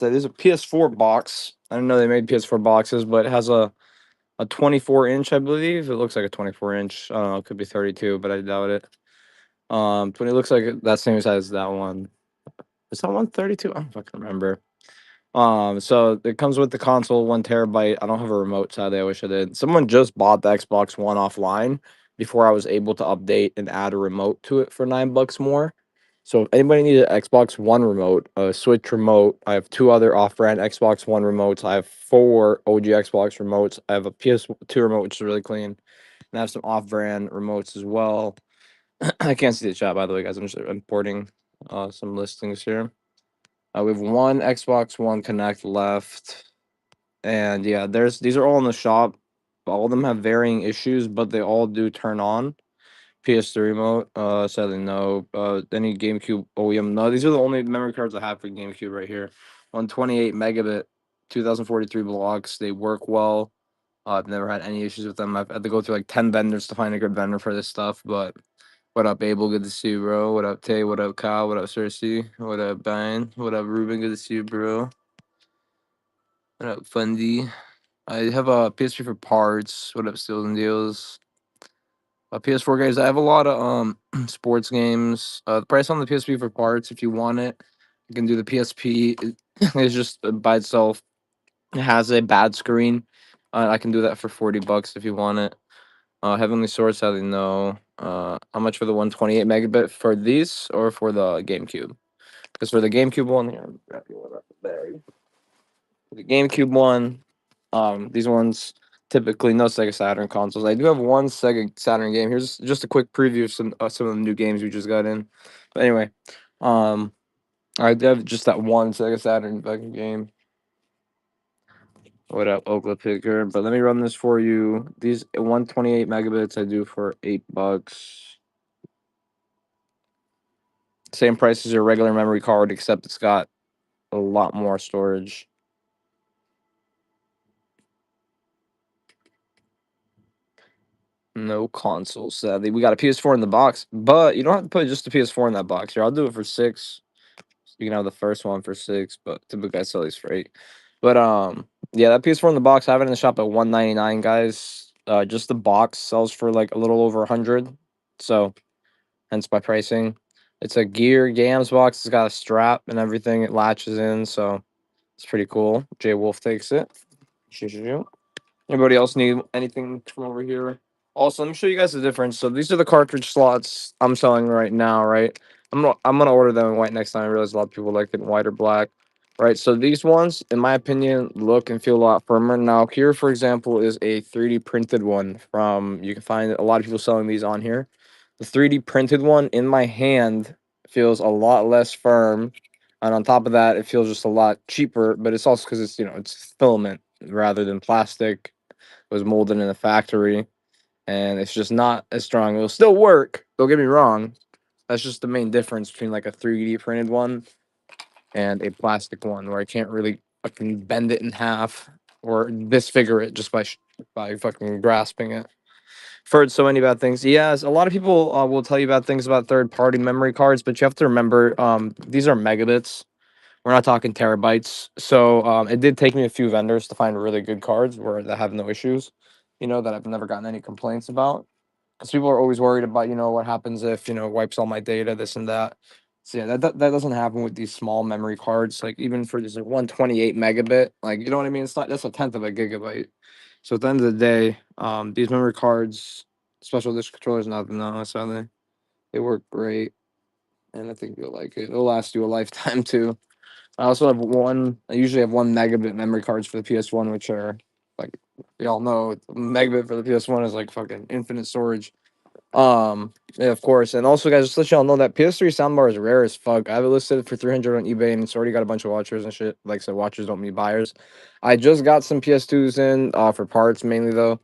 So there's a PS4 box. I didn't know they made PS4 boxes, but it has a 24-inch, I believe. It looks like a 24-inch. I don't know, it could be 32, but I doubt it. 20 looks like that same size as that one. Is that one 32? I don't fucking remember. So it comes with the console, 1 terabyte. I don't have a remote, sadly. I wish I did. Someone just bought the Xbox One offline before I was able to update and add a remote to it for $9 more. So if anybody needs an Xbox One remote, a Switch remote, I have two other off-brand Xbox One remotes. I have four OG Xbox remotes. I have a PS2 remote, which is really clean, and I have some off-brand remotes as well. I can't see the chat, by the way, guys. I'm just importing some listings here. We have one Xbox One Connect left, and yeah, these are all in the shop. All of them have varying issues, but they all do turn on. PS3 remote, sadly no. Any GameCube OEM, no. These are the only memory cards I have for GameCube right here. 128 megabit, 2043 blocks. They work well. I've never had any issues with them. I've had to go through like 10 vendors to find a good vendor for this stuff, but what up, Abel? Good to see you, bro. What up, Tay? What up, Kyle? What up, Cersei? What up, Brian? What up, Ruben? Good to see you, bro. What up, Fundy? I have a PS3 for parts. What up, Stealz and Dealz? PS4 guys, I have a lot of sports games. The price on the PSP for parts, if you want it, you can do the PSP. It's just by itself. It has a bad screen. I can do that for $40 if you want it. Heavenly Sword, sadly no. How much for the 128 megabit for these or for the GameCube? Because for the GameCube one, here, I'm grab you one out the bag. For the GameCube one, these ones typically no Sega Saturn consoles. I do have one Sega Saturn game. Here's just a quick preview of some of the new games we just got in. But anyway, um, I do have just that one Sega Saturn fucking game. What up, Oakland Picker? But let me run this for you. These 128 megabits I do for $8. Same price as your regular memory card, except it's got a lot more storage. No console, sadly. We got a PS4 in the box, but you don't have to put just the PS4 in that box here. I'll do it for 6. You can have the first one for 6, but typically I sell these for 8. But yeah, that PS4 in the box, I have it in the shop at $199, guys. Just the box sells for like a little over 100. So hence my pricing. It's a Gear Gams box. It's got a strap and everything. It latches in, so it's pretty cool. Jay Wolf takes it. Anybody else need anything from over here? Also, let me show you guys the difference. So these are the cartridge slots I'm selling right now, right? I'm gonna order them in white next time. I realize a lot of people like it in white or black, right? So these ones, in my opinion, look and feel a lot firmer. Now here, for example, is a 3D printed one from. You can find a lot of people selling these on here. The 3D printed one in my hand feels a lot less firm, and on top of that, it feels just a lot cheaper. But it's also because it's filament rather than plastic. It was molded in a factory, and it's just not as strong. It'll still work. Don't get me wrong. That's just the main difference between like a 3D printed one and a plastic one, where I can't really fucking bend it in half or disfigure it just by fucking grasping it. I've heard so many bad things. Yes, a lot of people will tell you bad things about third-party memory cards, but you have to remember these are megabits. We're not talking terabytes. So it did take me a few vendors to find really good cards that have no issues, that I've never gotten any complaints about. Because people are always worried about, what happens if, wipes all my data, this and that. So yeah, that doesn't happen with these small memory cards. Like even for this like 128 megabit, like you know what I mean? It's not that's a tenth of a gigabyte. So at the end of the day, these memory cards, special edition controllers, nothing. No, so they work great, and I think you'll like it. It'll last you a lifetime too. I also have one. I usually have 1 megabit memory cards for the PS1, which are like we all know, megabit for the PS1 is like fucking infinite storage. Yeah, of course, and also guys, just to let y'all know that PS3 soundbar is rare as fuck. I have it listed for 300 on eBay, and it's already got a bunch of watchers and shit. Like I said, watchers don't mean buyers. I just got some PS2s in for parts mainly though.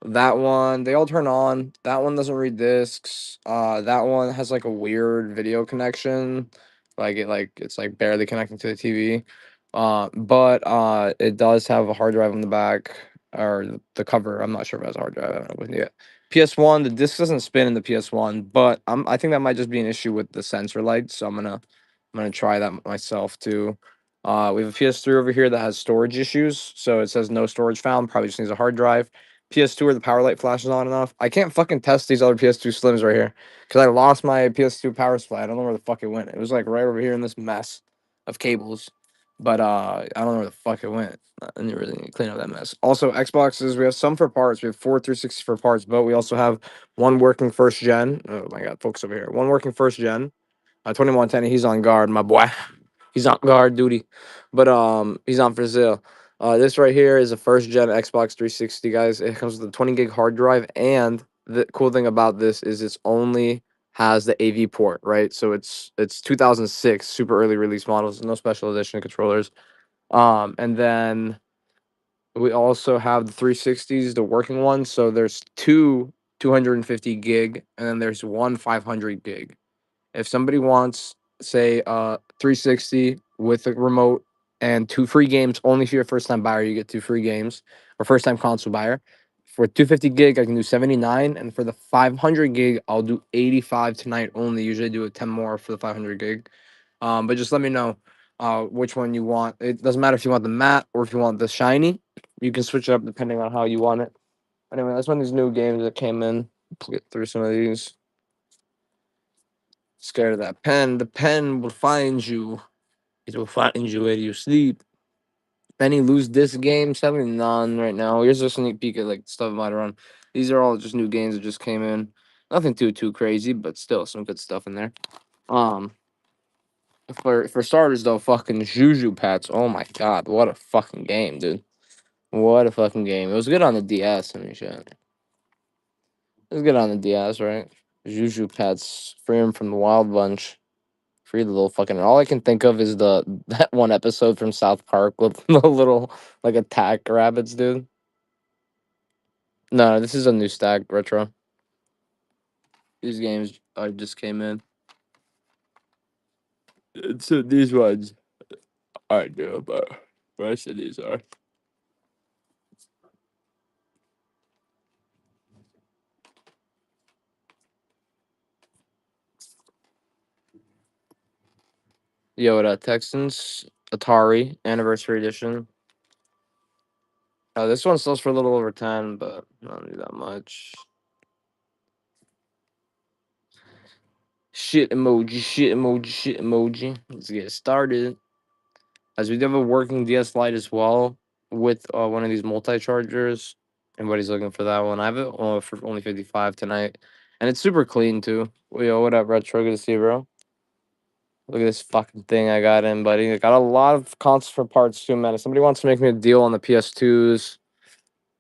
That one, they all turn on. That one doesn't read discs. That one has like a weird video connection, it's like barely connecting to the TV. But it does have a hard drive on the back or the cover. I'm not sure if it has a hard drive. I haven't opened it yet. PS1, the disc doesn't spin in the PS1, but I think that might just be an issue with the sensor light. So I'm gonna try that myself too. We have a PS3 over here that has storage issues, so it says no storage found. Probably just needs a hard drive. PS2 where the power light flashes on and off. I can't fucking test these other PS2 Slims right here because I lost my PS2 power supply. I don't know where the fuck it went. It was like right over here in this mess of cables, but I don't know where the fuck it went. I need really need to clean up that mess. Also, Xboxes we have some for parts. We have 4 360 for parts, but we also have one working first gen. Oh my god, focus over here. One working first gen. 2110, he's on guard, my boy. He's on guard duty, but he's on for sale. This right here is a first gen Xbox 360, guys. It comes with a 20 gig hard drive, and the cool thing about this is it's only has the AV port, right? So it's 2006, super early release models, no special edition controllers. And then we also have the 360s, the working ones. So there's two 250 gig, and then there's one 500 gig. If somebody wants, say, 360 with a remote and 2 free games, only if you're a first time buyer, you get 2 free games, or first time console buyer. For 250 gig, I can do 79, and for the 500 gig, I'll do 85 tonight only. Usually do a 10 more for the 500 gig. But just let me know which one you want. It doesn't matter if you want the matte or if you want the shiny. You can switch it up depending on how you want it. Anyway, that's one of these new games that came in. Let's get through some of these. Scared of that pen. The pen will find you. It will find you where you sleep. Any lose this game? 79 right now. Here's a sneak peek at like stuff might run. These are all just new games that just came in. Nothing too crazy, but still some good stuff in there. Um, for starters though, fucking Juju Pets. Oh my god, what a fucking game, dude. What a fucking game. It was good on the DS. I mean, shit. It was good on the DS, right? Juju Pets, free him from the Wild Bunch. Free the little fucking. All I can think of is the that one episode from South Park with the little like attack rabbits, dude. No, this is a new stack retro. These games just came in. So these ones aren't new, but the rest of these are. Yoda Texans Atari Anniversary Edition. This one sells for a little over 10, but not really that much. Shit emoji, shit emoji, shit emoji. Let's get started. As we do have a working DS Lite as well with one of these multi-chargers. Everybody's looking for that one. I have it for only 55 tonight. And it's super clean too. Yo, what up, Retro? Good to see you, bro. Look at this fucking thing I got in, buddy. I got a lot of consoles for parts too, man. If somebody wants to make me a deal on the PS2s,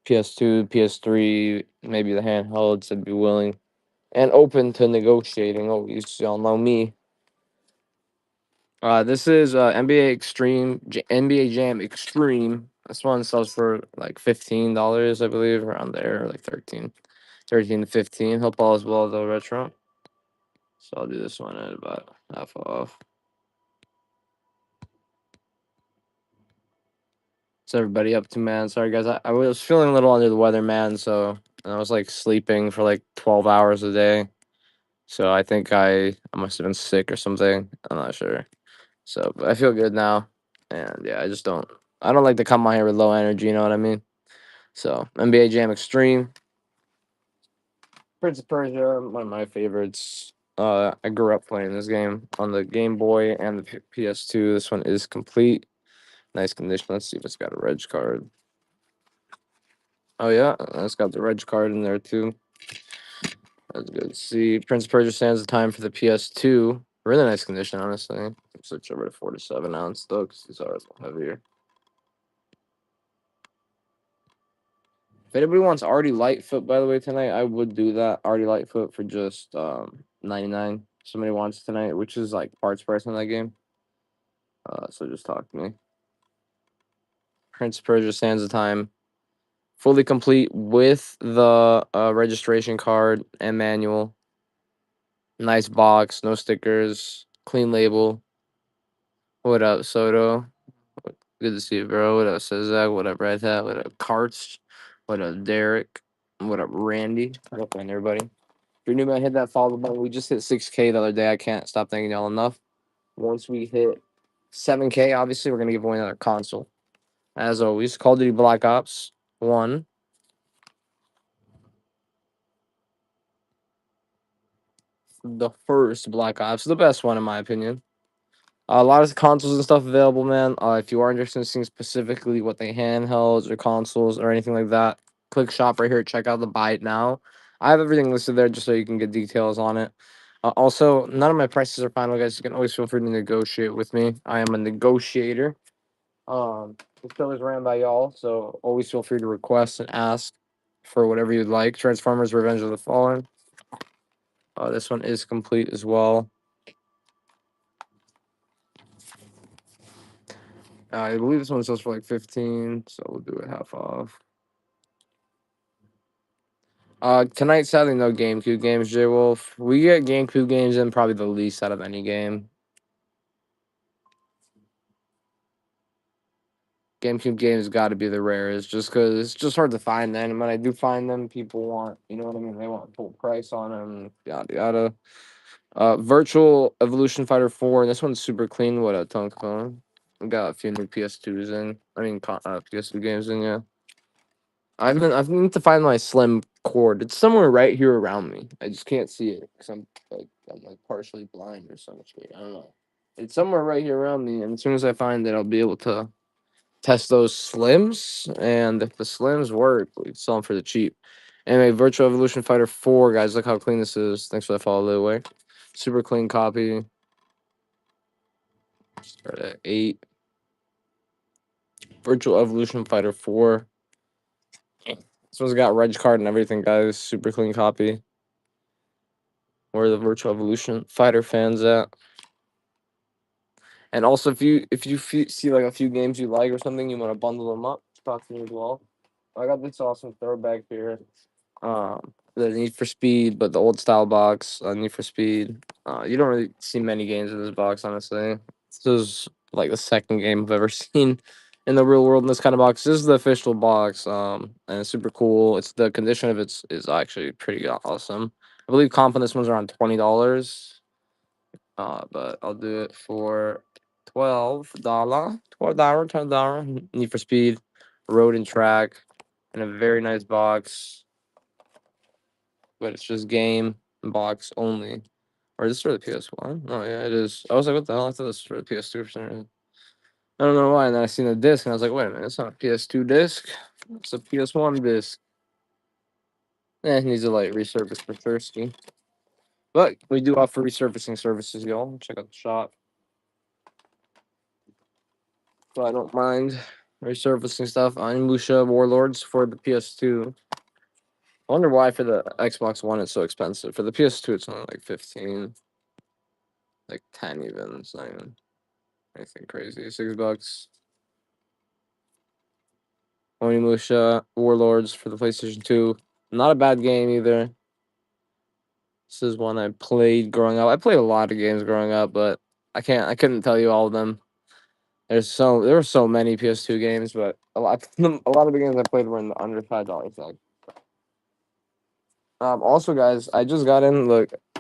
PS2, PS3, maybe the handhelds, I'd be willing and open to negotiating. Always, y'all know me. This is NBA Jam Extreme. This one sells for like $15, I believe, around there, like 13 to 15. Hope all is well though, retro. So I'll do this one at about half off. What's everybody up to, man? Sorry guys, I was feeling a little under the weather, man. So I was like sleeping for like 12 hours a day. So I think I must have been sick or something. I'm not sure. So but I feel good now, and yeah, I don't like to come on here with low energy. You know what I mean? So NBA Jam Extreme, Prince of Persia, one of my favorites. I grew up playing this game on the Game Boy and the PS2. This one is complete, nice condition. Let's see if it's got a reg card. Oh yeah, it's got the reg card in there too. That's good to see. Prince of Persia stands the time for the PS2. Really nice condition, honestly. Switch over to 4 to 7 ounce though, because these are a little heavier. If anybody wants Artie Lightfoot, by the way, tonight, I would do that. Artie Lightfoot for just 99. Somebody wants tonight, which is like parts price on that game. So just talk to me. Prince of Persia Sands of Time, fully complete with the registration card and manual. Nice box, no stickers, clean label. What up, Soto? Good to see you, bro. What up, Cezak? What up, Red Hat? What up, Karts? What up, Derek? What up, Randy? What up, man, everybody? If you're new, man, hit that follow button. We just hit 6K the other day. I can't stop thanking y'all enough. Once we hit 7K, obviously, we're going to give away another console. As always, Call of Duty Black Ops 1. The first Black Ops, the best one, in my opinion. A lot of consoles and stuff available, man. If you are interested in seeing specifically what they handhelds or consoles or anything like that, click shop right here. Check out the buy it now. I have everything listed there just so you can get details on it. Also, none of my prices are final, guys. You can always feel free to negotiate with me. I am a negotiator. The show is ran by y'all, so always feel free to request and ask for whatever you'd like. Transformers: Revenge of the Fallen. This one is complete as well. I believe this one sells for like 15, so we'll do it half off. Tonight, sadly, no GameCube games, J Wolf. We get GameCube games in probably the least out of any game. GameCube games got to be the rarest, just because it's just hard to find them. And when I do find them, people want, you know what I mean? They want full price on them, yada yada. Virtual Evolution Fighter 4. This one's super clean. What a tongue phone. We got a few new PS2s in. PS2 games in, yeah. I need to find my slim cord. It's somewhere right here around me. I just can't see it because I'm partially blind or some shit. I don't know. It's somewhere right here around me, and as soon as I find it, I'll be able to test those slims. And if the slims work, we sell them for the cheap. Anyway, Virtual Evolution Fighter 4, guys. Look how clean this is. Thanks for the follow, the way. Super clean copy. Start at 8. Virtual Evolution Fighter 4. This one's got reg card and everything, guys. Super clean copy. Where the Virtual Evolution Fighter fans at? And also, if you see like a few games you like or something, you want to bundle them up, talk to me as well. I got this awesome throwback here. The Need for Speed, but the old style box. Need for Speed. You don't really see many games in this box, honestly. This is like the second game I've ever seen in the real world in this kind of box. This is the official box. And it's super cool. It's the condition of it is actually pretty awesome. I believe comp on this one's around $20. But I'll do it for $12. $12. Need for Speed, Road and Track, and a very nice box. But it's just game box only. Or is this for the PS1? Oh yeah, it is. I was like, what the hell? I thought this was for the PS2 for some reason. I don't know why. And then I seen the disc and I was like, wait a minute, it's not a PS2 disc. It's a PS1 disc. It needs a light resurface for thirsty. But we do offer resurfacing services, y'all. Check out the shop. So I don't mind resurfacing stuff. Musha Warlords for the PS2. I wonder why for the Xbox One it's so expensive. For the PS2 it's only like 15. Like 10 even. It's not even anything crazy. $6. Onimusha Warlords for the PlayStation 2. Not a bad game either. This is one I played growing up. I played a lot of games growing up, but I couldn't tell you all of them. There were so many PS2 games, but a lot of the games I played were in the under $5 tag. Also, guys, I just got in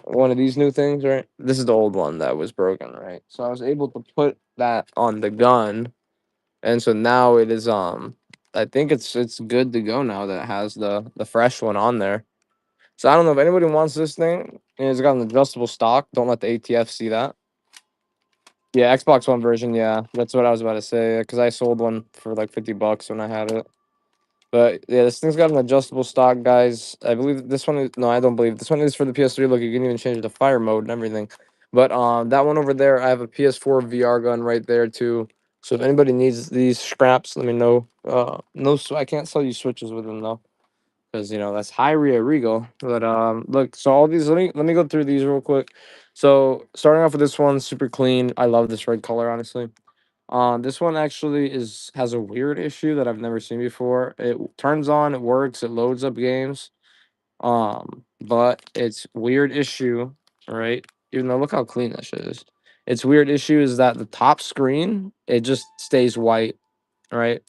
one of these new things, right? This is the old one that was broken, right? So I was able to put that on the gun, and so now it is I think it's good to go now that it has the fresh one on there. So I don't know if anybody wants this thing. And it's got an adjustable stock. Don't let the ATF see that. Yeah, Xbox One version. Yeah, that's what I was about to say. Because I sold one for like $50 when I had it. But yeah, this thing's got an adjustable stock, guys. I believe this one is no, I don't believe this one is for the PS3. Look, you can even change the fire mode and everything. But that one over there, I have a PS4 VR gun right there too. So if anybody needs these scraps, let me know. No, I can't sell you switches with them though, because that's Hyria Regal. But look, so all these, let me go through these real quick. So starting off with this one, super clean. I love this red color, honestly. This one actually has a weird issue that I've never seen before. It turns on, it works, it loads up games. But it's weird issue, right? Even though look how clean that shit is. Its weird issue is that the top screen, it just stays white, right?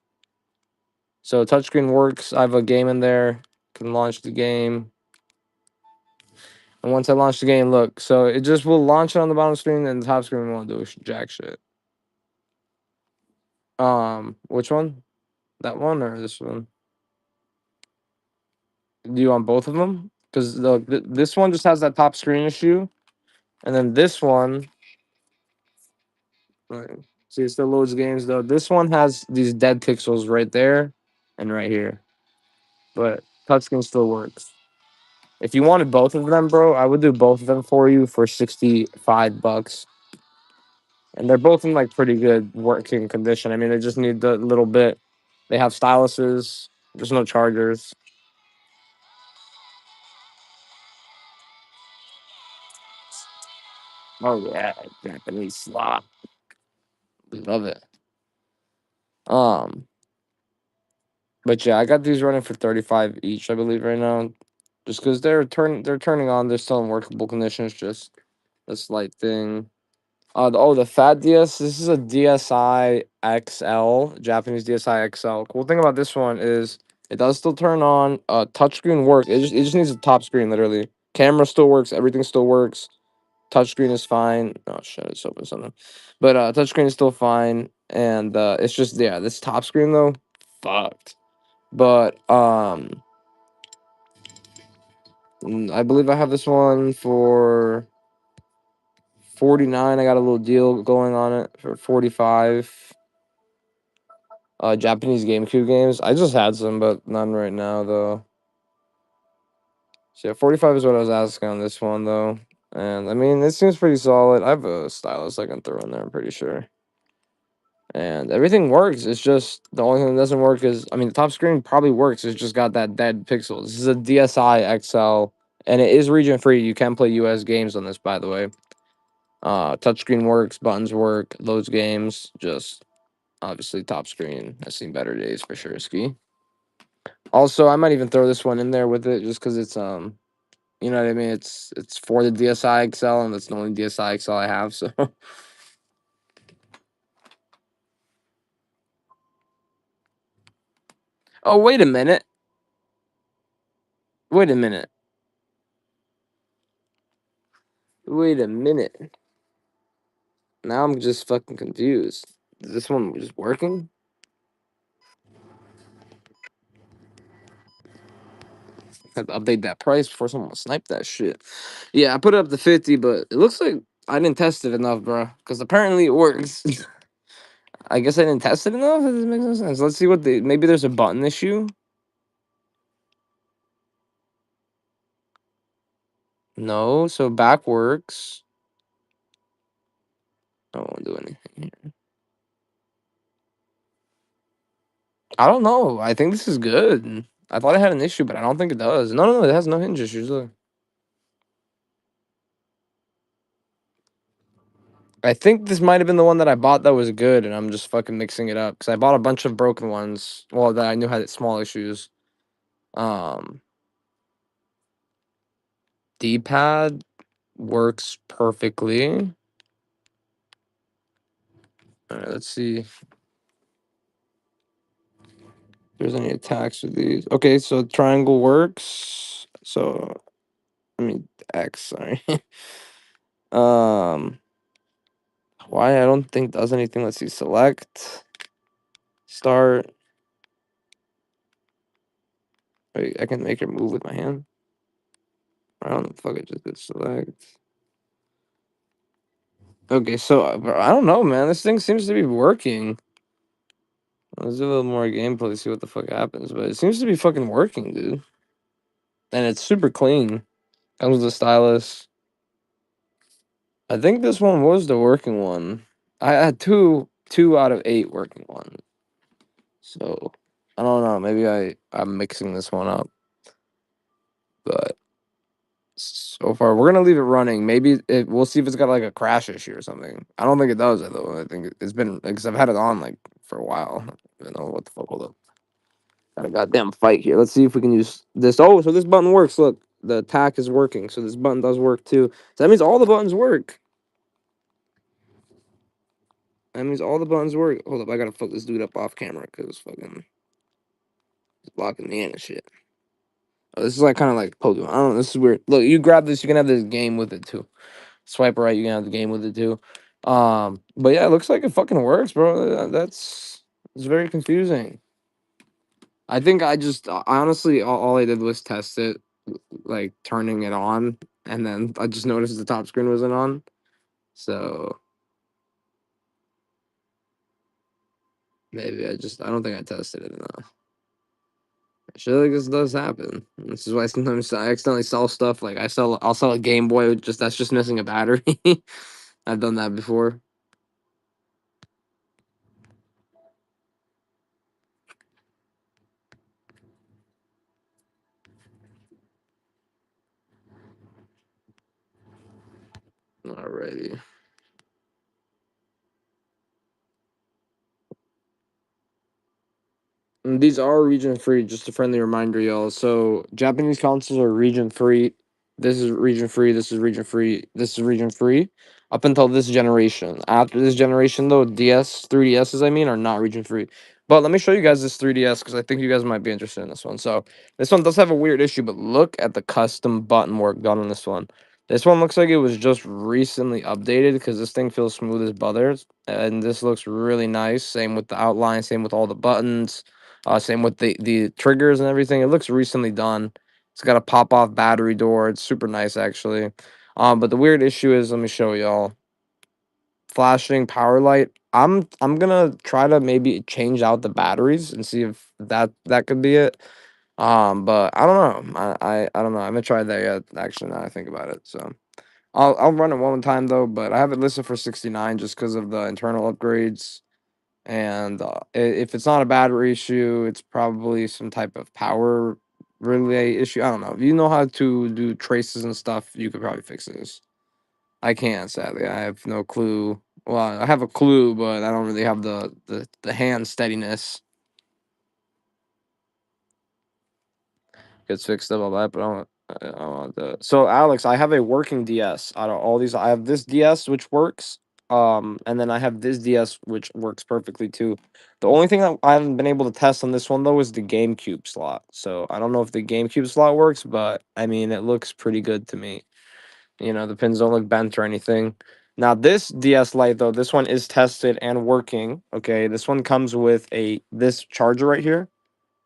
So touchscreen works. I have a game in there. Can launch the game. And once I launch the game, look, so it just will launch it on the bottom screen and the top screen won't do jack shit. Which one? That one or this one? Do you want both of them? Because this one just has that top screen issue, and then this one, right, see, it still loads games though. This one has these dead pixels right there and right here, but touchscreen still works. If you wanted both of them, bro, I would do both of them for you for $65, and they're both in like pretty good working condition. I mean, they just need the little bit. They have styluses. There's no chargers. Oh yeah, Japanese slot. We love it. Um, but yeah, I got these running for 35 each, I believe, right now. Just because they're turning on, they're still in workable conditions. Just a slight thing. The Fat DS. This is a DSi XL, Japanese DSi XL. Cool thing about this one is it does still turn on. Touchscreen works. It just needs a top screen, literally. Camera still works. Everything still works. Touchscreen is fine. Oh shit, it's open something. But touchscreen is still fine, and it's just yeah, this top screen though, fucked. But I believe I have this one for 49. I got a little deal going on it for 45. Japanese GameCube games. I just had some, but none right now though. So yeah, 45 is what I was asking on this one though. And I mean, it seems pretty solid. I have a stylus I can throw in there, I'm pretty sure. And everything works. It's just the only thing that doesn't work is, I mean, the top screen probably works. It's just got that dead pixels. This is a DSi XL, and it is region free. You can play US games on this, by the way. Touchscreen works, buttons work, loads games. Just obviously top screen has seen better days for sure. Ski. Also, I might even throw this one in there with it just because it's you know what I mean. It's for the DSi XL, and that's the only DSi XL I have. So. Oh, wait a minute. Wait a minute. Wait a minute. Now I'm just fucking confused. Is this one just working? I have to update that price before someone snipe that shit. Yeah, I put it up to 50, but it looks like I didn't test it enough, bro. Because apparently it works. I guess I didn't test it enough. If this makes no sense. Let's see what maybe there's a button issue. No, so back works. I won't do anything here. I don't know. I think this is good. I thought it had an issue, but I don't think it does. No, no, no. It has no hinge issues. Look. I think this might have been the one that I bought that was good, and I'm just fucking mixing it up because I bought a bunch of broken ones. Well, that I knew had small issues. Um, D-pad works perfectly. All right, let's see if there's any attacks with these. Okay, so triangle works. So I mean X. Sorry. um, why I don't think does anything. Let's see. Select. Start. Wait, I can make it move with my hand. I don't know. Fuck it. Just did select. Okay, so I don't know, man. This thing seems to be working. Let's do a little more gameplay to see what the fuck happens, but it seems to be fucking working, dude. And it's super clean. Comes with a stylus. I think this one was the working one. I had two out of 8 working ones. So I don't know. Maybe I'm mixing this one up, but so far we're gonna leave it running. Maybe we'll see if it's got like a crash issue or something. I don't think it does though. I think it's been because I've had it on like for a while. I don't know what the fuck. Hold up. Got a goddamn fight here. Let's see if we can use this. Oh, so this button works. Look, the attack is working. So this button does work too. So that means all the buttons work. That means all the buttons work. Hold up, I gotta fuck this dude up off camera because fucking he's blocking me in and shit. Oh, this is like kind of like Pokemon. I don't know. This is weird. Look, you grab this, you can have this game with it too. Swipe right, you can have the game with it too. But yeah, it looks like it fucking works, bro. That's It's very confusing. I think I just honestly all I did was test it, like turning it on, and then I just noticed the top screen wasn't on. So maybe I don't think I tested it enough. I feel like this does happen. This is why sometimes I accidentally sell stuff. Like I'll sell a Game Boy with that's just missing a battery. I've done that before. Alrighty. And these are region free, just a friendly reminder, y'all. So Japanese consoles are region free. This is region free. This is region free. This is region free. Up until this generation. After this generation, though, 3DSs, I mean, are not region free. But let me show you guys this 3DS because I think you guys might be interested in this one. So this one does have a weird issue, but look at the custom button work done on this one. This one looks like it was just recently updated because this thing feels smooth as butter. And this looks really nice. Same with the outline, same with all the buttons. Same with the triggers and everything. It looks recently done. It's got a pop off battery door. It's super nice actually. But the weird issue is, let me show y'all. Flashing power light. I'm gonna try to maybe change out the batteries and see if that could be it. But I don't know. I don't know. I haven't tried that yet. Actually, now I think about it. So I'll run it one time though. But I have it listed for 69 just because of the internal upgrades. And if it's not a battery issue, it's probably some type of power relay issue. I don't know. If you know how to do traces and stuff, you could probably fix this. I can't, sadly. I have no clue. Well, I have a clue, but I don't really have the hand steadiness. Gets fixed up all that, but I don't want that. So Alex, I have a working DS out of all these. I have this DS which works, and then I have this DS which works perfectly too. The only thing that I haven't been able to test on this one though is the GameCube slot. So I don't know if the GameCube slot works, but I mean it looks pretty good to me. You know, the pins don't look bent or anything. Now this DS Lite though, this one is tested and working. Okay, this one comes with this charger right here.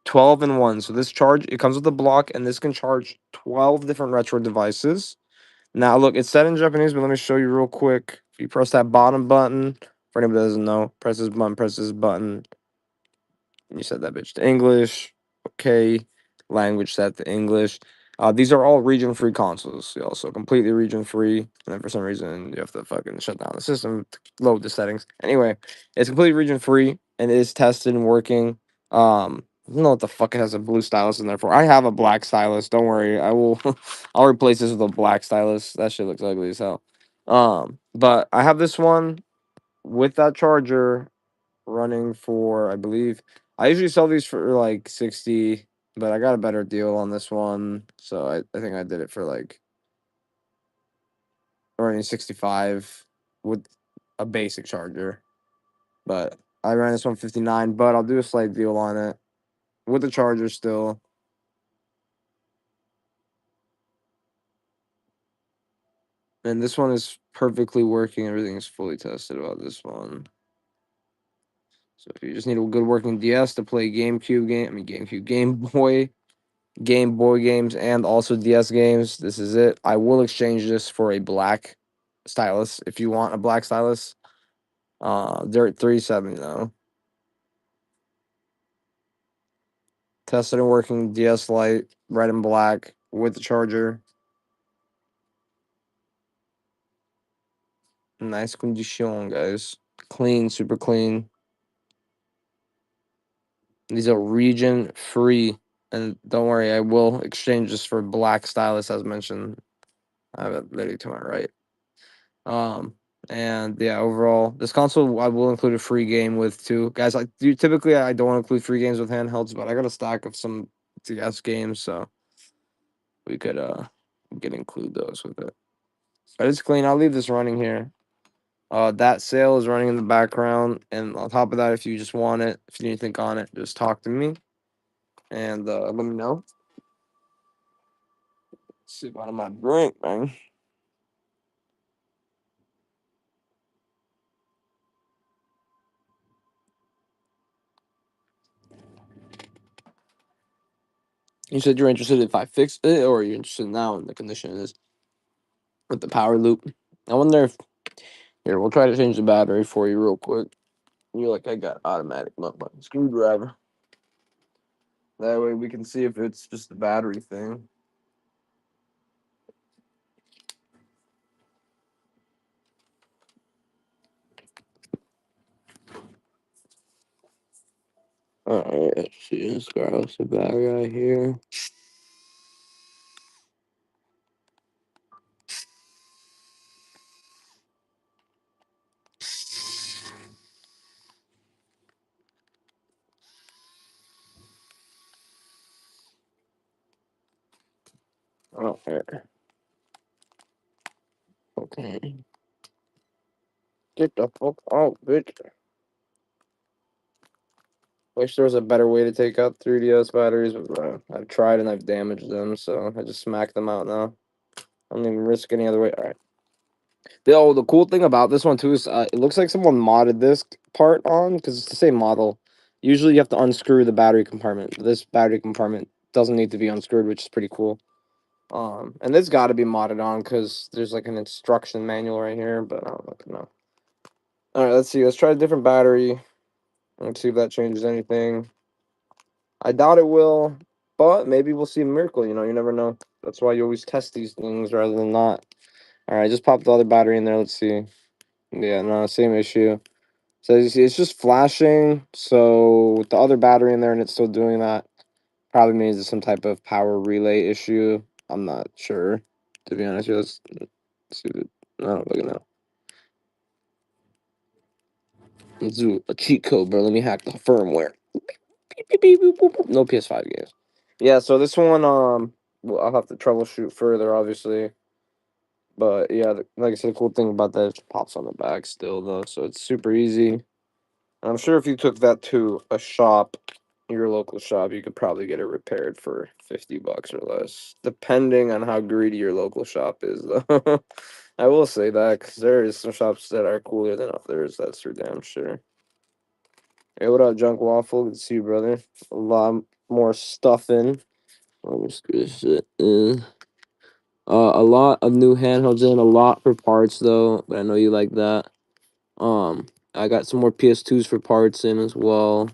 12 in one. So this charge, it comes with a block, and this can charge 12 different retro devices. Now, look, it's set in Japanese, but let me show you real quick. If you press that bottom button, for anybody that doesn't know, press this button, and you set that bitch to English. Okay. Language set to English. These are all region free consoles. They also completely region free. And then for some reason, you have to fucking shut down the system to load the settings. Anyway, it's completely region free and it is tested and working. I don't know what the fuck it has a blue stylus in there for. I have a black stylus. Don't worry. I will I'll replace this with a black stylus. That shit looks ugly as hell. But I have this one with that charger running for, I believe, I usually sell these for like 60, but I got a better deal on this one. So I think I did it for like running 65 with a basic charger. But I ran this one 59, but I'll do a slight deal on it with the charger still. And this one is perfectly working. Everything is fully tested about this one. So if you just need a good working DS to play Game Boy games, and also DS games, this is it. I will exchange this for a black stylus if you want a black stylus. They're at 370 though. Tested and working DS Lite, red and black with the charger. Nice condition, guys. Clean, super clean. These are region free. And don't worry, I will exchange this for black stylus as mentioned. I have it literally to my right. Um, and yeah, overall, this console I will include a free game with too, guys. Like, typically I don't include free games with handhelds, but I got a stack of some DS games, so we could include those with it. But it's clean. I'll leave this running here. That sale is running in the background, and on top of that, if you just want it, if you need anything on it, just talk to me and let me know. Sip out of my drink, man. You said you're interested if I fix it, or you're interested now in the condition it is with the power loop. I wonder if here we'll try to change the battery for you real quick. You're like, I got automatic screwdriver. That way we can see if it's just a battery thing. Alright, let's see. Let's grab the battery right here. Alright. Okay. Get the fuck out, bitch. Wish there was a better way to take out 3DS batteries, but I've tried and I've damaged them, so I just smack them out now. I don't even risk any other way. Alright. The cool thing about this one too is it looks like someone modded this part on because it's the same model. Usually you have to unscrew the battery compartment. This battery compartment doesn't need to be unscrewed, which is pretty cool. And this got to be modded on because there's like an instruction manual right here, but I don't know. All right, let's see. Let's try a different battery. Let's see if that changes anything. I doubt it will, but maybe we'll see a miracle. You never know. That's why you always test these things rather than not. All right, just pop the other battery in there. Let's see. Yeah, no, same issue. So you see, it's just flashing. So with the other battery in there and it's still doing that, probably means it's some type of power relay issue. I'm not sure, to be honest. Let's see. I don't fucking know. Let's do a cheat code, bro. Let me hack the firmware. No PS5 games. Yeah, so this one, well, I'll have to troubleshoot further, obviously. But yeah, like I said, the cool thing about that, it just pops on the back still, though, so it's super easy. And I'm sure if you took that to a shop, your local shop, you could probably get it repaired for $50 or less, depending on how greedy your local shop is, though. I will say that, because there is some shops that are cooler than others, that's for damn sure. Hey, what up, Junk Waffle? Good to see you, brother. A lot more stuffing. Let me screw this shit in. A lot of new handhelds in, a lot for parts though, but I know you like that. I got some more PS2s for parts in as well.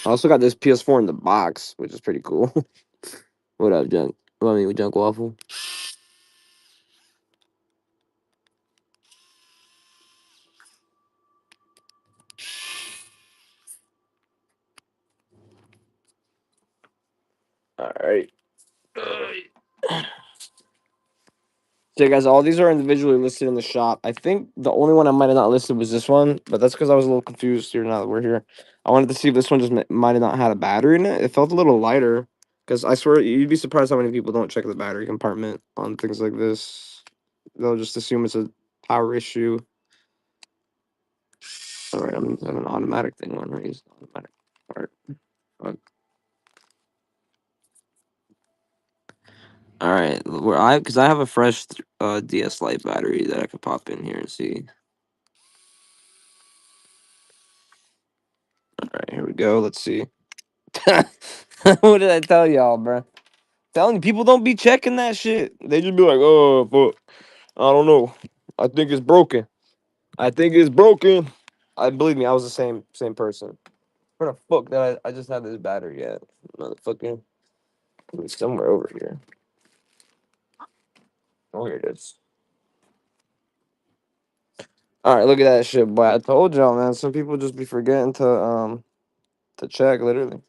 I also got this PS4 in the box, which is pretty cool. What up, Junk? What I mean, Junk Waffle? All right. So, guys, all these are individually listed in the shop. I think the only one I might have not listed was this one, but that's because I was a little confused here now that we're here. I wanted to see if this one just might have not had a battery in it. It felt a little lighter, because I swear you'd be surprised how many people don't check the battery compartment on things like this. They'll just assume it's a power issue. All right, I'm gonna have an automatic thing on. Right, use automatic. All right. All right, because I have a fresh DS Lite battery that I could pop in here and see. All right, here we go. Let's see. What did I tell y'all, bro? Telling you, people don't be checking that shit. They just be like, oh, but I don't know. I think it's broken. I think it's broken. I believe me, I was the same person. Where the fuck did I just had this battery at? Motherfucker. It's somewhere over here. Oh, here it is. All right, look at that shit, boy. I told y'all, man. Some people just be forgetting to check, literally.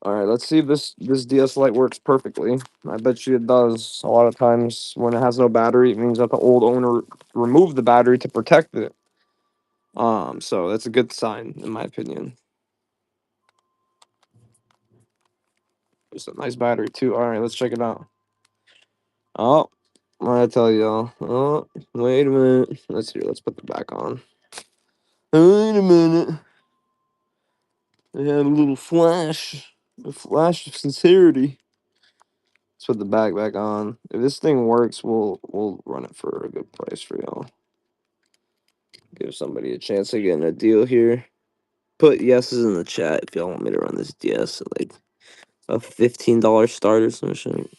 All right, let's see if this DS Lite works perfectly. I bet you it does. A lot of times when it has no battery, it means that the old owner removed the battery to protect it. So that's a good sign, in my opinion. It's a nice battery too. All right, let's check it out. Oh, I tell y'all. Oh, wait a minute. Let's see. Let's put the back on. Wait a minute. They had a little flash, a flash of sincerity. Let's put the back on. If this thing works, we'll run it for a good price for y'all. Give somebody a chance of getting a deal here. Put yeses in the chat if y'all want me to run this DS at like a $15 start or some shit.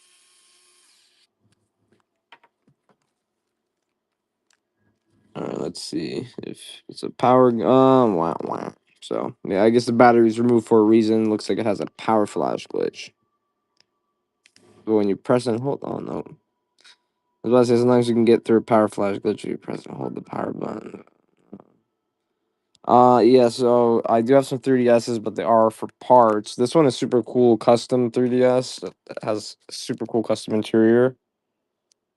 Alright, let's see if it's a power. Wow, wow. So yeah, I guess the battery's removed for a reason. Looks like it has a power flash glitch. But when you press and hold, oh no. I was about to say sometimes you can get through a power flash glitch if you press and hold the power button. Yeah, so I do have some 3DSs, but they are for parts. This one is super cool, custom 3DS. It has a super cool custom interior,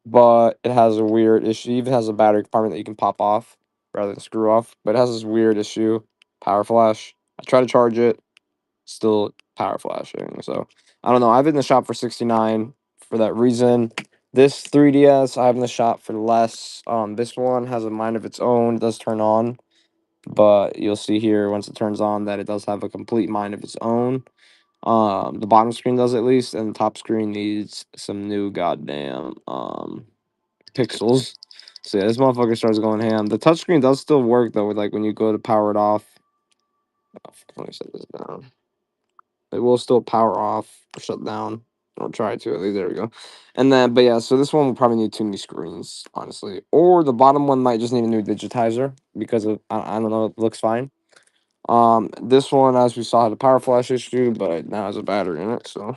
but it has a weird issue. It even has a battery compartment that you can pop off rather than screw off. But it has this weird issue, power flash. I try to charge it, still power flashing. So I don't know. I have it in the shop for 69 for that reason. This 3DS I have in the shop for less. This one has a mind of its own. It does turn on, but you'll see here once it turns on that it does have a complete mind of its own. The bottom screen does at least, and the top screen needs some new goddamn pixels. So yeah, this motherfucker starts going ham. The touchscreen does still work though, with like when you go to power it off. Oh, let me set this down. It will still power off or shut down. I'll try to at least. There we go. And then, but yeah, so this one will probably need two new screens, honestly. Or the bottom one might just need a new digitizer because of I don't know, it looks fine. This one, as we saw, had a power flash issue, but it now has a battery in it. So,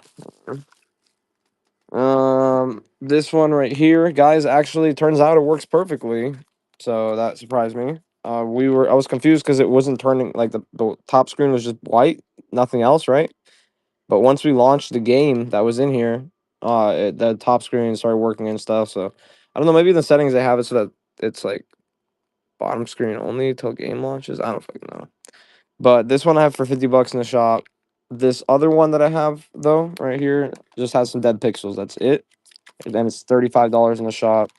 this one right here, guys, actually turns out it works perfectly. So that surprised me. I was confused because it wasn't turning like the top screen was just white, nothing else, right? But once we launched the game that was in here, the top screen started working and stuff. So I don't know, maybe in the settings they have it so that it's like bottom screen only till game launches. I don't fucking know. But this one I have for 50 bucks in the shop. This other one that I have though, right here, just has some dead pixels. That's it. And then it's $35 in the shop.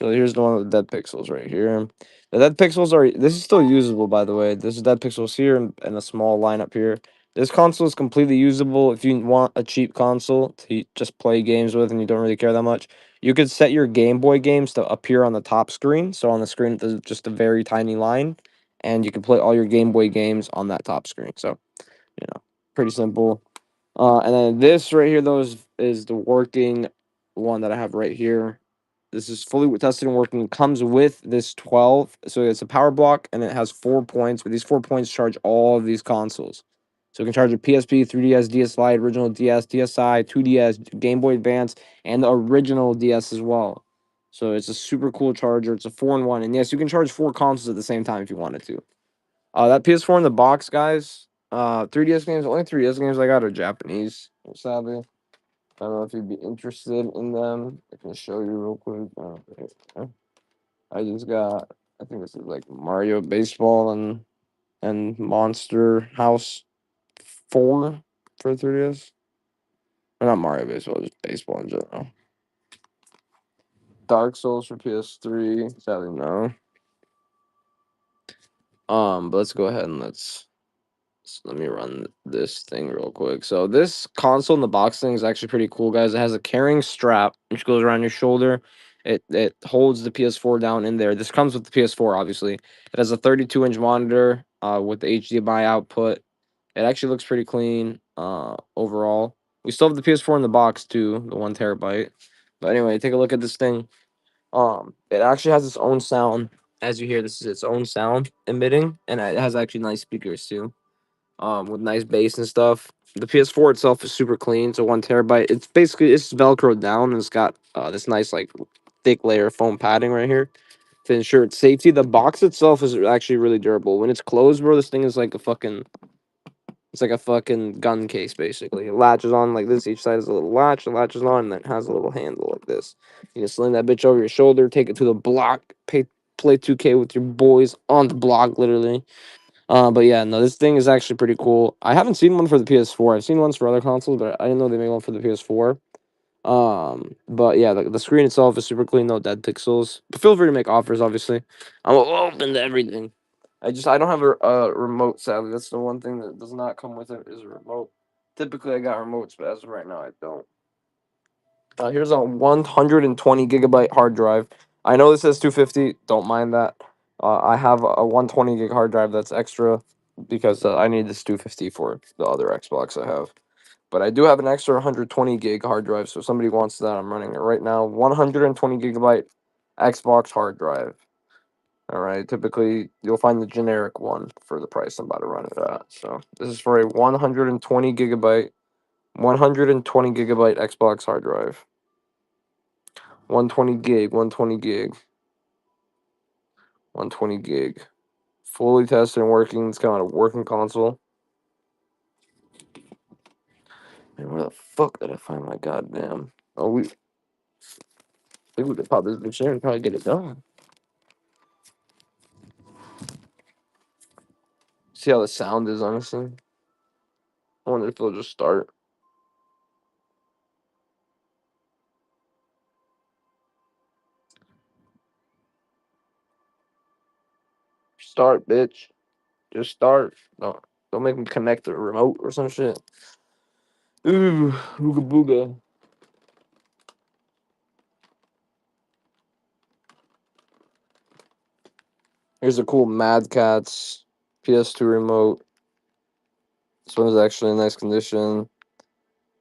So here's the one with the dead pixels right here. The dead pixels are, this is still usable, by the way. This is dead pixels here and a small line up here. This console is completely usable if you want a cheap console to just play games with and you don't really care that much. You could set your Game Boy games to appear on the top screen. So on the screen, there's just a very tiny line. And you can play all your Game Boy games on that top screen. So, pretty simple. And then this right here, though, is the working one that I have right here. This is fully tested and working. It comes with this 12. So it's a power block, and it has 4 points. But these 4 points charge all of these consoles. So it can charge a PSP, 3DS, DS Lite, original DS, DSi, 2DS, Game Boy Advance, and the original DS as well. So it's a super cool charger. It's a 4-in-1. And yes, you can charge 4 consoles at the same time if you wanted to. That PS4 in the box, guys. 3DS games. Only 3DS games I got are Japanese. Sadly, I don't know if you'd be interested in them. I can show you real quick. Okay. I just got. I think this is like Mario Baseball and Monster House 4 for 3DS. Or not Mario Baseball, just baseball in general. Dark Souls for PS3. Sadly, no. But let's go ahead and so let me run this thing real quick. So this console in the box thing is actually pretty cool, guys. It has a carrying strap which goes around your shoulder. It holds the PS4 down in there. This comes with the PS4, obviously. It has a 32-inch monitor with the HDMI output. It actually looks pretty clean overall. We still have the PS4 in the box too, the 1 TB. But anyway, take a look at this thing. It actually has its own sound. As you hear, this is its own sound emitting, and it has actually nice speakers too, with nice bass and stuff. The PS4 itself is super clean. It's a 1 TB. It's velcroed down and it's got this nice like thick layer of foam padding right here to ensure its safety. The box itself is actually really durable. When it's closed, bro, this thing is like it's like a fucking gun case basically. It latches on like this. Each side is a little latch. It latches on and then it has a little handle like this. You can sling that bitch over your shoulder, take it to the block, play 2K with your boys on the block, literally. But yeah, no, this thing is actually pretty cool. I haven't seen one for the PS4. I've seen ones for other consoles, but I didn't know they made one for the PS4. But yeah, the screen itself is super clean, no dead pixels. But feel free to make offers, obviously. I'm open to everything. I don't have a remote, sadly. That's the one thing that does not come with it is a remote. Typically, I got remotes, but as of right now, I don't. Here's a 120 gigabyte hard drive. I know this says 250. Don't mind that. I have a 120 gig hard drive that's extra because I need this 250 for the other Xbox I have. But I do have an extra 120 gig hard drive, so if somebody wants that, I'm running it right now. 120 gigabyte Xbox hard drive. All right, typically you'll find the generic one for the price I'm about to run it at. So this is for a 120 gigabyte Xbox hard drive. 120 gig, 120 gig, 120 gig. Fully tested and working. It's kind of a working console. Man, where the fuck did I find my goddamn? Oh, we could pop this bitch in and probably get it done. See how the sound is, honestly. I wonder if it'll just start. Start, bitch. Just start. Don't make me connect the remote or some shit. Ooh, ooga booga. Here's a cool Mad Catz PS2 remote. This one is actually in nice condition.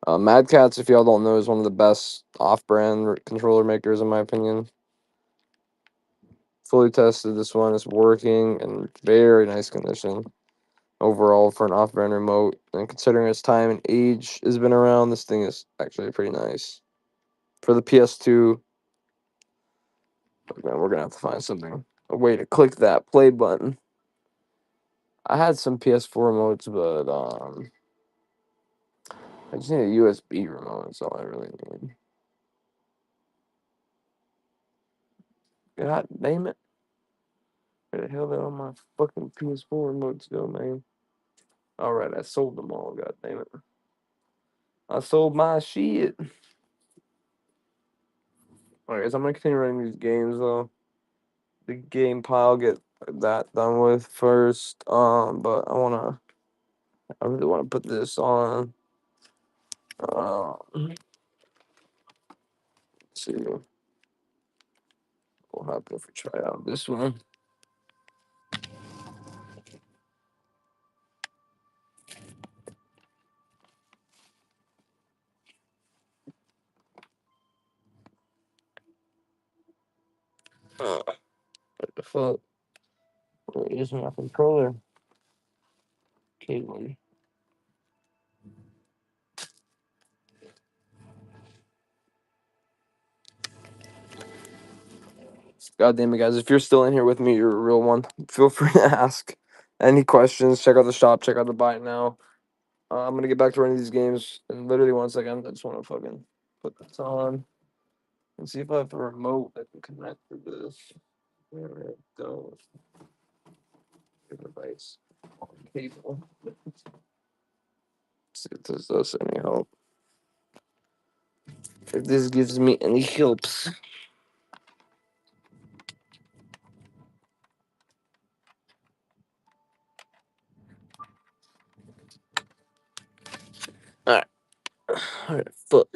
Mad Catz, if y'all don't know, is one of the best off-brand controller makers, in my opinion. Fully tested. This one is working in very nice condition overall for an off-brand remote. And considering its time and age has been around, this thing is actually pretty nice. For the PS2, man, we're gonna have to find something, a way to click that play button. I had some PS4 remotes, but I just need a USB remote. That's all I really need. God damn it! Where the hell did all my fucking PS4 remotes go, man? All right, I sold them all. God damn it! I sold my shit. Alright, guys, I'm gonna continue running these games though. The game pile, get that done with first. But I really wanna put this on. Let's see what will happen if we try out this one. What the fuck? Where is my controller? Cable. God damn it, guys. If you're still in here with me, you're a real one. Feel free to ask any questions. Check out the shop. Check out the buy it now. I'm going to get back to running these games in literally 1 second. I just want to fucking put this on and see if I have a remote that can connect to this. There it goes. Device. Cable. See if this does any help. If this gives me any helps. Alright. Alright, fuck.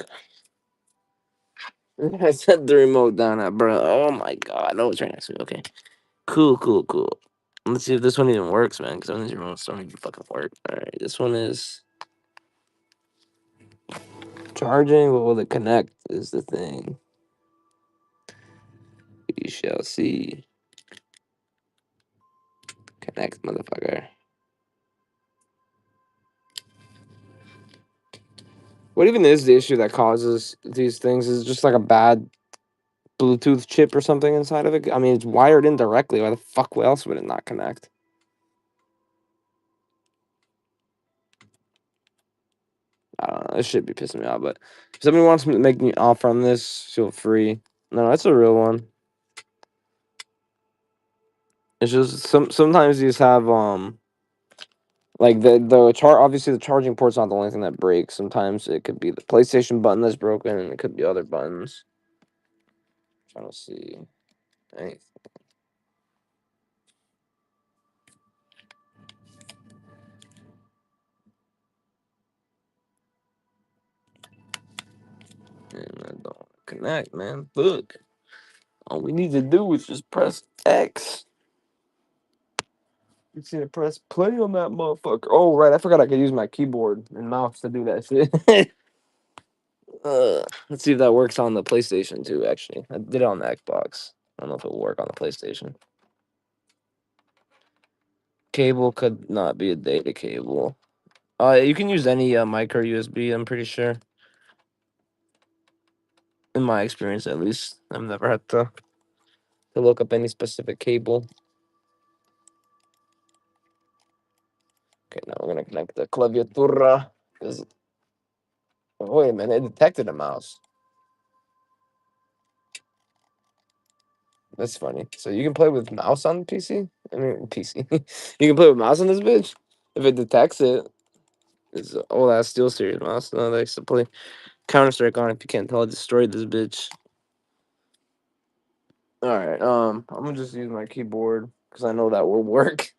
I set the remote down at bro. Oh my god. Oh, it's right next to me. Okay. Cool, cool, cool. Let's see if this one even works, man, because some of these remotes don't even fucking work. Alright, this one is charging, but will it connect is the thing. We shall see. Connect, motherfucker. What even is the issue that causes these things? Is it just like a bad Bluetooth chip or something inside of it? I mean, it's wired in directly. Why the fuck else would it not connect? I don't know. This should be pissing me off, but if somebody wants me to make me off from this, feel free. No, that's a real one. It's just sometimes you just have like obviously the charging port's not the only thing that breaks. Sometimes it could be the PlayStation button that's broken, and it could be other buttons. Trying to see anything. And I don't connect, man. Look, all we need to do is just press X. You see to press play on that motherfucker. Oh, right. I forgot I could use my keyboard and mouse to do that shit. Let's see if that works on the PlayStation too, actually. I did it on the Xbox. I don't know if it'll work on the PlayStation. Cable could not be a data cable. You can use any micro USB, I'm pretty sure. In my experience, at least. I've never had to look up any specific cable. Okay, now we're gonna connect the claviatura. Oh, wait a minute, it detected a mouse. That's funny. So you can play with mouse on the PC? I mean, PC. You can play with mouse on this bitch? If it detects it. It's old ass Steel Series mouse. No, they used to play Counter Strike on it. If you can't tell, I destroyed this bitch. Alright, I'm gonna just use my keyboard because I know that will work.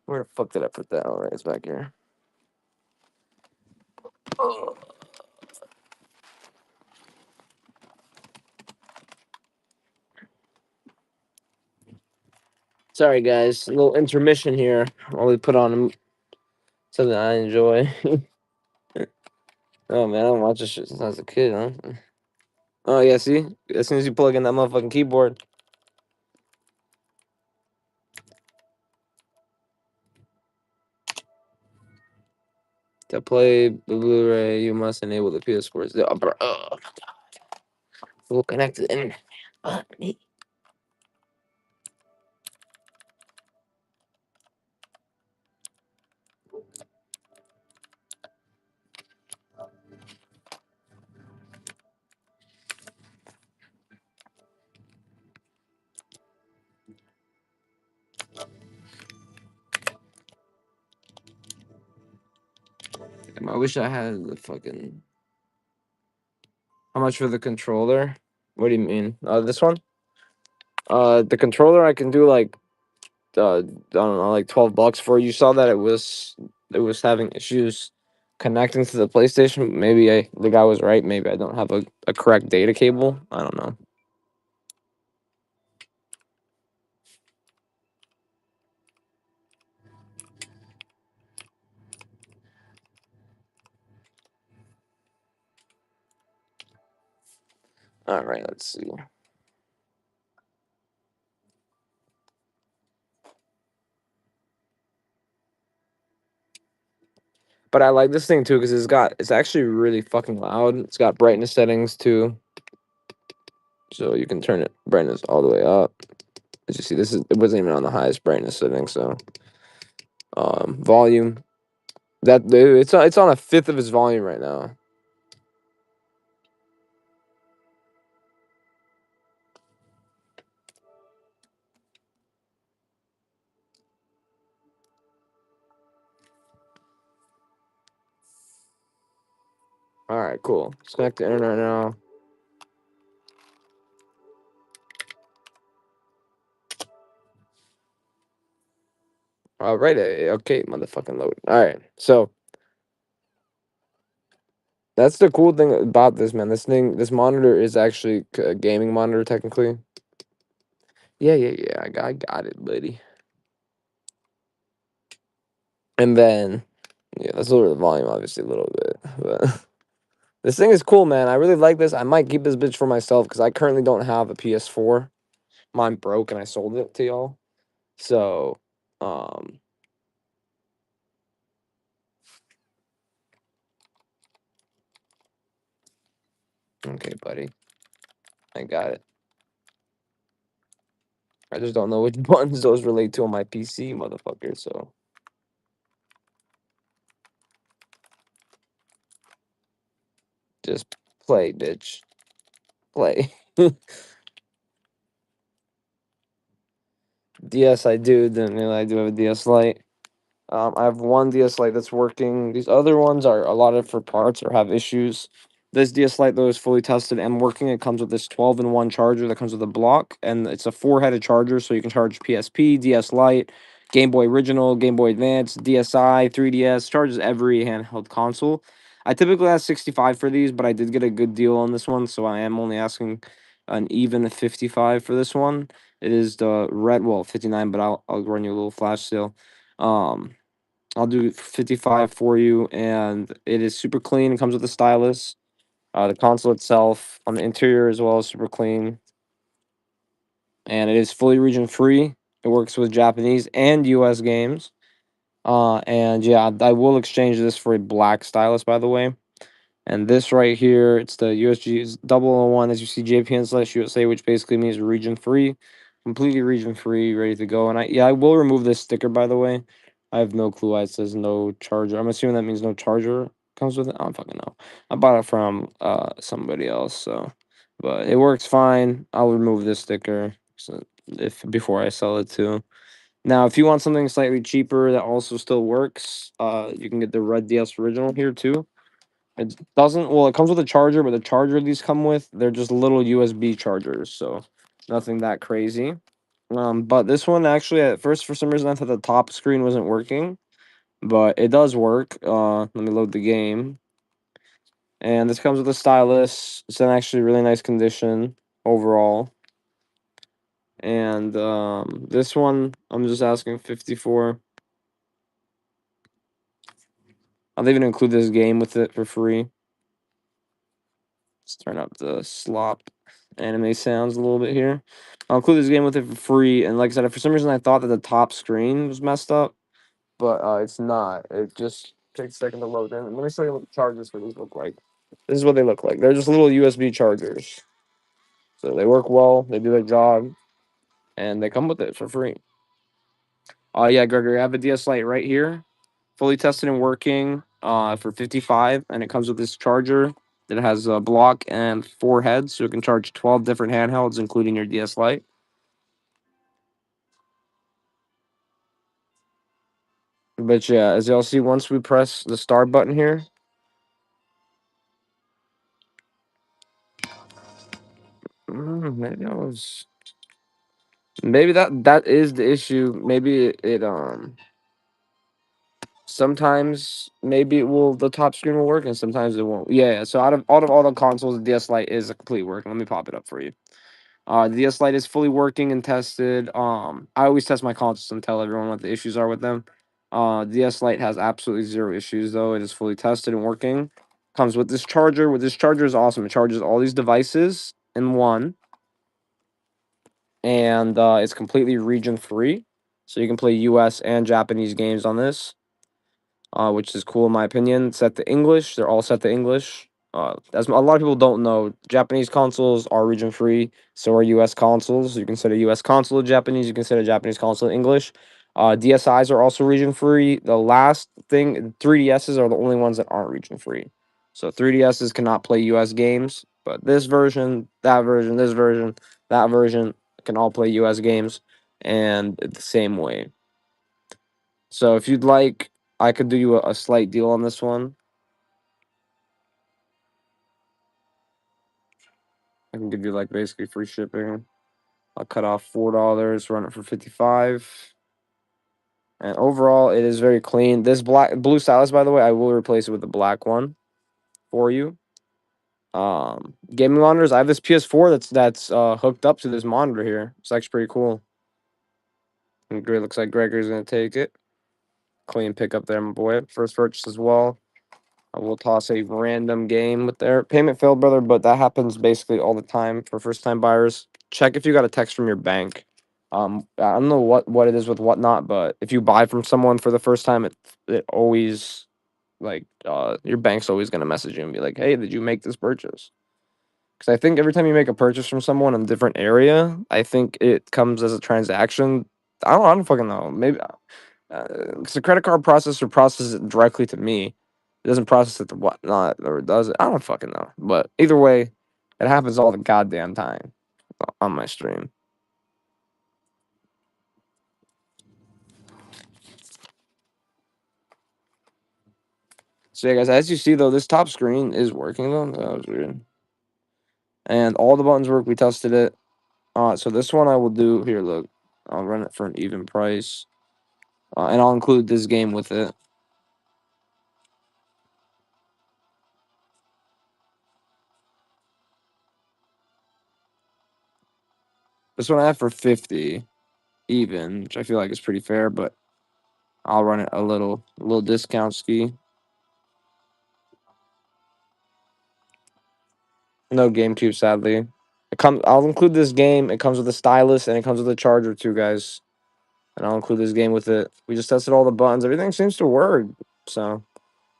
Where the fuck did I put that? Alright, it's back here. Ugh. Sorry, guys. A little intermission here while we put on something I enjoy. Oh, man, I don't watch this shit since I was a kid, huh? Oh, yeah, see? As soon as you plug in that motherfucking keyboard. To play the Blu-ray, you must enable the PS4's. Oh, bro. Oh, we'll connect to the internet. I wish I had the fucking. How much for the controller? What do you mean? This one? The controller I can do like I don't know, like $12 for. You saw that it was having issues connecting to the PlayStation. Maybe the guy was right. Maybe I don't have a correct data cable. I don't know. All right, let's see. But I like this thing too because it's actually really fucking loud. It's got brightness settings too, so you can turn it brightness all the way up. As you see, it wasn't even on the highest brightness setting. So volume it's on a fifth of its volume right now. All right, cool. Let's connect the internet now. All right, okay, motherfucking load. All right, so that's the cool thing about this, man. This monitor is actually a gaming monitor, technically. Yeah. I got it, buddy. And then, yeah, let's lower the volume, obviously, a little bit. But this thing is cool, man. I really like this. I might keep this bitch for myself because I currently don't have a PS4. Mine broke and I sold it to y'all. So, um, okay, buddy. I got it. I just don't know which buttons those relate to on my PC, motherfucker. So just play, bitch. Play. DS, I do. Then I do have a DS Lite. I have one DS Lite that's working. These other ones are allotted for parts or have issues. This DS Lite though is fully tested and working. It comes with this 12-in-1 charger that comes with a block, and it's a 4-headed charger, so you can charge PSP, DS Lite, Game Boy Original, Game Boy Advance, DSi, 3DS. Charges every handheld console. I typically ask 65 for these, but I did get a good deal on this one, so I am only asking an even 55 for this one. It is the red, well, 59, but I'll run you a little flash sale. Um, I'll do 55 for you, and it is super clean. It comes with a stylus. The console itself on the interior as well is super clean, and it is fully region free. It works with Japanese and US games. And yeah, I will exchange this for a black stylus, by the way. And this right here, it's the USG is 001, as you see, JPN/USA, which basically means region free, completely region free, ready to go. And I will remove this sticker, by the way. I have no clue why it says no charger. I'm assuming that means no charger comes with it. I don't fucking know. I bought it from somebody else, so but it works fine. I'll remove this sticker so if before I sell it too. Now, if you want something slightly cheaper that also still works, you can get the red DS original here too. It doesn't, well, it comes with a charger, but the charger these come with, they're just little USB chargers, so nothing that crazy. But this one actually, at first, for some reason, I thought the top screen wasn't working, but it does work. Let me load the game. And this comes with a stylus. It's in actually really nice condition overall. And this one, I'm just asking 54. I'll even include this game with it for free. Let's turn up the slop anime sounds a little bit here. I'll include this game with it for free. And like I said, for some reason I thought that the top screen was messed up, but it's not. It just takes a second to load in. Let me show you what the chargers for these look like. This is what they look like. They're just little USB chargers. So they work well, they do their job, and they come with it for free. Yeah, Gregory, I have a DS Lite right here, fully tested and working for 55, and it comes with this charger that has a block and 4 heads, so it can charge 12 different handhelds, including your DS Lite. But yeah, as y'all see, once we press the start button here, maybe I was, maybe that is the issue. Maybe it sometimes maybe it will, the top screen will work, and sometimes it won't. Yeah. So out of all the consoles, the DS Lite is a complete work. Let me pop it up for you. The DS Lite is fully working and tested. I always test my consoles and tell everyone what the issues are with them. DS Lite has absolutely zero issues though. It is fully tested and working. Comes with this charger. With this charger is awesome. It charges all these devices in one, and it's completely region free, so you can play US and Japanese games on this, which is cool in my opinion. Set to English. They're all set to English. As a lot of people don't know, Japanese consoles are region free. So are US consoles. You can set a US console to Japanese. You can set a Japanese console to English. DSIs are also region free. The last thing, 3DSs are the only ones that aren't region free. So 3DSs cannot play US games, but this version, that version, this version, that version can all play US games, and the same way. So if you'd like, I could do you a slight deal on this one. I can give you like basically free shipping. I'll cut off $4, run it for 55. And overall, it is very clean. This blue stylus, by the way, I will replace it with the black one for you. Gaming monitors. I have this PS4 that's hooked up to this monitor here. It's actually pretty cool. And great, looks like Gregory's gonna take it. Clean pickup there, my boy. First purchase as well. I will toss a random game with their payment failed, brother, but that happens basically all the time for first time buyers. Check if you got a text from your bank. I don't know what it is with whatnot, but if you buy from someone for the first time, it always like your bank's always gonna message you and be like, "Hey, did you make this purchase?" Because I think every time you make a purchase from someone in a different area, I think it comes as a transaction. I don't fucking know. Maybe because the credit card processor processes it directly to me. It doesn't process it to whatnot, or does it? I don't fucking know. But either way, it happens all the goddamn time on my stream. So yeah, guys, as you see though, this top screen is working though. That was weird. And all the buttons work. We tested it. So this one I will do here. Look, I'll run it for an even price, and I'll include this game with it. This one I have for 50 even, which I feel like is pretty fair, but I'll run it a little discount ski. No GameCube, sadly. I'll include this game. It comes with a stylus and it comes with a charger too, guys. And I'll include this game with it. We just tested all the buttons. Everything seems to work. So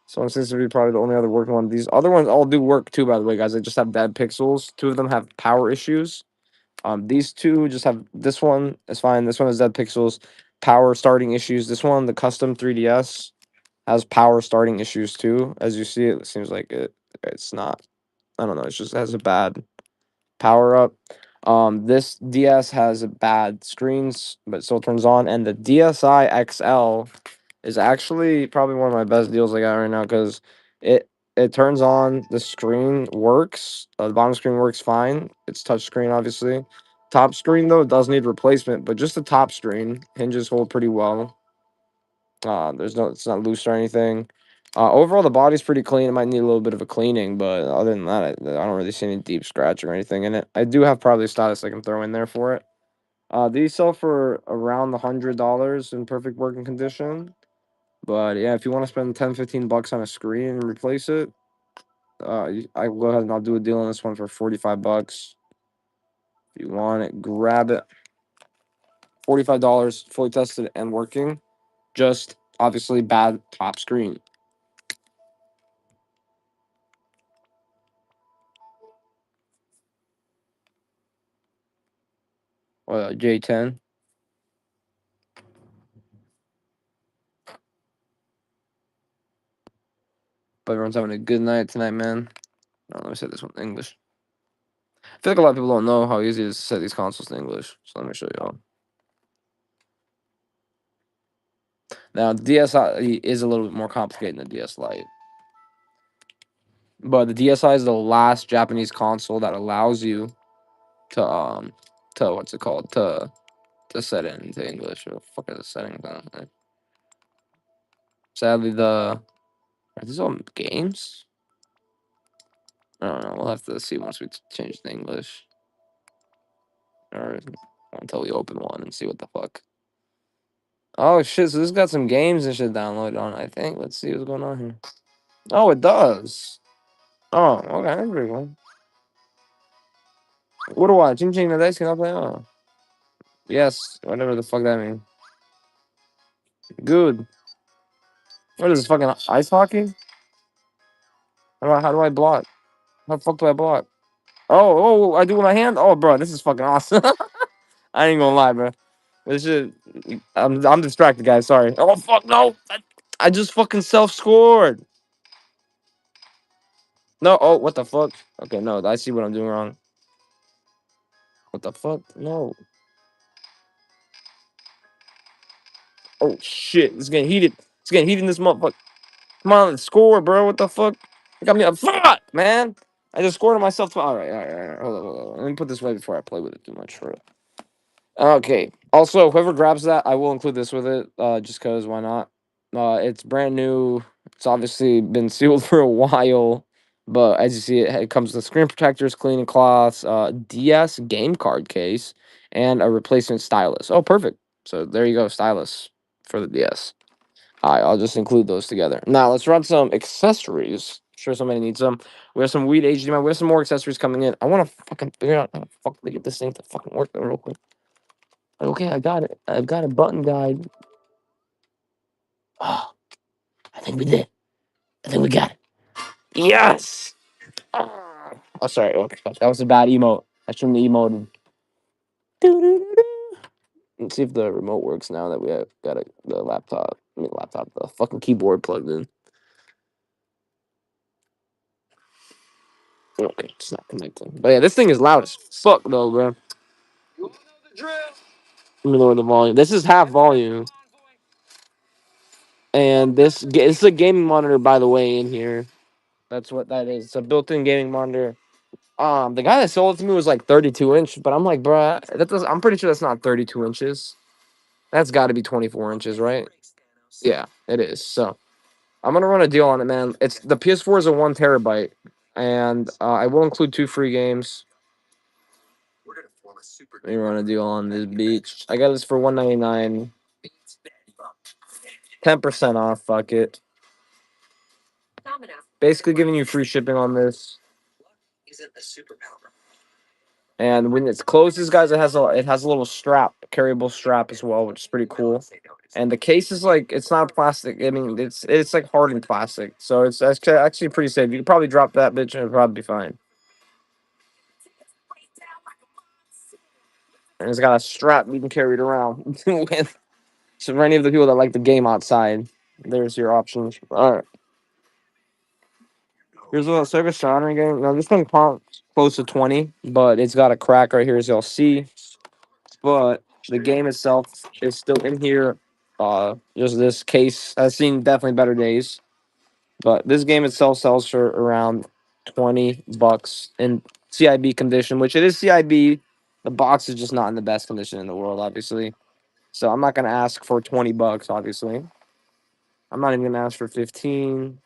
this one seems to be probably the only other working one. These other ones all do work too, by the way, guys. They just have bad pixels. Two of them have power issues. These two just have, this one is fine. This one has dead pixels, power starting issues. This one, the custom 3DS, has power starting issues too. As you see, it seems like it's not. I don't know. It just has a bad power up. This DS has bad screens, but still turns on. And the DSi XL is actually probably one of my best deals I got right now because it it turns on, the screen works, the bottom screen works fine. It's touch screen, obviously. Top screen though does need replacement, but just the top screen hinges hold pretty well. It's not loose or anything. Overall, the body's pretty clean. It might need a little bit of a cleaning, but other than that, I don't really see any deep scratching or anything in it. I do have probably a stylus I can throw in there for it. These sell for around $100 in perfect working condition. But yeah, if you want to spend 10, $15 on a screen and replace it, I will go ahead and I'll do a deal on this one for $45. If you want it, grab it. $45, fully tested and working. Just obviously bad top screen. J10. But everyone's having a good night tonight, man. Oh, let me say this one in English. I feel like a lot of people don't know how easy it is to set these consoles in English. So let me show y'all. Now, the DSi is a little bit more complicated than the DS Lite. But the DSi is the last Japanese console that allows you to what's it called? To set it into English. What the fuck are the settings on? Sadly, are these all games? I don't know. We'll have to see once we change to English. Or until we open one and see what the fuck. Oh shit, so this got some games and shit downloaded on it, I think. Let's see what's going on here. Oh, it does. Oh, okay, that's pretty cool. What do I? Ching ching the dice can I play? Oh. Yes, whatever the fuck that means. Good. What is this fucking ice hockey? How do I block? How the fuck do I block? Oh, I do with my hand? Oh, bro, this is fucking awesome. I ain't gonna lie, bro. This shit, I'm distracted, guys. Sorry. Oh, fuck, no. I just fucking self-scored. No, oh, what the fuck? Okay, no, I see what I'm doing wrong. What the fuck? No. Oh, shit. It's getting heated. It's getting heated in this motherfucker. Come on, score, bro. What the fuck? You got me a fuck, man. I just scored on myself. All right, all right, all right. Hold on. Let me put this away before I play with it too much. For it. Okay. Also, whoever grabs that, I will include this with it. Just cause why not? It's brand new. It's obviously been sealed for a while, but as you see, it comes with screen protectors, cleaning cloths, DS game card case, and a replacement stylus. Oh, perfect. So there you go, stylus for the DS. All right, I'll just include those together. Now let's run some accessories. Sure, somebody needs some. We have some weed HDMI. We have some more accessories coming in. I want to fucking figure out how the fuck to get this thing to fucking work real quick. Okay, I got it. I've got a button guide. Oh, I think we did. I think we got it. Yes. Oh, sorry. Okay, that was a bad emote. I shouldn't have emoted. Let's see if the remote works now that we have got the laptop. The fucking keyboard plugged in. Okay, it's not connecting. But yeah, this thing is loud as fuck though, bro. Let me lower the volume. This is half volume. And this is a gaming monitor, by the way, in here. That's what that is. It's a built-in gaming monitor. The guy that sold it to me was like 32-inch, but I'm like, bro, I'm pretty sure that's not 32 inches. That's got to be 24 inches, right? Yeah, it is. So I'm gonna run a deal on it, man. It's the PS4 is a 1 terabyte, and I will include 2 free games. We run a deal on this beach. I got this for $199. 10% off. Fuck it. Basically giving you free shipping on this. And when it closes, guys, it has a little strap, carryable strap as well, which is pretty cool. And the case is like it's not plastic. I mean, it's like hardened plastic, so it's actually pretty safe. You could probably drop that bitch and it'll probably be fine. And it's got a strap you can carry it around with. So for any of the people that like the game outside, there's your options. All right. Here's a Sega soldering game. Now this one costs close to 20, but it's got a crack right here, as y'all see. But the game itself is still in here. Just this case has seen definitely better days. But this game itself sells for around $20 in CIB condition, which it is CIB. The box is just not in the best condition in the world, obviously. So I'm not gonna ask for $20, obviously. I'm not even gonna ask for 15.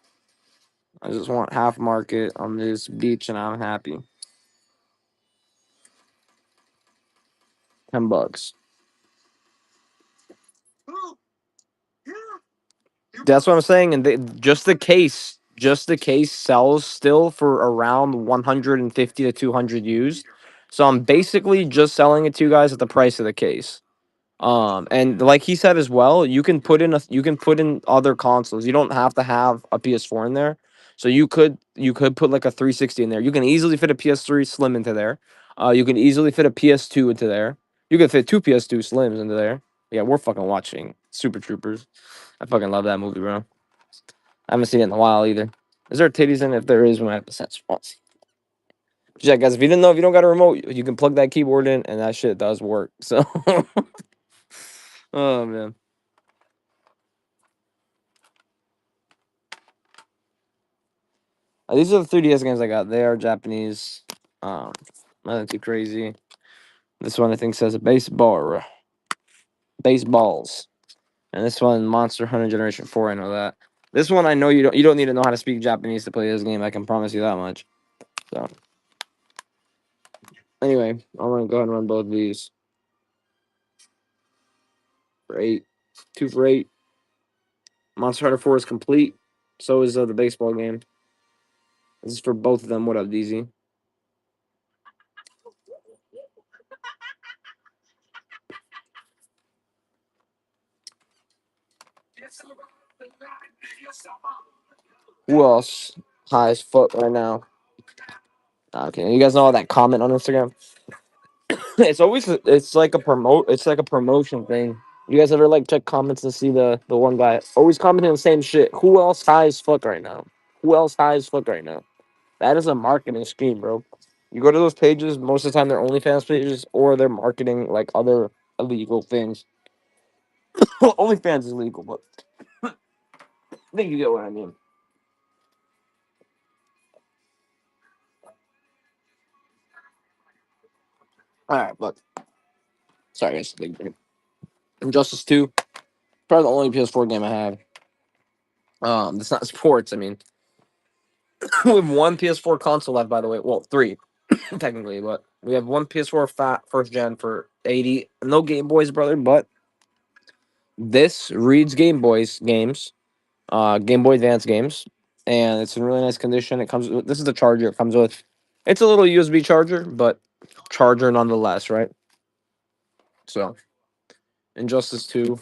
I just want half market on this beach and I'm happy. $10. That's what I'm saying. And just the case sells still for around 150 to 200 used. So I'm basically just selling it to you guys at the price of the case. And like he said as well, you can put in other consoles. You don't have to have a PS4 in there. So you could put like a 360 in there. You can easily fit a PS3 Slim into there. You can easily fit a PS2 into there. You can fit two PS2 Slims into there. Yeah, we're fucking watching Super Troopers. I fucking love that movie, bro. I haven't seen it in a while either. Is there titties in it? If there is, we might have to set spots. Yeah, guys, if you didn't know, if you don't got a remote, you can plug that keyboard in, and that shit does work. So, oh man. These are the 3DS games I got. They are Japanese. Nothing too crazy. This one I think says baseball, baseballs, and this one Monster Hunter Generation 4. I know that. This one I know you don't need to know how to speak Japanese to play this game. I can promise you that much. So anyway, I'm gonna go ahead and run both of these for 8, 2 for 8. Monster Hunter 4 is complete. So is the baseball game. This is for both of them. What up, DZ? Who else high as fuck right now? Okay, you guys know all that comment on Instagram? It's like a promotion thing. You guys ever like check comments and see the one guy always commenting the same shit? Who else high as fuck right now? Who else high as fuck right now? That is a marketing scheme, bro. You go to those pages, most of the time they're OnlyFans pages or they're marketing like other illegal things. OnlyFans is legal, but I think you get what I mean. All right, but sorry, it's a big game. Injustice 2, probably the only PS4 game I have. It's not sports. I mean, we have one PS4 console left, by the way. Well, three technically, but we have one PS4 fat first gen for 80. No Game Boys, brother, but this reads Game Boys games, Game Boy Advance games, and it's in really nice condition. It comes with, this is the charger. It comes with. It's a little USB charger, but charger nonetheless, right? So, Injustice 2.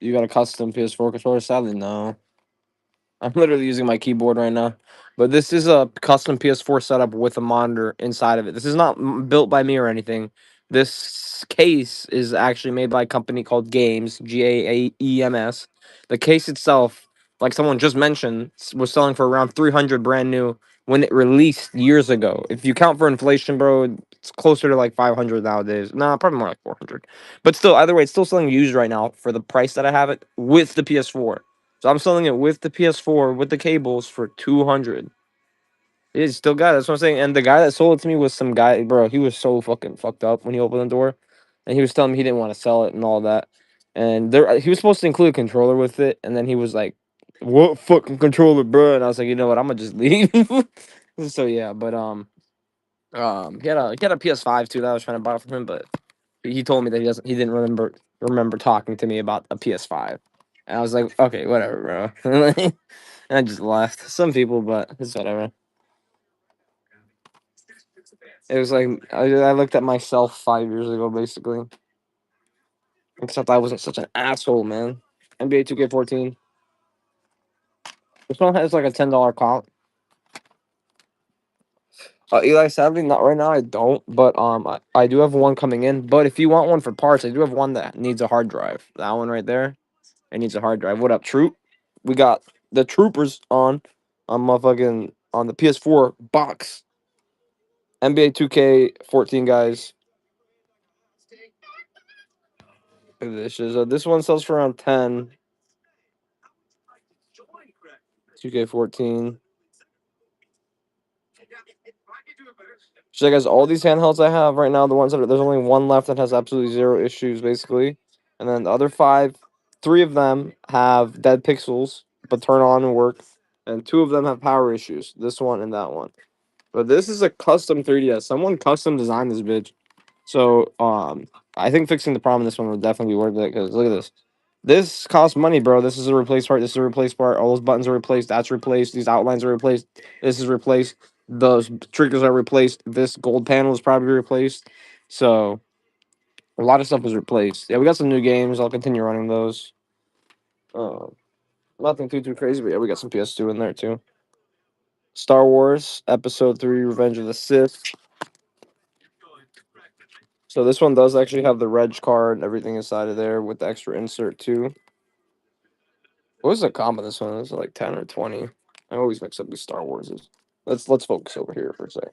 You got a custom PS4 controller? Sadly, no. I'm literally using my keyboard right now. But this is a custom PS4 setup with a monitor inside of it. This is not built by me or anything. This case is actually made by a company called Games, Gaems. The case itself, like someone just mentioned, was selling for around 300 brand new when it released years ago. If you count for inflation, bro, it's closer to like 500 nowadays. Nah, probably more like 400. But still, either way, it's still selling used right now for the price that I have it with the PS4. So I'm selling it with the PS4 with the cables for 200. Yeah, he's still got it. That's what I'm saying. And the guy that sold it to me was some guy, bro. He was so fucking fucked up when he opened the door, and he was telling me he didn't want to sell it and all that. And there, he was supposed to include a controller with it, and then he was like, "What fucking controller, bro?" And I was like, "You know what? I'm gonna just leave." So yeah, but he had a PS5 too that I was trying to buy from him, but he told me that he didn't remember talking to me about a PS5, and I was like, okay, whatever, bro. And I just left. Some people, but it's whatever. It was like I looked at myself 5 years ago, basically. Except I wasn't such an asshole, man. NBA 2K14. This one has like a $10 comp. Eli, sadly, not right now. I don't, but I do have one coming in. But if you want one for parts, I do have one that needs a hard drive. That one right there, it needs a hard drive. What up, Troop? We got the Troopers on motherfucking on the PS4 box. NBA 2K14, guys. This one sells for around 10. 2K14. So, guys, all these handhelds I have right now, the ones that there's only one left that has absolutely zero issues, basically, and then the other five, three of them have dead pixels but turn on and work, and two of them have power issues. This one and that one. But this is a custom 3DS. Someone custom designed this bitch. So I think fixing the problem in this one would definitely be worth it because look at this. This costs money, bro. This is a replaced part. This is a replaced part. All those buttons are replaced. That's replaced. These outlines are replaced. This is replaced. Those triggers are replaced. This gold panel is probably replaced. So a lot of stuff was replaced. Yeah, we got some new games. I'll continue running those. Uh, Nothing too crazy, but yeah, we got some PS2 in there too. Star Wars Episode 3: Revenge of the Sith. So this one does actually have the reg card and everything inside of there with the extra insert too. What was the comp of this one? Was it like 10 or 20? I always mix up these Star Warses. Let's focus over here for a sec.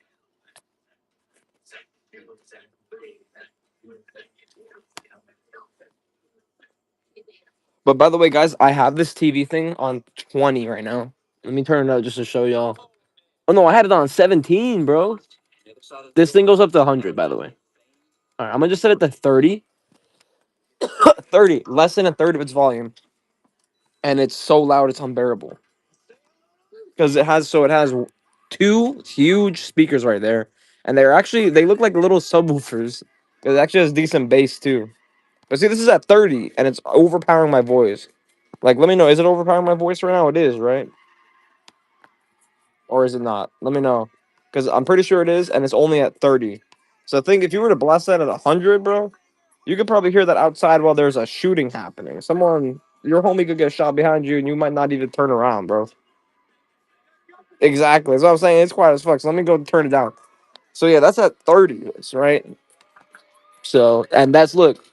But by the way, guys, I have this TV thing on 20 right now. Let me turn it up just to show y'all. Oh no, I had it on 17, bro. This thing goes up to 100, by the way. All right, I'm gonna just set it to 30. 30, less than a third of its volume, and it's so loud it's unbearable. Because it has two huge speakers right there, and they look like little subwoofers. It actually has decent bass too. But see, this is at 30, and it's overpowering my voice. Like, let me know, is it overpowering my voice right now? It is, right? Or is it not? Let me know, because I'm pretty sure it is, and it's only at 30. So I think if you were to blast that at 100, bro, you could probably hear that outside while there's a shooting happening. Your homie could get shot behind you, and you might not even turn around, bro. Exactly. That's what I'm saying. It's quiet as fuck. So let me go turn it down. So yeah, that's at 30, right? So and that's look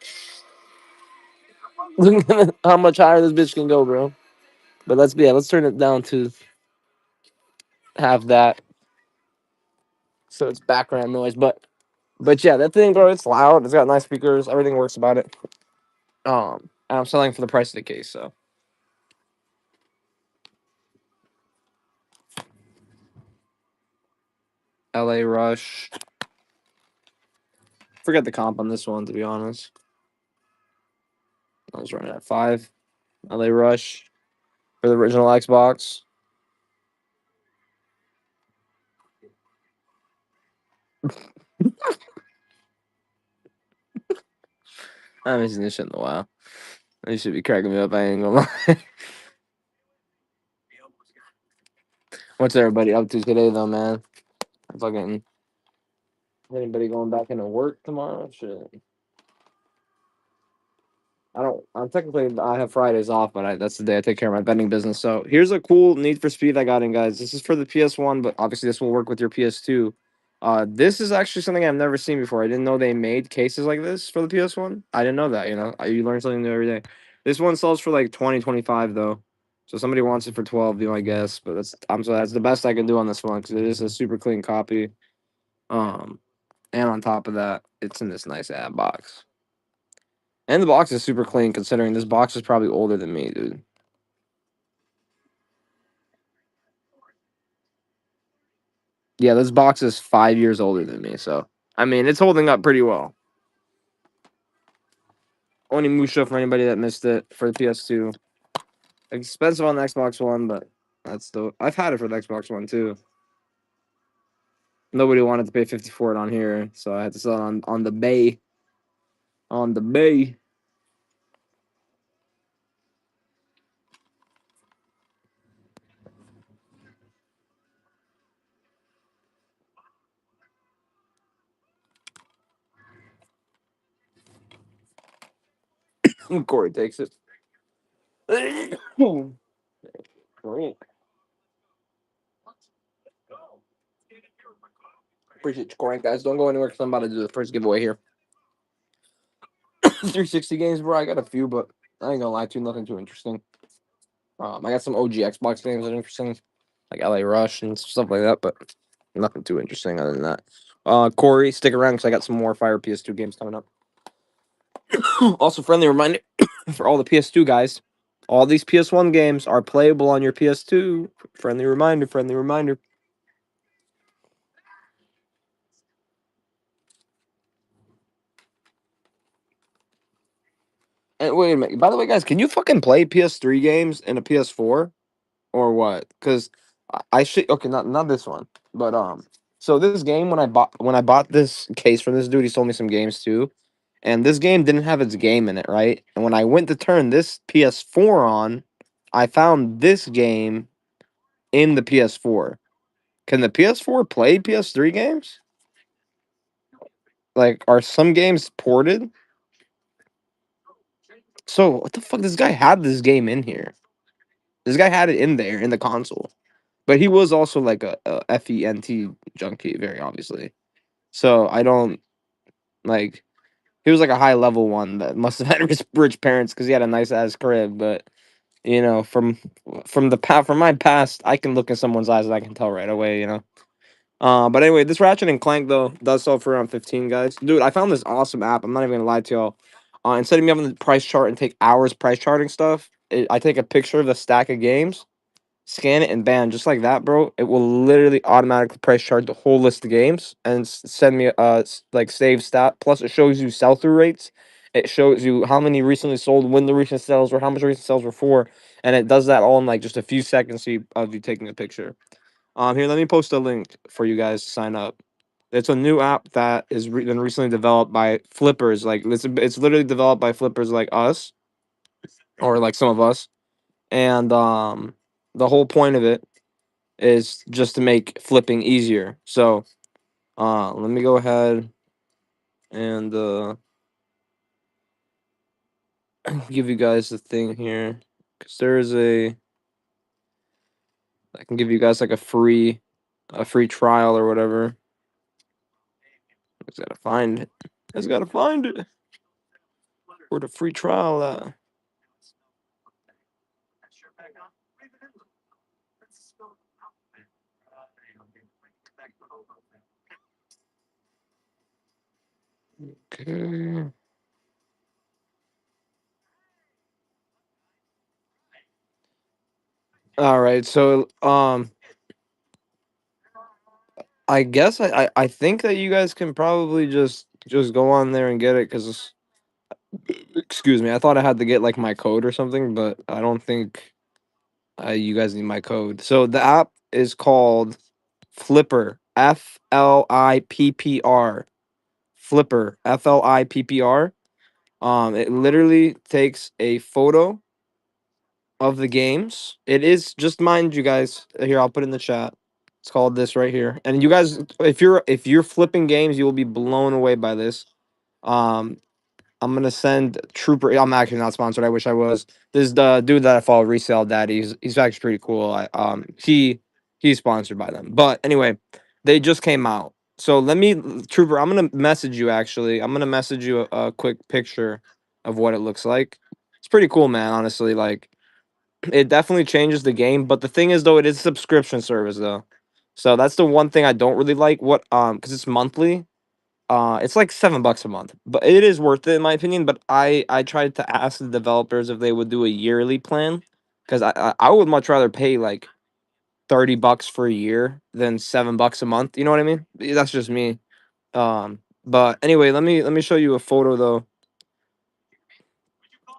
how much higher this bitch can go, bro. But let's turn it down to have that so it's background noise. But yeah, that thing, bro, it's loud. It's got nice speakers. Everything works about it. And I'm selling for the price of the case. So LA Rush. Forget the comp on this one, to be honest. I was running at 5. LA Rush for the original Xbox. I haven't seen this shit in a while. You should be cracking me up. I ain't gonna lie. What's everybody up to today, though, man? Fucking anybody going back into work tomorrow? Shit. I don't. I'm technically I have Fridays off, but that's the day I take care of my vending business. So here's a cool Need for Speed I got in, guys. This is for the PS1, but obviously this will work with your PS2. This is actually something I've never seen before. I didn't know they made cases like this for the PS1. I didn't know that. You learn something new every day. This one sells for like 20-25 though. So somebody wants it for 12, be my guess. But that's the best I can do on this one because it is a super clean copy. Um, and on top of that, it's in this nice ad box. And the box is super clean considering this box is probably older than me, dude. Yeah, this box is 5 years older than me, so I mean it's holding up pretty well. Only Musha for anybody that missed it for the PS2. Expensive on the Xbox One, but that's still I've had it for the Xbox One too. Nobody wanted to pay 50 for it on here, so I had to sell it on the bay. On the bay. Corey takes it. Great. Appreciate you, Corey, guys. Don't go anywhere because I'm about to do the first giveaway here. 360 games, bro. I got a few, but I ain't gonna lie to you, nothing too interesting. I got some OG Xbox games that are interesting, like LA Rush and stuff like that, but nothing too interesting other than that. Corey, stick around because I got some more Fire PS2 games coming up. Also, friendly reminder for all the PS2 guys, all these PS1 games are playable on your PS2. Friendly reminder, friendly reminder. And wait a minute. By the way, guys, can you fucking play PS3 games in a PS4 or what? Because I should. Okay, not this one, but So this game when I bought this case from this dude, he sold me some games too, and this game didn't have its game in it, right? And when I went to turn this PS4 on, I found this game in the PS4. Can the PS4 play PS3 games? Like, are some games ported? So what the fuck? This guy had this game in here. This guy had it in there in the console, but he was also like a FENT junkie, very obviously. So I don't like. He was like a high level one that must have had rich parents because he had a nice ass crib. But you know, from my past, I can look in someone's eyes and I can tell right away. You know. But anyway, this Ratchet and Clank though does sell for around 15, guys. Dude, I found this awesome app. I'm not even gonna lie to y'all. Instead of me having the price chart and take hours price charting stuff, I take a picture of the stack of games, scan it, and bam, just like that, bro. It will literally automatically price chart the whole list of games and send me like save stat. Plus, it shows you sell through rates. It shows you how many recently sold, when the recent sales were, how much recent sales were for, and it does that all in like just a few seconds of you taking a picture. Here, let me post a link for you guys to sign up. It's a new app that is been recently developed by flippers. Like it's literally developed by flippers like us or like some of us, and the whole point of it is just to make flipping easier. So, let me go ahead and give you guys the thing here, because there's I can give you guys like a free trial or whatever. I just gotta find it. I just gotta find it. Where the free trial at? Okay. All right. So, I guess I think that you guys can probably just go on there and get it because, excuse me, I thought I had to get like my code or something, but I don't think you guys need my code. So the app is called Flipper, FLIPPR, Flipper, FLIPPR. It literally takes a photo of the games. It is, just mind you guys. Here, I'll put it in the chat. It's called this right here. And you guys, if you're flipping games, you will be blown away by this. Um, I'm gonna send Trooper. I'm actually not sponsored. I wish I was. This is the dude that I follow, Resale Daddy. He's actually pretty cool. He's sponsored by them. But anyway, they just came out. So let me, Trooper. I'm gonna message you. Actually, I'm gonna message you a quick picture of what it looks like. It's pretty cool, man. Honestly, like it definitely changes the game. But the thing is, though, it is a subscription service, though. So that's the one thing I don't really like. Because it's monthly. It's like $7 a month, but it is worth it in my opinion. But I tried to ask the developers if they would do a yearly plan, because I would much rather pay like $30 for a year than $7 a month. You know what I mean? That's just me. But anyway, let me show you a photo though.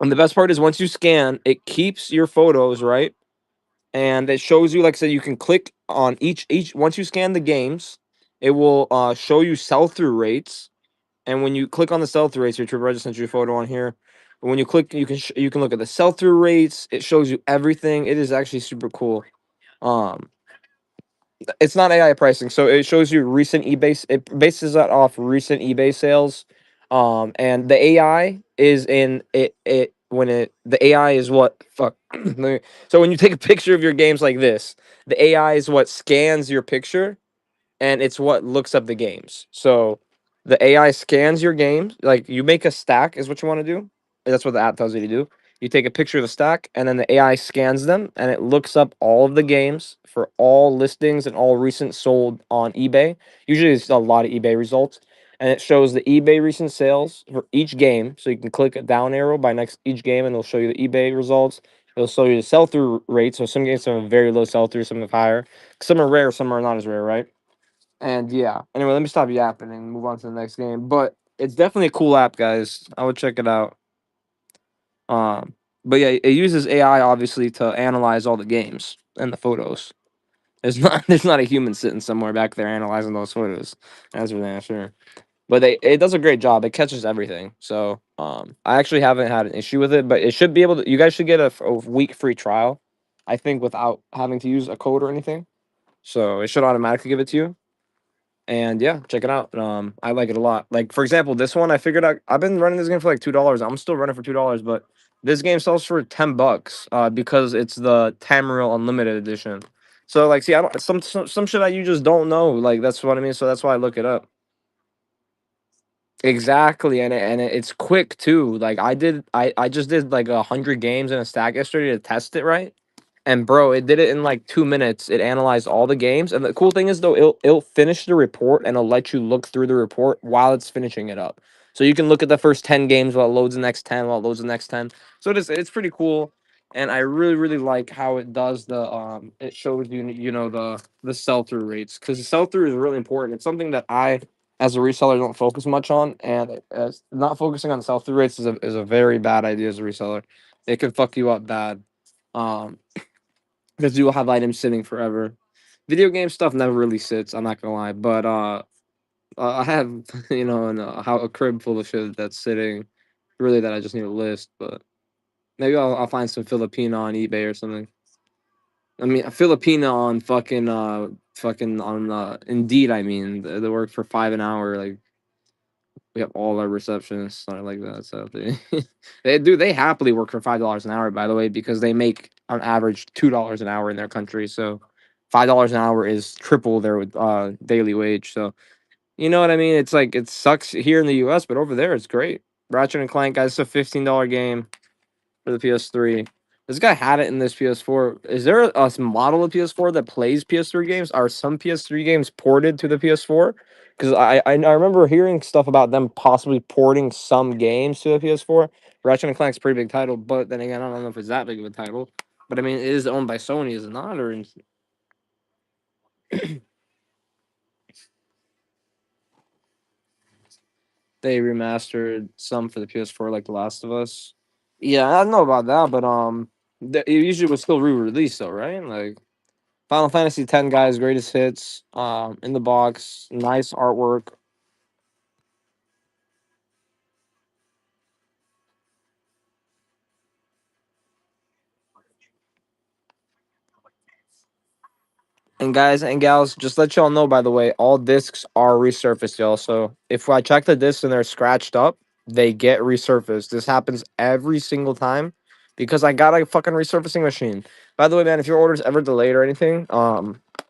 And the best part is once you scan, it keeps your photos, right? And it shows you, like I said, you can click on each once you scan the games, it will show you sell through rates. And when you click on the sell through rates, your Trip sent you a photo on here. But when you click, you can look at the sell through rates. It shows you everything. It is actually super cool. Um, it's not AI pricing, so it shows you recent eBay. It bases that off recent eBay sales. And the AI is in it. It when it the AI is what fuck. So when you take a picture of your games like this, the AI is what scans your picture and it's what looks up the games. So the AI scans your games. Like you make a stack is what you want to do. That's what the app tells you to do. You take a picture of the stack and then the AI scans them and it looks up all of the games for all listings and all recent sold on eBay. Usually it's a lot of eBay results. And it shows the eBay recent sales for each game. So you can click a down arrow by next each game and it'll show you the eBay results. It'll show you the sell through rate. So some games have a very low sell through, some have higher. Some are rare, some are not as rare, right? And yeah. Anyway, let me stop yapping and move on to the next game. But it's definitely a cool app, guys. I would check it out. Um, but yeah, it uses AI obviously to analyze all the games and the photos. There's not there's not a human sitting somewhere back there analyzing those photos. That's for damn sure. But it does a great job. It catches everything. So I actually haven't had an issue with it, but it should be able to. You guys should get a week free trial, I think, without having to use a code or anything. So it should automatically give it to you. And yeah, check it out. I like it a lot. Like for example, this one I figured out. I've been running this game for like $2. I'm still running for $2, but this game sells for $10. Because it's the Tamriel Unlimited edition. So like, see, I don't some shit that you just don't know. Like that's what I mean. So that's why I look it up. Exactly, it's quick too. Like I just did like 100 games in a stack yesterday to test it right. And bro, it did it in like 2 minutes. It analyzed all the games. And the cool thing is though, it'll finish the report and it'll let you look through the report while it's finishing it up. So you can look at the first 10 games while it loads the next 10, while it loads the next 10. So it's pretty cool. And I really, really like how it does the it shows you the sell through rates. Because the sell through is really important. It's something that I as a reseller don't focus much on. And as not focusing on sell through rates is a very bad idea as a reseller. It can fuck you up bad. Um because you will have items sitting forever. Video game stuff never really sits. I'm not gonna lie, but I have how a crib full of shit that's sitting, really that I just need to list. But maybe I'll find some Filipino on eBay or something. I mean, a Filipino on fucking on Indeed. I mean, they work for 5 an hour. Like we have all our receptionists are like that. So they happily work for $5 an hour, by the way, because they make on average $2 an hour in their country. So $5 an hour is triple their daily wage. So you know what I mean? It's like it sucks here in the US, but over there it's great. Ratchet and Clank, guys, it's a $15 game for the PS3. This guy had it in this PS4. Is there a model of PS4 that plays PS3 games? Are some PS3 games ported to the PS4? Because I remember hearing stuff about them possibly porting some games to the PS4. Ratchet and Clank's a pretty big title, but then again, I don't know if it's that big of a title. But I mean, it is owned by Sony, is it not? Or they remastered some for the PS4, like The Last of Us. Yeah, I don't know about that, but it usually was still re-released though, right? Like Final Fantasy X, guys, greatest hits. In the box, nice artwork. And guys and gals, just let y'all know, by the way, all discs are resurfaced, y'all. So if I check the discs and they're scratched up, they get resurfaced. This happens every single time because I got a fucking resurfacing machine. By the way, man, if your order's ever delayed or anything,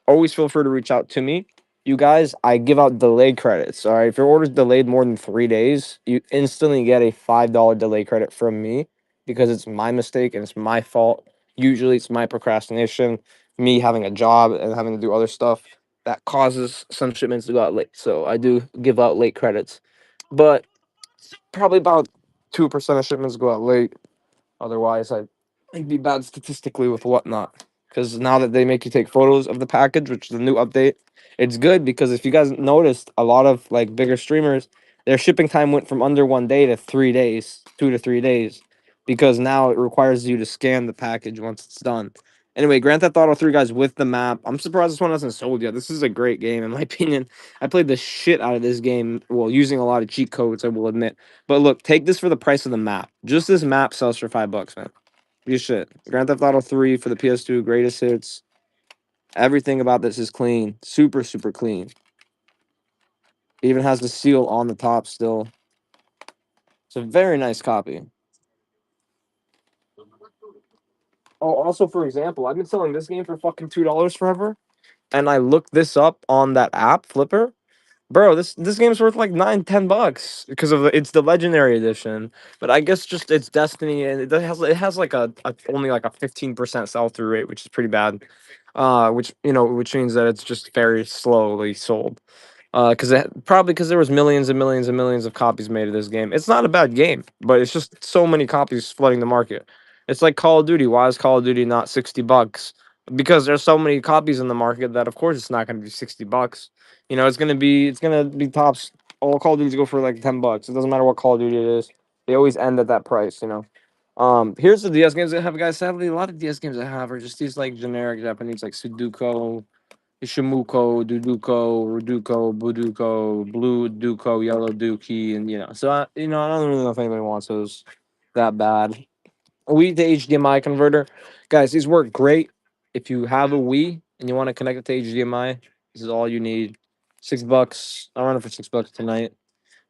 always feel free to reach out to me. You guys, I give out delay credits. All right. If your order's delayed more than 3 days, you instantly get a $5 delay credit from me because it's my mistake and it's my fault. Usually it's my procrastination, me having a job and having to do other stuff that causes some shipments to go out late. So I do give out late credits, but probably about 2% of shipments go out late. Otherwise, I'd be bad statistically with whatnot. Because now that they make you take photos of the package, which is a new update, it's good because if you guys noticed, a lot of like bigger streamers, their shipping time went from under 1 day to 3 days, 2 to 3 days, because now it requires you to scan the package once it's done. Anyway, Grand Theft Auto 3, guys, with the map. I'm surprised this one hasn't sold yet. This is a great game, in my opinion. I played the shit out of this game, well, using a lot of cheat codes, I will admit. But look, take this for the price of the map. Just this map sells for $5, man. You shit. Grand Theft Auto 3 for the PS2, greatest hits. Everything about this is clean. Super, super clean. It even has the seal on the top still. It's a very nice copy. Oh, also, for example, I've been selling this game for fucking $2 forever. And I looked this up on that app, Flipper. Bro, this game's worth like $9-10 because of it's the legendary edition. But I guess just it's Destiny and it has like a only like a 15% sell through rate, which is pretty bad. Which means that it's just very slowly sold. Probably because there was millions and millions and millions of copies made of this game. It's not a bad game, but it's just so many copies flooding the market. It's like Call of Duty. Why is Call of Duty not $60? Because there's so many copies in the market that of course it's not going to be $60. It's gonna be tops. All Call of Duties go for like $10. It doesn't matter what Call of Duty it is. They always end at that price. Here's the DS games that have, guys. Sadly, a lot of DS games I have are just these like generic Japanese like Sudoku, Ishimuko, Duduko, Ruduko, Buduko, Blue Duko, Yellow Dookie, and so I don't really know if anybody wants those that bad. A Wii to HDMI converter, guys. These work great if you have a Wii and you want to connect it to HDMI. This is all you need. $6. I run it for $6 tonight.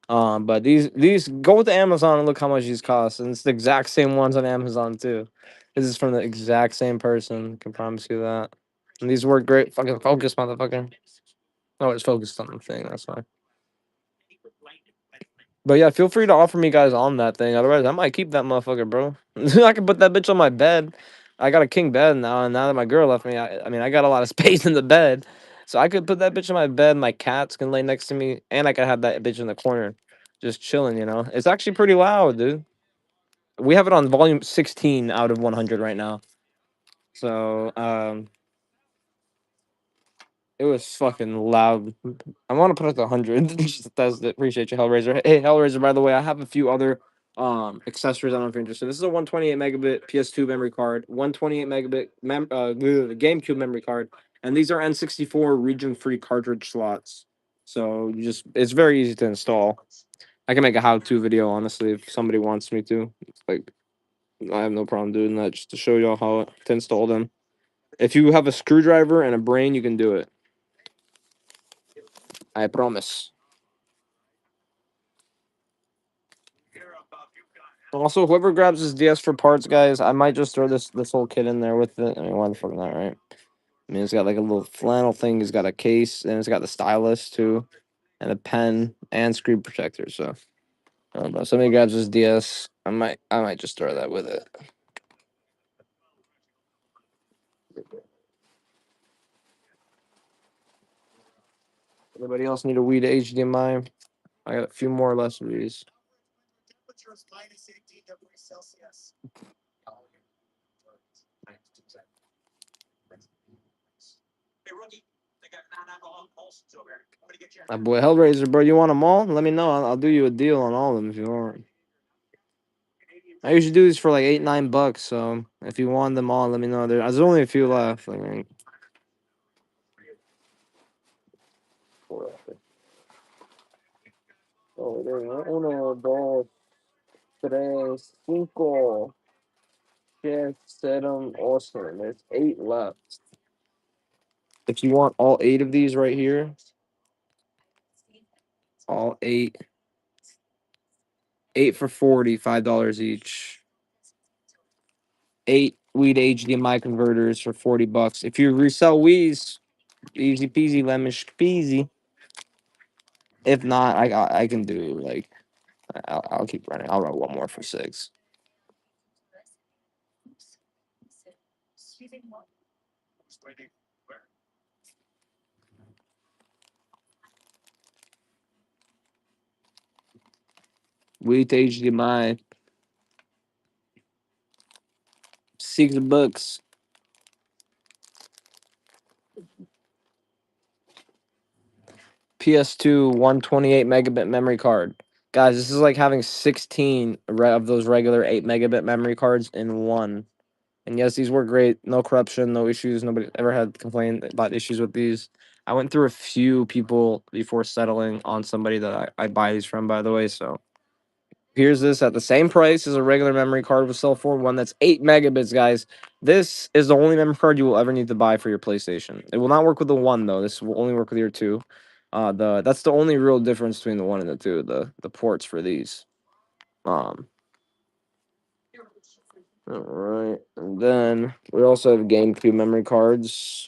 But these go with the Amazon and look how much these cost, and it's the exact same ones on Amazon too. This is from the exact same person. I can promise you that. And these work great. Fucking focus, motherfucker. Oh, it's focused on the thing. That's fine. But yeah, feel free to offer me guys on that thing. Otherwise, I might keep that motherfucker, bro. I can put that bitch on my bed. I got a king bed now, and now that my girl left me, I mean, I got a lot of space in the bed, so I could put that bitch on my bed. My cats can lay next to me, and I could have that bitch in the corner, just chilling. It's actually pretty loud, dude. We have it on volume 16 out of 100 right now. So, it was fucking loud. I want to put it to 100 just to test it. Appreciate you, Hellraiser. Hey, Hellraiser, by the way, I have a few other accessories. I don't know if you're interested. This is a 128 megabit PS2 memory card, 128 megabit GameCube memory card, and these are N64 region-free cartridge slots. So it's very easy to install. I can make a how-to video, honestly, if somebody wants me to. Like, I have no problem doing that just to show y'all how to install them. If you have a screwdriver and a brain, you can do it. I promise. Also, whoever grabs this DS for parts, guys, I might just throw this whole kit in there with it. I mean, why the fuck not, right? I mean, it's got like a little flannel thing. It's got a case, and it's got the stylus too, and a pen and screen protector. So I don't know. Somebody grabs this DS, I might just throw that with it. Anybody else need a Wii to HDMI? I got a few more less of these. My boy Hellraiser, bro, you want them all? Let me know. I'll do you a deal on all of them if you want. I usually do these for like $8-9. So if you want them all, let me know. There's only a few left. I mean, oh, there we go. Uno, dos, tres, cinco, six, seven, awesome. There's 8 left. If you want all 8 of these right here, all 8, 8 for 40, $5 each. 8 Wii to HDMI converters for $40. If you resell Wii's, easy peasy, lemon peasy. If not, I can do like I'll keep running. I'll run one more for 6. Wii to HDMI, $6. PS2 128 megabit memory card. Guys, this is like having 16 of those regular 8 megabit memory cards in one. And yes, these were great. No corruption, no issues. Nobody ever had complained about issues with these. I went through a few people before settling on somebody that I buy these from, by the way. So here's this at the same price as a regular memory card will sell for, one that's 8 megabits, guys. This is the only memory card you will ever need to buy for your PlayStation. It will not work with the one, though. This will only work with your two. That's the only real difference between the one and the two, the ports for these. Um, all right. And then we also have GameCube memory cards,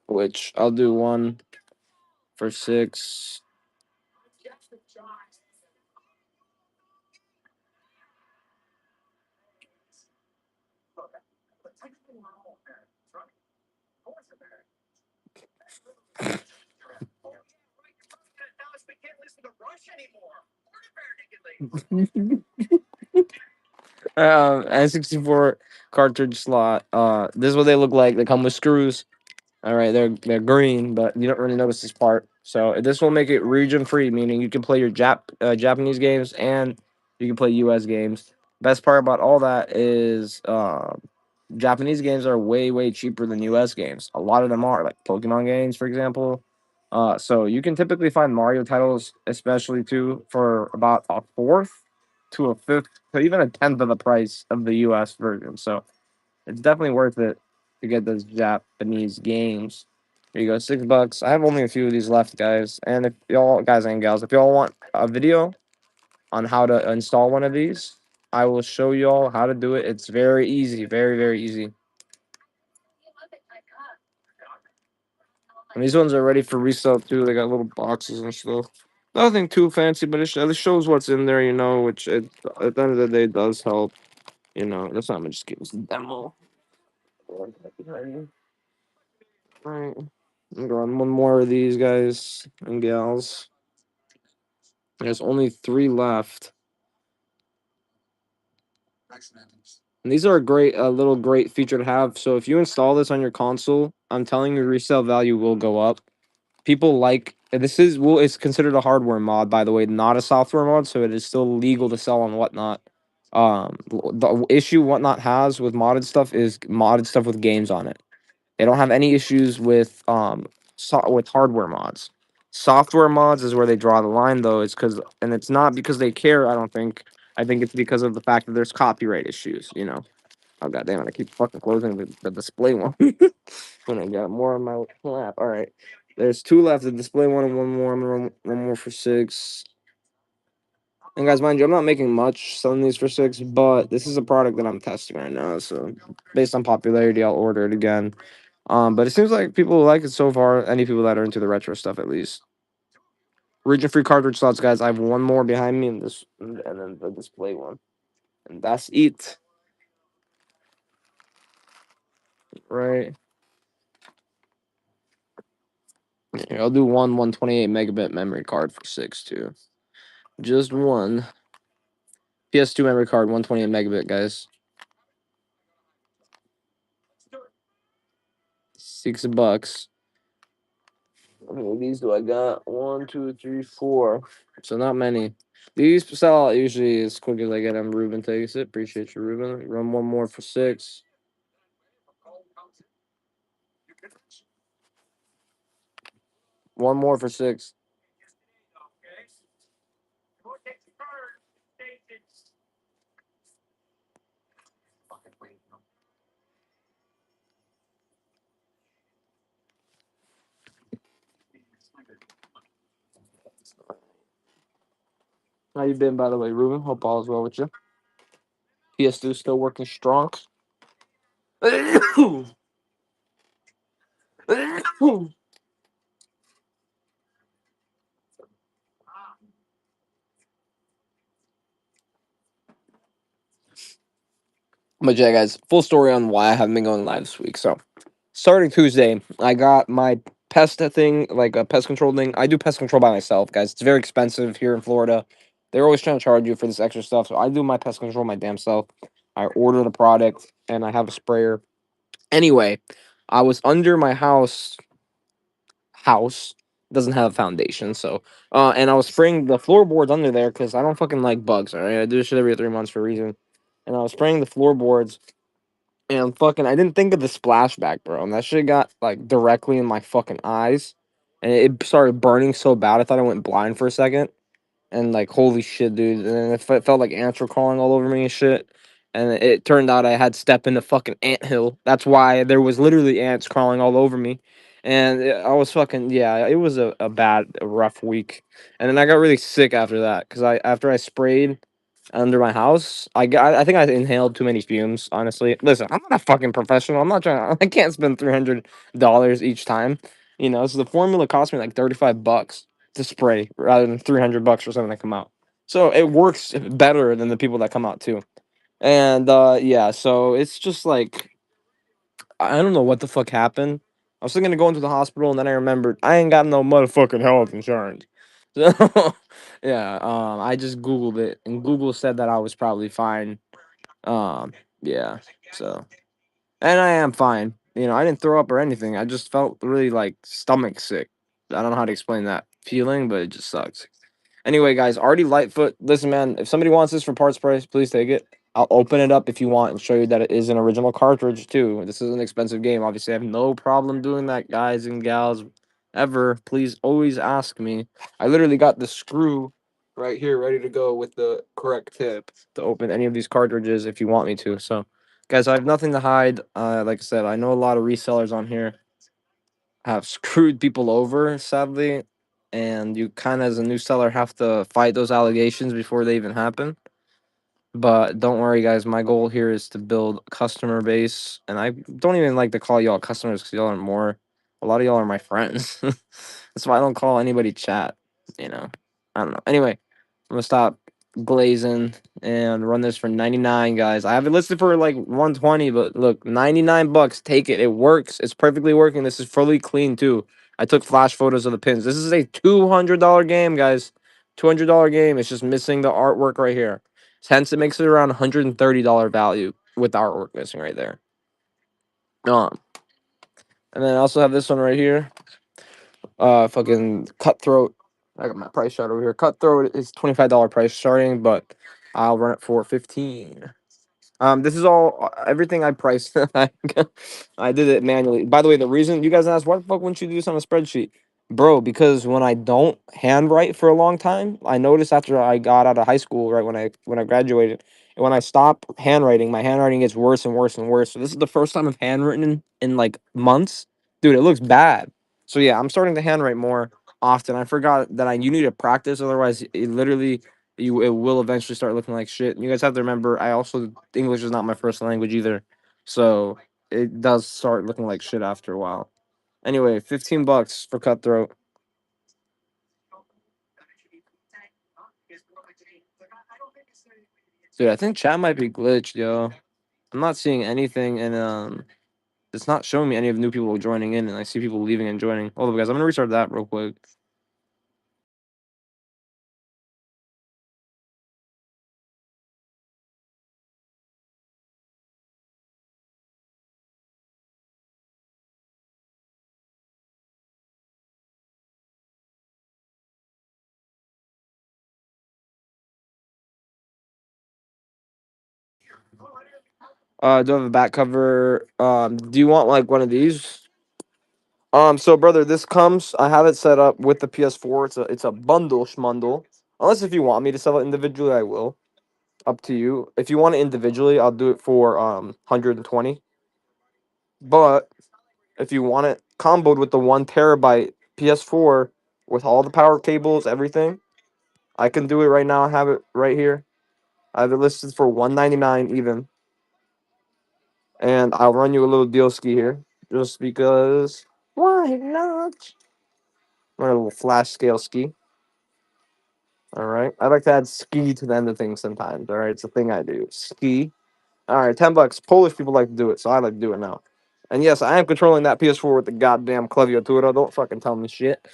which I'll do one for 6. N64 cartridge slot. This is what they look like. They come with screws. All right, they're green, but you don't really notice this part. So this will make it region free, meaning you can play your Japanese games and you can play US games. Best part about all that is Japanese games are way cheaper than US games. A lot of them are, like Pokemon games, for example. So you can typically find Mario titles, especially too, for about a fourth to a fifth to even a tenth of the price of the US version. So it's definitely worth it to get those Japanese games. Here you go, $6. I have only a few of these left, guys. And if y'all, guys and gals, if y'all want a video on how to install one of these, I will show y'all how to do it. It's very easy, very easy. And these ones are ready for resale too. They got little boxes and stuff. Nothing too fancy, but it at shows what's in there, which at the end of the day does help. That's not gonna just give us a demo. Right. I'm going one more of these guys and gals. There's only 3 left. And these are a great, little great feature to have. So if you install this on your console, I'm telling you, resale value will go up. People like this is well, it's considered a hardware mod, by the way, not a software mod, so it is still legal to sell on Whatnot. The issue Whatnot has with modded stuff is modded stuff with games on it. They don't have any issues with with hardware mods. Software mods is where they draw the line, though. It's because, and it's not because they care. I don't think. I think it's because of the fact that there's copyright issues. Oh goddamn it! I keep fucking closing the display one. When I got more on my lap. All right, there's 2 left. The display one and one more. I'm gonna run one more for 6. And guys, mind you, I'm not making much selling these for 6, but this is a product that I'm testing right now. So based on popularity, I'll order it again. But it seems like people like it so far. Any people that are into the retro stuff, at least. Region free cartridge slots, guys. I have one more behind me, and then the display one, and that's it. Right. Here, I'll do one 128 megabit memory card for 6 too. Just one. PS2 memory card, 128 megabit, guys. $6. How many of these do I got? 1, 2, 3, 4. So not many. These sell out usually as quick as I get them. Ruben takes it. Appreciate you, Ruben. Run one more for 6. One more for 6. How you been, by the way, Ruben? Hope all is well with you. PS2 still working strong. But yeah, guys, full story on why I haven't been going live this week. So, starting Tuesday, I got my pest thing, like a pest control thing. I do pest control by myself, guys. It's very expensive here in Florida. They're always trying to charge you for this extra stuff. So, I do my pest control my damn self. I order the product and I have a sprayer. Anyway, I was under my house doesn't have a foundation, so and I was spraying the floorboards under there because I don't fucking like bugs. All right, I do this shit every 3 months for a reason, and I was spraying the floorboards, And fucking, I didn't think of the splashback, bro. And that shit got like directly in my fucking eyes, and it started burning so bad. I thought I went blind for a second. And like, holy shit, dude! And then it felt like ants were crawling all over me and shit. And it turned out I had stepped in a fucking ant hill. That's why there was literally ants crawling all over me. And I was fucking, yeah. It was a rough week. And then I got really sick after that because after I sprayed under my house, I think I inhaled too many fumes. Honestly, listen, I'm not a fucking professional. I'm not trying. I can't spend $300 each time. So the formula cost me like $35 to spray rather than $300 for something that come out. So it works better than the people that come out too. And yeah, so it's just like I don't know what the fuck happened. I was thinking of going to the hospital, and then I remembered I ain't got no motherfucking health insurance. So yeah, I just Googled it, and Google said that I was probably fine. Yeah, so and I am fine. I didn't throw up or anything. I just felt really like stomach sick. I don't know how to explain that feeling, but it just sucks. Anyway, guys, Artie Lightfoot. Listen, man, if somebody wants this for parts price, please take it. I'll open it up if you want and show you that it is an original cartridge too. This is an expensive game. Obviously, I have no problem doing that, guys and gals. Ever, please always ask me. I literally got the screw right here, ready to go with the correct tip to open any of these cartridges if you want me to. So, guys, I have nothing to hide. Like I said, I know a lot of resellers on here have screwed people over, sadly, and you kind of, as a new seller, have to fight those allegations before they even happen. But don't worry, guys. My goal here is to build a customer base, and I don't even like to call y'all customers because y'all are more. A lot of y'all are my friends. That's why I don't call anybody chat. I don't know. Anyway, I'm gonna stop glazing and run this for 99, guys. I have it listed for like 120, but look, $99. Take it. It works. It's perfectly working. This is fully clean too. I took flash photos of the pins. This is a $200 game, guys. $200 game. It's just missing the artwork right here. Hence, it makes it around $130 value with the artwork missing right there. And then I also have this one right here. Fucking Cutthroat. I got my price chart over here. Cutthroat is $25 price starting, but I'll run it for 15. This is all everything I priced. I did it manually. By the way, the reason you guys asked, why the fuck wouldn't you do this on a spreadsheet, bro? Because when I don't handwrite for a long time, I noticed after I got out of high school, right when I graduated, and when I stop handwriting, my handwriting gets worse and worse and worse. So this is the first time I've handwritten in like months, dude. It looks bad. So yeah, I'm starting to handwrite more often. I forgot that you need to practice, otherwise, it will eventually start looking like shit. And you guys have to remember, English is not my first language either, so it does start looking like shit after a while. Anyway, $15 for Cutthroat. Dude, I think chat might be glitched, yo. I'm not seeing anything, and it's not showing me any of new people joining in, and I see people leaving and joining. Hold up, guys. I'm gonna restart that real quick. Do I have a back cover? Do you want like one of these? So brother, this comes. I have it set up with the PS4. It's a bundle schmundle. Unless if you want me to sell it individually, I will. Up to you. If you want it individually, I'll do it for 120. But if you want it comboed with the 1 terabyte PS4 with all the power cables, everything, I can do it right now. I have it right here. I have it listed for 199 even, and I'll run you a little deal ski here just because. Why not? Run a little flash scale ski. All right. I like to add ski to the end of things sometimes. All right. It's a thing I do. Ski. All right. $10. Polish people like to do it, so I like to do it now. And yes, I am controlling that PS4 with the goddamn claviatura. Don't fucking tell me shit.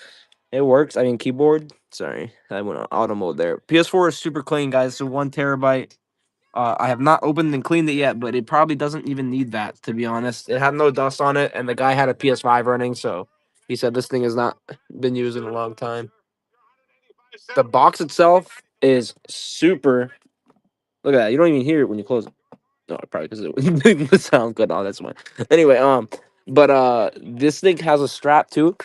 It works. I mean, keyboard. Sorry. I went on auto mode there. PS4 is super clean, guys. So 1 terabyte. I have not opened and cleaned it yet, but it probably doesn't even need that, to be honest. It had no dust on it, and the guy had a PS5 running, so he said this thing has not been used in a long time. The box itself is super. Look at that. You don't even hear it when you close it. No, probably because it would sound good. Oh, that's why. Anyway, but this thing has a strap too.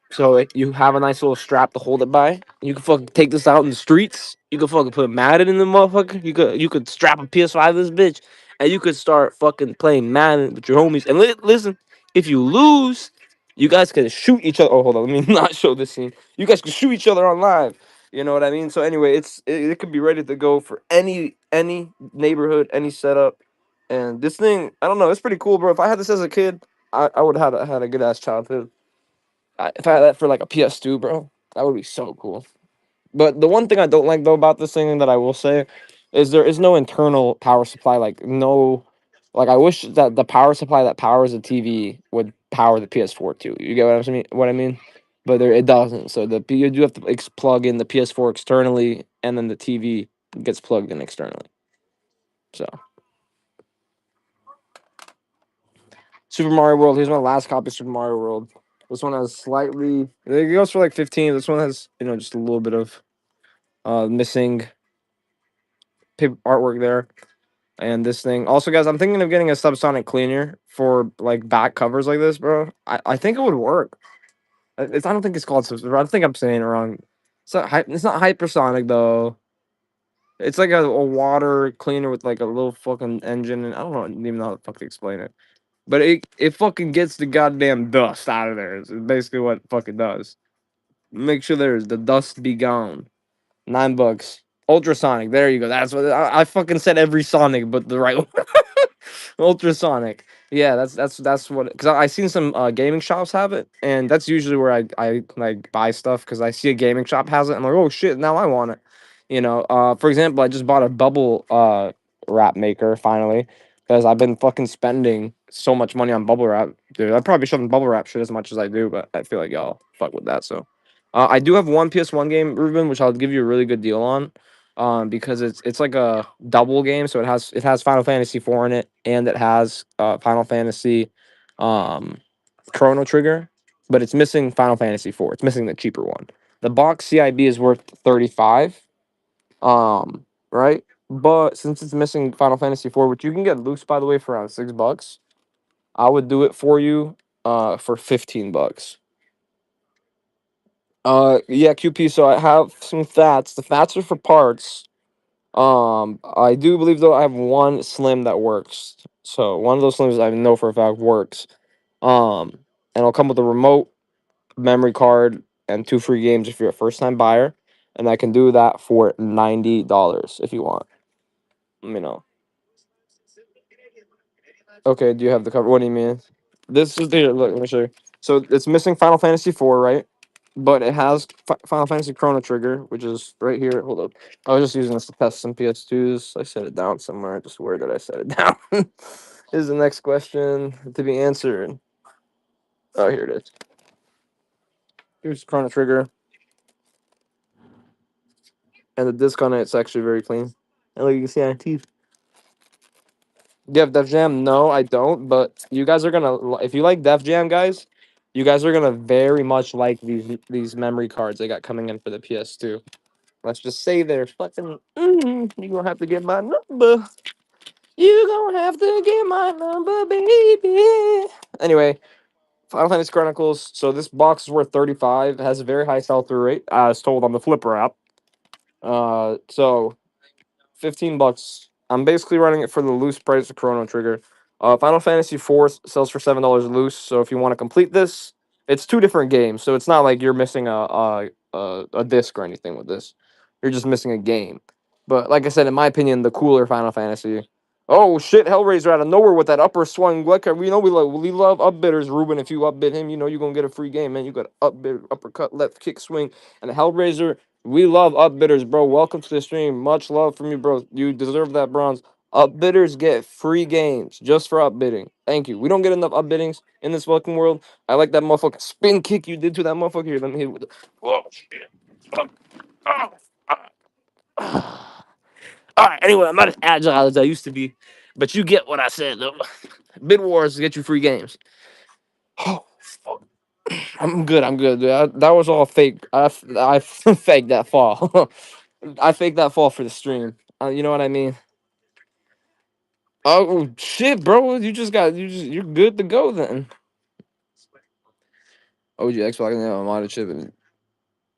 So you have a nice little strap to hold it by. You can fucking take this out in the streets. You can fucking put Madden in the motherfucker. You could strap a PS5 to this bitch, and you could start fucking playing Madden with your homies. And listen, if you lose, you guys can shoot each other. Oh, hold on, let me not show this scene. You guys can shoot each other on live. You know what I mean? So anyway, it could be ready to go for any neighborhood, any setup. And this thing, I don't know, it's pretty cool, bro. If I had this as a kid, I would have had a good ass childhood. If I had that for like a PS2, bro, that would be so cool. But the one thing I don't like though about this thing that I will say is there is no internal power supply. Like no, like I wish that the power supply that powers the TV would power the PS4 too. You get what I mean? What I mean? But there it doesn't. So you do have to plug in the PS4 externally, and then the TV gets plugged in externally. So Super Mario World. Here's my last copy of Super Mario World. This one has slightly. It goes for like 15. This one has just a little bit of missing artwork there. And this thing also, guys, I'm thinking of getting a subsonic cleaner for like back covers like this, bro. I think it would work. I don't think it's called I think I'm saying it wrong. It's not hypersonic though. It's like a water cleaner with like a little fucking engine, and I don't know even know how the fuck to explain it. But it fucking gets the goddamn dust out of there. It's basically what it fucking does. Make sure there's the dust be gone. $9. Ultrasonic. There you go. That's what I fucking said every Sonic, but the right one. Ultrasonic. Yeah, that's what. Because I seen some gaming shops have it, and that's usually where I like buy stuff because I see a gaming shop has it. I'm like, oh shit, now I want it. For example, I just bought a bubble wrap maker finally because I've been fucking spending so much money on bubble wrap, dude. I probably shouldn't bubble wrap shit as much as I do, but I feel like y'all fuck with that. So, I do have one PS1 game, Ruben, which I'll give you a really good deal on. Because it's like a double game, so it has Final Fantasy 4 in it, and it has Final Fantasy Chrono Trigger, but it's missing Final Fantasy 4. It's missing the cheaper one. The box CIB is worth 35. Right? But since it's missing Final Fantasy 4, which you can get loose by the way for around $6, I would do it for you for $15. Yeah, QP, so I have some fats. The fats are for parts. I do believe though I have one slim that works. So one of those slims I know for a fact works. Um, and it'll come with a remote, memory card, and 2 free games if you're a first time buyer. And I can do that for $90 if you want. Let me know. Okay, do you have the cover? What do you mean? This is the look. Let me show you. So it's missing Final Fantasy 4, right? But it has Final Fantasy Chrono Trigger, which is right here. Hold up. I was just using this to test some PS2s. I set it down somewhere. Just where did I set it down? Is the next question to be answered. Oh, here it is. Here's Chrono Trigger. And the disc on it's actually very clean. And look, you can see on teeth. Do you have Def Jam? No, I don't. But you guys are gonna, if you like Def Jam, guys, you guys are gonna very much like these memory cards they got coming in for the PS2. Let's just say they're fucking. You gonna have to get my number. You gonna have to get my number, baby. Anyway, Final Fantasy Chronicles. So this box is worth 35. It has a very high sell-through rate, as told on the Flipper app. So $15. I'm basically running it for the loose price of Chrono Trigger. Final Fantasy IV sells for $7 loose. So if you want to complete this, it's two different games. So it's not like you're missing a disc or anything with this. You're just missing a game. But like I said, in my opinion, the cooler Final Fantasy. Oh shit! Hellraiser out of nowhere with that upper swing. Like we know we love upbidders, Ruben. If you upbid him, you know you're gonna get a free game, man. You got upbid, uppercut, left kick, swing, and Hellraiser. We love upbidders, bro. Welcome to the stream. Much love from you, bro. You deserve that bronze. Upbidders get free games just for upbidding. Thank you. We don't get enough upbiddings in this fucking world. I like that motherfucking spin kick you did to that motherfucker. Here, let me hit it with the. Whoa, shit. All right. Anyway, I'm not as agile as I used to be, but you get what I said, though. Bid wars get you free games. Oh, fuck. I'm good. I'm good. Dude. That was all fake. I faked that fall. I faked that fall for the stream. You know what I mean? Oh shit, bro! You're good to go then. OG Xbox and a modded chip in it.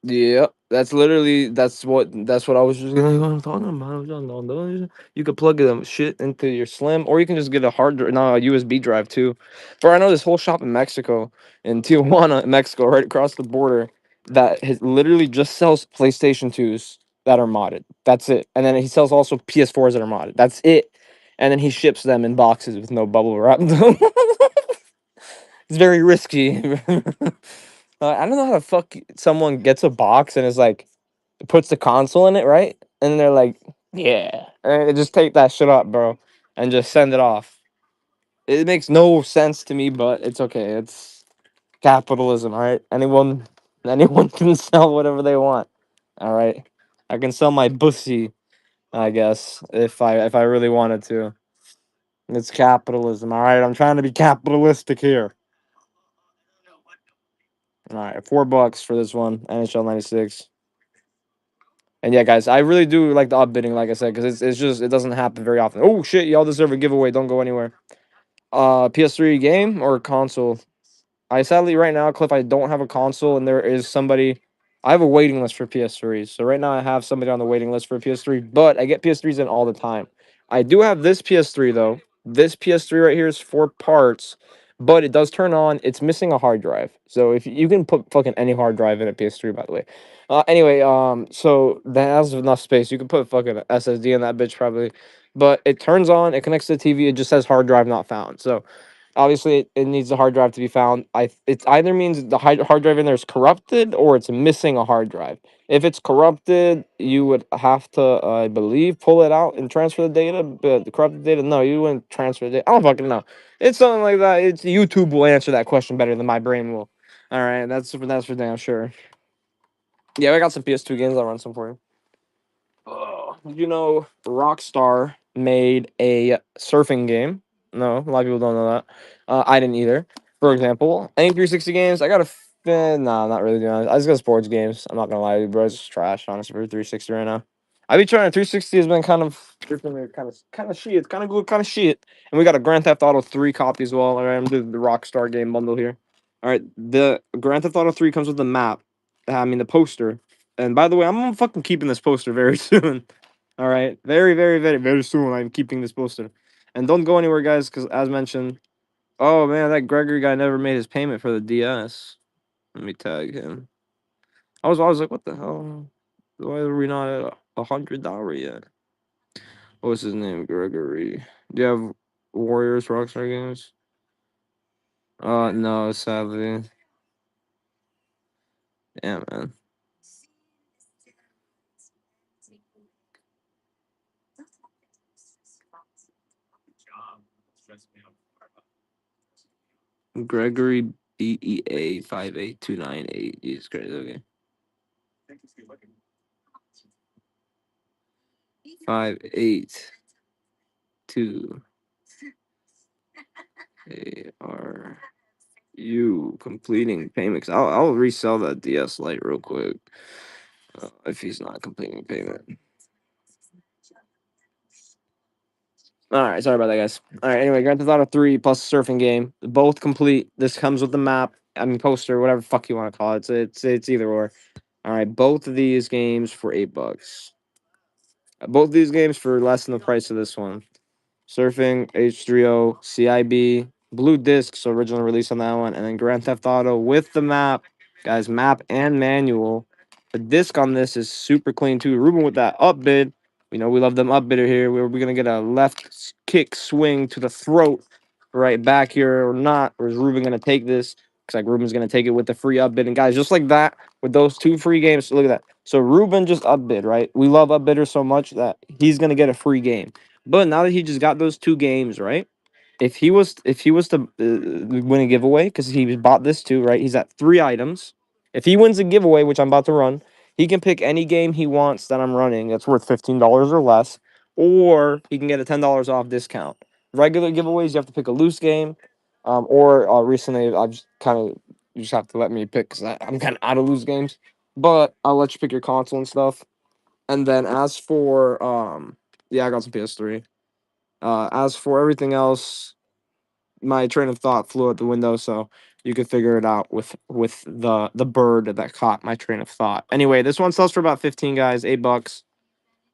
Yeah, that's what I was just gonna talking about. You could plug them shit into your Slim, or you can just get a hard drive, no, a USB drive too. For I know this whole shop in Mexico, in Tijuana, Mexico, right across the border, that literally just sells PlayStation 2s that are modded. That's it, and then he sells also PS4s that are modded. That's it, and then he ships them in boxes with no bubble wrap. It's very risky. I don't know how the fuck someone gets a box and is like puts the console in it, right? And they're like, yeah, and just take that shit up, bro, and just send it off. It makes no sense to me, but it's okay. It's capitalism, all right? Anyone can sell whatever they want. All right. I can sell my pussy, I guess, if I really wanted to. It's capitalism, all right? I'm trying to be capitalistic here. All right, $4 for this one, NHL 96. And yeah, guys, I really do like the upbidding, like I said, because it's just it doesn't happen very often. Oh shit, y'all deserve a giveaway. Don't go anywhere. PS3 game or console? I sadly right now, Cliff, I don't have a console, and there is somebody. I have a waiting list for PS3s. So right now I have somebody on the waiting list for PS3, but I get PS3s in all the time. I do have this PS3 though. This PS3 right here is 4 parts, but it does turn on. It's missing a hard drive. So if you can put fucking any hard drive in a PS3, by the way. Anyway, so that has enough space. You can put fucking SSD in that bitch probably, but it turns on. It connects to the TV. It just says hard drive not found. So obviously, it needs a hard drive to be found. It either means the hard drive in there is corrupted or it's missing a hard drive. If it's corrupted, you would have to, I believe, pull it out and transfer the data. But the corrupted data, no, you wouldn't transfer the data. I don't fucking know. It's something like that. It's YouTube will answer that question better than my brain will. All right, that's for damn sure. Yeah, I got some PS2 games. I'll run some for you. Rockstar made a surfing game. No, a lot of people don't know that. I didn't either. For example, any 360 games, I got a nah, not really. To be honest, I just got sports games. I'm not gonna lie to you, bro. It's just trash, honestly, for 360 right now. I be trying. 360 has been kind of shit. It's kind of good, kind of shit. And we got a Grand Theft Auto 3 copy as well. All right, I'm doing the Rockstar game bundle here. All right, the Grand Theft Auto 3 comes with the map. I mean the poster. And by the way, I'm fucking keeping this poster very soon. All right, very, very, very, very soon. I'm keeping this poster, and don't go anywhere, guys, because as mentioned, oh man, that Gregory guy never made his payment for the DS. Let me tag him. I was like, what the hell? Why are we not at $100 yet? What's his name? Gregory. Do you have Warriors Rockstar games? No, sadly. Yeah, man. Gregory BEA 58298. Jesus Christ. Okay. 582 AR. You completing payments. I'll resell that DS Lite real quick. If he's not completing payment. All right, sorry about that, guys. All right, anyway, Grand Theft Auto 3 plus surfing game, both complete. This comes with the map. I mean, poster, whatever the fuck you want to call it. It's either or. All right, both of these games for $8. Both of these games for less than the price of this one. Surfing, H3O, CIB, Blue Disc, so original release on that one, and then Grand Theft Auto with the map, guys, map and manual. The disc on this is super clean too. Ruben with that upbid. You know, we love them upbidder here. We're gonna get a left kick swing to the throat right back here or not. Or is Ruben gonna take this? Looks like Ruben's gonna take it with the free upbid. And guys, just like that, with those 2 free games, look at that. So Ruben just upbid, right? We love upbidders so much that he's gonna get a free game. But now that he just got those 2 games, right? If he was to win a giveaway because he bought this too, right? He's at 3 items. If he wins a giveaway, which I'm about to run, he can pick any game he wants that I'm running that's worth $15 or less, or he can get a $10 off discount. Regular giveaways, you have to pick a loose game, or recently I've just kind of you just have to let me pick because I'm kind of out of loose games. But I'll let you pick your console and stuff. And then as for yeah, I got some PS3. As for everything else, my train of thought flew out the window, so you could figure it out with the bird that caught my train of thought. Anyway, this one sells for about 15, guys, $8.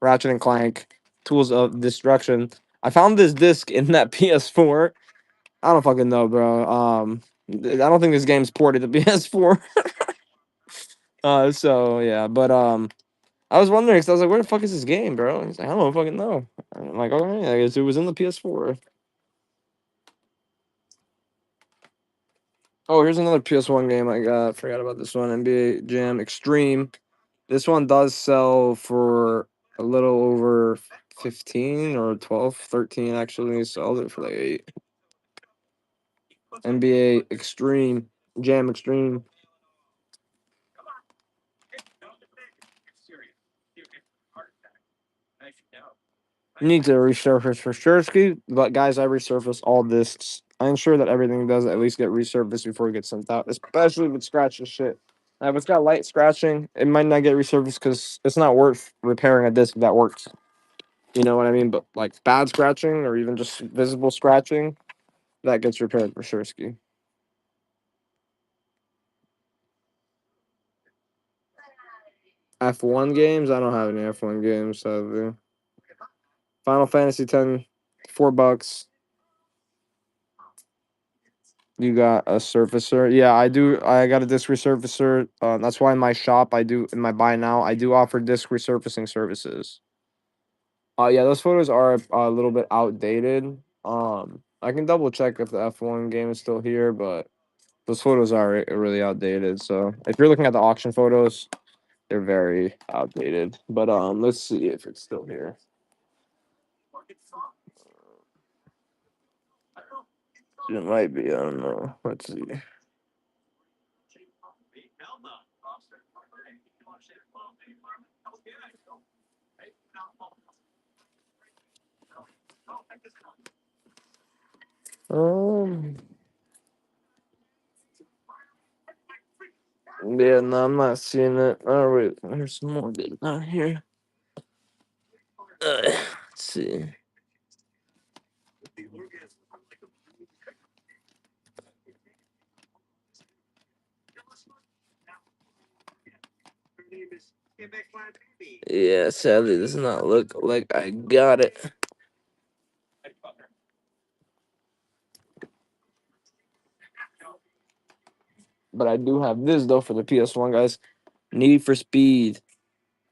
Ratchet and Clank, Tools of Destruction. I found this disc in that PS4. I don't fucking know, bro. I don't think this game's ported to PS4. So yeah, but I was wondering, because I was like, where the fuck is this game, bro? He's like, I don't fucking know. I'm like, all right, I guess it was in the PS4. Oh, here's another PS1 game I got. Forgot about this one. NBA Jam Extreme. This one does sell for a little over 15 or 12, 13 actually. So I'll do it for like 8. NBA Extreme. Jam Extreme. Need to resurface for sure, Ski. But guys, I resurface all discs. I ensure that everything does at least get resurfaced before it gets sent out, especially with scratch and shit. If it's got light scratching, it might not get resurfaced because it's not worth repairing a disc that works. You know what I mean? But like bad scratching or even just visible scratching, that gets repaired for sure, Ski. F1 games? I don't have any F1 games, sadly. Final Fantasy 10, $4. You got a surfacer. Yeah, I do. I got a disc resurfacer. That's why in my shop, in my buy now, I do offer disc resurfacing services. Yeah, those photos are a little bit outdated. I can double check if the F1 game is still here, but those photos are really outdated. So if you're looking at the auction photos, they're very outdated. But let's see if it's still here. It might be. I don't know. Let's see. Um. Yeah, no, I'm not seeing it. Oh wait, there's some more data down here. Let's see. Yeah, sadly, does not look like I got it. But I do have this though for the PS1, guys. Need for Speed.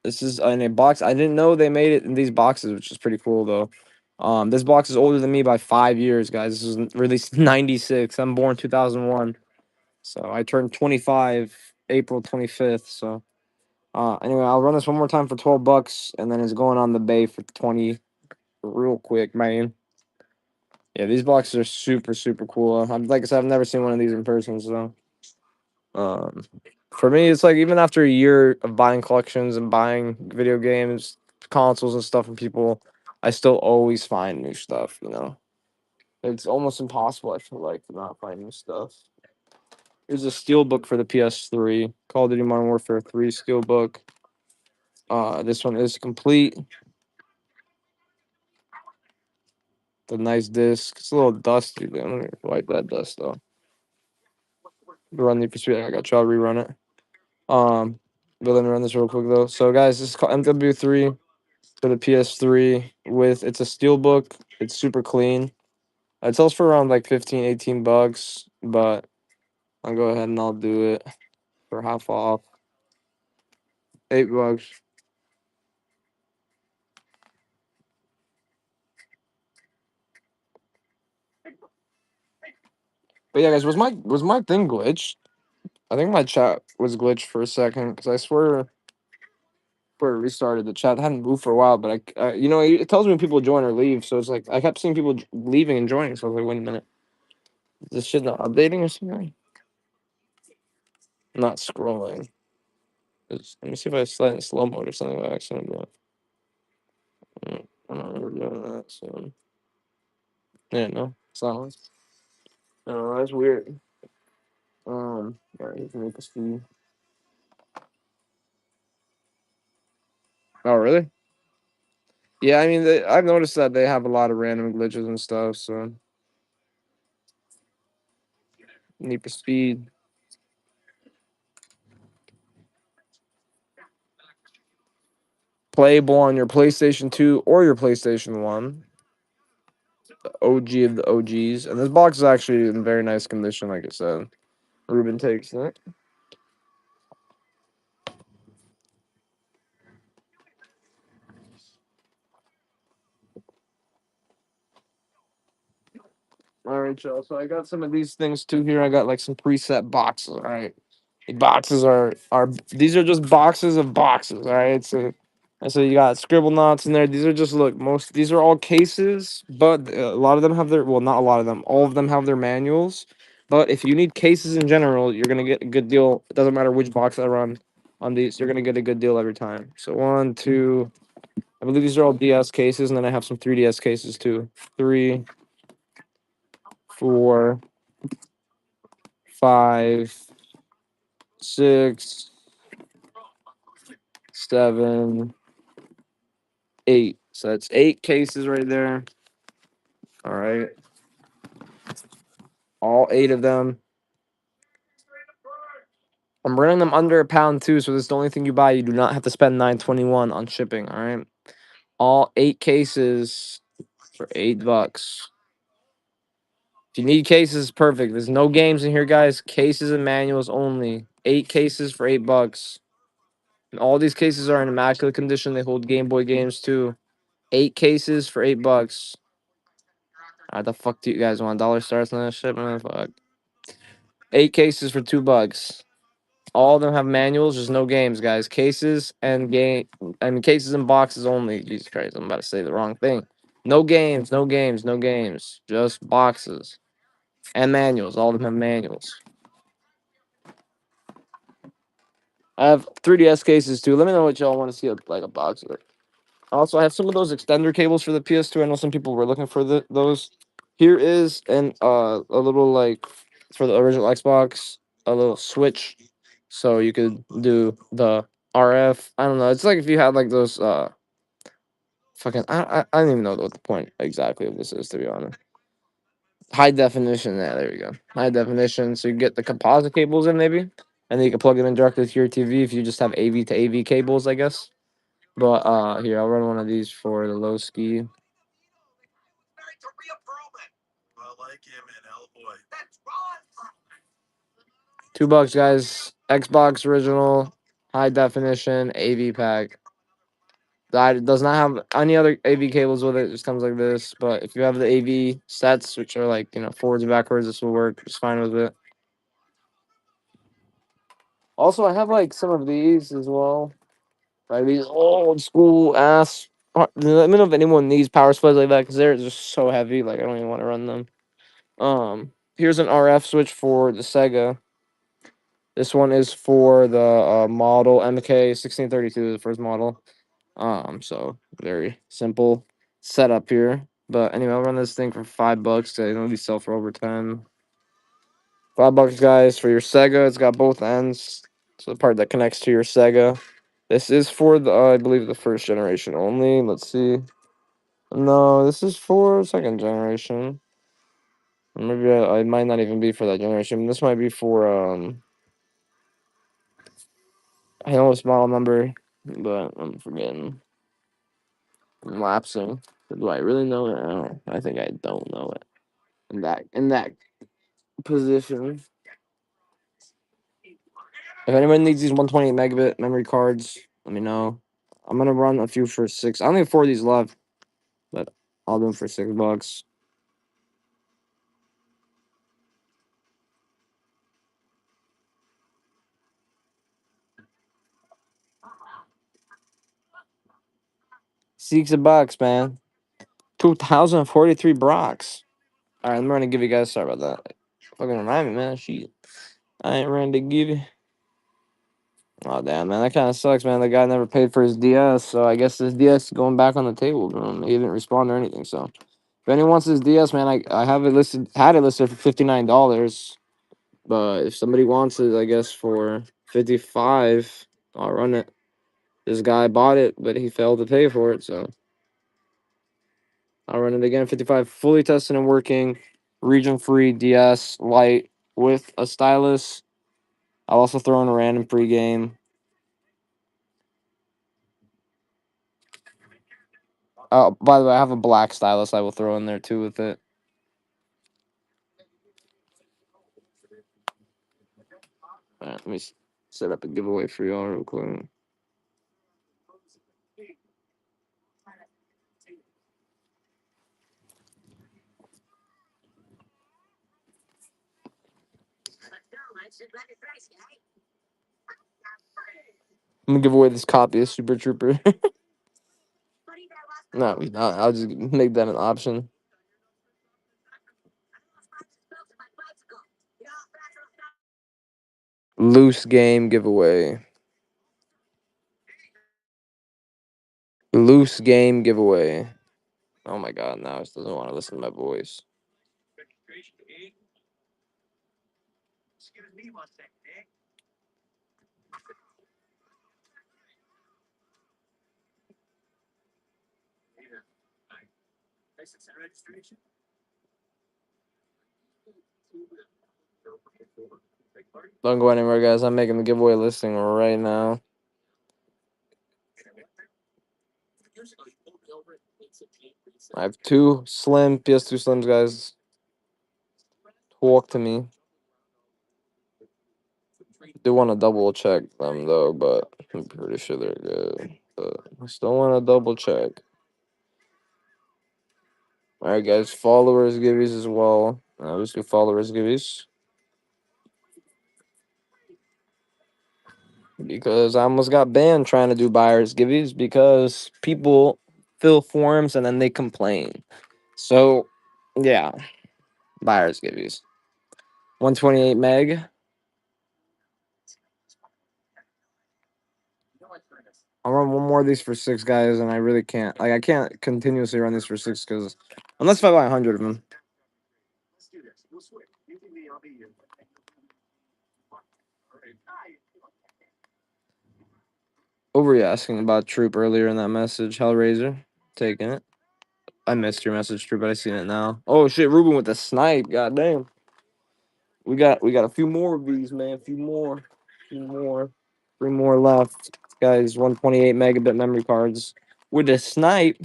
This is in a box. I didn't know they made it in these boxes, which is pretty cool though. This box is older than me by 5 years, guys. This was released in '96. I'm born 2001, so I turned 25 April 25th. So, anyway, I'll run this one more time for $12, and then it's going on the bay for 20, real quick, man. Yeah, these boxes are super super cool. Like I said, I've never seen one of these in person, so. Um, for me, it's like even after a year of buying collections and buying video games, consoles and stuff from people, I still always find new stuff, you know. It's almost impossible, I feel like, to not find new stuff. Here's a steelbook for the PS3, Call of Duty Modern Warfare 3 steelbook. This one is complete. The nice disc. It's a little dusty, but I'm gonna wipe that dust though. Run Need for Speed. I got to rerun it. But let me run this real quick though. So guys, this is called MW3 for the PS3 with it's a steelbook. It's super clean. It sells for around like 15, $18, but I'll go ahead and I'll do it for half off. $8. But yeah, guys, was my thing glitched? I think my chat was glitched for a second because I swear before it restarted, the chat hadn't moved for a while. But it tells me when people join or leave, so it's like I kept seeing people leaving and joining. So I was like, wait a minute, is this shit not updating or something? Not scrolling. Let me see if I slide in slow mode or something by accident. But I don't remember doing that. So yeah, no silence. No, that's weird. All right, you can make a speed. Oh, really? Yeah, I mean, I've noticed that they have a lot of random glitches and stuff. So Need for Speed, playable on your PlayStation 2 or your PlayStation 1. The OG of the OGs, and this box is actually in very nice condition. Like I said, Ruben takes it. All right, Chell. So I got some of these things too here. I got like some preset boxes. All right, the boxes are these are just boxes of boxes. All right, so you got scribble knots in there. These are just these are all cases, but a lot of them have their not a lot of them. All of them have their manuals. But if you need cases in general, you're gonna get a good deal. It doesn't matter which box I run on these. You're gonna get a good deal every time. So one, two. I believe these are all DS cases, and then I have some 3DS cases too. 3, 4, 5, 6, 7, 8. So that's 8 cases right there. All right. All 8 of them. I'm running them under a pound too, so this is the only thing you buy. You do not have to spend $9.21 on shipping. All right. All 8 cases for $8. If you need cases, perfect. There's no games in here, guys. Cases and manuals only. 8 cases for $8. And all these cases are in immaculate condition. They hold Game Boy games too. 8 cases for $8. How the fuck do you guys want? Dollar stars on that shit, man? Fuck. 8 cases for $2. All of them have manuals. There's no games, guys. Cases and game. I mean, cases and boxes only. Jesus Christ, I'm about to say the wrong thing. No games. No games. No games. Just boxes and manuals. All of them have manuals. I have 3DS cases too. Let me know what y'all want to see like a box of it. Also, I have some of those extender cables for the PS2. I know some people were looking for those. Here is a little like for the original Xbox, a little switch, so you could do the RF. I don't know. It's like if you had like those fucking I don't even know what the point exactly of this is, to be honest. High definition. Yeah, there you go. High definition. So you get the composite cables in maybe, and then you can plug it in directly to your TV if you just have AV to AV cables, I guess. But here I'll run one of these for the low ski. $2, guys. Xbox original, high definition AV pack. That does not have any other AV cables with it. It just comes like this. But if you have the AV sets, which are like forwards and backwards, this will work just fine with it. Also, I have like some of these as well. Like these old school ass. Let me know if anyone needs power supplies like that because they're just so heavy. Like I don't even want to run them. Here's an RF switch for the Sega. This one is for the model MK1632, the first model. So very simple setup here. But anyway, I'll run this thing for $5. I know these sell for over 10. $5, guys, for your Sega. It's got both ends. So the part that connects to your Sega. This is for the I believe the first generation only. Let's see. No, this is for second generation. Maybe I might not even be for that generation. This might be for I know its model number, but I'm forgetting. I'm lapsing. Do I really know it? I think I don't know it. In that position. If anyone needs these 128 megabit memory cards, let me know. I'm gonna run a few for 6. I only have 4 of these left, but I'll do them for $6. $6, man. 2043 Brox. All right, I'm gonna give you guys. Sorry about that. Fucking remind me, man. Shit, I ain't ready to give you. Oh damn, man, that kind of sucks, man. The guy never paid for his DS, so I guess his DS is going back on the table. He didn't respond or anything. So, if anyone wants his DS, man, I have it listed. Had it listed for $59, but if somebody wants it, I guess for 55, I'll run it. This guy bought it, but he failed to pay for it. So, I'll run it again. 55, fully tested and working. Region free DS light with a stylus. I'll also throw in a random pregame. Oh, by the way, I have a black stylus I will throw in there too with it. All right, let me set up a giveaway for y'all real quick. I'm gonna give away this copy of Super Trooper. No, I'll just make that an option. Loose game giveaway. Loose game giveaway. Oh my god, now it doesn't want to listen to my voice. Don't go anywhere, guys. I'm making the giveaway listing right now. I have 2 slim PS2 slims, guys. Talk to me. Do want to double check them though, but I'm pretty sure they're good. But I still want to double check. All right, guys. Followers giveies as well. Let's do followers giveies because I almost got banned trying to do buyers giveies because people fill forms and then they complain. So, yeah, buyers giveies. 128 meg. I'll run one more of these for 6 guys, and I really can't. Like, I can't continuously run these for 6 because unless if I buy 100 of them. What were you asking about Troop earlier in that message? Hellraiser, taking it. I missed your message, Troop, but I seen it now. Oh shit, Ruben with the snipe. God damn. We got a few more of these, man. A few more. 3 more left. Guys, 128 megabit memory cards. With the snipe.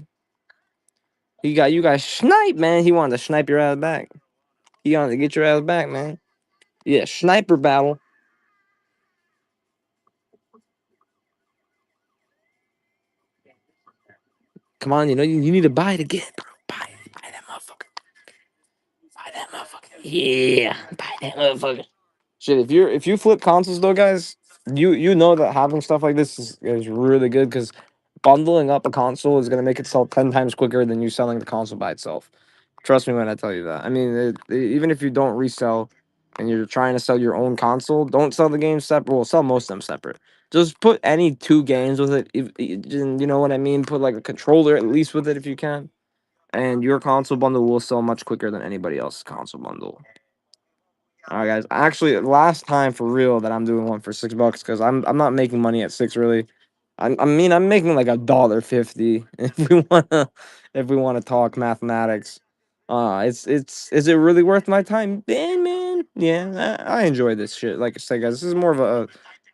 He got you guys snipe, man. He wanted to snipe your ass back. He wanted to get your ass back, man. Yeah, sniper battle. Come on, you need to buy it again, bro. Buy that motherfucker. Buy that motherfucker. Yeah, buy that motherfucker. Shit, if you flip consoles though, guys, you know that having stuff like this is really good because bundling up a console is gonna make it sell 10 times quicker than you selling the console by itself. Trust me when I tell you that. I mean, even if you don't resell and you're trying to sell your own console, don't sell the games separate. Well, sell most of them separate. Just put any 2 games with it. You know what I mean? Put like a controller at least with it if you can, and your console bundle will sell much quicker than anybody else's console bundle. All right, guys. Actually, last time for real that I'm doing one for $6 because I'm not making money at 6 really. I mean I'm making like $1.50 if we wanna talk mathematics. It's is it really worth my time? Man, yeah, I enjoy this shit. Like I said, guys, this is more of a.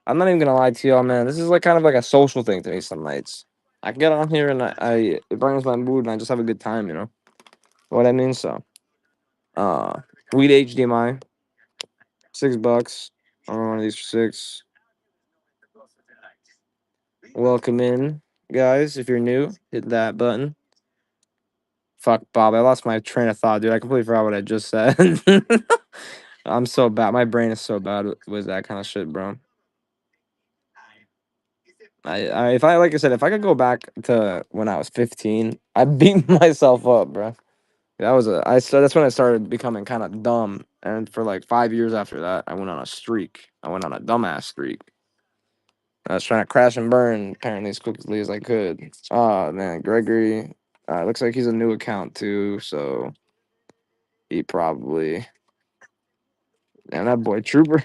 I'm not even gonna lie to y'all, man. This is like kind of like a social thing to me some nights. I can get on here and I it brightens my mood and I just have a good time, you know what I mean? So, Weed HDMI. $6. I want one of these for 6. Welcome in, guys. If you're new, hit that button. Fuck, Bob. I lost my train of thought, dude. I completely forgot what I just said. I'm so bad. My brain is so bad with that kind of shit, bro. If I like I said, if I could go back to when I was 15, I'd beat myself up, bro. That's when I started becoming kind of dumb, and for like 5 years after that, I went on a streak. I went on a dumbass streak. I was trying to crash and burn apparently as quickly as I could. Oh man, Gregory. Looks like he's a new account too, so he probably And that boy Trooper,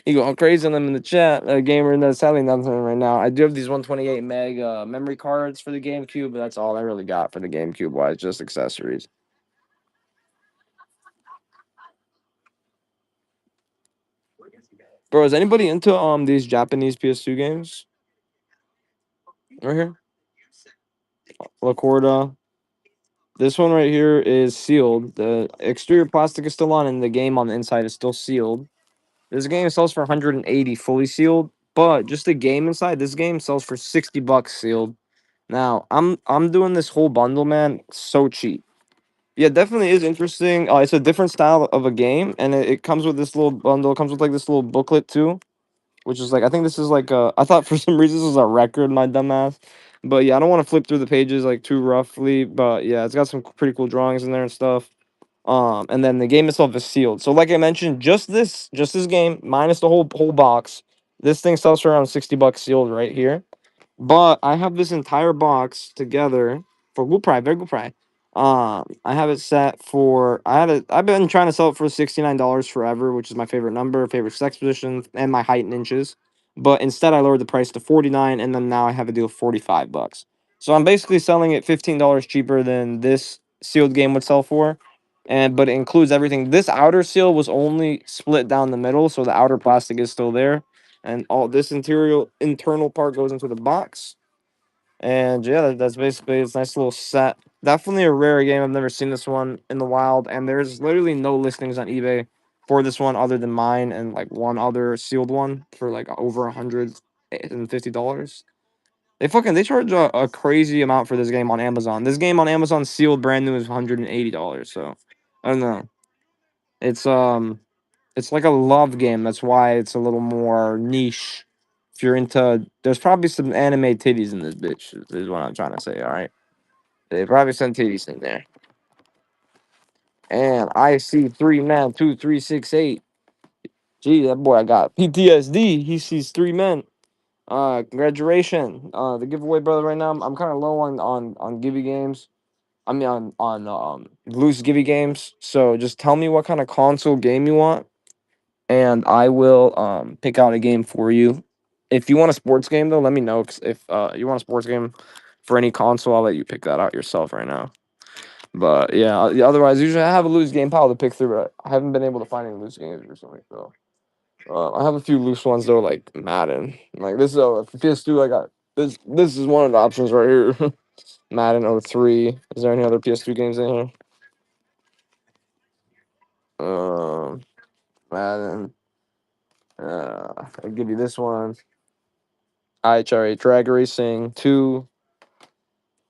he going crazy on them in the chat. A gamer that's selling nothing right now. I do have these 128 meg memory cards for the GameCube, but that's all I really got for the GameCube wise, just accessories. Bro, is anybody into these Japanese PS2 games? Right here, Lacorda. This one right here is sealed. The exterior plastic is still on, and the game on the inside is still sealed. This game sells for 180 fully sealed, but just the game inside, this game sells for $60 sealed. Now, I'm doing this whole bundle, man, so cheap. Yeah, definitely is interesting. It's a different style of a game, and it comes with this little bundle. It comes with like this little booklet too, which is like I think this is like I thought for some reason this was a record, my dumbass. But yeah, I don't want to flip through the pages like too roughly. But yeah, it's got some pretty cool drawings in there and stuff. And then the game itself is sealed. So like I mentioned, just this game minus the whole box. This thing sells for around $60 sealed right here. But I have this entire box together for good price, very good price. I have it set for I've been trying to sell it for $69 forever, which is my favorite number, favorite sex position, and my height in inches. But instead I lowered the price to 49, and then now I have a deal of $45. So I'm basically selling it $15 cheaper than this sealed game would sell for. And but it includes everything. This outer seal was only split down the middle, so the outer plastic is still there, and all this internal part goes into the box. And yeah, that's basically it's a nice little set. Definitely a rare game. I've never seen this one in the wild, and there's literally no listings on eBay for this one other than mine and like one other sealed one for like over $150. They charge a crazy amount for this game on Amazon. This game on Amazon sealed brand new is $180. So I don't know. It's it's like a love game. That's why it's a little more niche. If you're into, there's probably some anime titties in this bitch. Is what I'm trying to say. All right, they probably some titties in there. And I see 3 men, 2 3 6 8. Gee, that boy, I got PTSD. He sees 3 men. Congratulations. The giveaway, brother. Right now, I'm kind of low on Gibby games. I mean, on loose Gibby games. So just tell me what kind of console game you want, and I will pick out a game for you. If you want a sports game though, let me know. 'Cause if you want a sports game for any console, I'll let you pick that out yourself right now. But yeah, otherwise, usually I have a loose game pile to pick through. But I haven't been able to find any loose games recently, so I have a few loose ones though, like Madden. Like this is for PS2. I got this. This is one of the options right here. Madden 03. Is there any other PS2 games in here? Um, Madden. I'll give you this one. IHRA Drag Racing 2.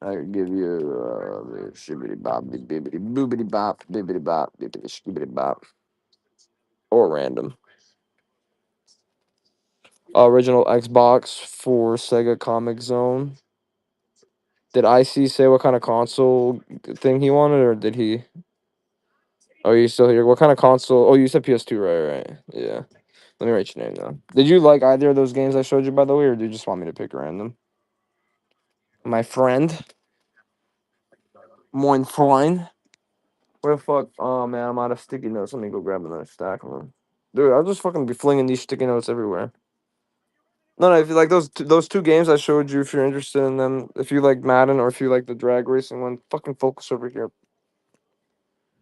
I could give you the shibbity bop, bibbity boobity bop, bibbity bop, bibbity skibbity bop, or random. Original Xbox for Sega Comic Zone. Did IC say what kind of console thing he wanted, or did he? Oh, you still here? What kind of console? Oh, you said PS2, right? Yeah. Let me write your name down. Did you like either of those games I showed you, by the way, or do you just want me to pick random? My friend. Moin friend. Where the fuck? Oh man, I'm out of sticky notes. Let me go grab another stack of them. Dude, I'll just fucking be flinging these sticky notes everywhere. No, if you like those two games I showed you, if you're interested in them, if you like Madden or if you like the drag racing one, fucking focus over here.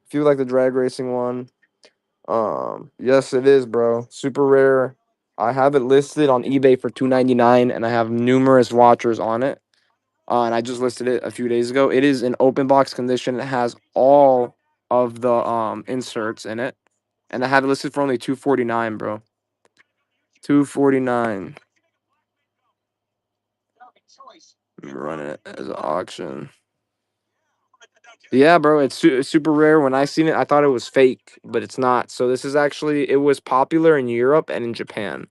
If you like the drag racing one, yes, it is, bro. Super rare. I have it listed on eBay for $2.99, and I have numerous watchers on it. And I just listed it a few days ago. It is in open box condition. It has all of the inserts in it, and I have it listed for only $2.49, bro. $2.49. I'm running it as an auction. Yeah, bro, it's super rare. When I seen it, I thought it was fake, but it's not. So this is actually it was popular in Europe and in Japan,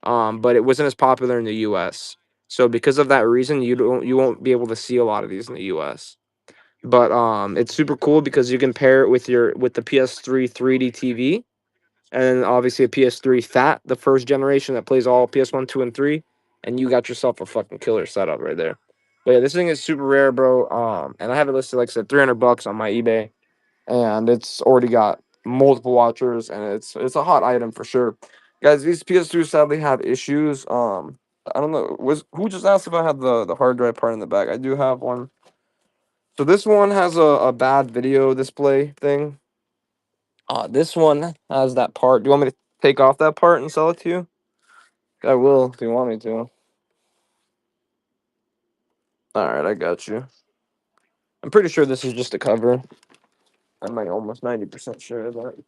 but it wasn't as popular in the U.S. So because of that reason, you won't be able to see a lot of these in the U.S. But it's super cool because you can pair it with the PS3 3D TV, and then obviously a PS3 Fat, the first generation that plays all PS1, 2, and 3, and you got yourself a fucking killer setup right there. But yeah, this thing is super rare, bro. And I have it listed like I said, $300 on my eBay, and it's already got multiple watchers, and it's a hot item for sure. Guys, these PS2 sadly have issues. I don't know. Was who just asked if I had the hard drive part in the back? I do have one. So this one has a bad video display thing. This one has that part. Do you want me to take off that part and sell it to you? I will if you want me to. All right, I got you. I'm pretty sure this is just a cover. I'm like almost 90% sure of that.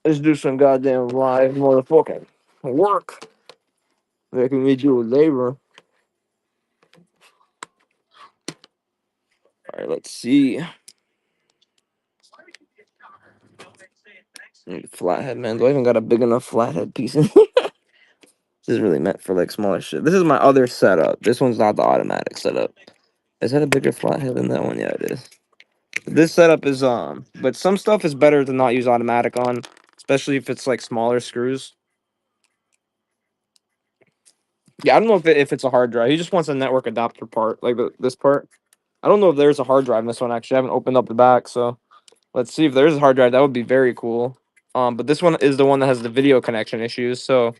Let's do some goddamn live motherfucking work. Making me do labor. All right, let's see. Need a flathead, man. Do I even got a big enough flathead piece? This is really meant for like smaller shit. This is my other setup. This one's not the automatic setup. Is that a bigger flathead than that one? Yeah, it is. This setup is but some stuff is better to not use automatic on, especially if it's like smaller screws. Yeah, I don't know if it's a hard drive. He just wants a network adapter part, like this part. I don't know if there's a hard drive in this one actually. I haven't opened up the back, so let's see if there's a hard drive. That would be very cool. But this one is the one that has the video connection issues, so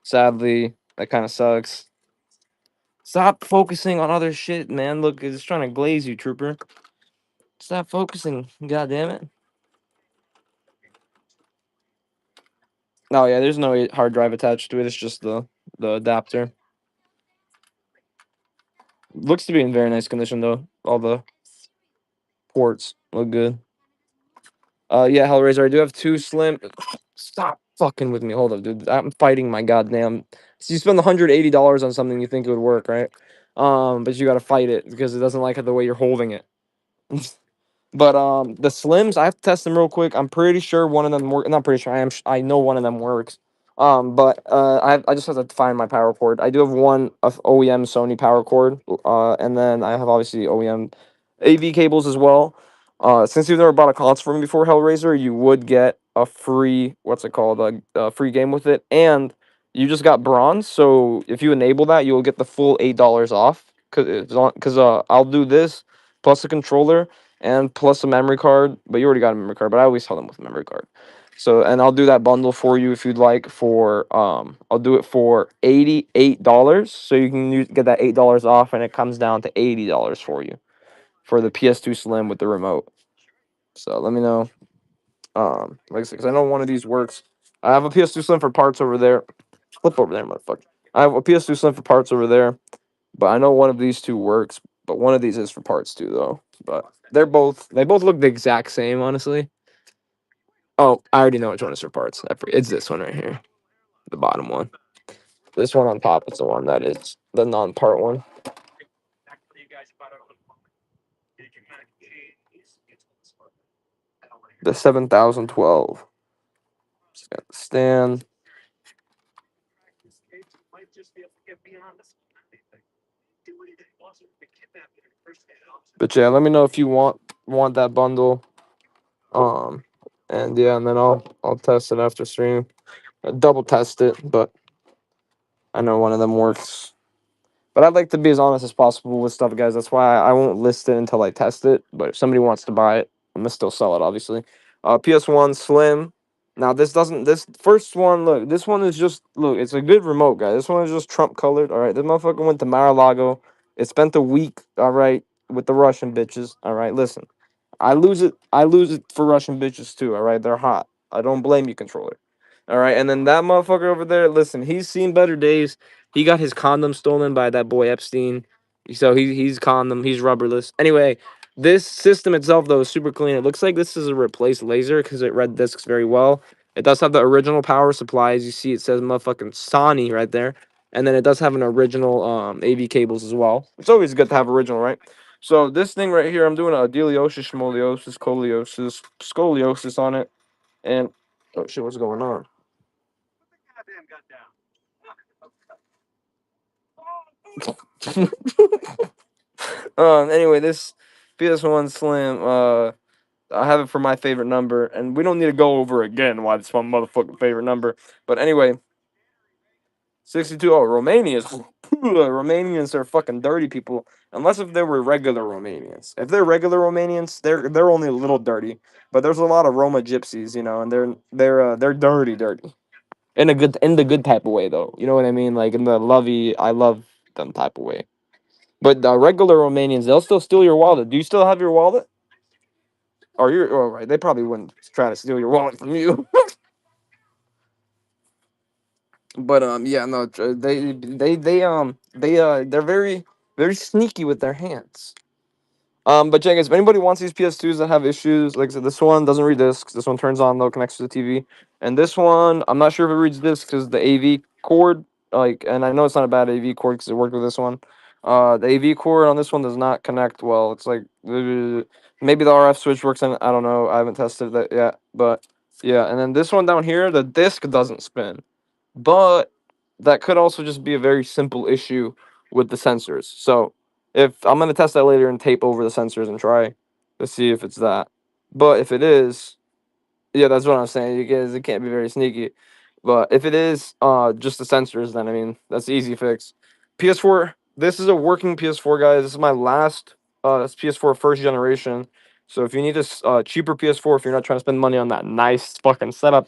sadly that kind of sucks. Stop focusing on other shit, man. Look, it's trying to glaze you, trooper. Stop focusing. God damn it. Oh yeah, there's no hard drive attached to it. It's just the adapter. Looks to be in very nice condition though. All the ports look good. Yeah, Hellraiser. I do have two slim. Stop fucking with me. Hold up, dude. I'm fighting my goddamn. So you spend $180 on something you think it would work, right? But you got to fight it because it doesn't like it the way you're holding it. But the slims, I have to test them real quick. I'm pretty sure one of them work. Not pretty sure. I know one of them works. But I just have to find my power cord. I do have one of OEM Sony power cord. And then I have obviously OEM AV cables as well. Since you've never bought a console from me before, Hellraiser, you would get a free what's it called a free game with it, and you just got bronze. So if you enable that, you'll get the full $8 off. Cause I'll do this plus a controller and plus a memory card. But you already got a memory card. But I always tell them with a memory card. So and I'll do that bundle for you if you'd like. For I'll do it for $88. So you can get that $8 off, and it comes down to $80 for you for the PS2 Slim with the remote. So let me know. Like I said, because I know one of these works. I have a PS2 Slim for parts over there. Flip over there, motherfucker. I have a PS2 Slim for parts over there, but I know one of these two works. But one of these is for parts too, though. But they both look the exact same, honestly. Oh, I already know which one is for parts. It's this one right here, the bottom one. This one on top is the one that is the non-part one. The 7012. Just got the stand. But yeah, let me know if you want that bundle. And yeah, and then I'll test it after stream. Double test it, but I know one of them works. But I'd like to be as honest as possible with stuff, guys. That's why I won't list it until I test it. But if somebody wants to buy it, I'm gonna still sell it, obviously. PS1 Slim. Now this doesn't. This first one, look. This one is just look. It's a good remote, guys. This one is just Trump colored. All right, this motherfucker went to Mar-a-Lago. It spent a week. All right, with the Russian bitches. All right, listen. I lose it. I lose it for Russian bitches too. All right, they're hot. I don't blame you, controller. All right, and then that motherfucker over there. Listen, he's seen better days. He got his condom stolen by that boy Epstein. So he's condom. He's rubberless. Anyway, this system itself though is super clean. It looks like this is a replaced laser because it read discs very well. It does have the original power supply. As you see, it says motherfucking Sony right there. And then it does have an original AV cables as well. It's always good to have original, right? So this thing right here, I'm doing a deliosis, schmoleosis, scoliosis on it. And oh shit, what's going on? Anyway, this PS1 Slim, I have it for my favorite number, and we don't need to go over again why it's my motherfucking favorite number. But anyway, 62. Oh, Romanians. Romanians are fucking dirty people. Unless if they were regular Romanians. If they're regular Romanians, they're only a little dirty. But there's a lot of Roma gypsies, you know, and they're dirty, dirty. In the good type of way though. You know what I mean? Like in the lovey, I love them type of way. But the regular Romanians, they'll still steal your wallet. Do you still have your wallet? Or you're oh, right? They probably wouldn't try to steal your wallet from you. But yeah, no, they're very very sneaky with their hands. But Jenkins, if anybody wants these PS2s that have issues, like I said, this one doesn't read discs. This one turns on though, connects to the TV, and this one I'm not sure if it reads discs because the AV cord, like, and I know it's not a bad AV cord because it worked with this one. The AV cord on this one does not connect well. It's like maybe the RF switch works in it. I don't know. I haven't tested that yet, but yeah. And then this one down here, the disc doesn't spin. But that could also just be a very simple issue with the sensors. So if I'm gonna test that later and tape over the sensors and try to see if it's that. But if it is, yeah, that's what I'm saying. You guys, it can't be very sneaky. But if it is just the sensors, then I mean that's the easy fix. PS4. This is a working PS4, guys. This is my last PS4 first generation. So if you need a cheaper PS4, if you're not trying to spend money on that nice fucking setup,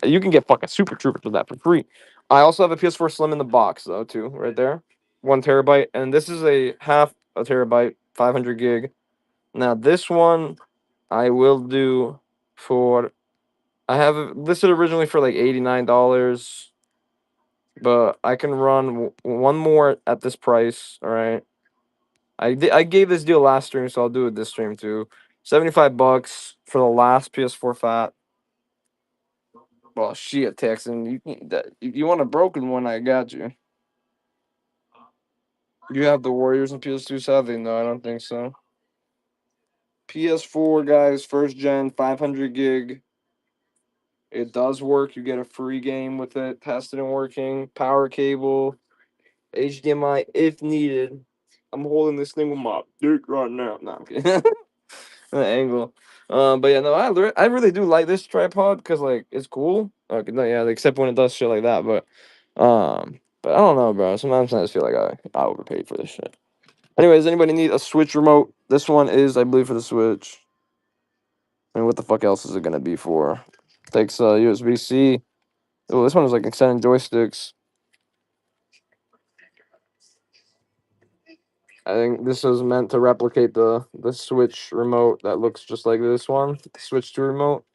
you can get fucking Super Troopers with that for free. I also have a PS4 Slim in the box though too, right there, 1 TB, and this is a half a terabyte, 500 gig. Now this one I will do for I have it listed originally for like $89, but I can run one more at this price. All right, I gave this deal last stream, so I'll do it this stream too. $75 for the last PS4 fat. Well, shit, Texan, you want a broken one? I got you. You have the Warriors and PS2, sadly? No, I don't think so. PS4, guys, first gen, 500 gig. It does work. You get a free game with it. Tested and working. Power cable. HDMI if needed. I'm holding this thing with my dick right now. No, I'm kidding. The angle. But yeah, no, I really do like this tripod because like it's cool. Okay, no, yeah, except when it does shit like that. But I don't know, bro. Sometimes I just feel like I overpaid for this shit. Anyways, anybody need a Switch remote? This one is, I believe, for the Switch. I mean, what the fuck else is it gonna be for? Takes USB-C. Oh, this one is like extended joysticks. I think this is meant to replicate the Switch remote that looks just like this one, the Switch 2 remote.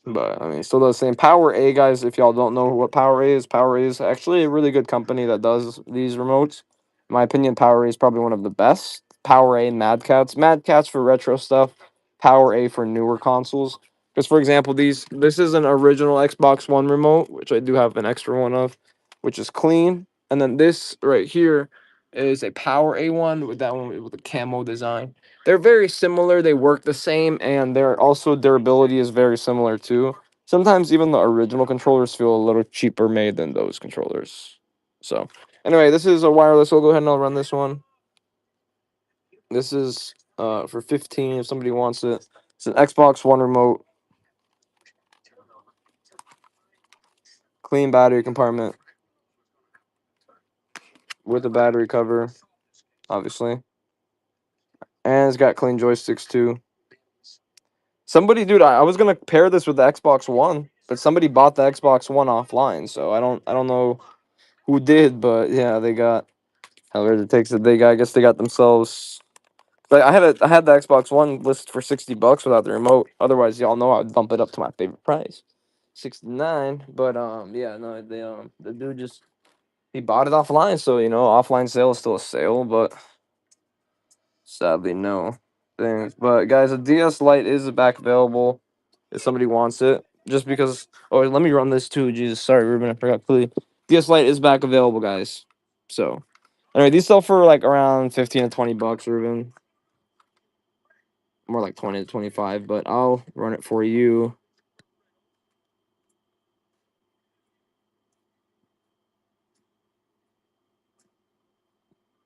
But I mean, still does the same. Power A, guys. If y'all don't know what Power A is, Power A is actually a really good company that does these remotes. In my opinion, Power A is probably one of the best. Power A and Mad Cats. Mad Cats for retro stuff. Power A for newer consoles. Because for example, this is an original Xbox One remote, which I do have an extra one of, which is clean. And then this right here is a Power A one with that one with a camo design. They're very similar. They work the same, and their also durability is very similar too. Sometimes even the original controllers feel a little cheaper made than those controllers. So anyway, this is a wireless. We'll go ahead and I'll run this one. This is for 15 if somebody wants it. It's an Xbox One remote, clean battery compartment with a battery cover, obviously, and it's got clean joysticks too. Somebody, dude, I was gonna pair this with the Xbox One, but somebody bought the Xbox One offline, so I don't know who did, but yeah, they got however it takes it. They got I guess they got themselves. But I had the Xbox One listed for $60 without the remote. Otherwise, y'all know I'd bump it up to my favorite price, 69. But yeah, no, the dude just he bought it offline, so you know, offline sale is still a sale, but sadly no things. But guys, a DS Lite is back available if somebody wants it. Just because, oh, let me run this too. Jesus, sorry, Ruben, I forgot completely. DS Lite is back available, guys. So, anyway, these sell for like around 15 to 20 bucks, Ruben. More like 20 to 25, but I'll run it for you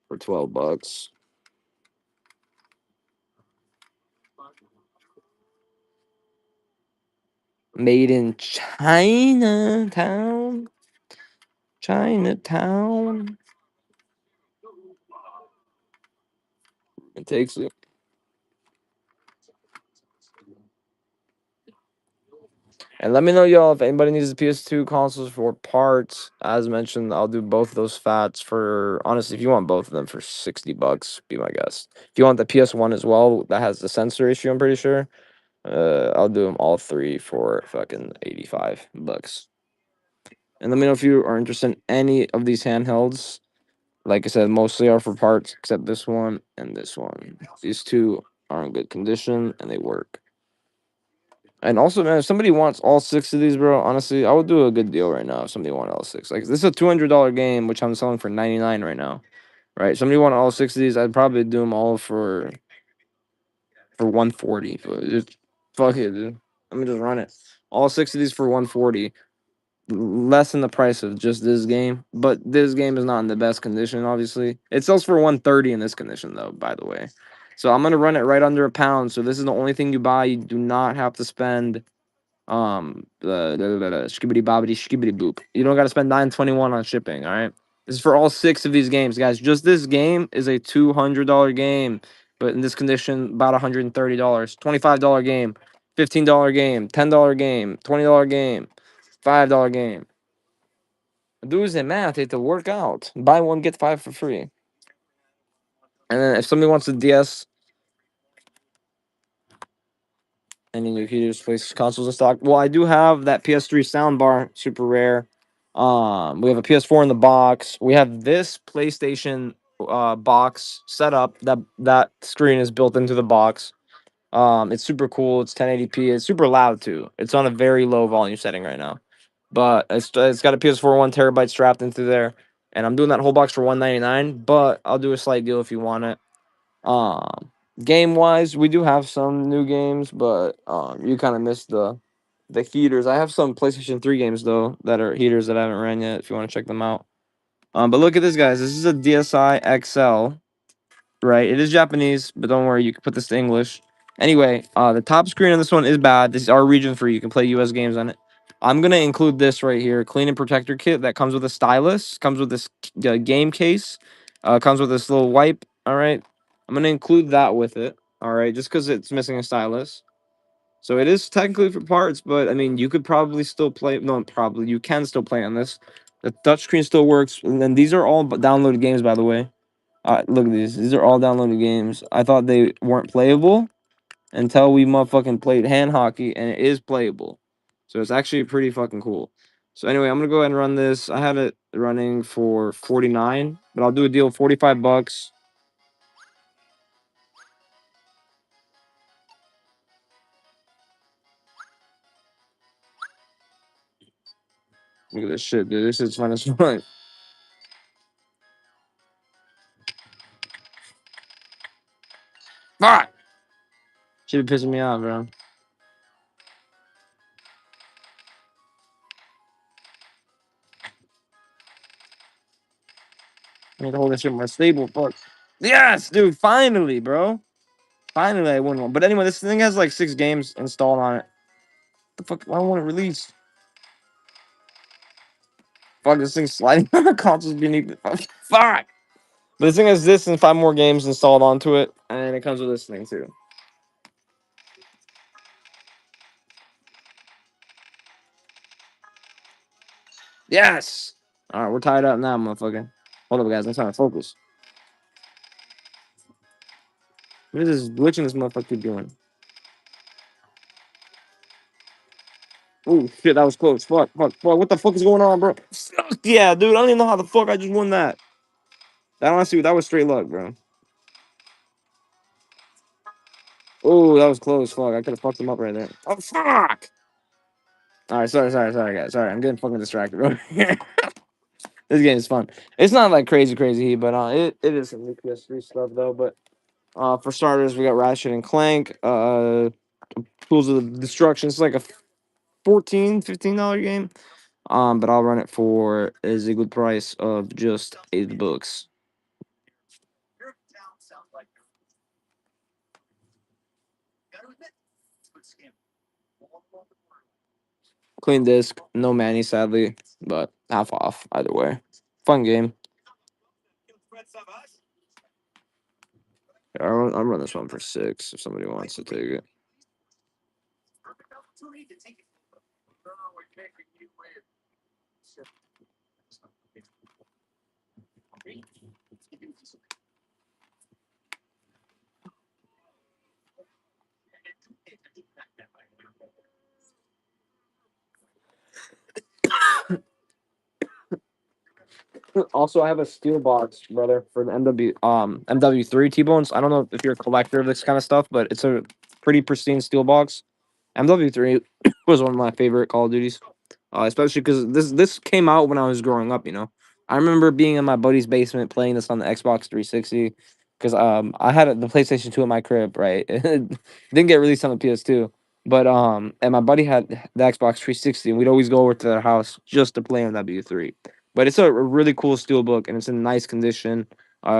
for 12 bucks. Made in Chinatown. Chinatown. It takes it. And let me know, y'all, if anybody needs the PS2 consoles for parts. As mentioned, I'll do both of those fats for, honestly, if you want both of them for $60, be my guest. If you want the PS1 as well, that has the sensor issue, I'm pretty sure. I'll do them all three for fucking $85. And let me know if you are interested in any of these handhelds. Like I said, mostly are for parts, except this one and this one. These two are in good condition and they work. And also, man, if somebody wants all six of these, bro, honestly, I would do a good deal right now if somebody wanted all six. Like, this is a $200 game, which I'm selling for $99 right now. Right? Somebody want all six of these, I'd probably do them all for 140. But just fuck it, dude. Let me just run it. All six of these for 140. Less than the price of just this game, but this game is not in the best condition. Obviously, it sells for 130 in this condition, though. By the way, so I'm gonna run it right under a pound. So this is the only thing you buy. You do not have to spend skibbity bobbity skibbity boop. You don't got to spend 9.21 on shipping. All right, this is for all six of these games, guys. Just this game is a $200 game, but in this condition, about $130. $25 game, $15 game, $10 game, $20 game, $5 game. Do's and math, they have to work out. Buy one, get five for free. And then if somebody wants a DS, any new heaters, place consoles in stock. Well, I do have that PS3 soundbar, super rare. We have a PS4 in the box. We have this PlayStation box set up. That screen is built into the box. It's super cool. It's 1080p. It's super loud too. It's on a very low volume setting right now, but it's got a PS4 1 TB strapped into there, and I'm doing that whole box for $199. But I'll do a slight deal if you want it. Um, Game wise, we do have some new games, but you kind of missed the heaters. I have some PlayStation 3 games though that are heaters that I haven't ran yet. If you want to check them out. But look at this, guys. This is a DSi XL. Right, it is Japanese, but don't worry, you can put this to English. Anyway, the top screen on this one is bad. This is our region free. You can play US games on it. I'm gonna include this right here, clean and protector kit that comes with a stylus, comes with this game case, comes with this little wipe. All right, I'm gonna include that with it. All right, just because it's missing a stylus. So it is technically for parts, but I mean, you could probably still play. No, probably you can still play on this. The touchscreen still works, and then these are all downloaded games, by the way. Look at these. These are all downloaded games. I thought they weren't playable until we motherfucking played hand hockey, and it is playable. So it's actually pretty fucking cool. So anyway, I'm gonna go ahead and run this. I had it running for 49, but I'll do a deal of $45. Look at this shit, dude. This is fun as fuck. Fuck! Should be pissing me off, bro. I need to hold this shit more stable. Fuck. Yes, dude. Finally, bro. Finally, I won one. But anyway, this thing has like 6 games installed on it. The fuck? Why won't it release? Fuck, this thing's sliding on the consoles beneath it. Fuck! But this thing has this and 5 more games installed onto it, and it comes with this thing too. Yes! Alright, we're tied up now, motherfucker. Hold up, guys. I'm trying to focus. What is this glitching this motherfucker keep doing? Oh, shit, that was close. Fuck, fuck, fuck. What the fuck is going on, bro? Yeah, dude, I don't even know how the fuck I just won that. That honestly, that was straight luck, bro. Oh, that was close. Fuck, I could have fucked him up right there. Oh, fuck! Alright, sorry, guys. Sorry, I'm getting fucking distracted, bro. This game is fun. It's not like crazy heat, but it is some new PS3 stuff though. But for starters, we got Ratchet and Clank. Tools of Destruction. It's like a $14-15 game. But I'll run it for is a good price of just $8. Clean disc, no Manny, sadly. but half off either way. Fun game. I'll run this one for 6 if somebody wants to take it. Also, I have a steel box, brother, for the MW3 T-Bones. I don't know if you're a collector of this kind of stuff, but it's a pretty pristine steel box. MW3 was one of my favorite Call of Duties, especially because this came out when I was growing up. I remember being in my buddy's basement playing this on the Xbox 360 because I had the PlayStation 2 in my crib, right? It didn't get released on the PS2, but and my buddy had the Xbox 360, and we'd always go over to their house just to play on MW3. But it's a really cool steel book, and it's in nice condition.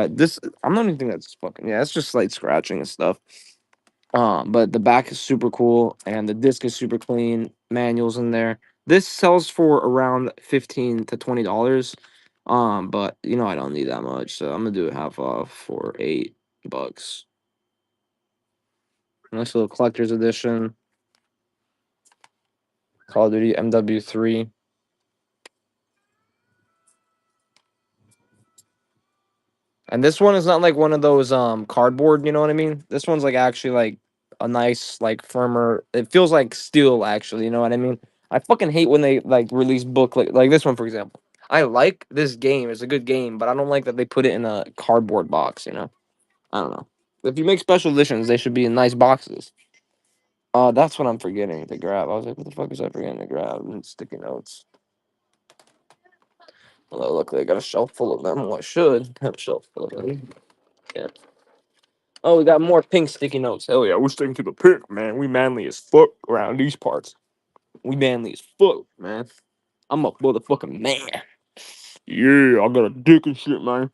This I'm not even think that's fucking yeah, it's just like scratching and stuff. But the back is super cool, and the disc is super clean. Manuals in there. This sells for around $15 to $20. But I don't need that much, so I'm gonna do it half off for $8. Nice little collector's edition. Call of Duty MW3. And this one is not like one of those cardboard, you know what I mean? This one's like actually like a nice, like firmer. It feels like steel actually, you know what I mean? I fucking hate when they like release book like this one for example. I like this game, it's a good game, but I don't like that they put it in a cardboard box. I don't know. If you make special editions, they should be in nice boxes. That's what I'm forgetting to grab. I was like, what the fuck is I forgetting to grab? And sticky notes. Well, luckily I got a shelf full of them. Well, I should have a shelf full of them. Yeah. Oh, we got more pink sticky notes. Hell yeah, we're sticking to the pink, man. We manly as fuck around these parts. We manly as fuck, man. I'm a motherfucking man. Yeah, I got a dick and shit, man.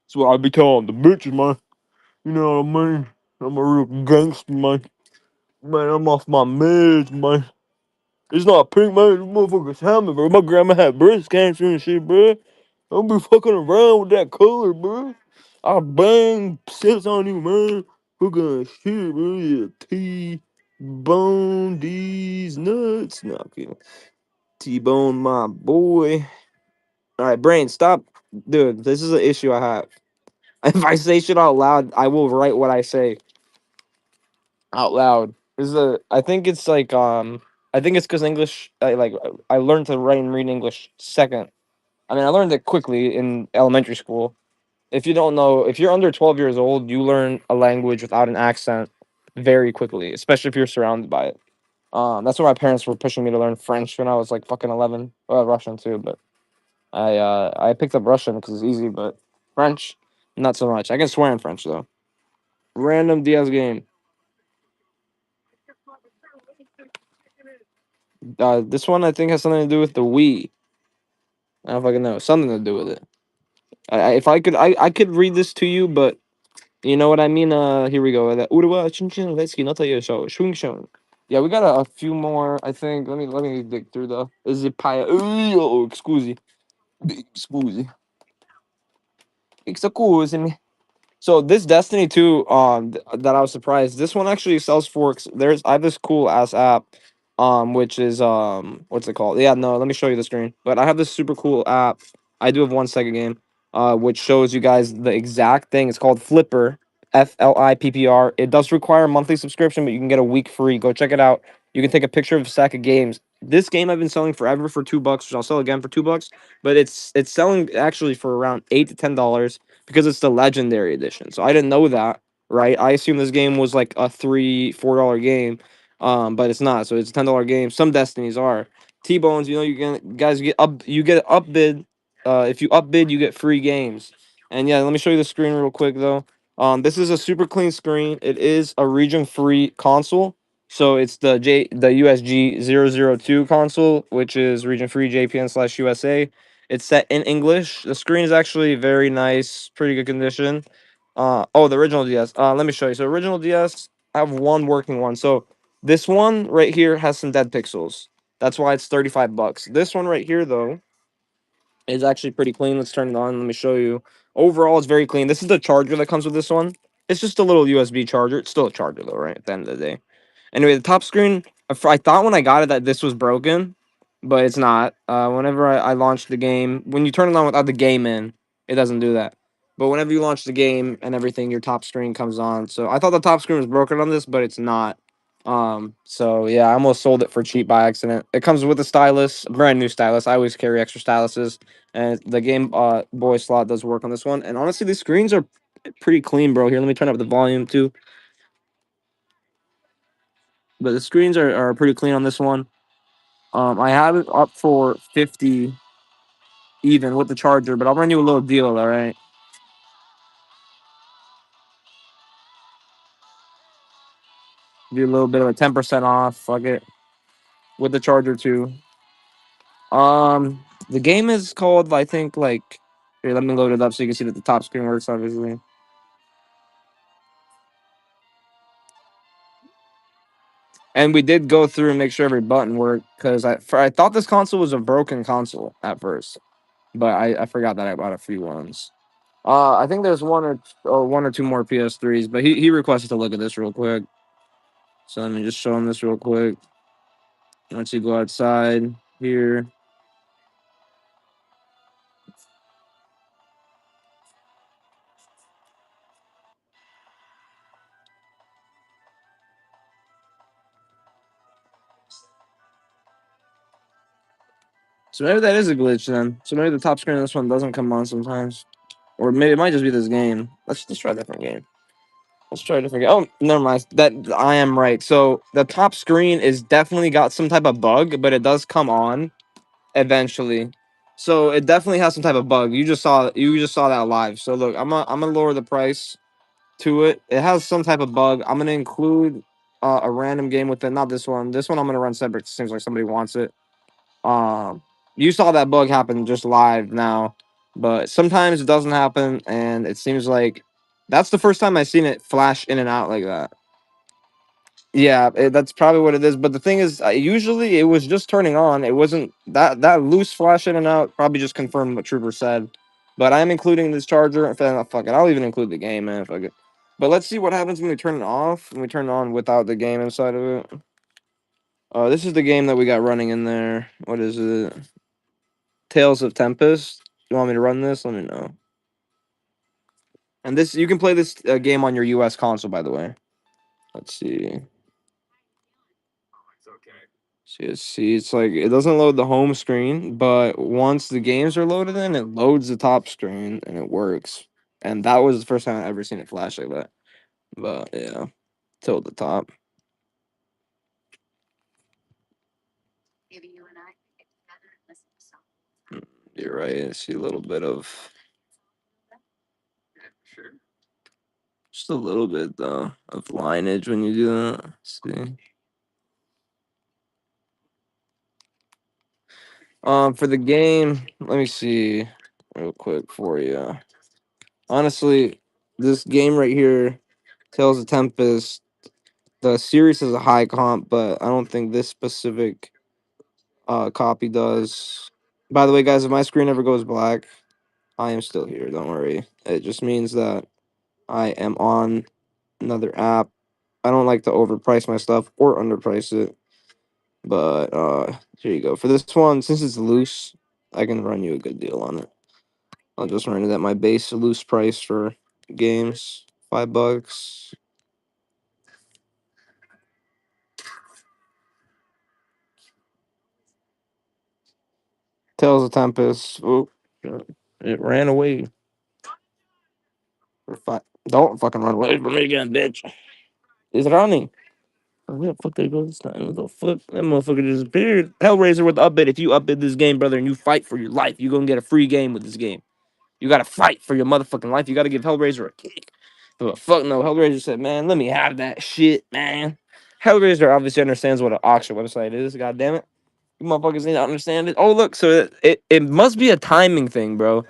That's what I be telling the bitches, man. You know what I mean? I'm a real gangster, man. Man, I'm off my meds, man. It's not pink, man. This motherfucker's hammer, bro. My grandma had breast cancer and shit, bro. Don't be fucking around with that color, bro. I bang sets on you, man. Fucking shit, bro. Yeah, T-bone these nuts. No, I'm kidding. T-bone my boy. All right, brain, stop. Dude, this is an issue I have. If I say shit out loud, I will write what I say out loud. I think it's like I think it's because English I learned to write and read English second. I mean I learned it quickly in elementary school. If you don't know, if you're under 12 years old, you learn a language without an accent very quickly, especially if you're surrounded by it. That's why my parents were pushing me to learn French when I was like fucking 11. Well, Russian too, but I picked up Russian because it's easy, but French not so much. I can swear in French though. Random Diaz game. This one I think has something to do with the Wii. I don't fucking know. Something to do with it. If I could, I could read this to you, but you know what I mean. Here we go. Yeah, we got a few more. I think. Let me dig through the. Is it pie? Oh, excuse me. Excuse me. So this Destiny 2, that I was surprised. This one actually sells for. I have this cool ass app, which is what's it called? Yeah, no, let me show you the screen. But I have this super cool app. I do have one second game, which shows you guys the exact thing. It's called Flipper, FLIPPR. It does require a monthly subscription, but you can get a week free. Go check it out. You can take a picture of a stack of games. This game I've been selling forever for $2, which I'll sell again for $2. But it's selling actually for around $8 to $10 because it's the legendary edition. So I didn't know that, right? I assumed this game was like a $3-4 game, but it's not. So it's a $10 game. Some Destinies are. T-Bones, you get upbid. If you upbid, you get free games. And yeah, let me show you the screen real quick though. This is a super clean screen. It is a region free console. So it's the USG 002 console, which is region free JPN/USA. It's set in English. The screen is actually very nice, pretty good condition. The original DS. Let me show you. So original DS, I have one working one. So this one right here has some dead pixels. That's why it's 35 bucks. This one right here though is actually pretty clean. Let's turn it on. Let me show you. Overall, it's very clean. This is the charger that comes with this one. It's just a little USB charger. It's still a charger though, right? At the end of the day. Anyway, the top screen. I thought when I got it that this was broken, but it's not. Whenever I launched the game, when you turn it on without the game in, it doesn't do that. But whenever you launch the game and everything, your top screen comes on. So I thought the top screen was broken on this, but it's not. So yeah, I almost sold it for cheap by accident. It comes with a stylus, a brand new stylus. I always carry extra styluses, and the Game Boy slot does work on this one. And honestly, these screens are pretty clean, bro. Here, let me turn up the volume too. But the screens are pretty clean on this one. I have it up for 50 even with the charger, but I'll run you a little deal, all right? Do a little bit of a 10% off. Fuck it. With the charger too. The game is called, I think, like, here, let me load it up so you can see that the top screen works, obviously. And we did go through and make sure every button worked because I thought this console was a broken console at first, but I forgot that I bought a free ones. I think there's one or two more PS3s, but he requested to look at this real quick. So let me just show him this real quick. Once you go outside here. So maybe that is a glitch then. So maybe the top screen of this one doesn't come on sometimes. Or maybe it might just be this game. Let's try a different game. Let's try a different game. Oh, never mind. That I am right. So the top screen is definitely got some type of bug, but it does come on eventually. So it definitely has some type of bug. You just saw that live. So look, I'm gonna lower the price to it. It has some type of bug. I'm gonna include a random game with it. Not this one. This one I'm gonna run separate. It seems like somebody wants it. Um, you saw that bug happen just live now, but sometimes it doesn't happen, and it seems like that's the first time I've seen it flash in and out like that. Yeah, that's probably what it is. But the thing is, usually it was just turning on. It wasn't that loose flash in and out. Probably just confirmed what Trooper said. But I'm including this charger. Fuck it, I'll even include the game, man. Fuck it. But let's see what happens when we turn it off. When we turn it on without the game inside of it. This is the game that we got running in there. What is it? Tales of Tempest. You want me to run this? Let me know. And this, you can play this game on your US console, by the way. Let's see. See, it's like it doesn't load the home screen, but once the games are loaded in, it loads the top screen and it works. And that was the first time I ever seen it flash like that. But yeah, till the top. You're right. I see a little bit of, just a little bit though of lineage when you do that. See. For the game, let me see real quick for you. Honestly, this game right here, Tales of Tempest, the series is a high comp, but I don't think this specific copy does. By the way, guys, if my screen ever goes black, I am still here. Don't worry. It just means that I am on another app. I don't like to overprice my stuff or underprice it. But here you go. For this one, since it's loose, I can run you a good deal on it. I'll just run it at my base loose price for games, $5. Tales of Tempest. Oh, it ran away for five. Don't fucking run away from me again, bitch. It's running. Oh, where the fuck did it go this time? What the fuck? That motherfucker disappeared. Hellraiser with the upbid. If you upbid this game, brother, and you fight for your life, you gonna get a free game with this game. You gotta fight for your motherfucking life. You gotta give Hellraiser a kick. But fuck no, Hellraiser said, man, let me have that shit, man. Hellraiser obviously understands what an auction website is. God damn it. You motherfuckers need to understand it. Oh, look, so it must be a timing thing, bro.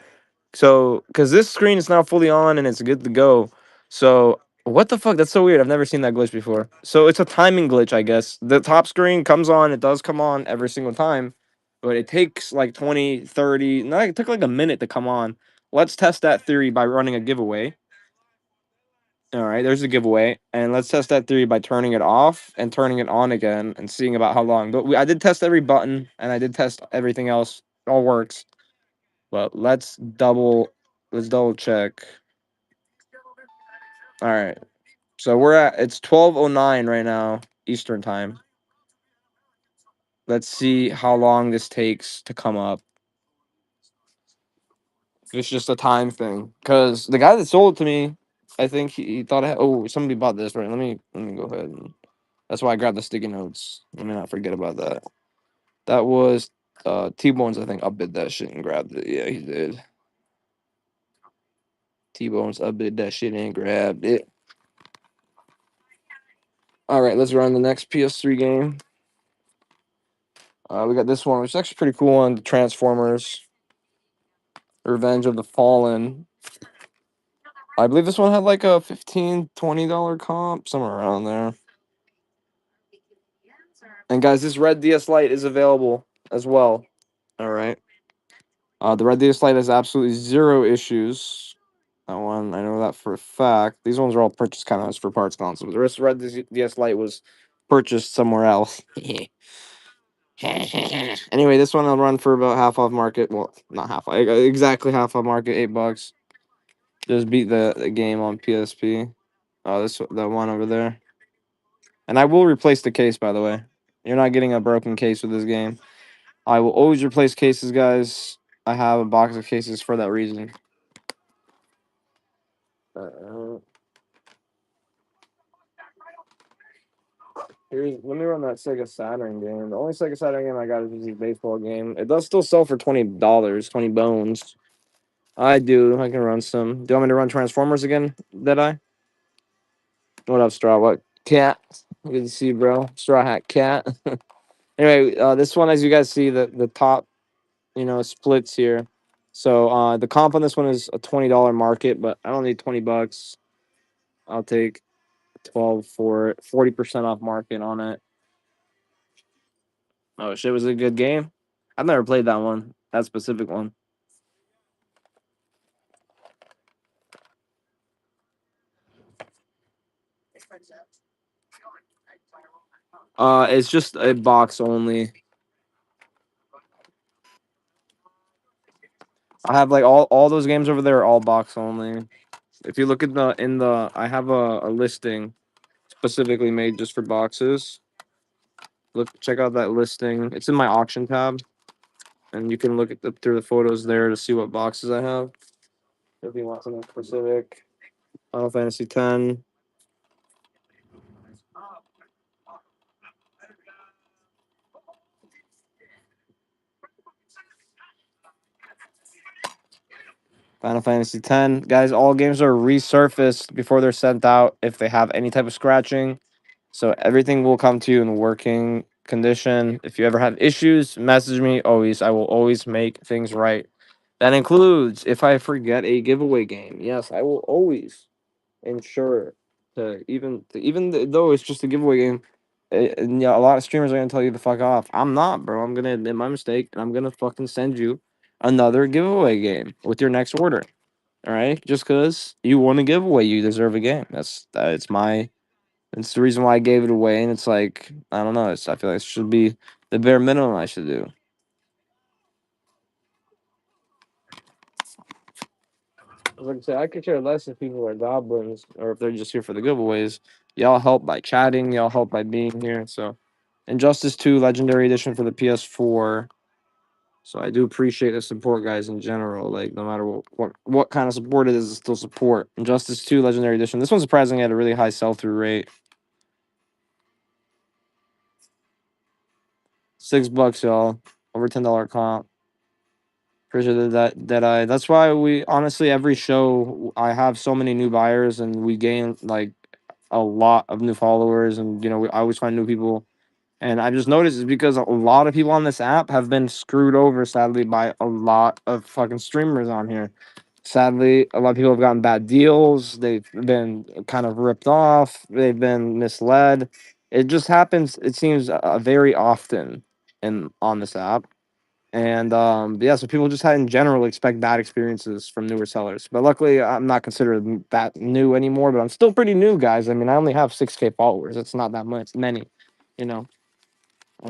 So, because this screen is now fully on and it's good to go. So, What the fuck? That's so weird. I've never seen that glitch before. So it's a timing glitch, I guess. The top screen comes on. It does come on every single time, but it takes like 20, 30. No, it took like a minute to come on. Let's test that theory by running a giveaway. All right, there's a giveaway, and let's test that theory by turning it off and turning it on again and seeing about how long. But I did test every button and I did test everything else. It all works. But let's double check. All right. So it's 12:09 right now Eastern time. Let's see how long this takes to come up. If it's just a time thing, because the guy that sold it to me, I think he thought, oh, somebody bought this, right? Let me go ahead and that's why I grabbed the sticky notes. Let me not forget about that. That was T-Bones, I think, upbid that shit and grabbed it. Yeah, he did. T-Bones upbid that shit and grabbed it. All right, let's run the next PS3 game. We got this one, which is actually pretty cool one, the Transformers Revenge of the Fallen. I believe this one had like a $15, $20 comp, somewhere around there. And guys, this red DS Lite is available as well. All right. The red DS Lite has absolutely zero issues. That one, I know that for a fact. These ones are all purchased kind of for parts consoles. The rest of red DS Lite was purchased somewhere else. Anyway, this one I'll run for about half off market. Well, not half, exactly half off market, $8. Just beat the game on PSP. Oh, that one over there. And I will replace the case, by the way. You're not getting a broken case with this game. I will always replace cases, guys. I have a box of cases for that reason. Let me run that Sega Saturn game. The only Sega Saturn game I got is the baseball game. It does still sell for $20, 20 bones. I do. I can run some. Do you want me to run Transformers again, Deadeye? What up, Straw? What? Cat. Good to see you, bro. Straw Hat Cat. Anyway, this one, as you guys see, the top, splits here. So the comp on this one is a $20 market, but I don't need $20. I'll take 12 for it. 40% off market on it. Oh shit, was it a good game? I've never played that one. That specific one. It's just a box only. I have like all those games over there are all box only. If you look at I have a listing specifically made just for boxes. Check out that listing. It's in my auction tab, and you can look at through the photos there to see what boxes I have. If you want something specific, Final Fantasy X. Final Fantasy X. Guys, all games are resurfaced before they're sent out if they have any type of scratching. So everything will come to you in working condition. If you ever have issues, message me always. I will always make things right. That includes if I forget a giveaway game. Yes, I will always ensure though it's just a giveaway game. And yeah, a lot of streamers are gonna tell you to fuck off. I'm not, bro. I'm gonna admit my mistake and I'm gonna fucking send you another giveaway game with your next order. All right, just because you won a giveaway, you deserve a game. It's the reason why I gave it away, and it's like I don't know. I feel like it should be the bare minimum I should do. Like I said, I could care less if people are goblins or if they're just here for the giveaways. Y'all help by chatting. Y'all help by being here. So, Injustice 2 Legendary Edition for the PS4. So I do appreciate the support, guys, in general. Like no matter what kind of support it is, it's still support. Injustice 2 Legendary Edition. This one surprisingly had a really high sell-through rate. $6, y'all. Over $10 comp. Appreciate that. That's why we honestly every show I have so many new buyers and we gain like a lot of new followers and I always find new people. And I just noticed it's because a lot of people on this app have been screwed over sadly by a lot of fucking streamers on here. Sadly, a lot of people have gotten bad deals. They've been kind of ripped off. They've been misled. It just happens. It seems very often in on this app. And yeah, so people just had in general expect bad experiences from newer sellers. But luckily, I'm not considered that new anymore. But I'm still pretty new, guys. I mean, I only have 6K followers. It's not that much, many, you know.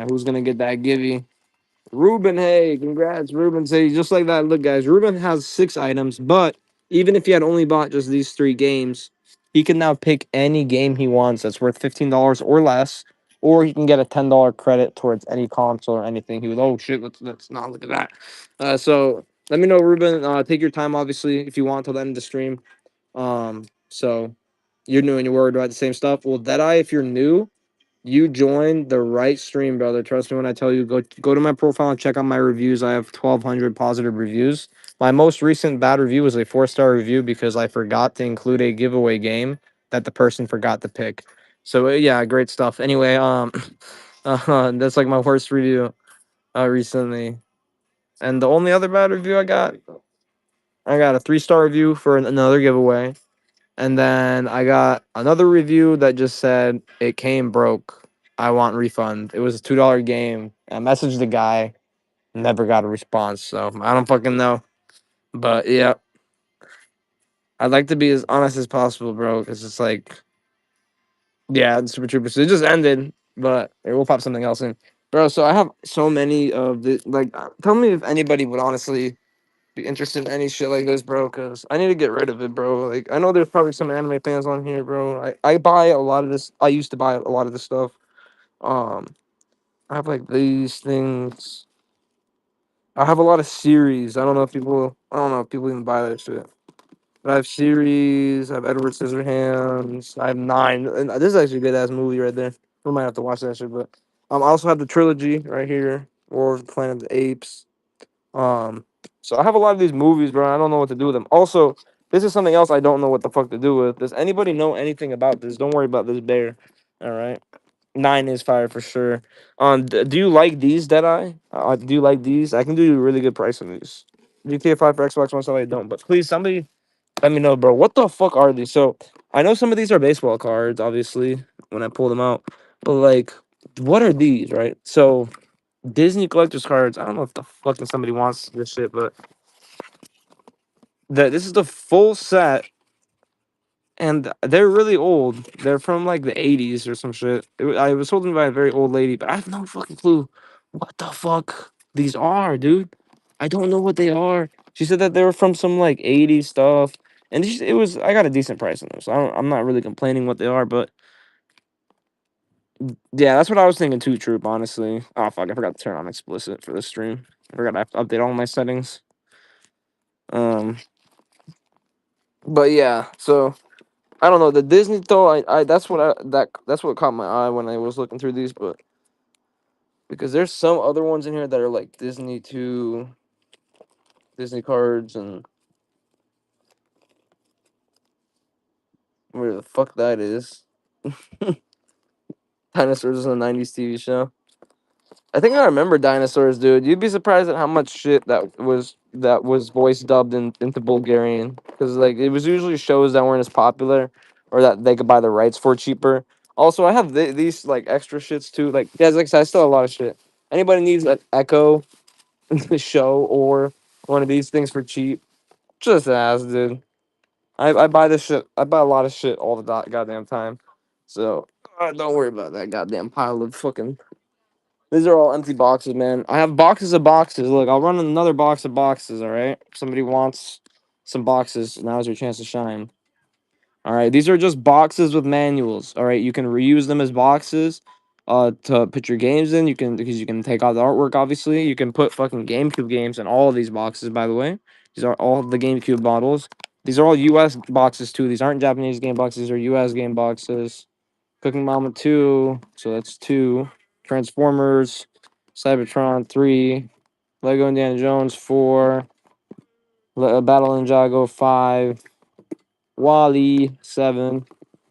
Who's gonna get that givey? Ruben, hey, congrats, Ruben. Say just like that. Look, guys, Ruben has 6 items, but even if he had only bought just these 3 games, he can now pick any game he wants that's worth $15 or less, or he can get a $10 credit towards any console or anything. He was, oh shit, let's not look at that. So let me know, Ruben. Take your time, obviously, if you want till the end of the stream. So you're new and you're worried about the same stuff. Well, Deadeye, if you're new. You joined the right stream, brother. Trust me when I tell you, go to my profile and check out my reviews. I have 1,200 positive reviews. My most recent bad review was a 4-star review because I forgot to include a giveaway game that the person forgot to pick. So yeah, great stuff. Anyway, that's like my worst review recently. And the only other bad review I got a 3-star review for another giveaway. And then I got another review that just said it came broke. I want refund. It was a $2 game. I messaged the guy, never got a response. So I don't fucking know. But yeah, I'd like to be as honest as possible, bro. Because it's like, yeah, the Super Troopers. It just ended, but we'll pop something else in, bro. So I have so many of the like. Tell me if anybody would honestly be interested in any shit like this, bro, because I need to get rid of it, bro. Like, I know there's probably some anime fans on here, bro. I buy a lot of this. I used to buy a lot of this stuff. Um, I have like these things. I have a lot of series. I don't know if people even buy that shit. But I have series. I have Edward Scissorhands. I have 9. And this is actually a good ass movie right there. We might have to watch that shit, but I also have the trilogy right here. War of the Planet of the Apes. Um, so I have a lot of these movies, bro. I don't know what to do with them. Also, this is something else I don't know what the fuck to do with. Does anybody know anything about this? Don't worry about this bear. All right. 9 is fire for sure. Do you like these, Deadeye? Do you like these? I can do you a really good price on these. GTA 5 for Xbox One, somebody don't. But please, somebody let me know, bro. What the fuck are these? So I know some of these are baseball cards, obviously, when I pull them out. But like, what are these, right? So Disney collector's cards. I don't know if the fucking somebody wants this shit, but this is the full set, and they're really old. They're from like the 80s or some shit. I was told them by a very old lady, but I have no fucking clue what the fuck these are, dude. I don't know what they are. She said that they were from some like 80s stuff, and it was. I got a decent price on them, so I'm not really complaining what they are, but yeah, that's what I was thinking too. Troop, honestly. Oh fuck, I forgot to turn on explicit for this stream. I forgot I have to update all my settings. Um. But yeah, so I don't know the Disney though. That's what caught my eye when I was looking through these, but because there's some other ones in here that are like Disney too, Disney cards and where the fuck that is. Dinosaurs is a '90s TV show. I think I remember dinosaurs, dude. You'd be surprised at how much shit that was voice dubbed into Bulgarian. Because like it was usually shows that weren't as popular, or that they could buy the rights for cheaper. Also, I have these like extra shits too. Like guys, like I said, I still have a lot of shit. Anybody needs an Echo show or one of these things for cheap? Just ask, dude. I buy this shit. I buy a lot of shit all the goddamn time. So don't worry about that goddamn pile of fucking. These are all empty boxes, man. I have boxes of boxes. Look, I'll run another box of boxes, all right? If somebody wants some boxes, now's your chance to shine. All right, these are just boxes with manuals. All right, you can reuse them as boxes to put your games in. You can because you can take out the artwork, obviously. You can put fucking GameCube games in all of these boxes, by the way. These are all the GameCube models. These are all US boxes too. These aren't Japanese game boxes, these are US game boxes. Cooking Mama 2, so that's 2. Transformers, Cybertron 3, Lego Indiana Jones 4, Battle Ninjago 5, Wally 7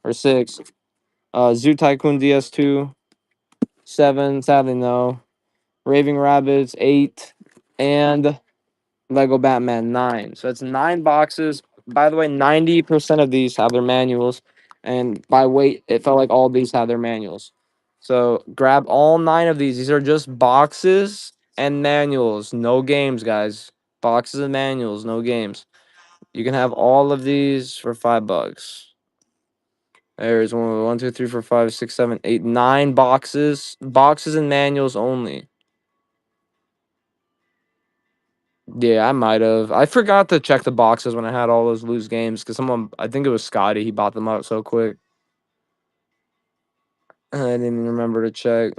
or 6, Zoo Tycoon DS2 7, sadly no, Raving Rabbits 8, and Lego Batman 9. So it's 9 boxes. By the way, 90% of these have their manuals, and by weight, it felt like all these have their manuals. So grab all 9 of these. These are just boxes and manuals. No games, guys. Boxes and manuals, no games. You can have all of these for $5. There's 1, 2, 3, 4, 5, 6, 7, 8, 9 boxes. Boxes and manuals only. Yeah, I might have. I forgot to check the boxes when I had all those loose games because someone, I think it was Scotty, he bought them out so quick. I didn't even remember to check.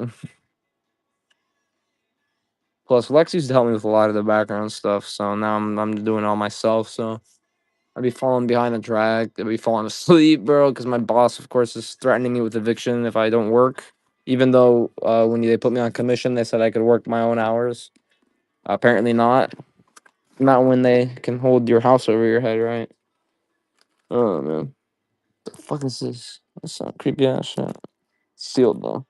Plus, Lex used to help me with a lot of the background stuff, so now I'm doing it all myself. So I'd be falling behind the track. I'd be falling asleep, bro, because my boss, of course, is threatening me with eviction if I don't work. Even though when they put me on commission, they said I could work my own hours. Apparently not. Not when they can hold your house over your head, right? Oh man. The fuck is this? That's some creepy ass shit. Sealed though.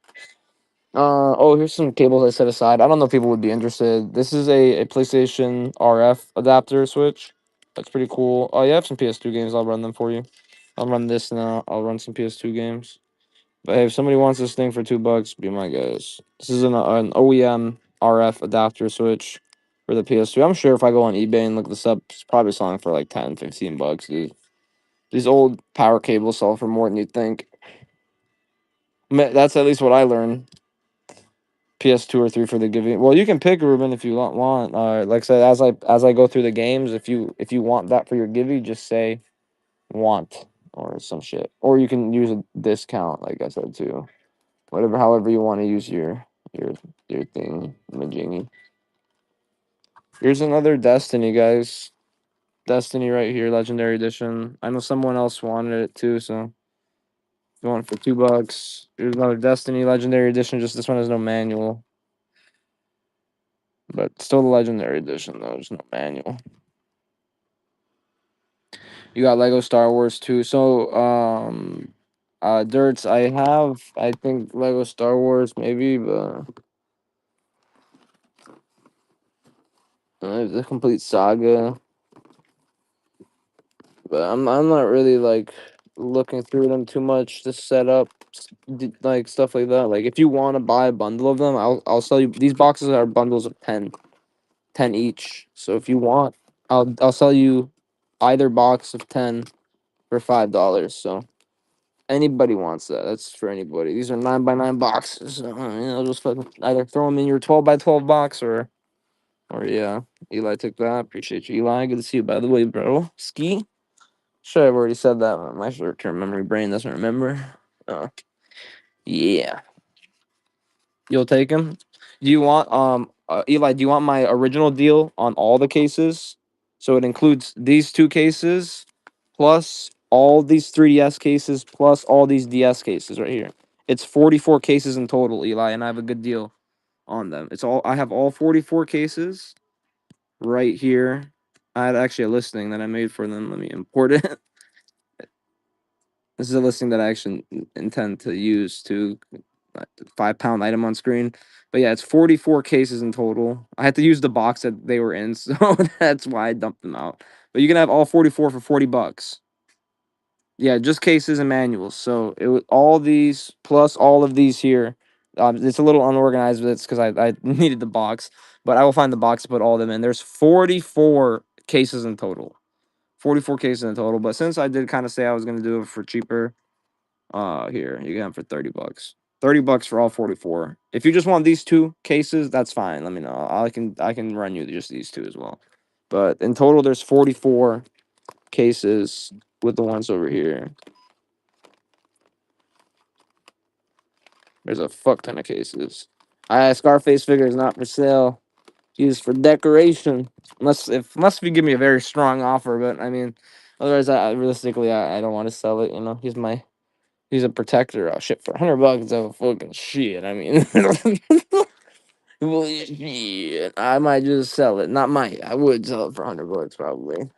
Oh, here's some cables I set aside. I don't know if people would be interested. This is a PlayStation RF adapter switch. That's pretty cool. Oh, you have some PS2 games. I'll run them for you. I'll run this now. I'll run some PS2 games. But hey, if somebody wants this thing for $2, be my guys. This is an OEM RF adapter switch for the PS2. I'm sure if I go on eBay and look this up, it's probably selling for like 10, $15, dude. These old power cables sell for more than you'd think. That's at least what I learned. PS2 or 3 for the giving. Well, you can pick, Ruben, if you want. Like I said, as I go through the games, if you want that for your giving, just say want or some shit, or you can use a discount, like I said too. Whatever, however you want to use your your thing, Majingy. Here's another Destiny, guys. Destiny right here, Legendary Edition. I know someone else wanted it too, so if you want it for $2, here's another Destiny Legendary Edition. Just this one has no manual. But still the Legendary Edition, though. There's no manual. You got Lego Star Wars too. So, Dirts, I have, I think, Lego Star Wars, maybe, but the complete saga. But I'm not really, like, looking through them too much to set up, like, stuff like that. Like, if you want to buy a bundle of them, I'll sell you. These boxes are bundles of 10 each. So if you want, I'll sell you either box of 10 for $5. So anybody wants that. That's for anybody. These are 9x9 boxes. So, just fucking either throw them in your 12x12 box or yeah. Eli took that. Appreciate you, Eli. Good to see you, by the way, bro. Ski. Sure, I've already said that. My short-term memory brain doesn't remember. Yeah. You'll take him. Do you want Eli? Do you want my original deal on all the cases? So it includes these 2 cases, plus all these 3DS cases, plus all these DS cases right here. It's 44 cases in total, Eli, and I have a good deal on them. I have all 44 cases right here. I had actually a listing that I made for them. Let me import it. This is a listing that I actually intend to use to £5 item on screen. But yeah, it's 44 cases in total. I had to use the box that they were in, so that's why I dumped them out. But you can have all 44 for $40. Yeah, just cases and manuals. So it was all these plus all of these here. It's a little unorganized, but it's because I needed the box. But I will find the box to put all of them in. There's 44 cases in total. 44 cases in total. But since I did kind of say I was gonna do it for cheaper, here you can have for $30. $30 for all 44. If you just want these 2 cases, that's fine. Let me know. I can run you just these 2 as well. But in total, there's 44 cases with the ones over here. There's a fuck ton of cases. Scarface figure is not for sale. Used for decoration, unless you give me a very strong offer. But I mean, otherwise, realistically, I don't want to sell it. He's a protector. Oh shit, for $100, oh fucking shit. I mean, well, shit. I might just sell it. Not might. I would sell it for $100 probably.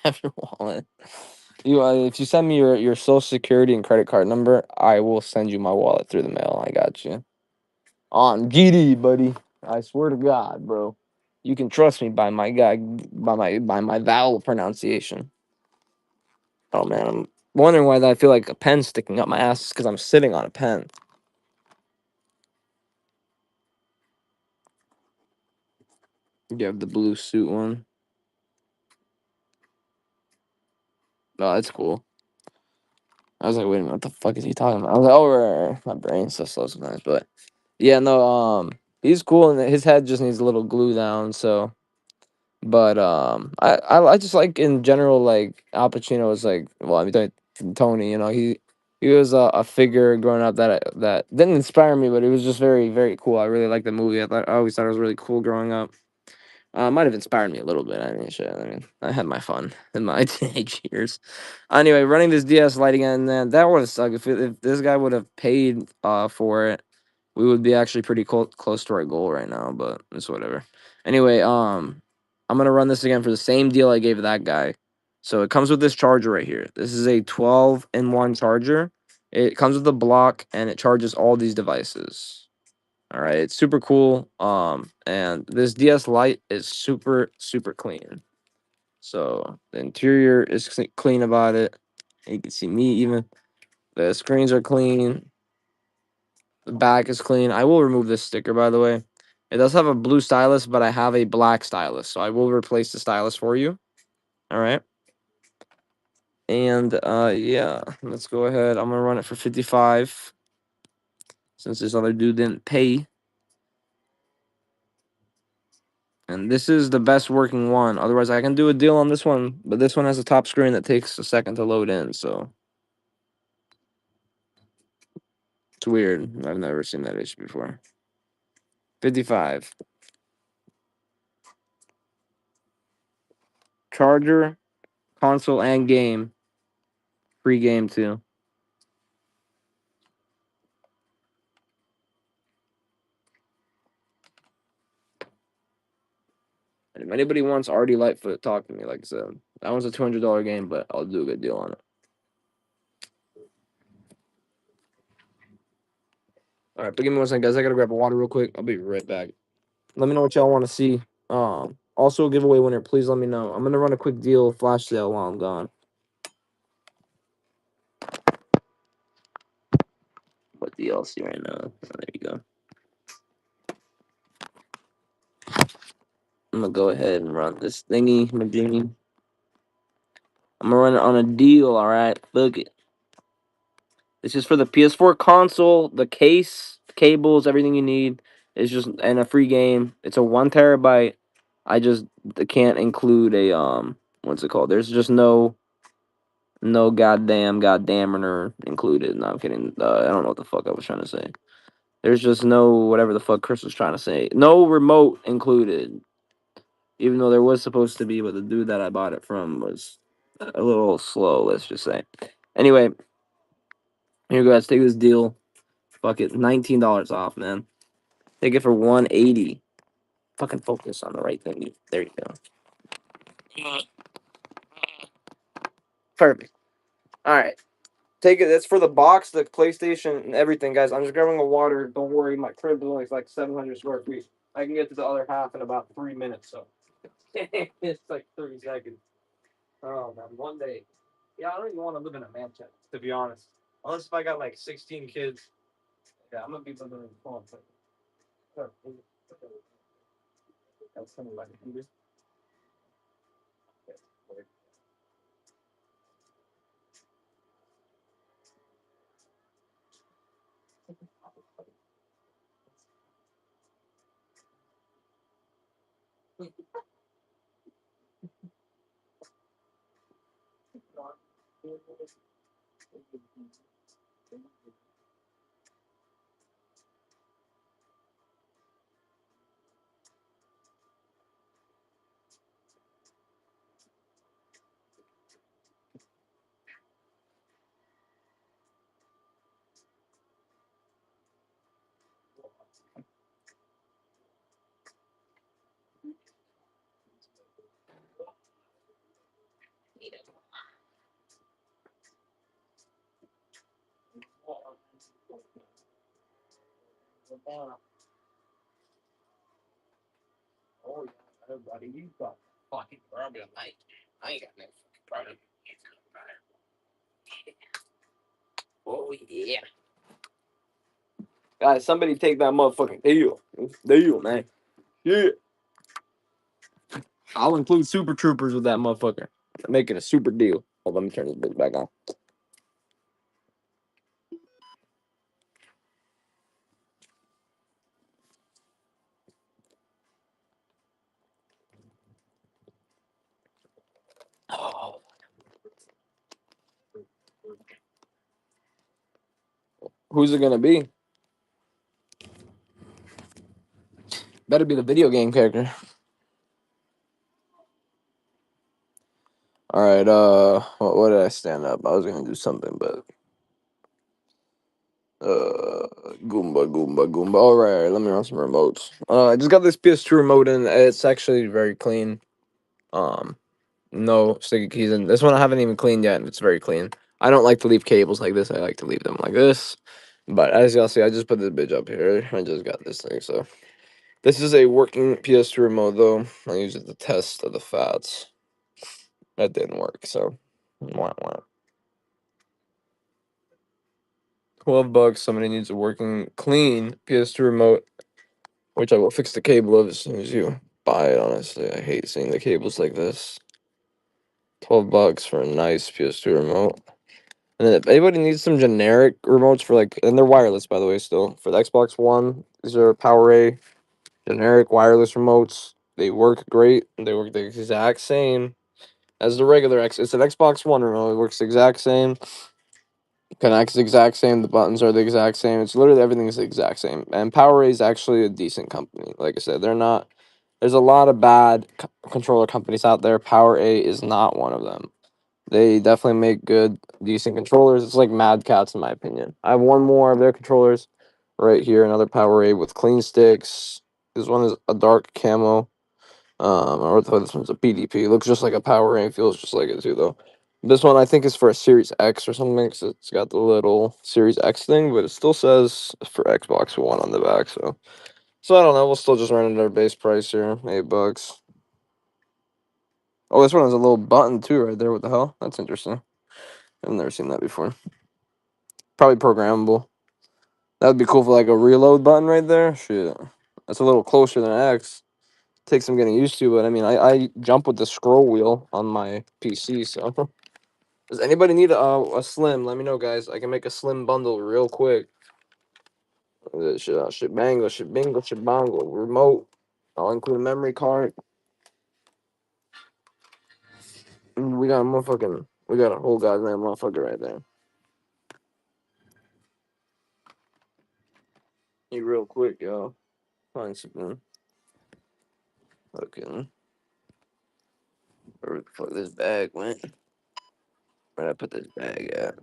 Have your wallet. If you send me your social security and credit card number, I will send you my wallet through the mail. I got you. On GD, buddy. I swear to God, bro. You can trust me by my guy, by my vowel pronunciation. Oh man, I'm wondering why I feel like a pen sticking up my ass because I'm sitting on a pen. You have the blue suit one. No, that's cool. I was like, wait a minute, what the fuck is he talking about? I was like, oh, right. My brain's so slow sometimes, but yeah, no, he's cool, and his head just needs a little glue down. So, but I just like in general, like Al Pacino was like, well, I mean, Tony, he was a figure growing up that didn't inspire me, but it was just very very cool. I really liked the movie. I always thought it was really cool growing up. Might have inspired me a little bit. I mean, shit. I mean, I had my fun in my teenage years. Anyway, running this DS Lite again, man, that would have sucked. If this guy would have paid for it, we would be actually pretty close to our goal right now. But it's whatever. Anyway, I'm gonna run this again for the same deal I gave that guy. So it comes with this charger right here. This is a 12-in-1 charger. It comes with a block and it charges all these devices. All right, it's super cool. And this DS Lite is super super clean. So the interior is clean about it. You can see me even. The screens are clean. The back is clean. I will remove this sticker, by the way. It does have a blue stylus, but I have a black stylus, so I will replace the stylus for you. All right. And yeah, let's go ahead. I'm gonna run it for 55 since this other dude didn't pay. And this is the best working one. Otherwise, I can do a deal on this one, but this one has a top screen that takes a second to load in, so it's weird. I've never seen that issue before. 55. Charger, console, and game. Free game, too. And if anybody wants Artie Lightfoot, talk to me, like I said. That one's a $200 game, but I'll do a good deal on it. All right, but give me one second, guys. I gotta grab a water real quick. I'll be right back. Let me know what y'all want to see. Also, a giveaway winner. Please let me know. I'm gonna run a quick deal flash sale while I'm gone. What DLC right now? Oh, there you go. I'm gonna go ahead and run this thingy, majingy. I'm gonna run it on a deal. All right, fuck it. This is for the PS4 console, the case, cables, everything you need. It's just and a free game. It's a 1 TB. I just can't include a what's it called? There's just no goddamner included. No, I'm kidding. I don't know what the fuck I was trying to say. There's just no whatever the fuck Chris was trying to say. No remote included. Even though there was supposed to be, but the dude that I bought it from was a little slow, let's just say. Anyway, here you guys, take this deal. Fuck it, $19 off, man. Take it for 180. Fucking focus on the right thing. There you go. Perfect. All right. Take it. That's for the box, the PlayStation, and everything, guys. I'm just grabbing a water. Don't worry, my crib is only like 700 square feet. I can get to the other half in about 3 minutes. So it's like 30 seconds. Oh man, one day. Yeah, I don't even want to live in a mansion, to be honest. Unless if I got like 16 kids. Yeah, I'm gonna be living in a farm. That's something like it. Oh yeah, everybody, you got fucking problem, mate. I ain't got no fucking problem. Oh yeah, guys, somebody take that motherfucking deal. Deal, man. Yeah, I'll include Super Troopers with that motherfucker. Make it a super deal. Hold on, let me turn this bitch back on. Oh, who's it gonna be? Better be the video game character. All right. What did I stand up? I was gonna do something, but Goomba. All right. Let me run some remotes. I just got this PS2 remote in. It's actually very clean. Um, no sticky keys in this one. I haven't even cleaned yet, and it's very clean. I don't like to leave cables like this. I like to leave them like this. But as y'all see, I just put this bitch up here. I just got this thing. So this is a working PS2 remote, though. I used it to test the fats. That didn't work. So, wah, wah. $12. Somebody needs a working, clean PS2 remote, which I will fix the cable of as soon as you buy it. Honestly, I hate seeing the cables like this. $12 for a nice PS2 remote. And then if anybody needs some generic remotes for like, and they're wireless by the way, still for the Xbox One, these are PowerA generic wireless remotes. They work great. They work the exact same as the regular X. It's an Xbox One remote. It works the exact same. Connects the exact same. The buttons are the exact same. It's literally everything is the exact same. And PowerA is actually a decent company. Like I said, they're not. There's a lot of bad controller companies out there. PowerA is not one of them. They definitely make good, decent controllers. It's like Mad Catz in my opinion. I have one more of their controllers right here. Another PowerA with clean sticks. This one is a dark camo. Or this one's a PDP. It looks just like a PowerA. Feels just like it too, though. This one I think is for a Series X or something. Cause it's got the little Series X thing, but it still says for Xbox One on the back. So I don't know. We'll still just run it at our base price here, $8. Oh, this one has a little button too, right there. What the hell? That's interesting. I've never seen that before. Probably programmable. That would be cool for like a reload button right there. Shit, that's a little closer than X. Takes some getting used to, but I mean, I jump with the scroll wheel on my PC. So, does anybody need a slim? Let me know, guys. I can make a slim bundle real quick. Shit, bango, shit, bingo, shit, bongo. Remote. I'll include a memory card. We got a motherfucking. We got a whole goddamn motherfucker right there. You real quick, yo. Find something. Fucking. Where the fuck this bag went? Where'd I put this bag at?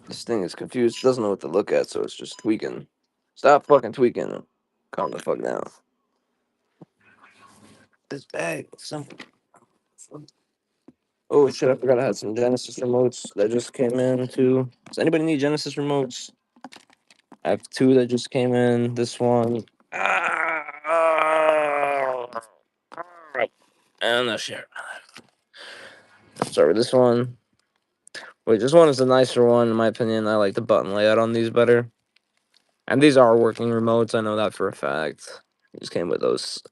This thing is confused. It doesn't know what to look at, so it's just tweaking. Stop fucking tweaking. Calm the fuck down. This bag. Oh shit! I forgot I had some Genesis remotes that just came in too. Does anybody need Genesis remotes? I have two that just came in. This one. And the shit. Let's start with this one. Wait, this one is the nicer one in my opinion. I like the button layout on these better. And these are working remotes. I know that for a fact. These came with those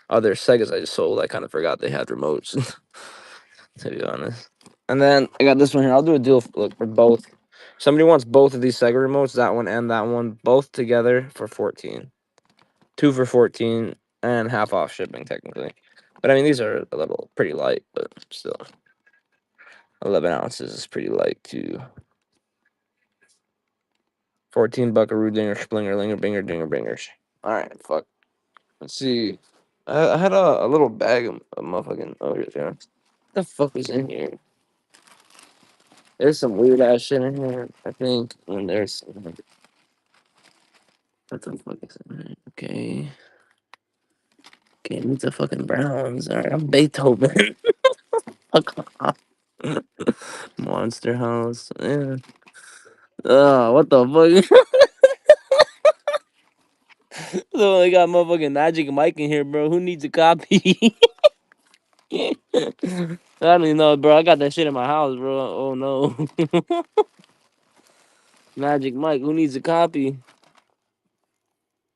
other Segas I just sold. I kind of forgot they had remotes, to be honest. And then I got this one here. I'll do a deal for both. Somebody wants both of these Sega remotes, that one and that one, both together for 14. Two for 14 and half off shipping technically. But I mean, these are a little pretty light, but still. 11 ounces is pretty light too. 14 buckaroo dinger, splinger, linger, binger, dinger, bingers. All right, fuck. Let's see. I had a little bag of motherfucking. Oh, here they are. What the fuck is in here? There's some weird ass shit in here, I think. And there's. What the fuck is in here? Okay. Okay, meet the fucking Browns. All right, I'm Beethoven. Fuck off. Monster House. Yeah. Oh, what the fuck? So I got motherfucking Magic Mike in here, bro. Who needs a copy? I don't even know, bro. I got that shit in my house, bro. Oh no. Magic Mike, who needs a copy?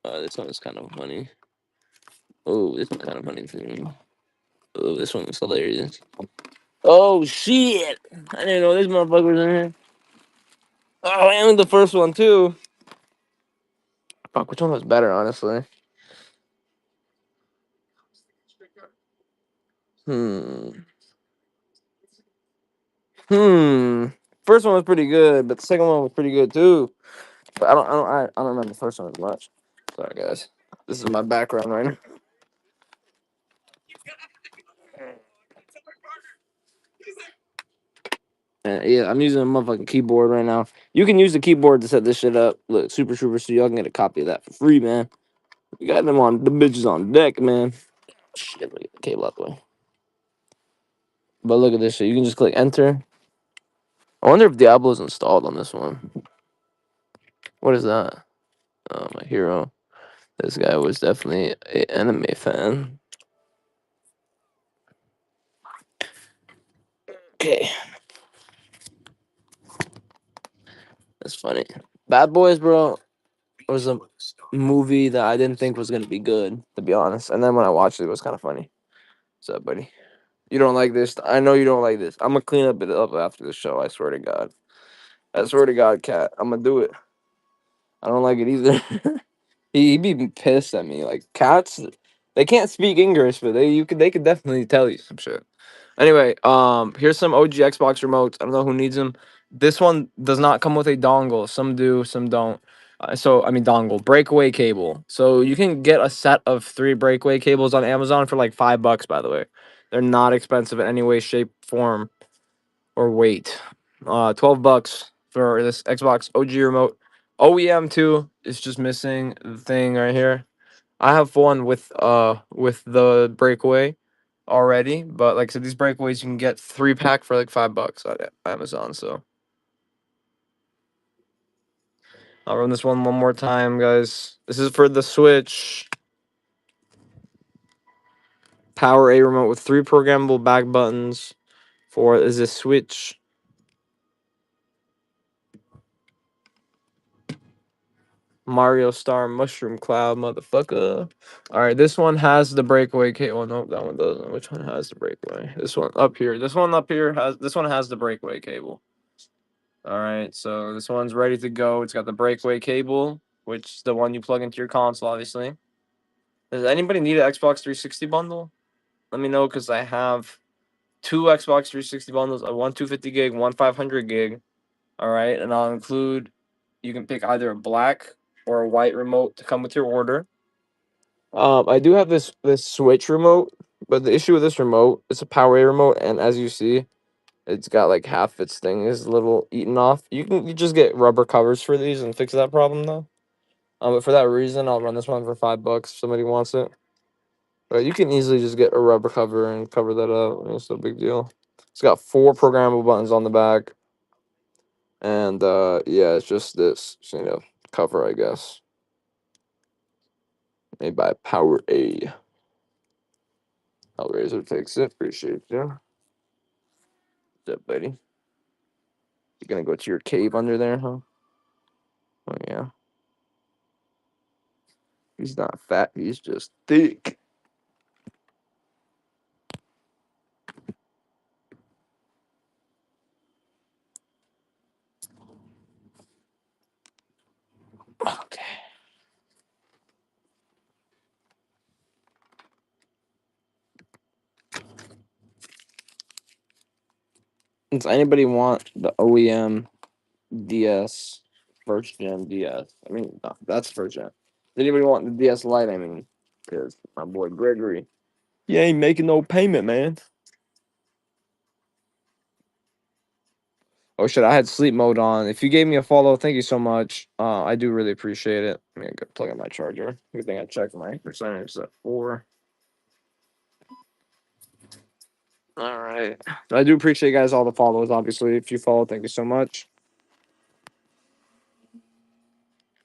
This one is kind of funny. Oh, this one's kind of funny too. Oh, this one is hilarious. Oh shit! I didn't know this motherfucker was in here. Oh, and the first one too. Fuck, which one was better, honestly? Hmm. Hmm. First one was pretty good, but the second one was pretty good too. But I don't remember the first one as much. Sorry, guys. This is my background right now. Yeah, I'm using a motherfucking keyboard right now. You can use the keyboard to set this shit up. Look, Super Trooper, so y'all can get a copy of that for free, man. We got them on the bitches on deck, man. Shit, let me get the cable out the way. But look at this shit. You can just click enter. I wonder if Diablo's installed on this one. What is that? Oh, my hero. This guy was definitely an anime fan. Okay. That's funny. Bad Boys, bro, was a movie that I didn't think was gonna be good, to be honest. And then when I watched it, it was kind of funny. What's up, buddy? You don't like this? I know you don't like this. I'm gonna clean up it up after the show. I swear to God. I swear to God, cat. I'm gonna do it. I don't like it either. He be pissed at me. Like cats, they can't speak English, but they could definitely tell you some shit. Anyway, here's some OG Xbox remotes. I don't know who needs them. This one does not come with a dongle. Some do, some don't. So I mean dongle, breakaway cable. So you can get a set of 3 breakaway cables on Amazon for like $5. By the way, they're not expensive in any way, shape, form, or weight. $12 for this Xbox OG remote. OEM too is just missing the thing right here. I have one with the breakaway already, but like I said, these breakaways you can get 3-pack for like $5 on Amazon. So I'll run this one more time, guys. This is for the Switch. Power A remote with 3 programmable back buttons for is a Switch. Mario Star Mushroom Cloud, motherfucker. All right, this one has the breakaway cable. Nope, that one doesn't. Which one has the breakaway? This one up here. This one up here has the breakaway cable. All right, so this one's ready to go. It's got the breakaway cable, which is the one you plug into your console, obviously. Does anybody need an Xbox 360 bundle? Let me know because I have 2 Xbox 360 bundles, one 250 gig, one 500 gig. All right, and I'll include. You can pick either a black or a white remote to come with your order. I do have this Switch remote, but the issue with this remote, it's a power A remote, and as you see, it's got like half its thing is a little eaten off. You just get rubber covers for these and fix that problem though. But for that reason, I'll run this one for $5 if somebody wants it. But you can easily just get a rubber cover and cover that up. It's no big deal. It's got 4 programmable buttons on the back, and yeah, it's just this cover, I guess, made by Power A. Hellraiser takes it. Appreciate you. What's up, buddy? You gonna go to your cave under there, huh? Oh yeah. He's not fat. He's just thick. Okay. Does anybody want the OEM DS first gen DS? I mean, no, that's first gen. Does anybody want the DS Lite? I mean, because my boy Gregory, he ain't making no payment, man. Oh shit, I had sleep mode on. If you gave me a follow, thank you so much. I do really appreciate it. I'm gonna go plug in my charger. Good thing I checked my percentage at 4. All right. I do appreciate you guys all the follows. Obviously, if you follow, thank you so much.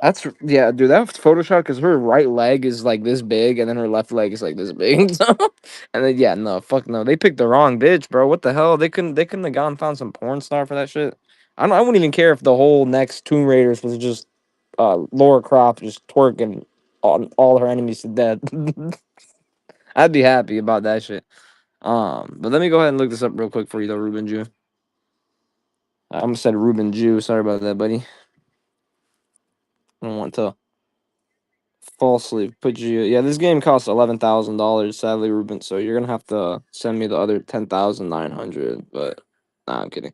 That's yeah, dude. That's Photoshop because her right leg is like this big, and then her left leg is like this big. So, and then yeah, no, fuck no. They picked the wrong bitch, bro. What the hell? They couldn't have gone and found some porn star for that shit. I wouldn't even care if the whole next Tomb Raiders was just Laura Croft just twerking all her enemies to death. I'd be happy about that shit. But let me go ahead and look this up real quick for you though, Ruben Jew. I almost said Ruben Jew. Sorry about that, buddy. I don't want to falsely put you. Yeah, this game costs $11,000. Sadly, Ruben. So you're gonna have to send me the other 10,900. But nah, I'm kidding.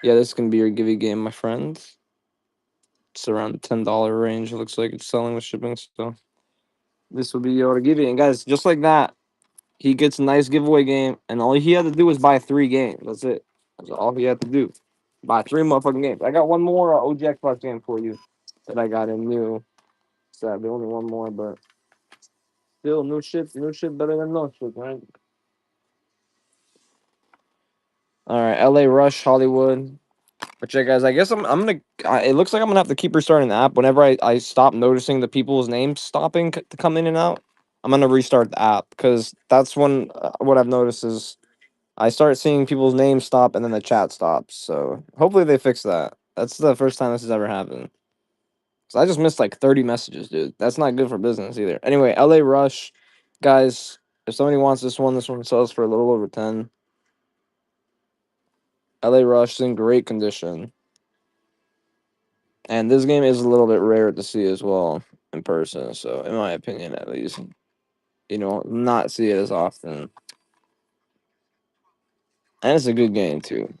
Yeah, this can be your Givey game, my friend. It's around the $10 range. It looks like it's selling with shipping. So this will be your Givey. And guys, just like that, he gets a nice giveaway game, and all he had to do was buy 3 games. That's it. That's all he had to do. Buy 3 motherfucking games. I got one more OG Xbox game for you that I got in new. Sadly, only one more, but still new shit better than no shit, right? All right, LA Rush, Hollywood. But yeah, guys, I guess I'm gonna. It looks like I'm gonna have to keep restarting the app whenever I stop noticing the people's names stopping to come in and out. I'm gonna restart the app because that's when what I've noticed is I start seeing people's names stop and then the chat stops. So hopefully they fix that. That's the first time this has ever happened. So I just missed like 30 messages, dude. That's not good for business either. Anyway, LA Rush, guys. If somebody wants this one sells for a little over 10. LA Rush is in great condition. And this game is a little bit rare to see as well in person. So in my opinion at least. Not see it as often. And it's a good game too.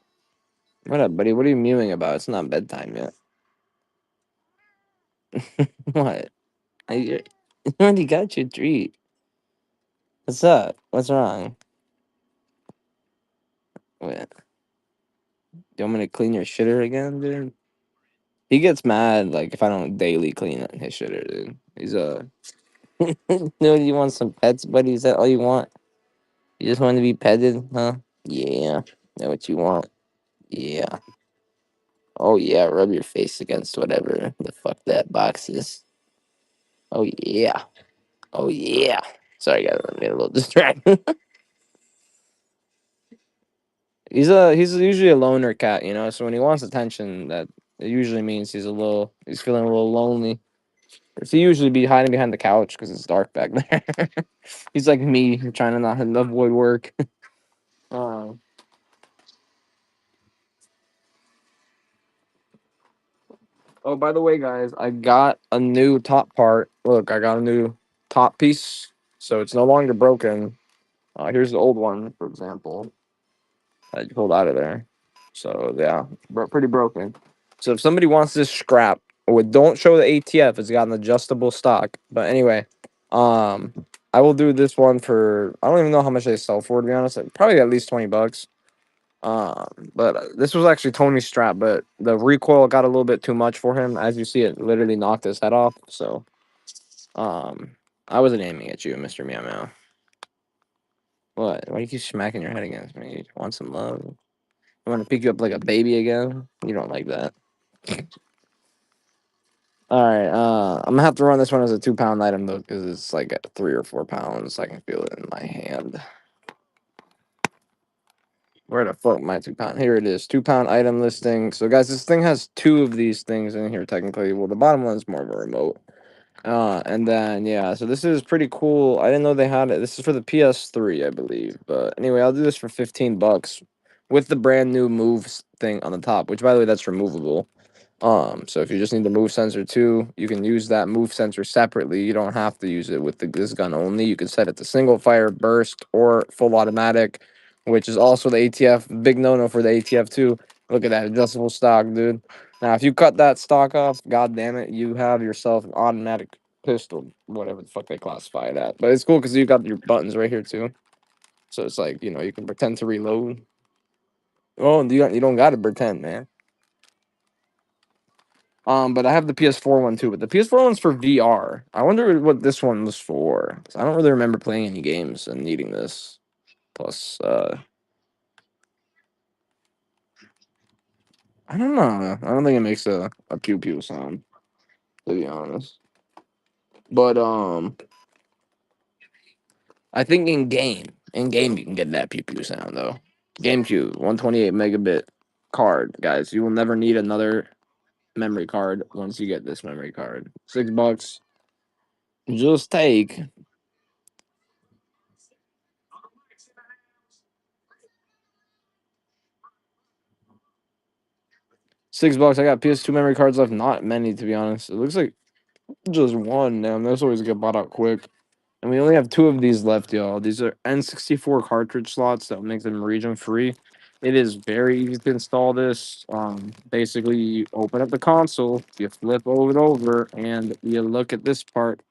What up, buddy? What are you mewing about? It's not bedtime yet. What? You already got your treat. What's up? What's wrong? What? You want me to clean your shitter again, dude? He gets mad like if I don't daily clean his shitter, dude. He's Dude, you want some pets, buddy? Is that all you want? You just want to be petted, huh? Yeah. Know what you want? Yeah. Oh yeah, rub your face against whatever the fuck that box is. Oh yeah. Oh yeah. Sorry, guys, I made a little distracted. He's usually a loner cat. So when he wants attention, that it usually means he's feeling a little lonely. He usually be hiding behind the couch because it's dark back there. He's like me, trying to not avoid work. Um, oh, by the way, guys, I got a new top part. Look, I got a new top piece, so it's no longer broken. Here's the old one, for example. I pulled out of there. So yeah, pretty broken. So if somebody wants this scrap, don't show the ATF. It's got an adjustable stock. But anyway, um, I will do this one for. I don't even know how much they sell for. To be honest, probably at least $20. But this was actually Tony's strap, but the recoil got a little bit too much for him. As you see, it literally knocked his head off. So, um, I wasn't aiming at you, Mister Meow Meow. What? Why do you keep smacking your head against me? You want some love? I want to pick you up like a baby again. You don't like that. All right. I'm gonna have to run this one as a 2 pound item though, because it's like at 3 or 4 pounds. I can feel it in my hand. Where the fuck my 2 pound? Here it is. 2 pound item listing. So guys, this thing has two of these things in here technically. Well, the bottom one's more of a remote. And then yeah, so this is pretty cool. I didn't know they had it. This is for the PS3, I believe. But anyway, I'll do this for $15 with the brand new moves thing on the top, which by the way, that's removable. So if you just need the move sensor too, you can use that move sensor separately. You don't have to use it with this gun only. You can set it to single fire, burst, or full automatic, which is also the ATF. Big no-no for the ATF too. Look at that adjustable stock, dude. Now, if you cut that stock off, god damn it, you have yourself an automatic pistol, whatever the fuck they classify it at. But it's cool because you got your buttons right here too. So it's like, you can pretend to reload. Oh, you don't gotta pretend, man. But I have the PS4 one too. But the PS4 one's for VR. I wonder what this one was for. 'Cause I don't really remember playing any games and needing this. Plus, I don't know. I don't think it makes a pew pew sound. to be honest. But I think in game you can get that pew pew sound though. GameCube 128 megabit card, guys. You will never need another memory card once you get this memory card. $6. Just take. $6. I got PS2 memory cards left. Not many, to be honest. It looks like just one. Damn, those always get bought out quick. And we only have 2 of these left, y'all. These are N64 cartridge slots that make them region free. It is very easy to install this. Basically, you open up the console, you flip it over, and you look at this part.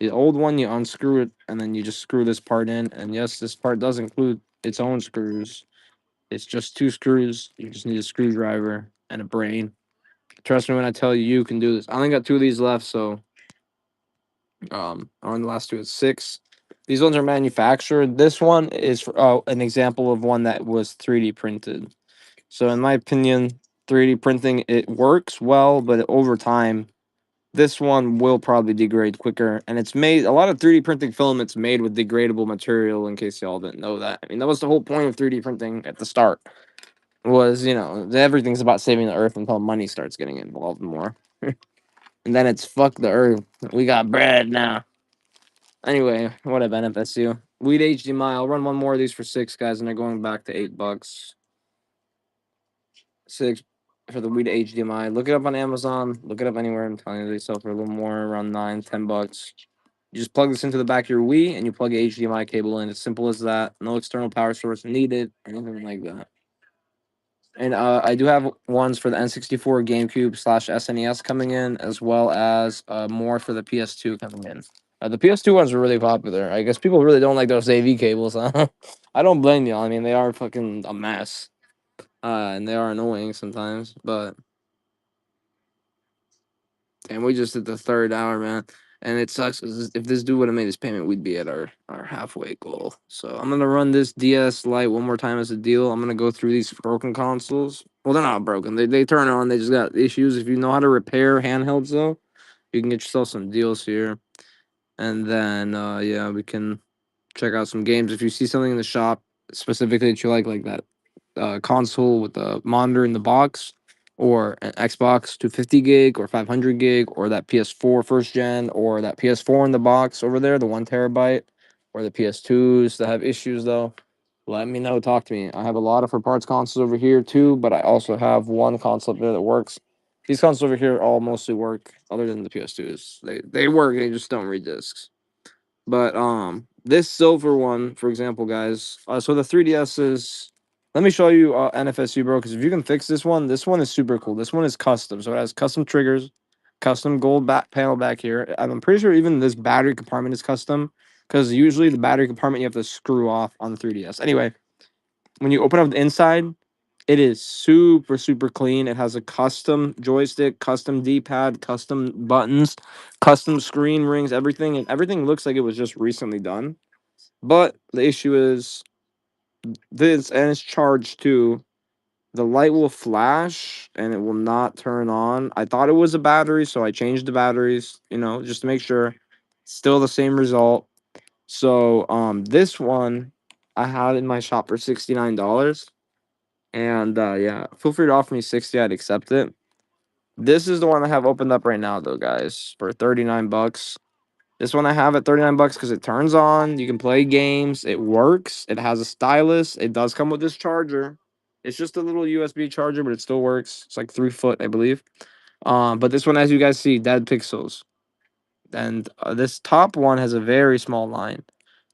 The old one, you unscrew it, and then you just screw this part in. And yes, this part does include its own screws. It's just 2 screws. You just need a screwdriver and a brain. Trust me when I tell you, you can do this. I only got 2 of these left, so on the last 2 is 6. These ones are manufactured. This one is an example of one that was 3D printed. So in my opinion, 3D printing, it works well, but over time, this one will probably degrade quicker. And it's made, a lot of 3D printing filaments made with degradable material, in case y'all didn't know that. I mean, that was the whole point of 3D printing at the start. Was, everything's about saving the earth until money starts getting involved more. And then it's fuck the earth. We got bread now. Anyway, what up, NFSU? Weed HDMI. I'll run one more of these for 6, guys, and they're going back to $8. 6 for the Weed HDMI. Look it up on Amazon. Look it up anywhere. I'm telling you, they sell for a little more, around $9-10. You just plug this into the back of your Wii, and you plug a HDMI cable in. It's simple as that. No external power source needed, anything like that. And I do have ones for the N64, GameCube / SNES coming in, as well as more for the PS2 coming in. The PS2 ones were really popular. I guess people really don't like those AV cables. Huh? I don't blame y'all. I mean, they are fucking a mess, and they are annoying sometimes. But and we just did the 3rd hour, man. And it sucks 'cause if this dude would have made his payment, we'd be at our halfway goal. So I'm gonna run this DS Lite one more time as a deal. I'm gonna go through these broken consoles. Well, they're not broken. They turn on. They just got issues. If you know how to repair handhelds, though, you can get yourself some deals here. And then yeah, we can check out some games. If you see something in the shop specifically that you like that console with the monitor in the box, or an Xbox 250 gig or 500 gig, or that PS4 first gen, or that PS4 in the box over there, the 1 terabyte, or the PS2s that have issues though, let me know. Talk to me. I have a lot of for parts consoles over here too, but I also have one console up there that works. These consoles over here all mostly work, other than the PS2s. They work. They just don't read discs. But this silver one, for example, guys. So the 3DS is. Let me show you NFSU, bro. Because if you can fix this one is super cool. This one is custom, so it has custom triggers, custom gold back panel back here. I'm pretty sure even this battery compartment is custom. Because usually the battery compartment you have to screw off on the 3DS. Anyway, when you open up the inside, it is super, super clean. It has a custom joystick, custom D-pad, custom buttons, custom screen rings, everything. And everything looks like it was just recently done. But the issue is this, and it's charged too. The light will flash and it will not turn on. I thought it was a battery, so I changed the batteries, just to make sure. Still the same result. So this one I had in my shop for $69. And yeah, feel free to offer me 60. I'd accept it. This is the one I have opened up right now, though, guys, for $39. This one I have at $39 because it turns on. You can play games. It works. It has a stylus. It does come with this charger. It's just a little USB charger, but it still works. It's like 3 foot, I believe. But this one, as you guys see, dead pixels. And this top one has a very small line.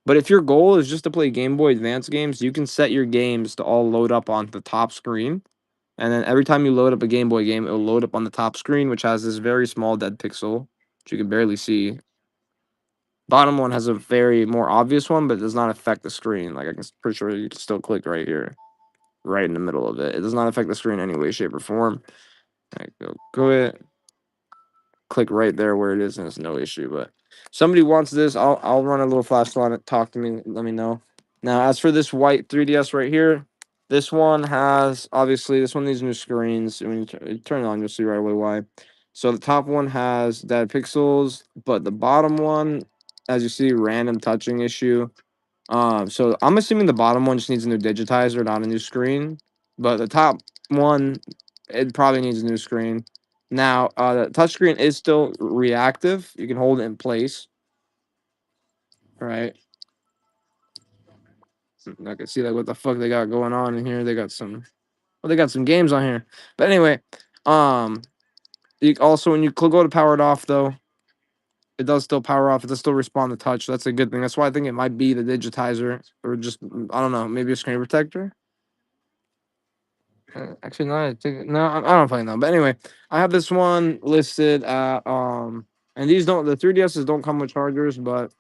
But if your goal is just to play Game Boy Advance games, you can set your games to all load up on the top screen. And then every time you load up a Game Boy game, it'll load up on the top screen, which has this very small dead pixel, which you can barely see. Bottom one has a very more obvious one, but it does not affect the screen. Like, pretty sure you can still click right here, right in the middle of it. It does not affect the screen in any way, shape, or form. Go ahead, click right there where it is, and it's no issue. But somebody wants this, I'll run a little flash on it. Talk to me, let me know. Now, as for this white 3DS right here, this one has, obviously, this one needs new screens. When you turn it on, you'll see right away why. So the top one has dead pixels, but the bottom one, as you see, random touching issue. So I'm assuming the bottom one just needs a new digitizer, not a new screen. But the top one, it probably needs a new screen. Now, the touchscreen is still reactive. You can hold it in place. All right. I can see like what the fuck they got going on in here. They got some, well, they got some games on here. But anyway, um, you also when you go to power it off though, it does still power off. It does still respond to touch. That's a good thing. That's why I think it might be the digitizer or just I don't know, maybe a screen protector. Actually, no, no, I don't fucking know. But anyway, I have this one listed at and these don't the 3DSs don't come with chargers, but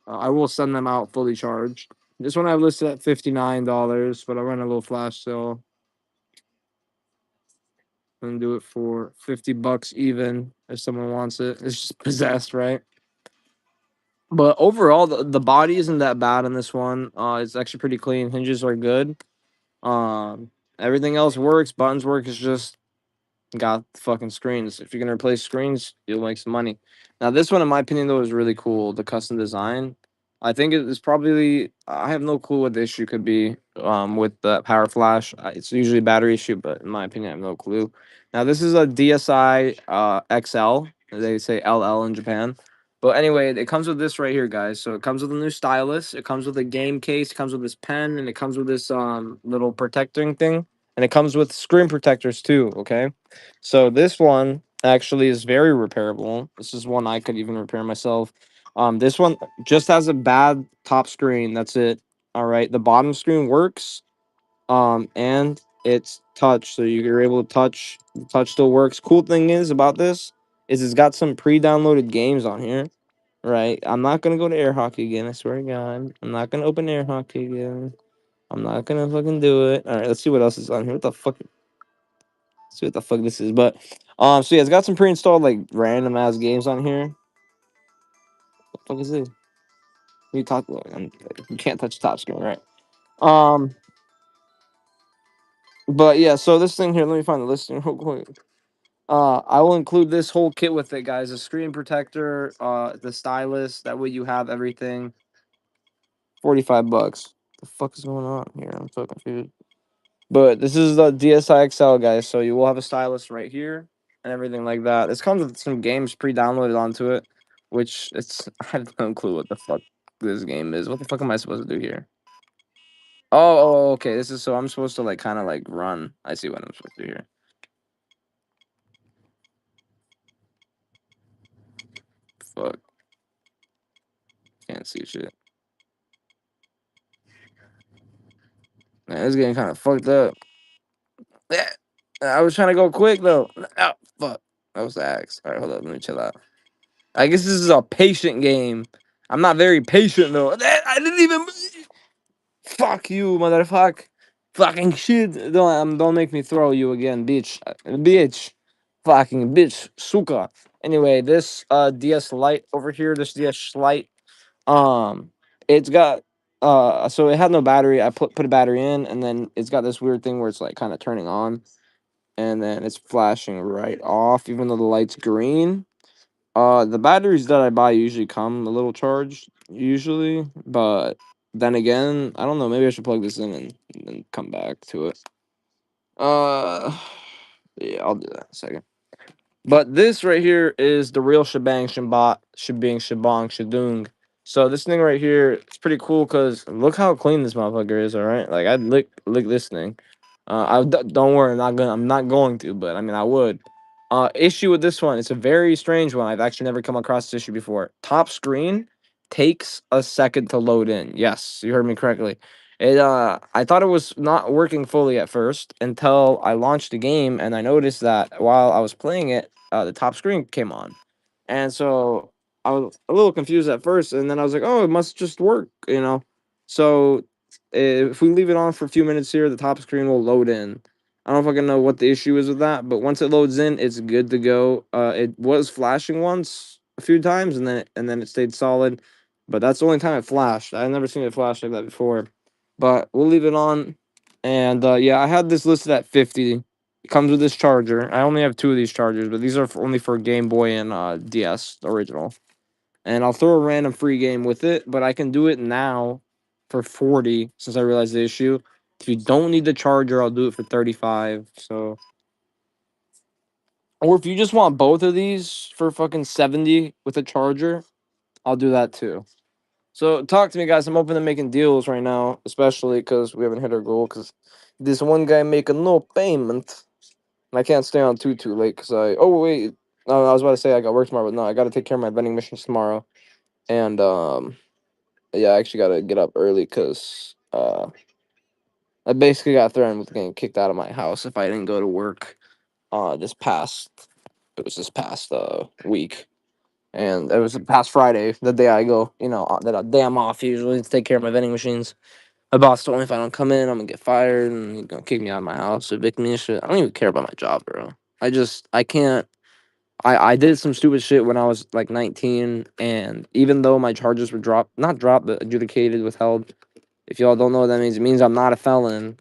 I will send them out fully charged. This one I have listed at $59, but I run a little flash sale. I'm gonna do it for $50 even if someone wants it. It's just possessed, right? But overall, the body isn't that bad on this one. It's actually pretty clean. Hinges are good. Um, Everything else works. Buttons work. It's just got fucking screens. If you're gonna replace screens, you'll make some money. Now, this one, in my opinion, though, is really cool. The custom design. I think it is probably. I have no clue what the issue could be. With the power flash, it's usually a battery issue, but in my opinion, I have no clue. Now, this is a DSi XL. They say LL in Japan. But anyway, it comes with this right here, guys. So it comes with a new stylus. It comes with a game case. It comes with this pen, and it comes with this little protecting thing, and it comes with screen protectors too. Okay. So this one actually is very repairable. This is one I could even repair myself. This one just has a bad top screen. That's it. All right. The bottom screen works. And it's touch, so you're able to touch. The touch still works. Cool thing is about this is it's got some pre-downloaded games on here. Right. I'm not gonna go to air hockey again. I swear to God, I'm not gonna open air hockey again. I'm not gonna fucking do it. All right. Let's see what else is on here. What the fuck? See what the fuck this is. But so yeah, it's got some pre-installed like random ass games on here. What the fuck is this? You talk. You can't touch the top screen, right? Um, but yeah. So this thing here. Let me find the listing real quick. I will include this whole kit with it, guys. A screen protector, the stylus. That way you have everything. $45. The fuck is going on here? I'm so confused. But this is the DSi XL, guys. So you will have a stylus right here and everything like that. This comes with some games pre-downloaded onto it, which it's I have no clue what the fuck this game is. What the fuck am I supposed to do here? Okay. This is so I'm supposed to like kind of like run. I see what I'm supposed to do here. Fuck. Can't see shit. Man, this game kind of fucked up. I was trying to go quick though. Oh, fuck. That was the axe. All right, hold up. Let me chill out. I guess this is a patient game. I'm not very patient though. I didn't even. Fuck you, motherfucker. Fucking shit. Don't make me throw you again, bitch. Bitch. Fucking bitch. Suka. Anyway, this DS Lite over here, this DS Lite, um, it's got so it had no battery. I put a battery in, and then it's got this weird thing where it's like kind of turning on, and then it's flashing right off, even though the light's green. The batteries that I buy usually come a little charged, usually, but then again, I don't know. Maybe I should plug this in and come back to it. Uh, yeah, I'll do that in a second. But this right here is the real shebang, shabang, shadung. So this thing right here, it's pretty cool because look how clean this motherfucker is. All right, like I'd lick this thing. Don't worry, I'm not going to, but I mean I would. Issue with this one, it's a very strange one. I've actually never come across this issue before. Top screen takes a second to load in. Yes, you heard me correctly. I thought it was not working fully at first until I launched the game and I noticed that while I was playing it, the top screen came on. And so I was a little confused at first, and then I was like, "Oh, it must just work." So if we leave it on for a few minutes here, the top screen will load in. I don't fucking know what the issue is with that, but once it loads in, it's good to go. It was flashing once a few times, and then it stayed solid, but that's the only time it flashed. I've never seen it flash like that before. But we'll leave it on, and yeah, I had this listed at 50. It comes with this charger. I only have two of these chargers, but these are only for Game Boy and DS original. And I'll throw a random free game with it, but I can do it now for 40 since I realized the issue. If you don't need the charger, I'll do it for 35. So, or if you just want both of these for fucking 70 with a charger, I'll do that too. So talk to me, guys. I'm open to making deals right now, especially because we haven't hit our goal. Because this one guy making no payment, and I can't stay on too late. Because I wait, no, I was about to say I got work tomorrow, but no, I got to take care of my vending machines tomorrow, and yeah, I actually got to get up early because I basically got threatened with getting kicked out of my house if I didn't go to work. This past week. And it was the past Friday, the day I go, that day I'm off usually to take care of my vending machines. My boss told me if I don't come in, I'm gonna get fired and he's gonna kick me out of my house, evict me and shit. I don't even care about my job, bro. I can't. I did some stupid shit when I was like 19, and even though my charges were not dropped, but adjudicated, withheld. If y'all don't know what that means, it means I'm not a felon.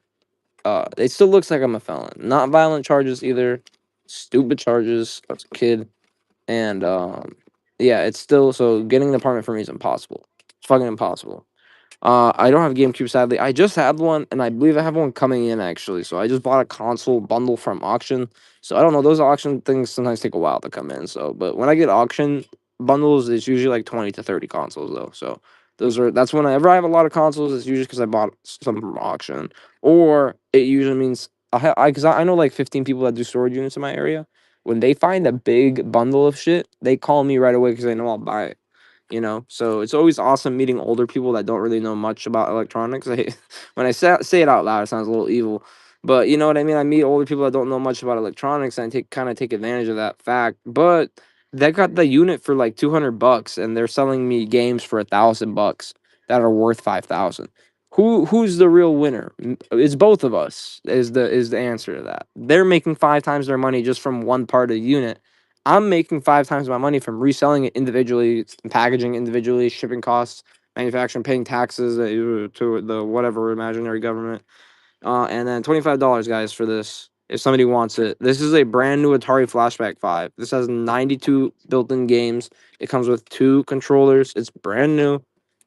It still looks like I'm a felon. Not violent charges either. Stupid charges. I was a kid. And yeah, it's still so getting an apartment for me is impossible. It's fucking impossible. I don't have GameCube sadly. I just had one, and I believe I have one coming in actually. So I just bought a console bundle from auction. So I don't know. Those auction things sometimes take a while to come in. So, but when I get auction bundles, it's usually like 20 to 30 consoles though. So that's whenever I have a lot of consoles. It's usually because I bought some from auction, or it usually means I know like 15 people that do storage units in my area. When they find a big bundle of shit, they call me right away because they know I'll buy it. So it's always awesome meeting older people that don't really know much about electronics. When I say it out loud, it sounds a little evil, but you know what I mean. I meet older people that don't know much about electronics, and I take advantage of that fact. But they got the unit for like $200, and they're selling me games for $1,000 that are worth 5,000. Who's the real winner? It's both of us. Is the answer to that? They're making 5 times their money just from one part of the unit. I'm making 5 times my money from reselling it individually, packaging individually, shipping costs, manufacturing, paying taxes to the whatever imaginary government. And then $25, guys, for this. If somebody wants it, this is a brand new Atari Flashback 5. This has 92 built-in games. It comes with 2 controllers. It's brand new.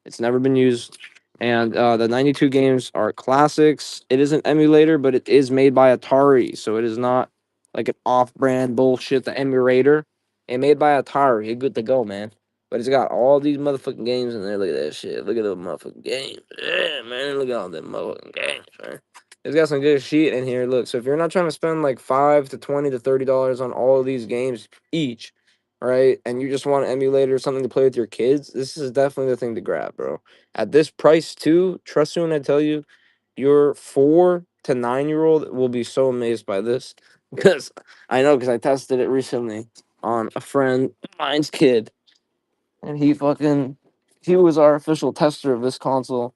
It's never been used. And the 92 games are classics. It is an emulator, but it is made by Atari, so it is not like an off-brand bullshit. The emulator, it made by Atari. It's good to go, man. But it's got all these motherfucking games in there. Look at that shit. Look at those motherfucking games. Yeah, man. Look at all them motherfucking games, man. It's got some good shit in here. Look, so if you're not trying to spend like $5 to $20 to $30 on all of these games each, right? And you just want an emulator or something to play with your kids, this is definitely the thing to grab, bro. At this price, too, trust me when I tell you, your 4 to 9 year old will be so amazed by this. Because I know, because I tested it recently on a friend of mine's kid, and he was our official tester of this console.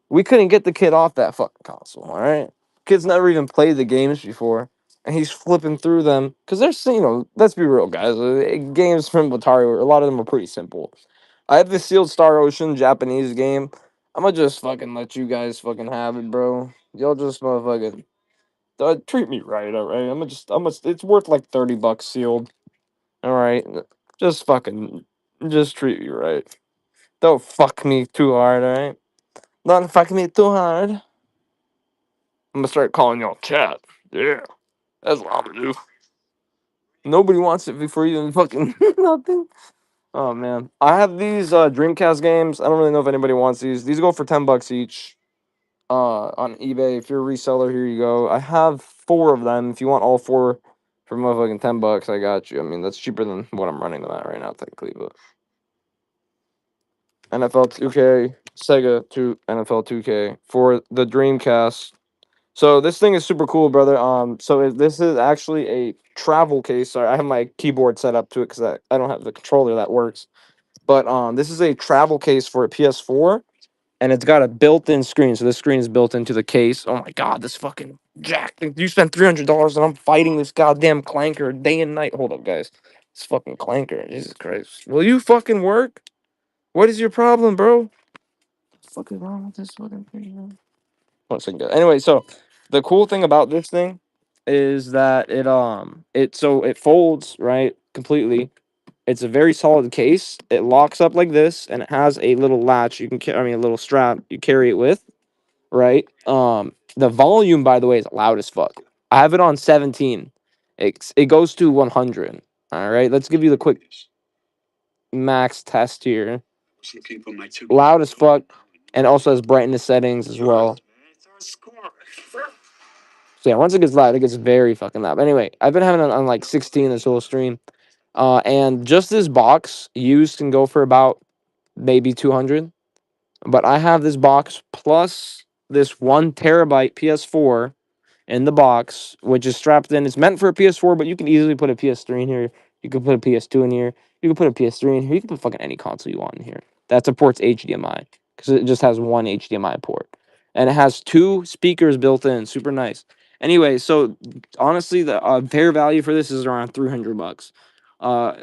We couldn't get the kid off that fucking console, all right? Kid's never even played the games before, and he's flipping through them because let's be real, guys. Games from Atari, a lot of them are pretty simple. I have the Sealed Star Ocean Japanese game. I'm gonna just fucking let you guys fucking have it, bro. Y'all just motherfucking treat me right, all right? It's worth like $30 sealed, all right? Just fucking, just treat me right. Don't fuck me too hard, all right? Don't fuck me too hard. I'm gonna start calling y'all chat. Yeah, that's what I'm gonna do. Nobody wants it before you even fucking nothing. Oh man, I have these Dreamcast games. I don't really know if anybody wants these. These go for $10 each. On eBay. If you're a reseller, here you go. I have 4 of them. If you want all 4 for motherfucking $10, I got you. I mean, that's cheaper than what I'm running them at right now, technically. But NFL 2K, Sega 2 NFL 2K for the Dreamcast. So this thing is super cool, brother. This is actually a travel case. Sorry, I have my keyboard set up to it because I don't have the controller that works. But this is a travel case for a PS4, and it's got a built-in screen. So this screen is built into the case. Oh my god, this fucking jack! You spent $300, and I'm fighting this goddamn clanker day and night. Hold up, guys. This fucking clanker. Jesus Christ. Will you fucking work? What is your problem, bro? What the fuck is wrong with this fucking thing, man? One second, guys. Anyway, so the cool thing about this thing is that it folds right completely. It's a very solid case. It locks up like this, and it has a little latch you can I mean a little strap you carry it with, right? The volume, by the way, is loud as fuck. I have it on 17. It goes to 100. All right, let's give you the quick max test here. Loud as fuck, and also has brightness settings as well. So yeah, once it gets loud, it gets very fucking loud. Anyway, I've been having it on like 16 this whole stream. And just this box used can go for about maybe 200. But I have this box plus this 1 terabyte PS4 in the box, which is strapped in. It's meant for a PS4, but you can easily put a PS3 in here. You can put a PS2 in here. You can put a PS3 in here. You can put fucking any console you want in here. That supports HDMI because it just has one HDMI port. And it has two speakers built in. Super nice. Anyway, so honestly, the fair value for this is around $300.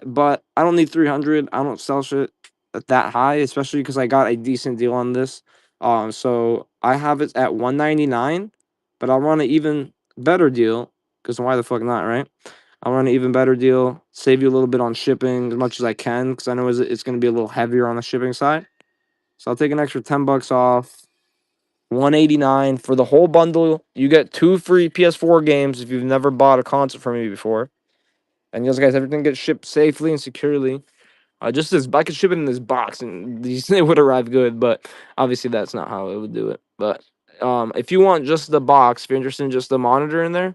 But I don't need 300. I don't sell shit at that high, especially because I got a decent deal on this. So I have it at 199, but I'll run an even better deal because why the fuck not, right? I'll run an even better deal, save you a little bit on shipping as much as I can because I know it's going to be a little heavier on the shipping side. So I'll take an extra 10 bucks off. 189 for the whole bundle. You get 2 free PS4 games if you've never bought a console from me before. And yes, guys, everything gets shipped safely and securely. Just this, I could ship it in this box, and these it would arrive good. But obviously, that's not how I would do it. But if you want just the box, if you're interested in just the monitor in there,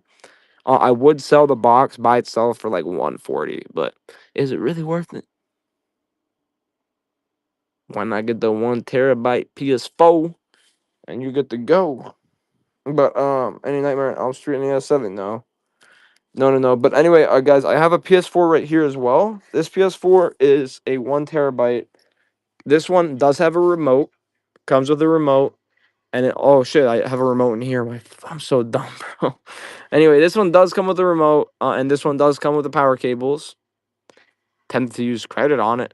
I would sell the box by itself for like 140. But is it really worth it? Why not get the 1 terabyte PS4 and you get to go? But any Nightmare on Elm Street in the S7? No. No, no, no. But anyway, guys, I have a PS4 right here as well. This PS4 is a 1 terabyte. This one does have a remote. Comes with a remote. And oh shit, I have a remote in here. I'm so dumb, bro. Anyway, this one does come with a remote, and this one does come with the power cables. Tempted to use credit on it.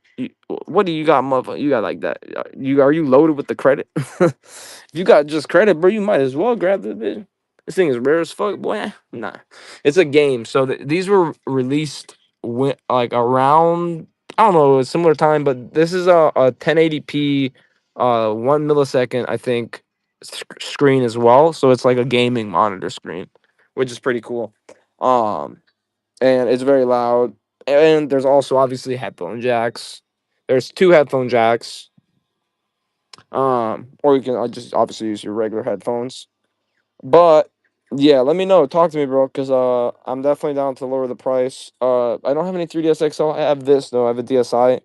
What do you got, motherfucker? You got like that? Are you loaded with the credit? If you got just credit, bro, you might as well grab the bitch. This thing is rare as fuck, boy. Nah, it's a game. So these were released like around I don't know a similar time, but this is a 1080p, 1 millisecond I think screen as well. So it's like a gaming monitor screen, which is pretty cool. And it's very loud. And there's also obviously headphone jacks. There's 2 headphone jacks. Or you can just obviously use your regular headphones. But yeah, let me know. Talk to me, bro, because I'm definitely down to lower the price. I don't have any 3DS XL. I have this though. I have a DSi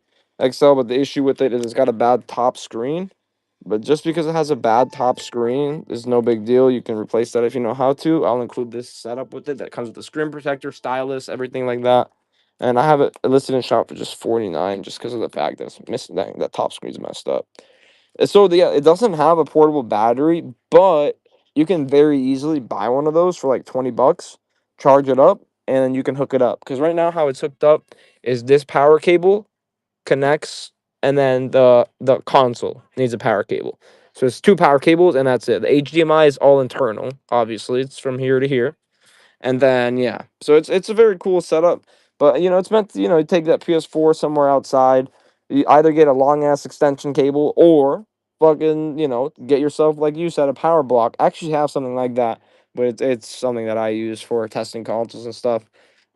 XL, but the issue with it is it's got a bad top screen. But just because it has a bad top screen is no big deal. You can replace that if you know how to. I'll include this setup with it that comes with the screen protector, stylus, everything like that. And I have it listed in shop for just 49 just because of the fact that it's missing that top screen's messed up. So yeah, it doesn't have a portable battery, but you can very easily buy one of those for like 20 bucks, charge it up, and then you can hook it up. Because right now how it's hooked up is this power cable connects, and then the console needs a power cable. So it's 2 power cables, and that's it. The HDMI is all internal. Obviously, it's from here to here, and then yeah. So it's a very cool setup. But it's meant to take that PS4 somewhere outside. You either get a long ass extension cable or fucking get yourself, like you said, a power block. I actually have something like that, but it's something that I use for testing consoles and stuff.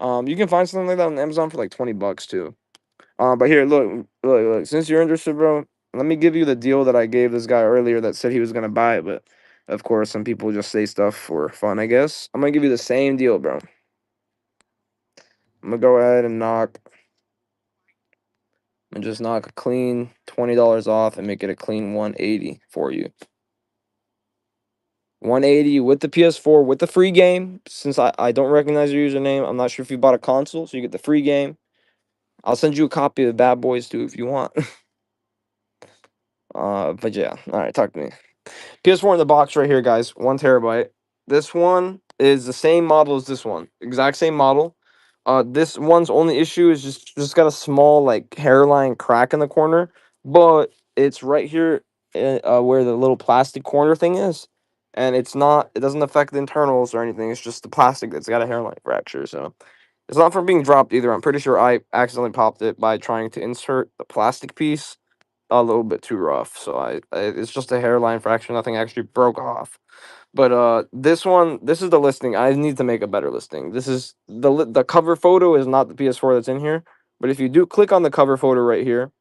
You can find something like that on Amazon for like 20 bucks too. But here, look. Since you're interested, bro, let me give you the deal that I gave this guy earlier that said he was gonna buy it. But of course, some people just say stuff for fun, I guess. I'm gonna give you the same deal, bro. I'm gonna go ahead and just knock a clean $20 off and make it a clean 180 for you. 180 with the PS4 with the free game. Since I don't recognize your username, I'm not sure if you bought a console, so you get the free game. I'll send you a copy of Bad Boys too if you want. But yeah, all right, talk to me. PS4 in the box right here, guys. 1 terabyte. This one is the same model as this one. Exact same model. This one's only issue is just got a small like hairline crack in the corner, but it's right here where the little plastic corner thing is. and it doesn't affect the internals or anything. It's just the plastic that's got a hairline fracture. So it's not from being dropped either. I'm pretty sure I accidentally popped it by trying to insert the plastic piece a little bit too rough. So it's just a hairline fracture. Nothing actually broke off. But this is the listing. I need to make a better listing. This is the cover photo is not the PS4 that's in here. But if you do click on the cover photo right here,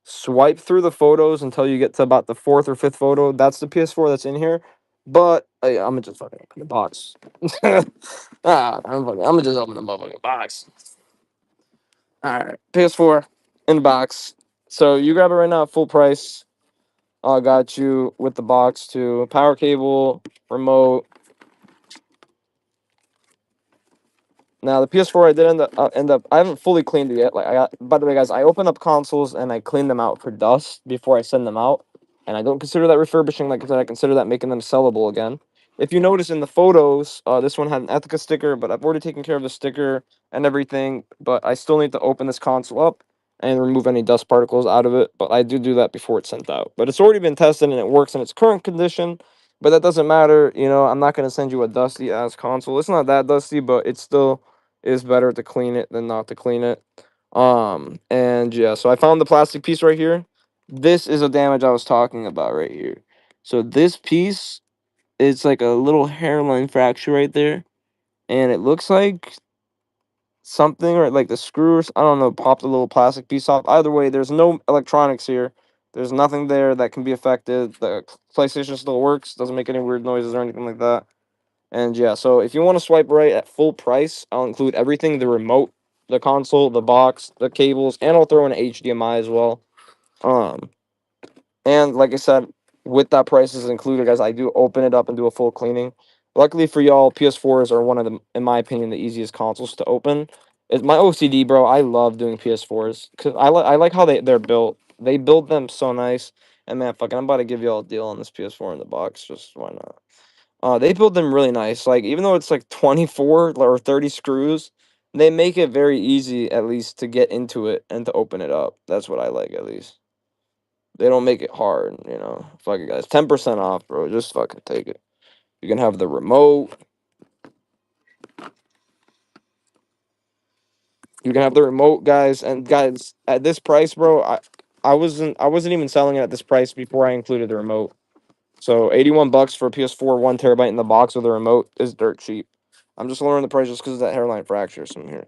swipe through the photos until you get to about the fourth or fifth photo. That's the PS4 that's in here. But I'm gonna just fucking open the box. I'm gonna just open the motherfucking box. All right, PS4 in the box. So you grab it right now at full price. I got you with the box too. Power cable, remote. Now the PS4 I did end up I haven't fully cleaned it yet. Like I got, by the way, guys, I open up consoles and I clean them out for dust before I send them out, and I don't consider that refurbishing. Like I said, I consider that making them sellable again. If you notice in the photos, this one had an Ethica sticker, but I've already taken care of the sticker and everything. But I still need to open this console up and remove any dust particles out of it. But I do that before it's sent out. But it's already been tested and it works in its current condition. But that doesn't matter. You know, I'm not gonna send you a dusty ass console. It's not that dusty, but it's still is better to clean it than not to clean it. And yeah, so I found the plastic piece right here. This is a damage I was talking about right here. So this piece, it's like a little hairline fracture right there, and it looks like something or like the screws, I don't know, popped a little plastic piece off. Either way, there's no electronics here. There's nothing there that can be affected. The PlayStation still works, doesn't make any weird noises or anything like that. And yeah, so if you want to swipe right at full price, I'll include everything: the remote, the console, the box, the cables, and I'll throw in HDMI as well. Um, and like I said, with that price is included, guys, I do open it up and do a full cleaning. Luckily for y'all, PS4s are one of the, in my opinion, the easiest consoles to open. It's my OCD, bro. I love doing PS4s because I like how they're built. They build them so nice. And man, fucking, I'm about to give y'all a deal on this PS4 in the box. Just why not? They build them really nice. Like even though it's like 24 or 30 screws, they make it very easy at least to get into it and to open it up. That's what I like at least. They don't make it hard, you know. Fuck it, guys. 10% off, bro. Just fucking take it. You can have the remote. You can have the remote, guys. And guys, at this price, bro, I wasn't even selling it at this price before I included the remote. So 81 bucks for a PS4 1 TB in the box with a remote is dirt cheap. I'm just lowering the price just because of that hairline fracture from here.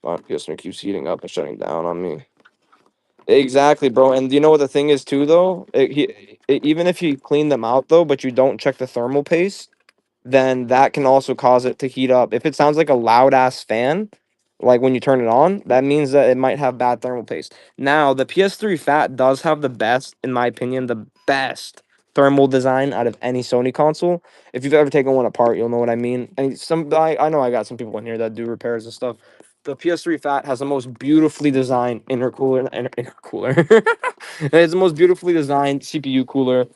But PS4 keeps heating up and shutting down on me. Exactly, bro. And you know what the thing is too, though? Even if you clean them out though, but you don't check the thermal paste, then that can also cause it to heat up. If it sounds like a loud ass fan, like when you turn it on, that means that it might have bad thermal paste. Now, the PS3 Fat does have the best, in my opinion, the best thermal design out of any Sony console. If you've ever taken one apart, you'll know what I mean. And I know I got some people in here that do repairs and stuff. The PS3 Fat has the most beautifully designed intercooler, intercooler. It's the most beautifully designed CPU cooler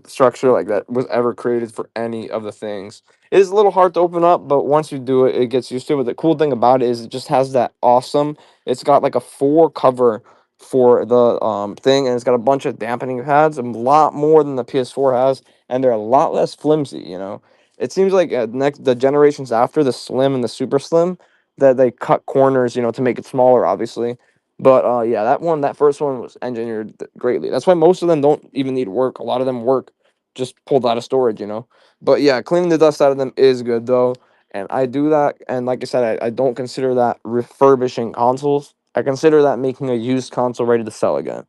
structure like that was ever created for any of the things. It is a little hard to open up, but once you do it, it gets used to it. The cool thing about it is it just has that awesome. It's got like a 4 cover for the thing, and it's got a bunch of dampening pads, a lot more than the PS4 has, and they're a lot less flimsy. You know, it seems like the generations after the slim and the super slim that they cut corners, you know, to make it smaller, obviously. But yeah, that first one was engineered greatly. That's why most of them don't even need work. A lot of them work just pulled out of storage, you know. But yeah, cleaning the dust out of them is good though, and I do that. And like I said, I don't consider that refurbishing consoles. I consider that making a used console ready to sell again.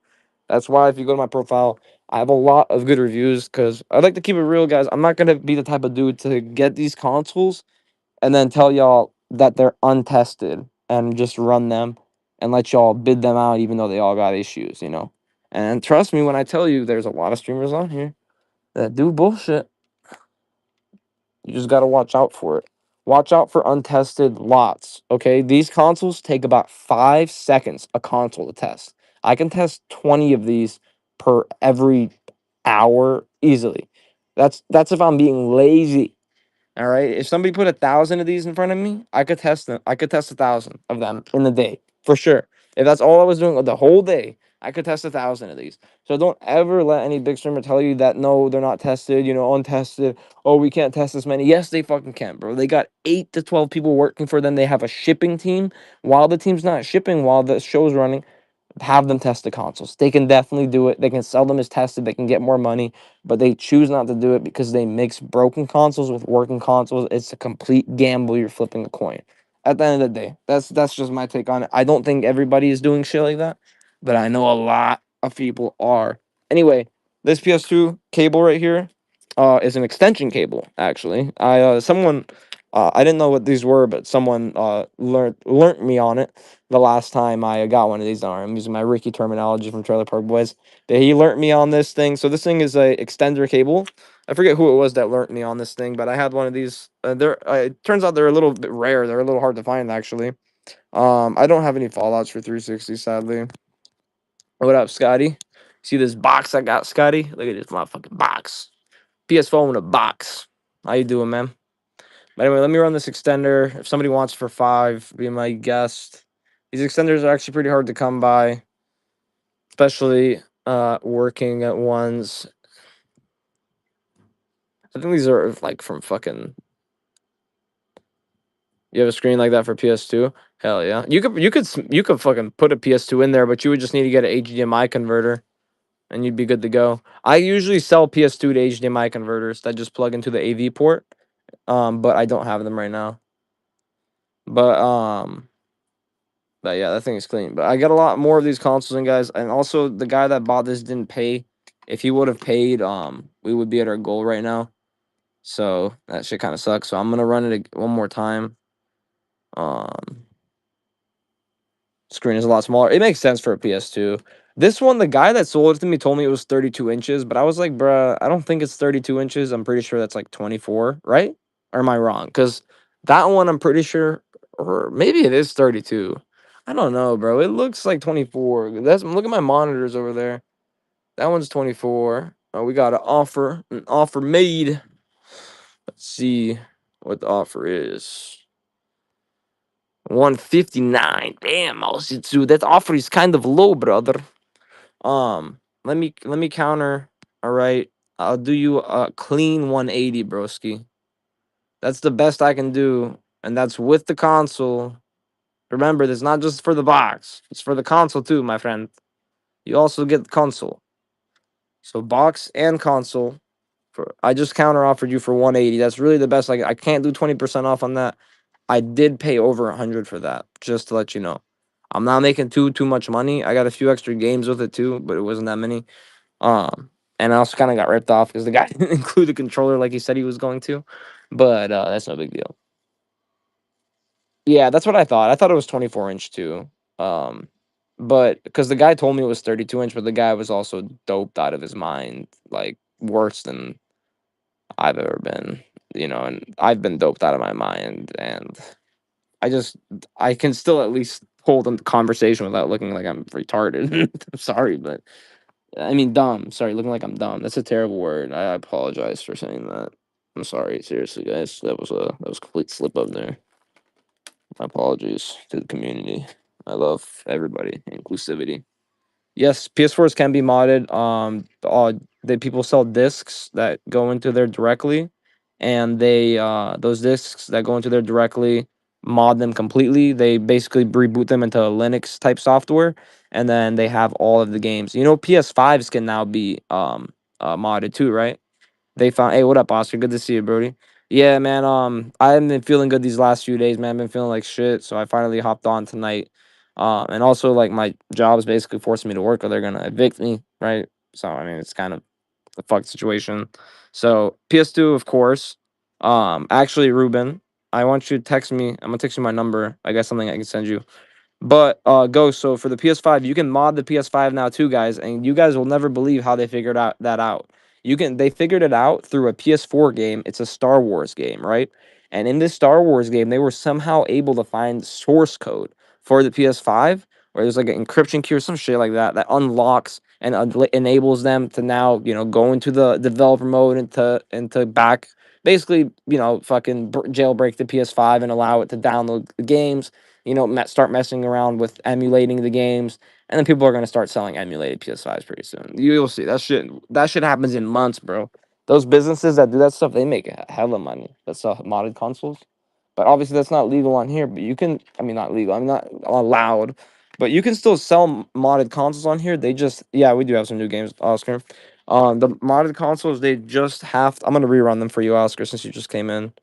That's why if you go to my profile, I have a lot of good reviews because I like to keep it real, guys. I'm not gonna be the type of dude to get these consoles and then tell y'all that they're untested and just run them and let y'all bid them out even though they all got issues, you know. And trust me when I tell you there's a lot of streamers on here that do bullshit. You just got to watch out for it. Watch out for untested lots, okay? These consoles take about 5 seconds a console to test. I can test 20 of these per every hour easily. That's if I'm being lazy. All right. If somebody put 1,000 of these in front of me, I could test them. I could test 1,000 of them in the day for sure. If that's all I was doing the whole day, I could test 1,000 of these. So don't ever let any big streamer tell you that no, they're not tested, untested. Oh, we can't test this many. Yes, they fucking can, bro. They got 8 to 12 people working for them. They have a shipping team while the team's not shipping, while the show's running. Have them test the consoles. They can definitely do it. They can sell them as tested. They can get more money, but they choose not to do it because they mix broken consoles with working consoles. It's a complete gamble. You're flipping a coin. At the end of the day, that's just my take on it. I don't think everybody is doing shit like that, but I know a lot of people are. Anyway, this PS2 cable right here, is an extension cable. Actually, I didn't know what these were, but someone learnt me on it the last time I got one of these. I'm using my Ricky terminology from Trailer Park Boys. But he learnt me on this thing. So this thing is a extender cable. I forget who it was that learnt me on this thing, but I had one of these. It turns out they're a little bit rare. They're a little hard to find actually. I don't have any Fallouts for 360, sadly. What up, Scotty? See this box I got, Scotty? Look at this motherfucking box. PS4 in a box. How you doing, man? But anyway, let me run this extender. If somebody wants for 5, be my guest. These extenders are actually pretty hard to come by, especially working at ones. I think these are like from fucking. You have a screen like that for PS2? Hell yeah. You could fucking put a PS2 in there, but you would just need to get an HDMI converter, and you'd be good to go. I usually sell PS2 to HDMI converters that just plug into the AV port. But I don't have them right now. But yeah, that thing is clean. But I got a lot more of these consoles, and guys, and also the guy that bought this didn't pay. If he would have paid, we would be at our goal right now. So that shit kind of sucks. So I'm gonna run it one more time. Um, Screen is a lot smaller. It makes sense for a PS2. This one, the guy that sold it to me told me it was 32 inches, but I was like, bruh, I don't think it's 32 inches. I'm pretty sure that's like 24, right? Or am I wrong? Because that one, I'm pretty sure, or maybe it is 32. I don't know, bro. It looks like 24. Look at my monitors over there. That one's 24. Oh, we got an offer made. Let's see what the offer is. 159. Damn, Maositsu, that offer is kind of low, brother. Let me counter. All right, I'll do you a clean 180, broski. That's the best I can do, and that's with the console. Remember, this is not just for the box; it's for the console too, my friend. You also get the console. So box and console. I just counter offered you for 180. That's really the best. I can't do 20% off on that. I did pay over 100 for that, just to let you know. I'm not making too much money. I got a few extra games with it too, but it wasn't that many. And I also kind of got ripped off because the guy didn't include the controller like he said he was going to. But that's no big deal. Yeah, that's what I thought. I thought it was 24-inch too. Um, but because the guy told me it was 32-inch, but the guy was also doped out of his mind, like worse than I've ever been. And I've been doped out of my mind, and I can still at least hold a conversation without looking like I'm retarded. I'm sorry, but I mean dumb. Sorry, looking like I'm dumb. That's a terrible word. I apologize for saying that. I'm sorry, seriously, guys. That was a complete slip up there. My apologies to the community. I love everybody. Inclusivity. Yes, PS4s can be modded. People sell discs that go into there directly, and those discs that go into there directly mod them completely. They basically reboot them into a Linux type software, and then they have all of the games. PS5s can now be modded too, right? They found. Hey, what up, Oscar? Good to see you, Brody. Yeah, man. I haven't been feeling good these last few days, man. I've been feeling like shit, so I finally hopped on tonight. And also like my job is basically forcing me to work, or they're gonna evict me, right? So I mean, it's kind of a fucked situation. So PS2, of course. Actually, Ruben, I want you to text me. I'm gonna text you my number. I got something I can send you. But so for the PS5, you can mod the PS5 now too, guys, and you guys will never believe how they figured that out. They figured it out through a PS4 game. It's a Star Wars game, right? And in this Star Wars game, they were somehow able to find source code for the PS5, where there's like an encryption key or some shit like that that unlocks and enables them to now, go into the developer mode and to back basically, fucking jailbreak the PS5 and allow it to download the games, start messing around with emulating the games, and then people are gonna start selling emulated PS5s pretty soon. You'll see that shit. That shit happens in months, bro. Those businesses that do that stuff, they make hella money. That sell modded consoles, but obviously that's not legal on here. But you can, I mean, not legal. I'm not allowed, but you can still sell modded consoles on here. They just, yeah, we do have some new games, Oscar. The modded consoles, they just have. I'm gonna rerun them for you, Oscar, since you just came in.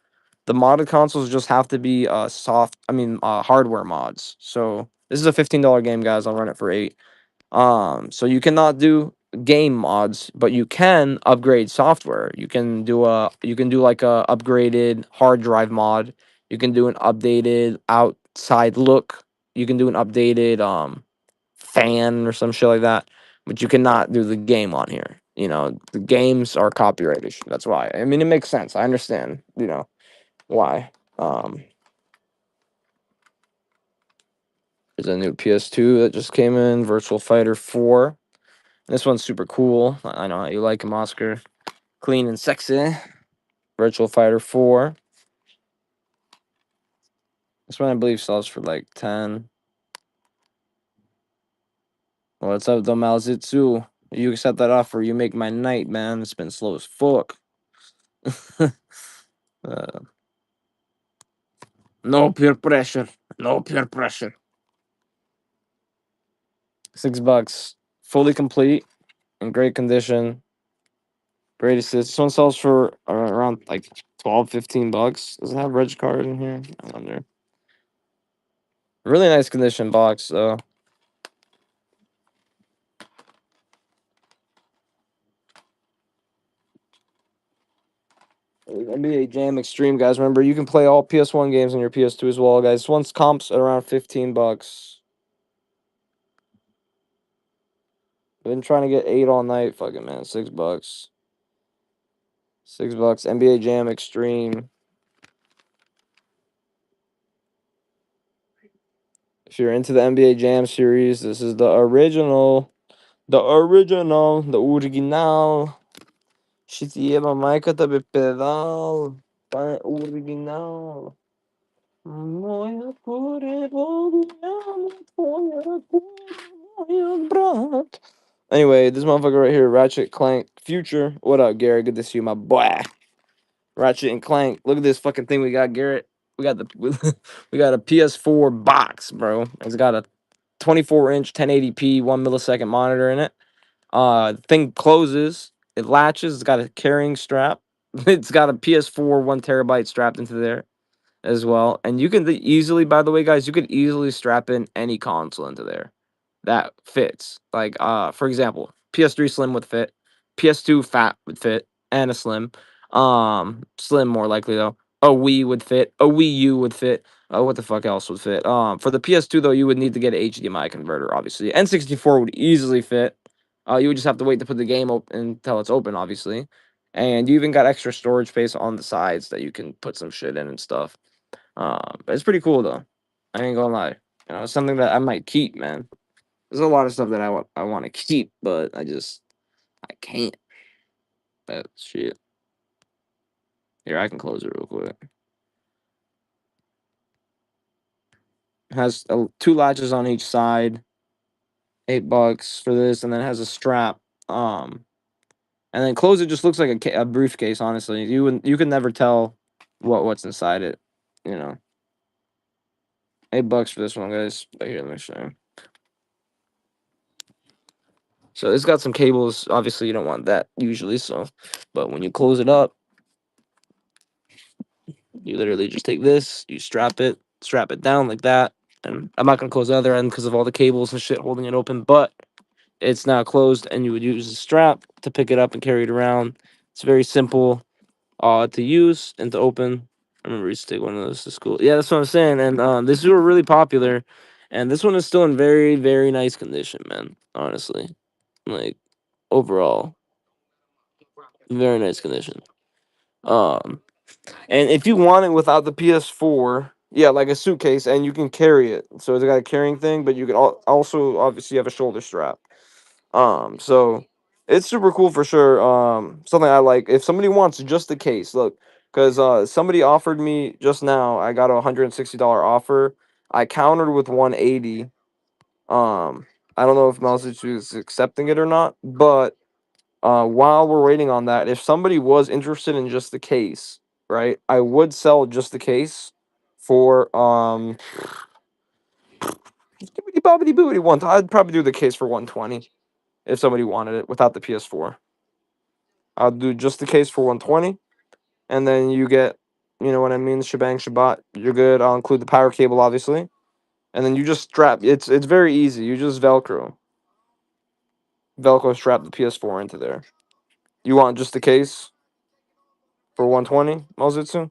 The modded consoles just have to be hardware mods. So this is a $15 game, guys. I'll run it for 8. So you cannot do game mods, but you can upgrade software. You can do like a upgraded hard drive mod. You can do an updated outside look. You can do an updated fan or some shit like that. But you cannot do the game on here. You know, the games are copyright issue. That's why. I mean, it makes sense. I understand, you know, why. There's a new PS2 that just came in, Virtual Fighter 4. This one's super cool. I know how you like him, Oscar. Clean and sexy. Virtual Fighter 4. This one I believe sells for like 10. What's up, Domao Zitsu? You accept that offer, you make my night, man. It's been slow as fuck. uh, no peer pressure. No peer pressure. $6. Fully complete. In great condition. Great assist. This one sells for around like 12, $15. Does it have reg card in here? I wonder. Really nice condition box, though. NBA Jam Extreme, guys. Remember, you can play all PS1 games on your PS2 as well, guys. This one's comps at around $15. Been trying to get 8 all night. Fucking man, $6. $6. NBA Jam Extreme. If you're into the NBA Jam series, this is the original. The original. The original. Shit lleva Maika tabi pedal. Original. Moja brat. Anyway, this motherfucker right here, Ratchet Clank Future. What up, Garrett? Good to see you, my boy. Ratchet and Clank. Look at this fucking thing we got, Garrett. We got we got a PS4 box, bro. It's got a 24-inch 1080p 1 millisecond monitor in it. Thing closes, it latches, it's got a carrying strap. It's got a PS4 1 terabyte strapped into there as well. And you can easily, by the way, guys, you could easily strap in any console into there that fits. Like, for example, PS3 Slim would fit, PS2 Fat would fit, and a Slim. Slim more likely though. A Wii would fit. A Wii U would fit. What the fuck else would fit? For the PS2 though, you would need to get an HDMI converter, obviously. N64 would easily fit. You would just have to wait to put the game open until it's open, obviously. And you even got extra storage space on the sides that you can put some shit in and stuff. But it's pretty cool though. I ain't gonna lie. You know, it's something that I might keep, man. There's a lot of stuff that I want to keep, but I can't. That shit. Here, I can close it real quick. It has 2 latches on each side. $8 for this, and then it has a strap. And then close it just looks like a briefcase. Honestly, you can never tell what's inside it. You know, $8 for this one, guys. Right here, let me show you. So it's got some cables. Obviously, you don't want that usually. So, but when you close it up, you literally just take this, you strap it down like that. And I'm not gonna close the other end because of all the cables and shit holding it open. But it's now closed, and you would use a strap to pick it up and carry it around. It's very simple to use and to open. I remember we used to take one of those to school. Yeah, that's what I'm saying. And these were really popular, and this one is still in very, very nice condition, man. Honestly, like overall, very nice condition. Um, and if you want it without the PS4, yeah, like a suitcase, and you can carry it. So it's got a carrying thing, but you can also obviously have a shoulder strap. So it's super cool for sure. Something I like. If somebody wants just a case, look, because somebody offered me just now. I got a $160 offer. I countered with 180. Um, I don't know if Malzitsu is accepting it or not, but while we're waiting on that, if somebody was interested in just the case, right, I would sell just the case for skibbity bobbity boobity one. I'd probably do the case for 120 if somebody wanted it without the PS4. I'll do just the case for 120, and then you get, you know what I mean, shebang shabat. You're good. I'll include the power cable, obviously, and then you just strap. It's very easy. You just Velcro strap the PS4 into there. You want just the case for 120, Mozitsu?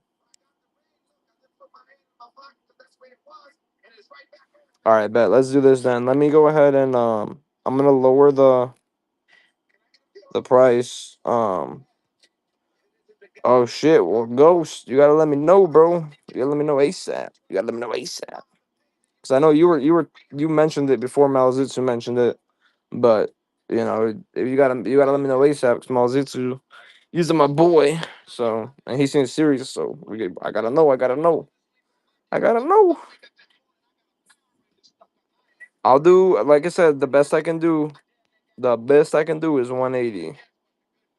All right, bet. Let's do this then. Let me go ahead and I'm gonna lower the price. Oh shit. Well, Ghost, you gotta let me know, bro. You gotta let me know ASAP. You gotta let me know ASAP. Cause I know you mentioned it before Malzitsu mentioned it, but you know if you gotta let me know ASAP. Cause Malzitsu, he's my boy. So and he seems serious. So I gotta know. I gotta know. I gotta know. I'll do like I said. The best I can do. The best I can do is 180.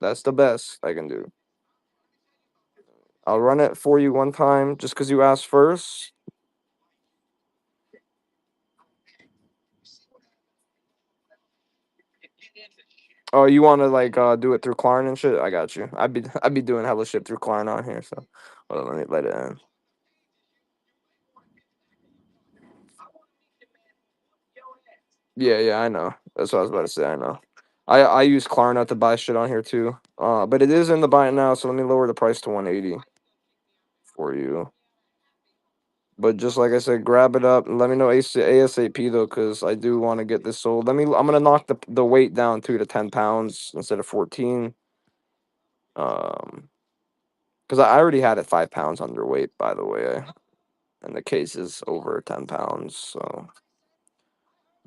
That's the best I can do. I'll run it for you one time just because you asked first. Oh, you want to like do it through Klarna and shit? I got you. I'd be doing hella shit through Klarna on here. So hold on, let me let it in. Yeah, yeah, I know. That's what I was about to say. I know. I use Klarna to buy shit on here too. But it is in the buy it now, so let me lower the price to 180 for you. But just like I said, grab it up and let me know ASAP though, because I do want to get this sold. I'm gonna knock the weight down to 10 pounds instead of 14. Because I already had it 5 pounds underweight, by the way, and the case is over 10 pounds. So,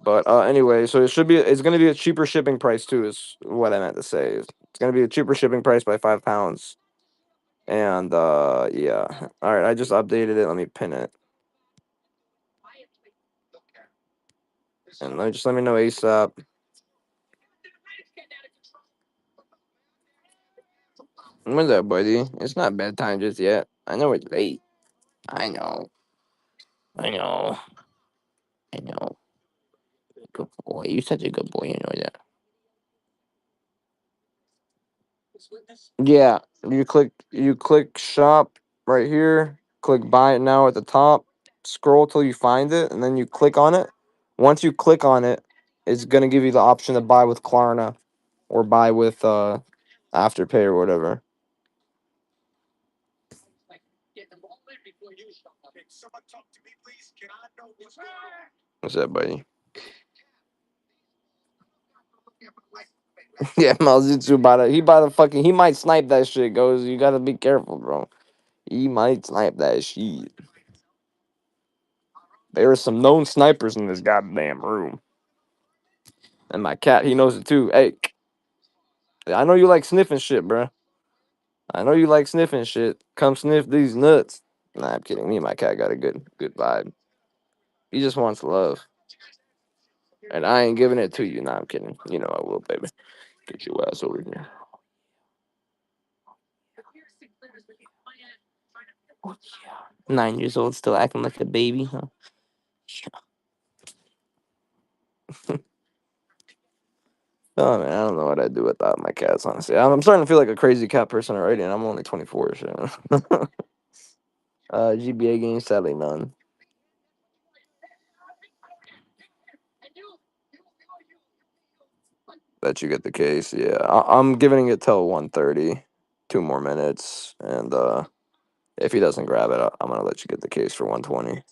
but anyway, so it's gonna be a cheaper shipping price too. Is what I meant to say. It's gonna be a cheaper shipping price by 5 pounds. And yeah, all right. I just updated it. Let me pin it, and let me know ASAP. What's up, buddy? It's not bedtime just yet. I know it's late. I know. I know. I know. Good boy. You're such a good boy. You know that. Yeah, you click shop right here, click buy it now at the top, scroll till you find it, and then you click on it. Once you click on it, it's gonna give you the option to buy with Klarna or buy with Afterpay or whatever. What's that, buddy? Yeah, Malzitsu he might snipe that shit, goes. You gotta be careful, bro. He might snipe that shit. There are some known snipers in this goddamn room. And my cat, he knows it too. Hey, I know you like sniffing shit, bro. I know you like sniffing shit. Come sniff these nuts. Nah, I'm kidding. Me and my cat got a good vibe. He just wants love. And I ain't giving it to you. Nah, I'm kidding. You know I will, baby. Get your ass over here. 9 years old, still acting like a baby, huh? Oh man, I don't know what I'd do without my cats, honestly. I'm starting to feel like a crazy cat person already, and I'm only 24, so. GBA games, sadly none. That you get the case, yeah. I'm giving it till 1:30, 2 more minutes, and if he doesn't grab it, I'm gonna let you get the case for 120.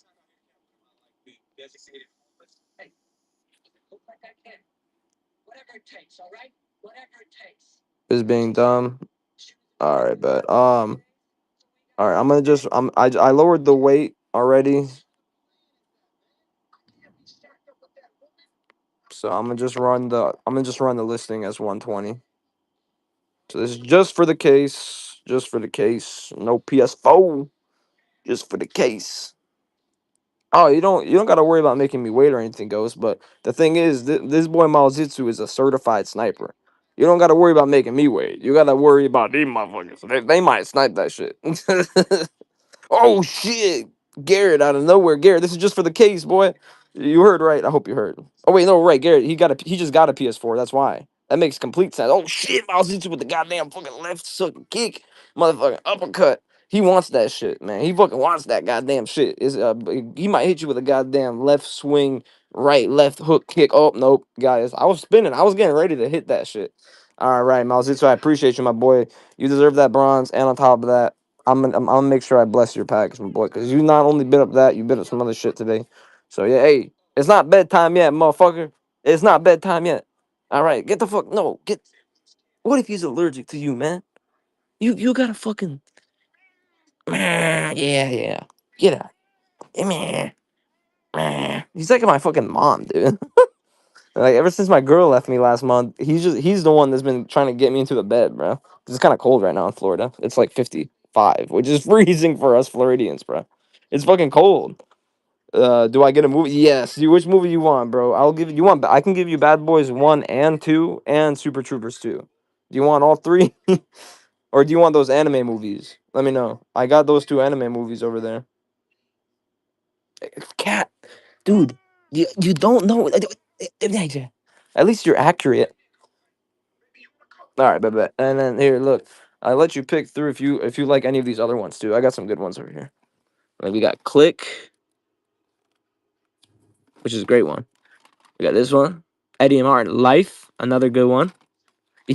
Is being dumb. All right, but all right. I'm gonna just I lowered the weight already, so I'm gonna just run the listing as 120. So this is just for the case, just for the case. No PS4, just for the case. Oh, you don't got to worry about making me wait or anything, Ghost. But the thing is, this boy Malzitsu is a certified sniper. You don't got to worry about making me wait. You got to worry about these motherfuckers. They might snipe that shit. Oh shit, Garrett out of nowhere. Garrett, this is just for the case, boy. You heard right. I hope you heard. Oh wait, no, right. Garrett, he just got a PS4. That's why. That makes complete sense. Oh shit, Malzitsu with the goddamn fucking left hook kick, motherfucking uppercut. He wants that shit, man. He fucking wants that goddamn shit. He might hit you with a goddamn left swing, right left hook kick. Oh nope, guys, I was spinning. I was getting ready to hit that shit. All right, Malzitsu, I appreciate you, my boy. You deserve that bronze, and on top of that, I'm gonna make sure I bless your package, my boy, because you not only bit up that, you bit up some other shit today. So yeah, hey, it's not bedtime yet, motherfucker. It's not bedtime yet. All right, get the fuck no get. What if he's allergic to you, man? You gotta fucking yeah. Get out. Meh, meh. He's like my fucking mom, dude. Like ever since my girl left me last month, he's the one that's been trying to get me into the bed, bro. It's kind of cold right now in Florida. It's like 55, which is freezing for us Floridians, bro. It's fucking cold. Do I get a movie? Yes. Which movie you want, bro? I'll give you want. I can give you Bad Boys 1 and 2 and Super Troopers 2. Do you want all three, or do you want those anime movies? Let me know. I got those two anime movies over there. Cat, dude, you don't know. At least you're accurate. All right, bet. And then here, look, I let you pick through if you like any of these other ones too. I got some good ones over here. Like we got Click, which is a great one. We got this one, Eddie and Martin Life, another good one.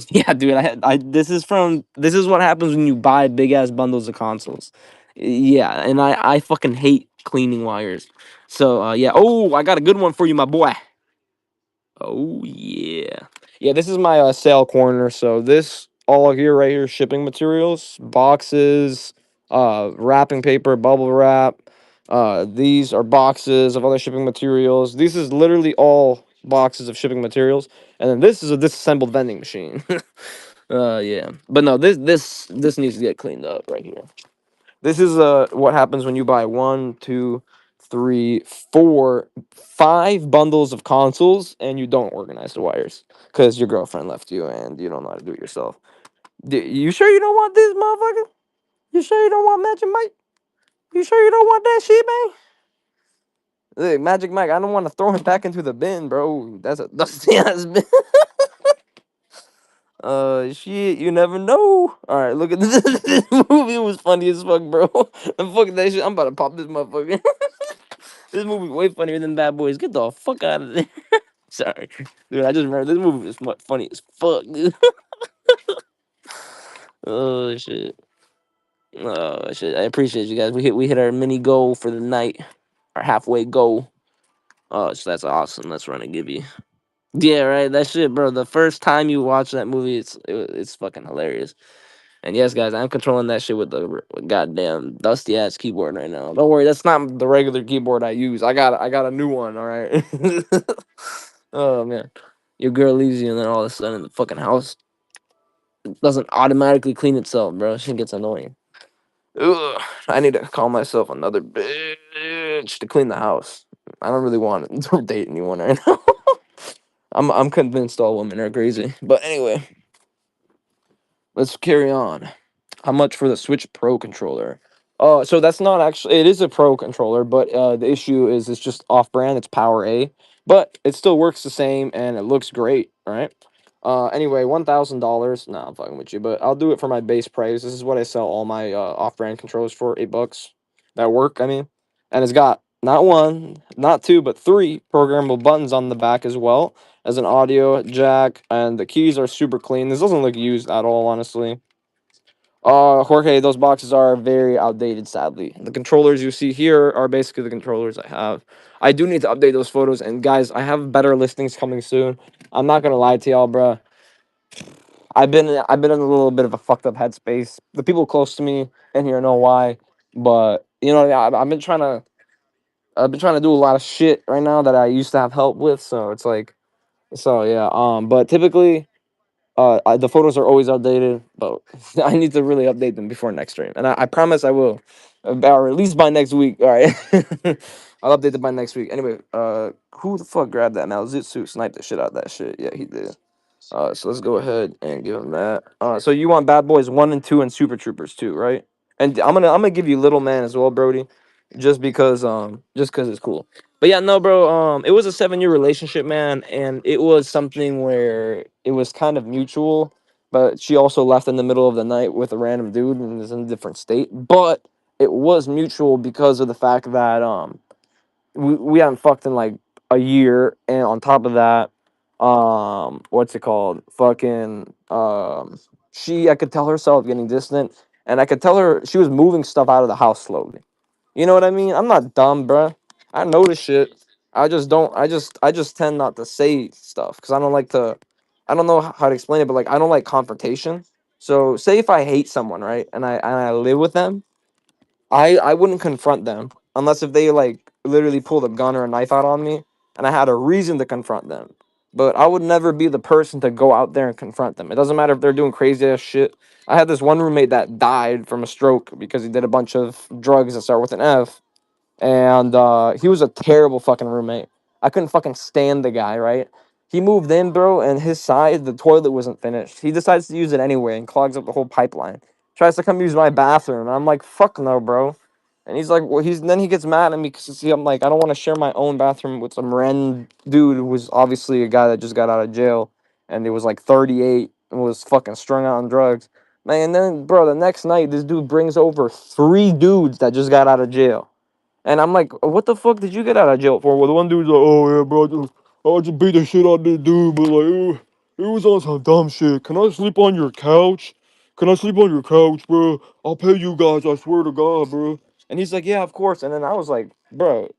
Yeah, dude, this is what happens when you buy big ass bundles of consoles. Yeah, and I fucking hate cleaning wires. So yeah. Oh, I got a good one for you, my boy. Oh yeah, yeah. This is my sale corner. So this all here, right here, shipping materials, boxes, wrapping paper, bubble wrap. These are boxes of other shipping materials. This is literally all boxes of shipping materials, and then this is a disassembled vending machine. Yeah, but no, this needs to get cleaned up right here. This is what happens when you buy one, two, three, four, five bundles of consoles and you don't organize the wires because your girlfriend left you and you don't know how to do it yourself. You sure you don't want this, motherfucker? You sure you don't want Magic Mike? You sure you don't want that shit, man? Look, Magic Mike, I don't want to throw him back into the bin, bro. That's a dusty ass bin. Shit, you never know. All right, look at this. This movie was funny as fuck, bro. I'm fucking that shit. I'm about to pop this motherfucker. This movie way funnier than Bad Boys. Get the fuck out of there. Sorry, dude. I just remember this movie was funny as fuck, dude. Oh shit. Oh shit. I appreciate you guys. We hit our mini goal for the night. Our halfway goal. Oh, so that's awesome. That's what I'm gonna give you. Yeah, right. That shit, bro. The first time you watch that movie, it's fucking hilarious. And yes, guys, I'm controlling that shit with the goddamn dusty ass keyboard right now. Don't worry, that's not the regular keyboard I use. I got a new one. All right. Oh man, your girl leaves you, and then all of a sudden the fucking house doesn't automatically clean itself, bro. Shit gets annoying. Ugh, I need to call myself another bitch to clean the house. I don't really want to date anyone right now. I'm convinced all women are crazy. But anyway, let's carry on. How much for the Switch Pro controller? Oh, so that's not actually. It is a Pro controller, but the issue is it's just off-brand. It's Power A, but it still works the same and it looks great. All right. Anyway, $1,000. No, I'm fucking with you, but I'll do it for my base price. This is what I sell all my off-brand controllers for, $8. That work, I mean, and it's got not one, not two, but three programmable buttons on the back as well as an audio jack, and the keys are super clean. This doesn't look used at all, honestly. Jorge, those boxes are very outdated, sadly. The controllers you see here are basically the controllers I have. I do need to update those photos, and guys, I have better listings coming soon. I'm not gonna lie to y'all, bruh. I've been in a little bit of a fucked up headspace. The people close to me in here know why, but you know, yeah, I've been trying to do a lot of shit right now that I used to have help with. So it's like, so yeah. But typically, the photos are always outdated, but I need to really update them before next stream, and I promise I will, or at least by next week. All right. I'll update it by next week. Anyway, who the fuck grabbed that? Malzitsu sniped the shit out of that shit. Yeah, he did. So let's go ahead and give him that. So you want Bad Boys 1 and 2 and Super Troopers 2, right? And I'm gonna give you Little Man as well, Brody, just because it's cool. But yeah, no, bro. It was a 7-year relationship, man, and it was something where it was kind of mutual. But she also left in the middle of the night with a random dude and is in a different state. But it was mutual because of the fact that we haven't fucked in like a year, and on top of that, what's it called? Fucking I could tell herself getting distant, and I could tell her she was moving stuff out of the house slowly. You know what I mean? I'm not dumb, bruh. I know this shit. I just don't. I just tend not to say stuff because I don't like to. I don't know how to explain it, but like I don't like confrontation. So say if I hate someone, right, and I live with them, I wouldn't confront them unless if they like literally pulled a gun or a knife out on me and I had a reason to confront them. But I would never be the person to go out there and confront them. It doesn't matter if they're doing crazy ass shit. I had this one roommate that died from a stroke because he did a bunch of drugs that start with an F, and he was a terrible fucking roommate. I couldn't fucking stand the guy, right? He moved in, bro, and his side, the toilet wasn't finished. He decides to use it anyway and clogs up the whole pipeline. Tries to come use my bathroom, and I'm like, fuck no, bro. And he's like, well, then he gets mad at me because see, I'm like, I don't want to share my own bathroom with some random dude who was obviously a guy that just got out of jail, and he was like 38 and was fucking strung out on drugs. Man, and then, bro, the next night, this dude brings over 3 dudes that just got out of jail. And I'm like, what the fuck did you get out of jail for? Well, the one dude's like, oh yeah, bro, I just beat the shit out of this dude, but like, it was on some dumb shit. Can I sleep on your couch? Can I sleep on your couch, bro? I'll pay you guys, I swear to God, bro. And he's like, yeah, of course. And then I was like, bro,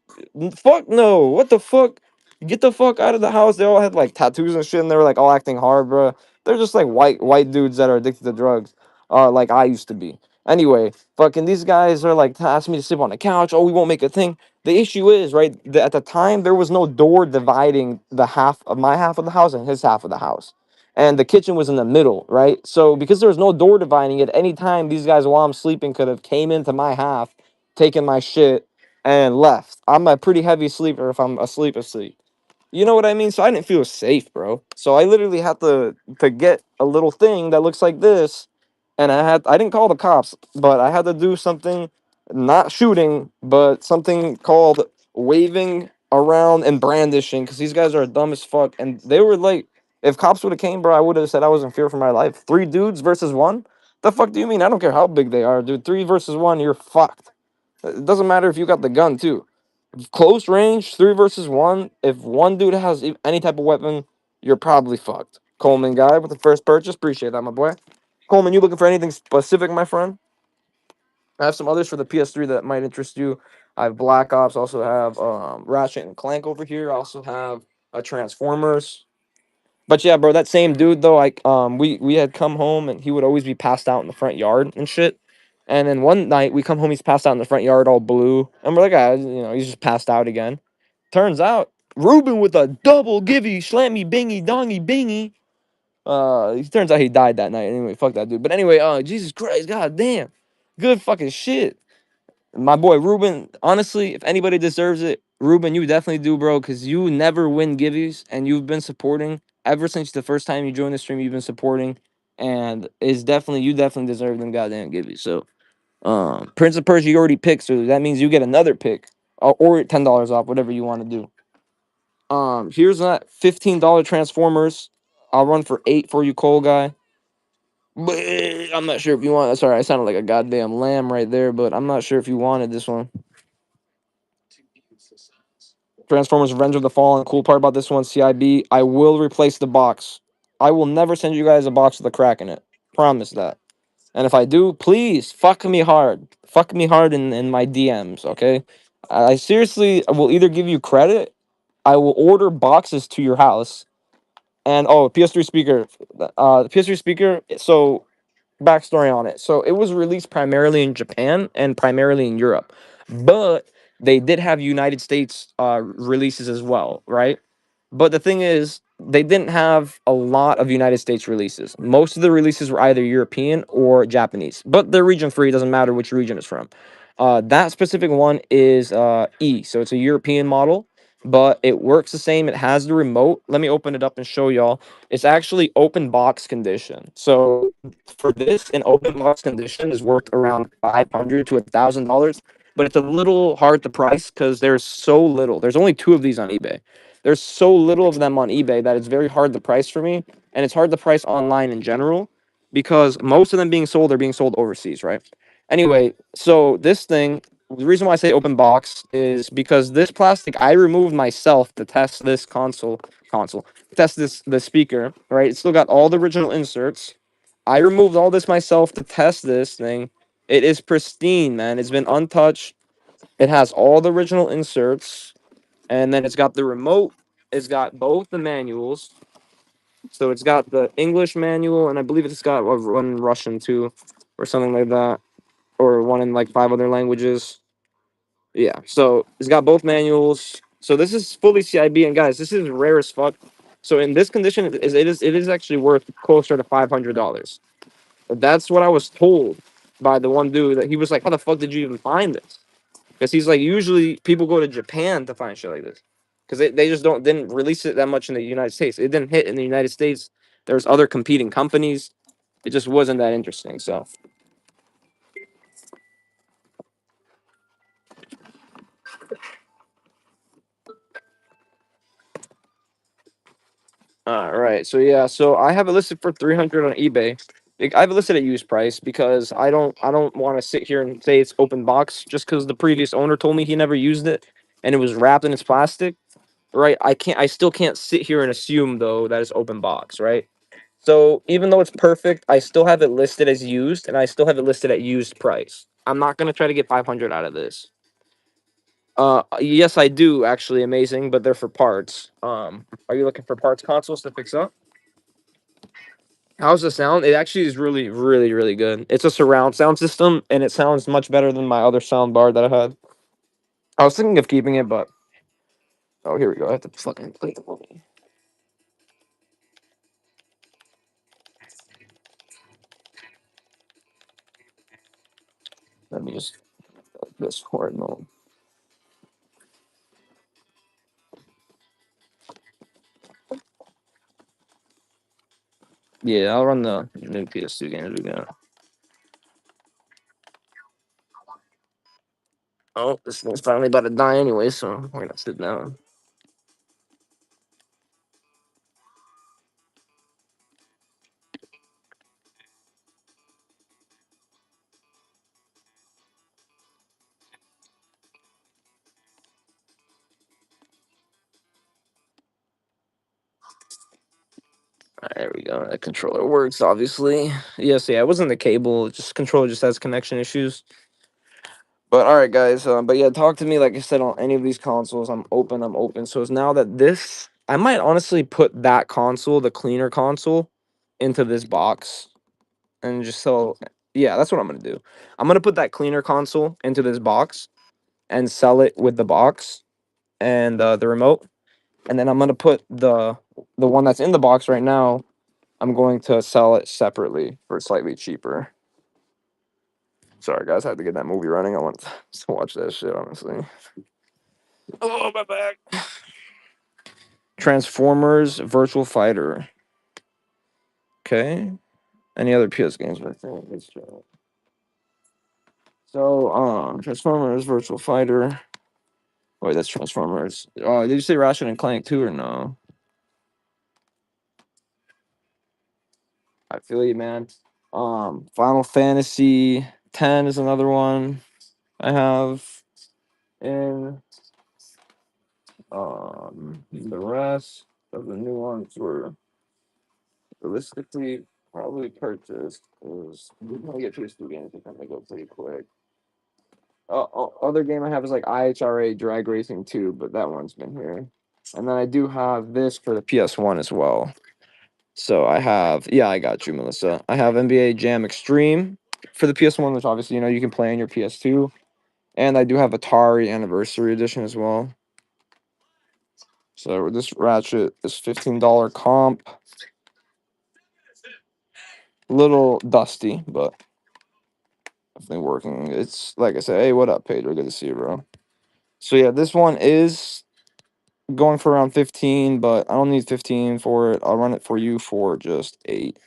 fuck no. What the fuck? Get the fuck out of the house. They all had like tattoos and shit, and they were like all acting hard, bro. They're just like white dudes that are addicted to drugs, like I used to be. Anyway, fucking these guys are like asking me to sleep on the couch. Oh, we won't make a thing. The issue is, right, at the time there was no door dividing the half of my half of the house and his half of the house. And the kitchen was in the middle, right? So because there was no door dividing it, any time these guys while I'm sleeping could have came into my half, taken my shit, and left. I'm a pretty heavy sleeper if I'm asleep. You know what I mean? So I didn't feel safe, bro. So I literally had to get a little thing that looks like this, and I didn't call the cops, but I had to do something, not shooting, but something called waving around and brandishing, because these guys are dumb as fuck, and they were like, if cops would have came, bro, I would have said I was in fear for my life. 3 dudes versus one? The fuck do you mean? I don't care how big they are, dude. 3 versus 1, you're fucked. It doesn't matter if you got the gun too. Close range, 3 versus 1. If one dude has any type of weapon, you're probably fucked. Coleman guy with the first purchase. Appreciate that, my boy. Coleman, you looking for anything specific, my friend? I have some others for the PS3 that might interest you. I have Black Ops. Also have Ratchet and Clank over here. I also have Transformers. But yeah, bro, that same dude though, like we had come home and he would always be passed out in the front yard and shit. And then one night we come home, he's passed out in the front yard all blue. And we're like, ah, he's just passed out again. Turns out, Ruben with a double givey, slammy, bingy, dongy, bingy. It turns out he died that night. Anyway, fuck that dude. But anyway, Jesus Christ, god damn. Good fucking shit. My boy Ruben, honestly, if anybody deserves it, Ruben, you definitely do, bro, because you never win giveies and you've been supporting ever since the first time you joined the stream. You've been supporting, and you definitely deserve them goddamn giveies. So, Prince of Persia, you already picked, so that means you get another pick, or $10 off, whatever you want to do. Here's that $15 Transformers. I'll run for 8 for you, Cole guy. But I'm not sure if you want. Sorry, I sounded like a goddamn lamb right there, but I'm not sure if you wanted this one. Transformers Revenge of the Fallen. Cool part about this one, CIB, I will replace the box. I will never send you guys a box with a crack in it. Promise that. And if I do, please fuck me hard. Fuck me hard in my DMs, okay? I seriously will either give you credit, I will order boxes to your house, and oh, PS3 speaker. The PS3 speaker, so backstory on it. So it was released primarily in Japan and primarily in Europe, but they did have United States releases as well, right? But the thing is, they didn't have a lot of United States releases. Most of the releases were either European or Japanese, but they're region free. Doesn't matter which region it's from. That specific one is E, so it's a European model, but it works the same. It has the remote. Let me open it up and show y'all. It's actually open box condition. So for this, an open box condition is worth around $500 to $1,000, but it's a little hard to price because there's so little. There's only two of these on eBay. There's so little of them on eBay that it's very hard to price for me, and it's hard to price online in general because most of them being sold are being sold overseas, right? Anyway, so this thing, the reason why I say open box is because this plastic I removed myself to test this console, test the speaker, right? It's still got all the original inserts. I removed all this myself to test this thing. It is pristine, man. It's been untouched. It has all the original inserts, and then it's got the remote. It's got both the manuals. So it's got the English manual, and I believe it's got one in Russian too, or something like that, or one in like five other languages. Yeah, so it's got both manuals. So this is fully CIB, and guys, this is rare as fuck. So in this condition, it is actually worth closer to $500. That's what I was told by the one dude. That he was like, "How the fuck did you even find this?" Because he's like, usually people go to Japan to find shit like this, because they just didn't release it that much in the United States. It didn't hit in the United States. There's other competing companies. It just wasn't that interesting. So. All right. So yeah, so I have it listed for 300 on eBay. I have it listed at used price because I don't want to sit here and say it's open box just because the previous owner told me he never used it and it was wrapped in its plastic. Right? I still can't sit here and assume though that it's open box, right? So even though it's perfect, I still have it listed as used and I still have it listed at used price. I'm not gonna try to get 500 out of this. Yes, I do actually. Amazing, but they're for parts. Are you looking for parts consoles to fix up? How's the sound? It actually is really, really, really good. It's a surround sound system, and it sounds much better than my other sound bar that I had. I was thinking of keeping it, but oh, here we go. I have to fucking play the movie. Let me just this horde mode. Yeah, I'll run the new PS2 games we got. Oh, this thing's finally about to die anyway, so we're gonna sit down. There we go. That controller works, obviously. Yes, yeah, it wasn't the cable. Just controller just has connection issues. But all right, guys. But yeah, talk to me like I said on any of these consoles. I'm open. I'm open. So it's now that this, I might honestly put that console, the cleaner console, into this box, and just so yeah, that's what I'm gonna do. I'm gonna put that cleaner console into this box and sell it with the box and the remote, and then I'm gonna put the one that's in the box right now. I'm going to sell it separately for slightly cheaper. Sorry, guys, I had to get that movie running. I want to watch that shit, honestly. Oh, my back. Transformers Virtual Fighter. Okay. Any other PS games right there? So, Transformers Virtual Fighter. Wait, that's Transformers. Oh, did you say Ratchet and Clank too or no? I feel you, man. Final Fantasy 10 is another one I have. And the rest of the new ones were realistically probably purchased because we're gonna get PS2 games. They're gonna go pretty quick. Other game I have is like IHRA Drag Racing 2, but that one's been here. And then I do have this for the PS1 as well. So I have, yeah, I got you, Melissa. I have NBA Jam Extreme for the PS1, which obviously you can play on your PS2. And I do have Atari Anniversary Edition as well. So this Ratchet is $15 comp. Little dusty, but Definitely working. It's like I said, hey, what up, Pedro? Good to see you, bro. So yeah, this one is going for around 15, but I don't need 15 for it. I'll run it for you for just 8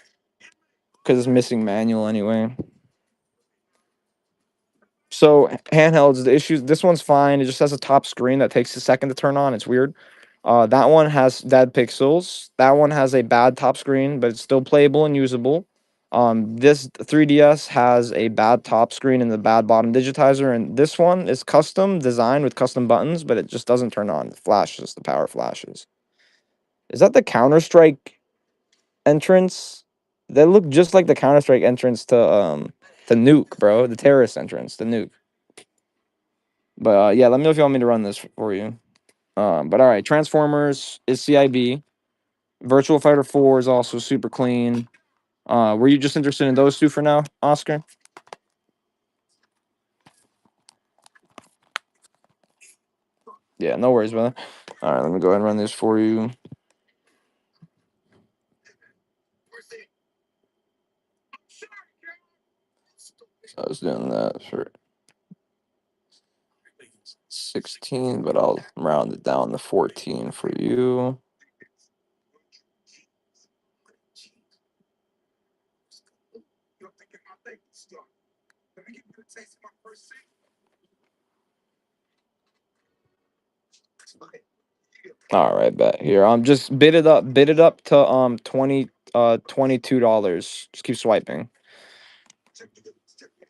because it's missing manual anyway. So handhelds, the issues. This one's fine. It just has a top screen that takes a second to turn on. It's weird. That one has dead pixels. That one has a bad top screen, but it's still playable and usable. This 3DS has a bad top screen and the bad bottom digitizer, and this one is custom designed with custom buttons, but it just doesn't turn on. It flashes. The power flashes. Is that the Counter Strike entrance? They look just like the Counter Strike entrance to Nuke, bro. The terrorist entrance, the Nuke. But yeah, let me know if you want me to run this for you. But all right, Transformers is CIB. Virtual Fighter 4 is also super clean. Were you just interested in those two for now, Oscar? Yeah, no worries, brother. All right, let me go ahead and run this for you. I was doing that for 16, but I'll round it down to 14 for you. All right, bet here. Just bid it up to $22. Just keep swiping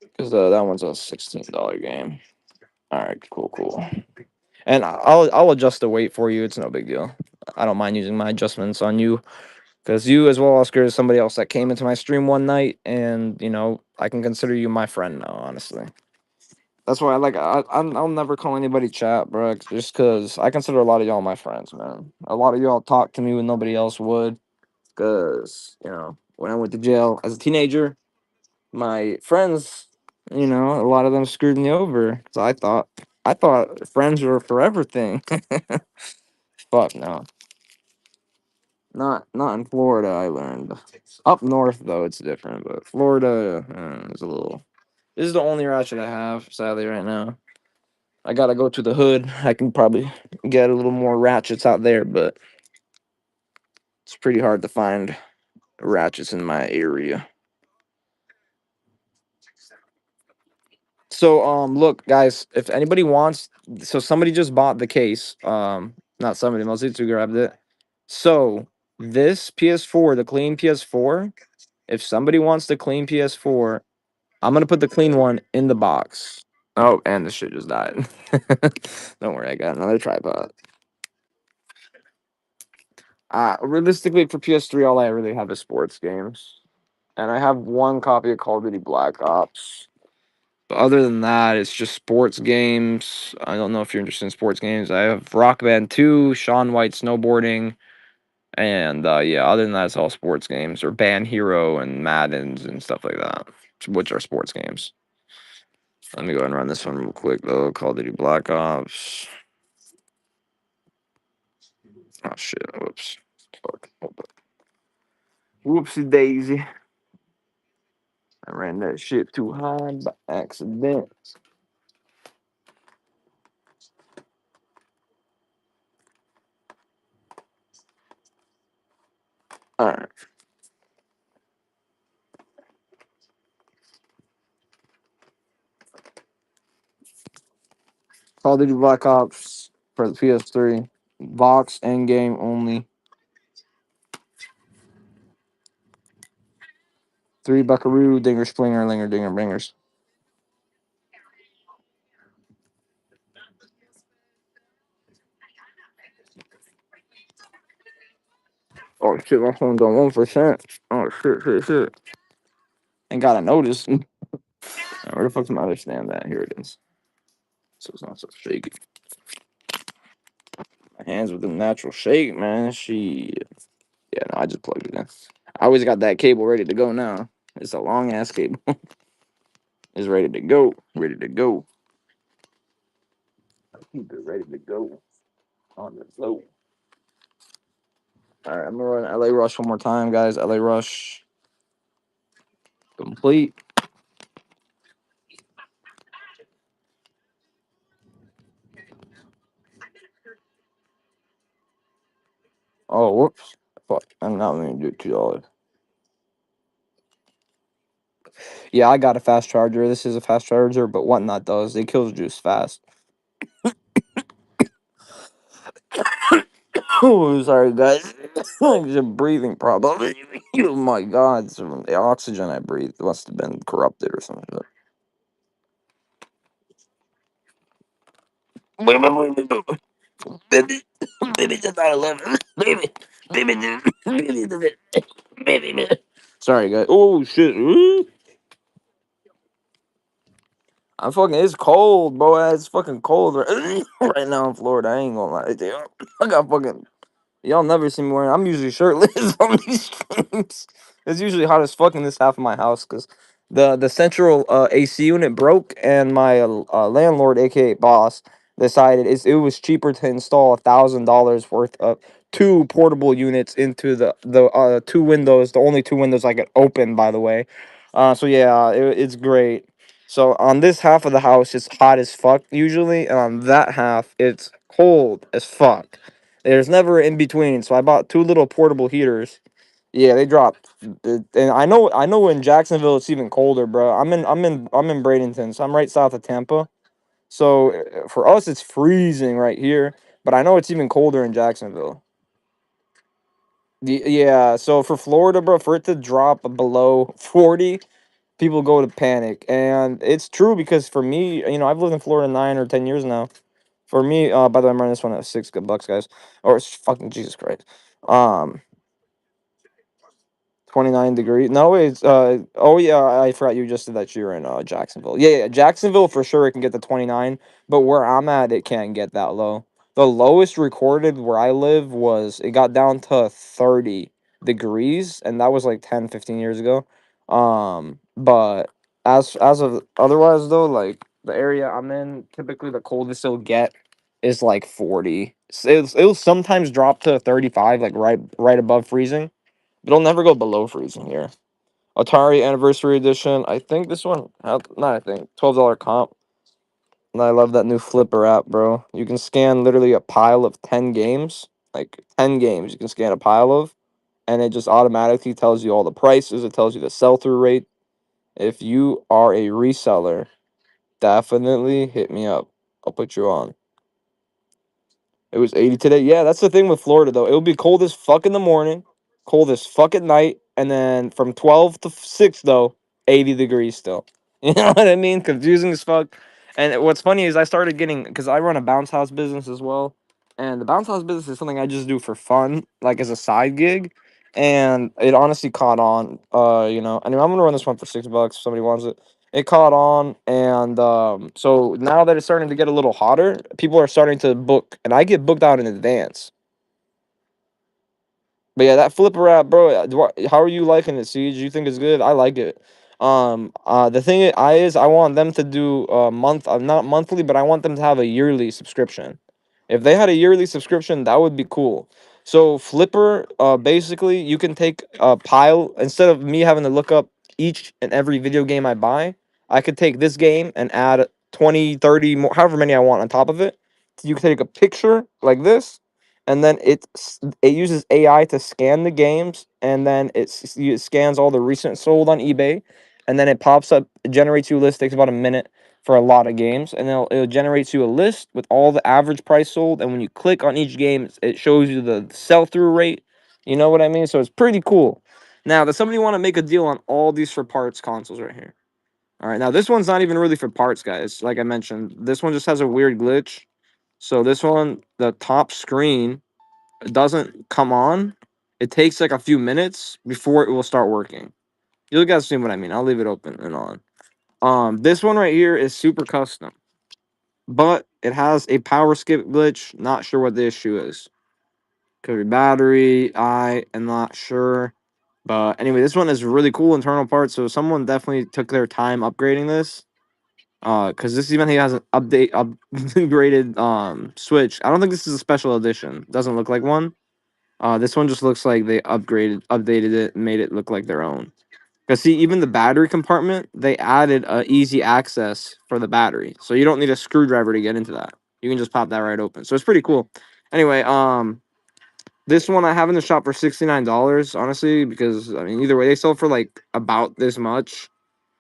because that one's a $16 game. All right, cool. And I'll adjust the weight for you. It's no big deal. I don't mind using my adjustments on you because you as well, Oscar, is somebody else that came into my stream one night, and I can consider you my friend now. Honestly, that's why I'll never call anybody chat, bro. Just because I consider a lot of y'all my friends, man. A lot of y'all talk to me when nobody else would. Because when I went to jail as a teenager, my friends, a lot of them screwed me over. So I thought friends were a forever thing. Fuck no. Not in Florida, I learned. Up north though, it's different, but Florida is a little. This is the only ratchet I have, sadly, right now. I gotta go to the hood. I can probably get a little more ratchets out there, but it's pretty hard to find ratchets in my area. So look guys, if anybody wants, so somebody just bought the case. Not somebody, Mositsu grabbed it. So this PS4, the clean PS4, if somebody wants the clean PS4, I'm gonna put the clean one in the box. Oh, and the shit just died. Don't worry, I got another tripod. Realistically for PS3, all I really have is sports games. And I have one copy of Call of Duty Black Ops. But other than that, it's just sports games. I don't know if you're interested in sports games. I have Rock Band 2, Shaun White snowboarding, and yeah, other than that, it's all sports games or Band Hero and Maddens and stuff like that, which are sports games. Let me go ahead and run this one real quick though. Call of Duty Black Ops. Oh shit! Whoops. Fuck. Hold up. Whoopsie daisy. I ran that shit too high by accident. All right. Call of Duty Black Ops for the PS3. Box and game only. 3 Buckaroo, Dinger Splinger, Linger, Dinger Bingers. Oh shit, my phone's on 1%. Oh shit. Ain't got a notice. Where the fuck's my other stand at? Here it is. So it's not so shaky. My hands with the natural shake, man. Yeah, no, I just plugged it in. I always got that cable ready to go now. It's a long ass cable. It's ready to go. Ready to go. Keep it ready to go on the float. All right, I'm gonna run LA Rush one more time, guys. LA Rush complete. Oh, whoops. Fuck. I'm not going to do $2. Yeah, I got a fast charger. This is a fast charger, but whatnot does, it kills juice fast. Oh, sorry, guys. It's a breathing problem. Oh my god, the oxygen I breathed must have been corrupted or something. Baby, baby, just 9/11. Baby, baby. Sorry, guys. Oh shit. Ooh. I'm fucking. It's cold, bro. It's fucking cold right now in Florida. I ain't gonna lie to you. I got fucking. Y'all never see me wearing. I'm usually shirtless on these streams. It's usually hot as fuck in this half of my house because the central AC unit broke, and my landlord, aka boss, decided it was cheaper to install $1,000 worth of two portable units into the two windows, the only two windows I could open, by the way. So yeah, it's great. So on this half of the house, it's hot as fuck usually, and on that half, it's cold as fuck. There's never in between. So I bought two little portable heaters. Yeah, they dropped. And I know in Jacksonville it's even colder, bro. I'm in Bradenton, so I'm right south of Tampa. So for us it's freezing right here, but I know it's even colder in Jacksonville. Yeah, so for Florida, bro, for it to drop below 40, people go to panic. And it's true because for me, I've lived in Florida 9 or 10 years now. For me, by the way, I'm running this one at $6 good, guys. Or it's fucking Jesus Christ. Um, 29 degrees. No, it's oh yeah, I forgot you just said that you're in Jacksonville. Yeah, Jacksonville for sure it can get to 29, but where I'm at it can't get that low. The lowest recorded where I live was it got down to 30 degrees and that was like 10, 15 years ago. But as of otherwise though, like the area I'm in, typically the coldest it'll get is like 40. It'll sometimes drop to 35 like right above freezing. It'll never go below freezing here. Atari Anniversary Edition. I think this one, not I think, $12 comp. And I love that new Flipper app, bro. You can scan literally a pile of 10 games, like 10 games you can scan a pile of, and it just automatically tells you all the prices. It tells you the sell through rate. If you are a reseller, definitely hit me up. I'll put you on. It was 80 today. Yeah, that's the thing with Florida though. It'll be cold as fuck in the morning, cold as fuck at night, and then from 12 to 6 though, 80 degrees still. You know what I mean? Confusing as fuck. And what's funny is I started getting because I run a bounce house business as well. And the bounce house business is something I just do for fun, like as a side gig. And it honestly caught on. Anyway, I'm gonna run this one for $6 if somebody wants it. It caught on, and so now that it's starting to get a little hotter, people are starting to book, and I get booked out in advance. But yeah, that flipper app, bro. How are you liking it, Siege? You think it's good? I like it. The thing is I want them to do not monthly, but I want them to have a yearly subscription. If they had a yearly subscription, that would be cool. So Flipper, basically, you can take a pile instead of me having to look up each and every video game I buy. I could take this game and add 20, 30 more, however many I want on top of it. You can take a picture like this, and then it uses AI to scan the games, and then it scans all the recent sold on eBay, and then it pops up, it generates you a list. Takes about a minute for a lot of games, and it'll generates you a list with all the average price sold. And when you click on each game, it shows you the sell through rate. You know what I mean? So it's pretty cool. Now, does somebody want to make a deal on all these for parts consoles right here? All right, now this one's not even really for parts, guys. Like I mentioned, this one just has a weird glitch. So this one, the top screen doesn't come on. It takes like a few minutes before it will start working. You guys see what I mean? I'll leave it open and on. This one right here is super custom, but it has a power skip glitch. Not sure what the issue is. Could be battery. I am not sure. But anyway, this one is really cool internal parts. So someone definitely took their time upgrading this. Because this even has an upgraded switch. I don't think this is a special edition. Doesn't look like one. This one just looks like they updated it, and made it look like their own. Because see, even the battery compartment, they added easy access for the battery, so you don't need a screwdriver to get into that. You can just pop that right open. So it's pretty cool. Anyway, This one I have in the shop for $69, honestly, because I mean either way they sell for like about this much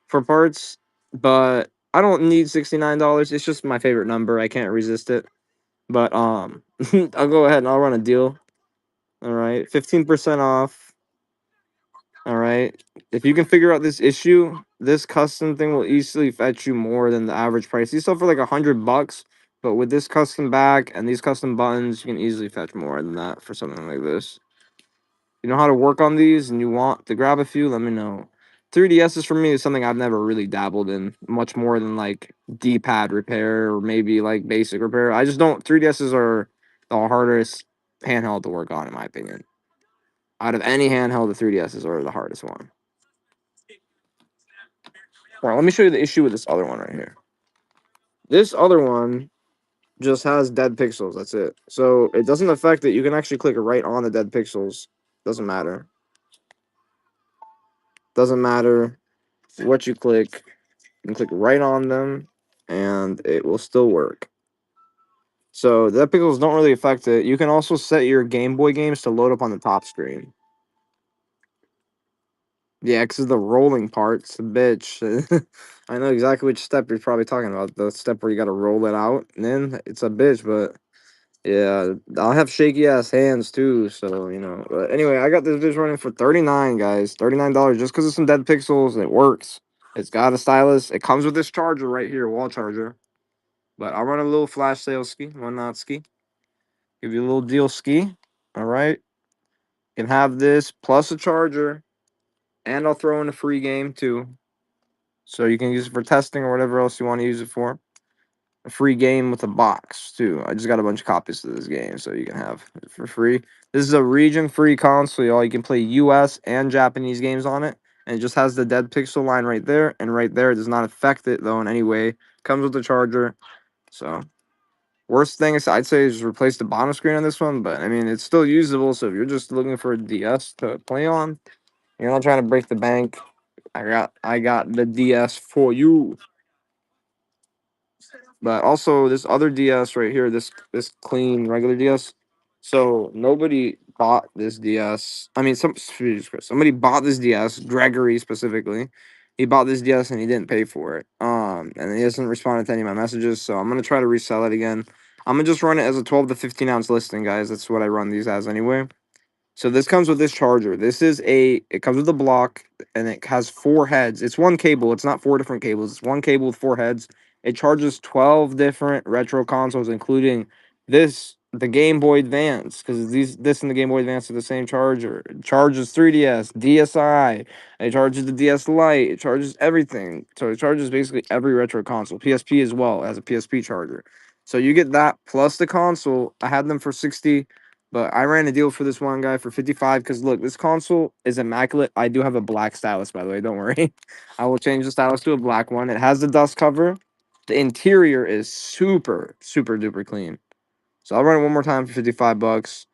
for parts, but I don't need $69. It's just my favorite number. I can't resist it. But I'll go ahead and I'll run a deal. All right, 15% off. All right. If you can figure out this issue, this custom thing will easily fetch you more than the average price. These sell for like $100, but with this custom back and these custom buttons, you can easily fetch more than that for something like this. You know how to work on these and you want to grab a few, let me know. 3DSs for me is something I've never really dabbled in much more than like D-pad repair or maybe like basic repair. I just don't 3DSs are the hardest handheld to work on in my opinion. Out of any handheld, the 3DSs are the hardest one. All right, let me show you the issue with this other one right here. This other one just has dead pixels. That's it. So it doesn't affect it. You can actually click right on the dead pixels. Doesn't matter. Doesn't matter what you click. You can click right on them, and it will still work. So the dead pixels don't really affect it. You can also set your Game Boy games to load up on the top screen. Yeah, because of the rolling parts, bitch. I know exactly which step you're probably talking about. The step where you got to roll it out, and then it's a bitch, but yeah, I'll have shaky ass hands too, so you know. But anyway, I got this bitch running for 39, guys. $39 just because of some dead pixels. It works. It's got a stylus. It comes with this charger right here, wall charger. But I'll run a little flash sale ski, one not ski. Give you a little deal ski. All right. You can have this plus a charger, and I'll throw in a free game too. So you can use it for testing or whatever else you want to use it for. A free game with a box too. I just got a bunch of copies of this game, so you can have it for free. This is a region-free console, y'all. You can play U.S. and Japanese games on it, and it just has the dead pixel line right there, and right there. It does not affect it though in any way. Comes with the charger, so worst thing is I'd say is replace the bottom screen on this one, but I mean it's still usable. So if you're just looking for a DS to play on, you're not trying to break the bank. I got the DS for you. But also this other DS right here, this clean regular DS. So nobody bought this DS. I mean, Jesus Christ, somebody bought this DS. Gregory specifically, he bought this DS and he didn't pay for it. And he hasn't responded to any of my messages. So I'm gonna try to resell it again. I'm gonna just run it as a 12 to 15 ounce listing, guys. That's what I run these as anyway. So this comes with this charger. It comes with a block and it has four heads. It's one cable. It's not four different cables. It's one cable with four heads. It charges 12 different retro consoles, including the Game Boy Advance, because this and the Game Boy Advance are the same charger. It charges 3DS, DSi. It charges the DS Lite. It charges everything. So it charges basically every retro console. PSP as well as a PSP charger. So you get that plus the console. I had them for 60. But I ran a deal for this one guy for 55 because look, this console is immaculate. I do have a black stylus, by the way. Don't worry. I will change the stylus to a black one. It has the dust cover. The interior is super, super duper clean. So I'll run it one more time for 55 bucks.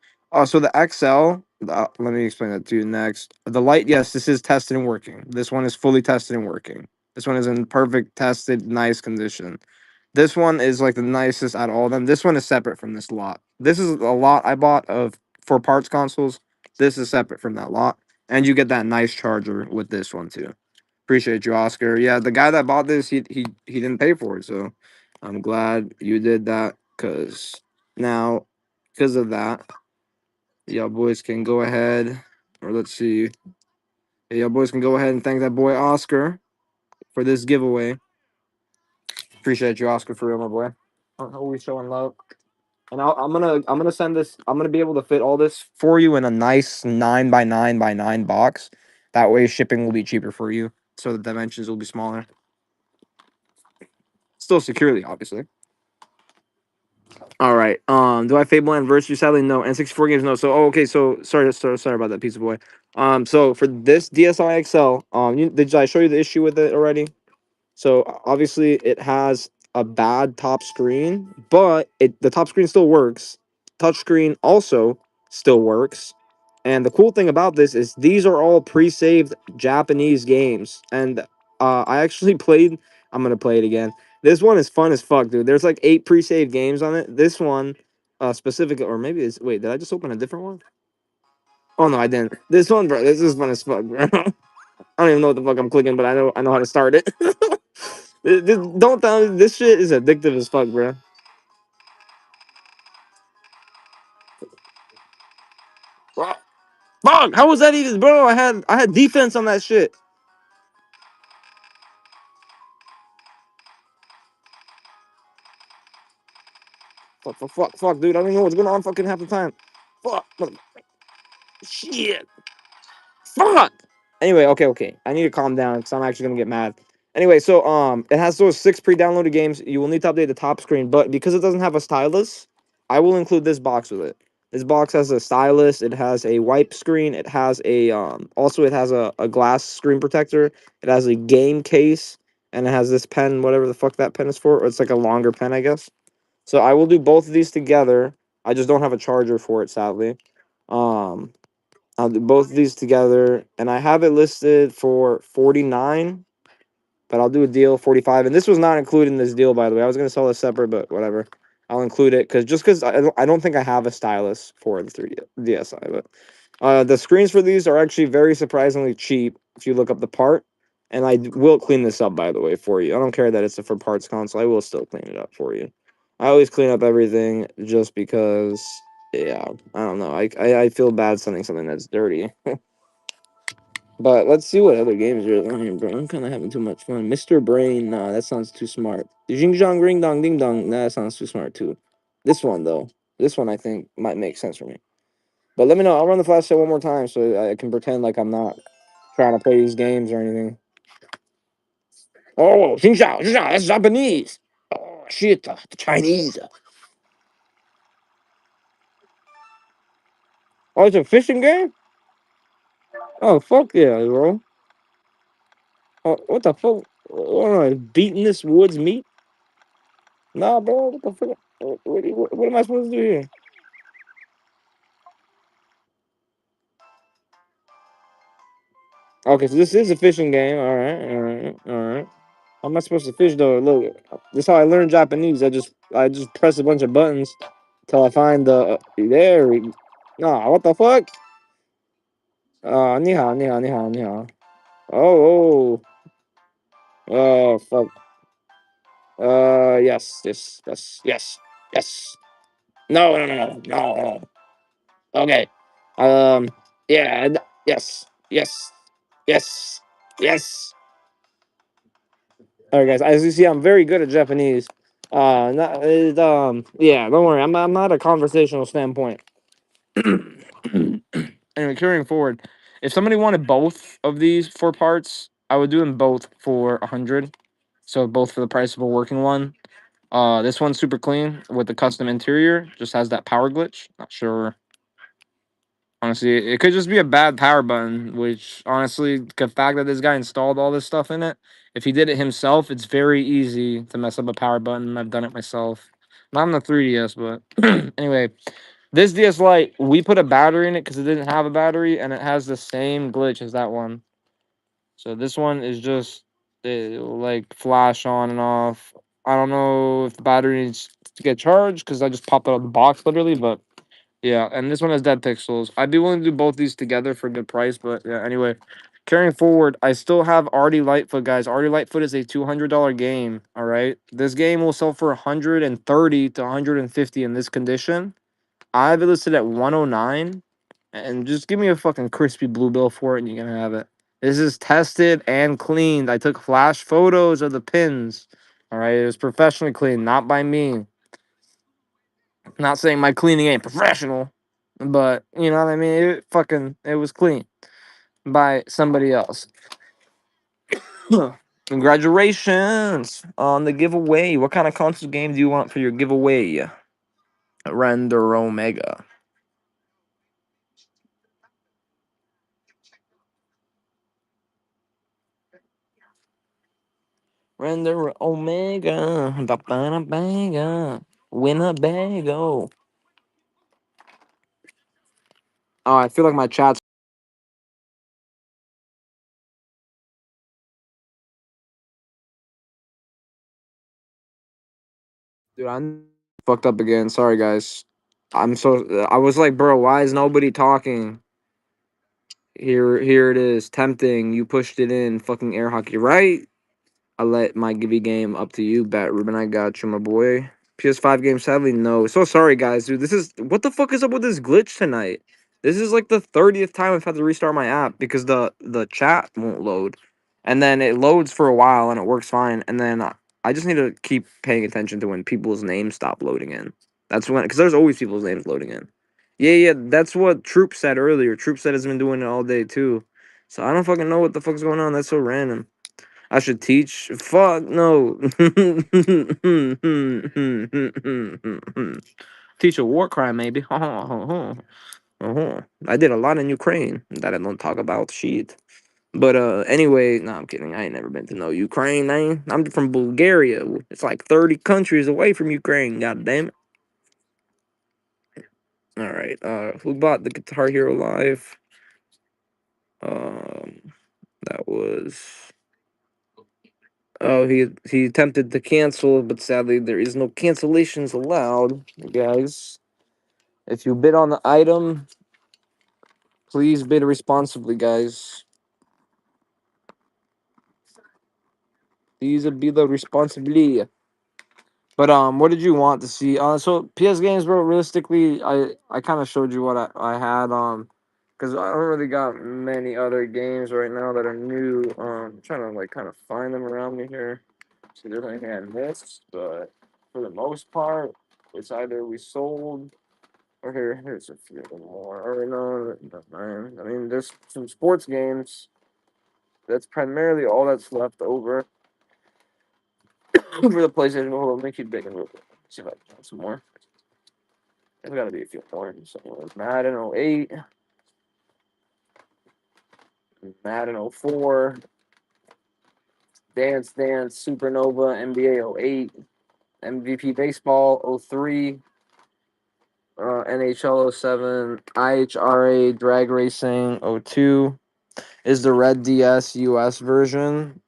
So the XL, let me explain that to you next. The light, yes, this is tested and working. This one is fully tested and working. This one is in perfect, tested, nice condition. This one is like the nicest out of all of them. This one is separate from this lot. This is a lot I bought of for parts consoles. This is separate from that lot. And you get that nice charger with this one too. Appreciate you, Oscar. Yeah, the guy that bought this, he didn't pay for it, so I'm glad you did that because now, because of that, y'all boys can go ahead, or let's see, y'all boys can go ahead and thank that boy Oscar for this giveaway. Appreciate you, Oscar, for real, my boy. Always showing love. And I'm gonna send this. I'm gonna be able to fit all this for you in a nice 9 by 9 by 9 box. That way, shipping will be cheaper for you, so the dimensions will be smaller. Still securely, obviously. All right. Do I have Fable Anniversary? Sadly, no. N64 games, no. So, okay. So, sorry about that, pizza boy. So for this DSi XL, did I show you the issue with it already? So obviously it has a bad top screen, but the top screen still works. Touchscreen also still works. And the cool thing about this is these are all pre-saved Japanese games. And I actually played. I'm gonna play it again. This one is fun as fuck, dude. There's like 8 pre-saved games on it. This one, specifically, or maybe it's wait. Did I just open a different one? Oh no, I didn't. This one, bro. This is fun as fuck, bro. I don't even know what the fuck I'm clicking, but I know how to start it. Don't tell me this shit is addictive as fuck, bro. Fuck, fuck, how was that even, bro? I had defense on that shit. Fuck, dude. I don't even know what's going on fucking half the time. Fuck, shit. Fuck. Anyway, okay. I need to calm down because I'm actually gonna get mad. Anyway, so it has those 6 pre-downloaded games. You will need to update the top screen, but because it doesn't have a stylus, I will include this box with it. This box has a stylus. It has a wipe screen. It has a also it has a glass screen protector. It has a game case, and it has this pen, whatever the fuck that pen is for. Or it's like a longer pen, I guess. So I will do both of these together. I just don't have a charger for it, sadly. Um, I'll do both of these together, and I have it listed for 49, but I'll do a deal 45. And this was not included in this deal, by the way. I was gonna sell this separate, but whatever. I'll include it because I don't think I have a stylus for the 3D DSi, but the screens for these are actually very surprisingly cheap if you look up the part. And will clean this up, by the way, for you. I don't care that it's a for parts console. I will still clean it up for you. I always clean up everything just because, yeah, I don't know. I feel bad sending something that's dirty. But let's see what other games are on, bro. I'm kind of having too much fun. Mr. Brain, nah, that sounds too smart. Jing Jong Ring Dong Ding Dong, nah, that sounds too smart too. This one though, this one I think might make sense for me. But let me know. I'll run the flash sale one more time so I can pretend like I'm not trying to play these games or anything. Oh, Xing Xiao, that's Japanese. Oh shit, the Chinese. Oh, it's a fishing game. Oh fuck yeah, bro. Oh, what the fuck? What am I beating this woods meat? Nah, bro. What the fuck? What am I supposed to do here? Okay, so this is a fishing game. All right. How am I supposed to fish though? Look, this is how I learned Japanese. I just press a bunch of buttons till I find the there. Nah, what the fuck? Ni hao. Oh, fuck. Yes. No. Okay. Um, yeah. Yes. Yes. All right, guys. As you see, I'm very good at Japanese. Not, yeah. Don't worry. I'm not a conversational standpoint. Anyway, carrying forward, if somebody wanted both of these 4 parts, I would do them both for 100. So both for the price of a working one. This one's super clean with the custom interior. Just has that power glitch. Not sure. Honestly, it could just be a bad power button, which honestly, the fact that this guy installed all this stuff in it, if he did it himself, it's very easy to mess up a power button. I've done it myself. Not on the 3DS, but anyway, this DS Lite, we put a battery in it because it didn't have a battery, and it has the same glitch as that one. So this one is just like flash on and off. I don't know if the battery needs to get charged because I just popped it out of the box literally, but yeah, and this one has dead pixels. I'd be willing to do both these together for a good price, but yeah, anyway. Carrying forward, I still have Artie Lightfoot, guys. Artie Lightfoot is a $200 game, all right? This game will sell for 130 to 150 in this condition. I have it listed at 109, and just give me a fucking crispy blue bill for it, and you're gonna have it. This is tested and cleaned. I took flash photos of the pins, all right? It was professionally cleaned, not by me. Not saying my cleaning ain't professional, but you know what I mean. It was clean by somebody else. Congratulations on the giveaway. What kind of console game do you want for your giveaway? Render Omega. Render Omega. Ba-ba-da-banga. Winnebago. Oh, I feel like my chat's. Dude, I'm fucked up again. Sorry, guys. I was like, bro, why is nobody talking? Here it is. Tempting. You pushed it in. Fucking air hockey, right? I let my Gibby game up to you, Bat Ruben. I got you, my boy. PS5 game, sadly, no. So sorry, guys, dude. This is what the fuck is up with this glitch tonight? This is like the 30th time I've had to restart my app because the chat won't load, and then it loads for a while and it works fine, and then I just need to keep paying attention to when people's names stop loading in. That's when, because there's always people's names loading in. Yeah, that's what Troop said earlier. Troop said has been doing it all day too. So I don't fucking know what the fuck's going on. That's so random. I should teach. Fuck no. Teach a war crime, maybe. I did a lot in Ukraine that I don't talk about. Shit. But anyway, no, I'm kidding. I ain't never been to no Ukraine, man. I'm from Bulgaria. It's like 30 countries away from Ukraine. God damn it. All right. Who bought the Guitar Hero Live? That was. Oh, he attempted to cancel, but sadly there is no cancellations allowed, guys. If you bid on the item, please bid responsibly, guys. Please be the responsibly. But what did you want to see? So PS games, bro. Realistically, I kind of showed you what I had because I don't really got many other games right now that are new. I'm trying to like kind of find them around me here. So there's anything I missed, but for the most part, it's either we sold or here's a few more. Or no, man. I mean, there's some sports games. That's primarily all that's left over for the PlayStation. Hold on, let me keep digging real quick. See if I can find some more. There's got to be a few more. Somewhere. Madden 08, Madden 04, Dance Dance, Supernova, NBA 08, MVP Baseball 03. NHL 07, IHRA Drag Racing 02 is the Red DS US version.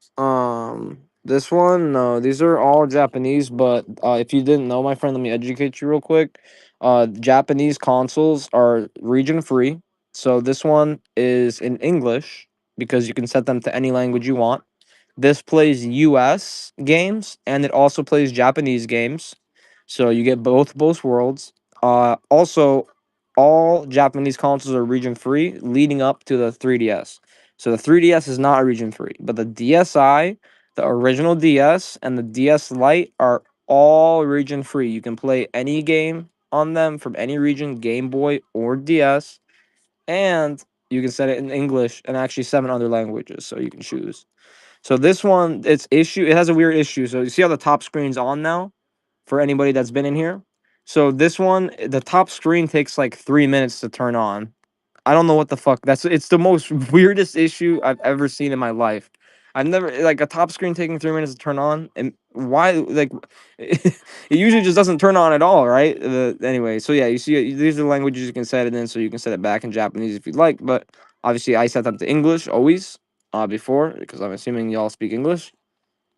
This one, no, these are all Japanese, but if you didn't know, my friend, let me educate you real quick. Japanese consoles are region free. So this one is in English because you can set them to any language you want. This plays US games and it also plays Japanese games. So you get both worlds. Also, all Japanese consoles are region free leading up to the 3DS. So the 3DS is not region free, but the DSi, the original DS, and the DS Lite are all region free. You can play any game on them from any region, Game Boy or DS, and you can set it in English and actually 7 other languages, so you can choose. So this one, it has a weird issue. So you see how the top screen's on now for anybody that's been in here. So this one, the top screen takes like 3 minutes to turn on. I don't know what the fuck. It's the most weirdest issue I've ever seen in my life. I've never like a top screen taking 3 minutes to turn on, and why like it usually just doesn't turn on at all, right? Anyway, so yeah, you see these are the languages you can set it in, so you can set it back in Japanese if you'd like, but obviously I set them to English always before because I'm assuming y'all speak English.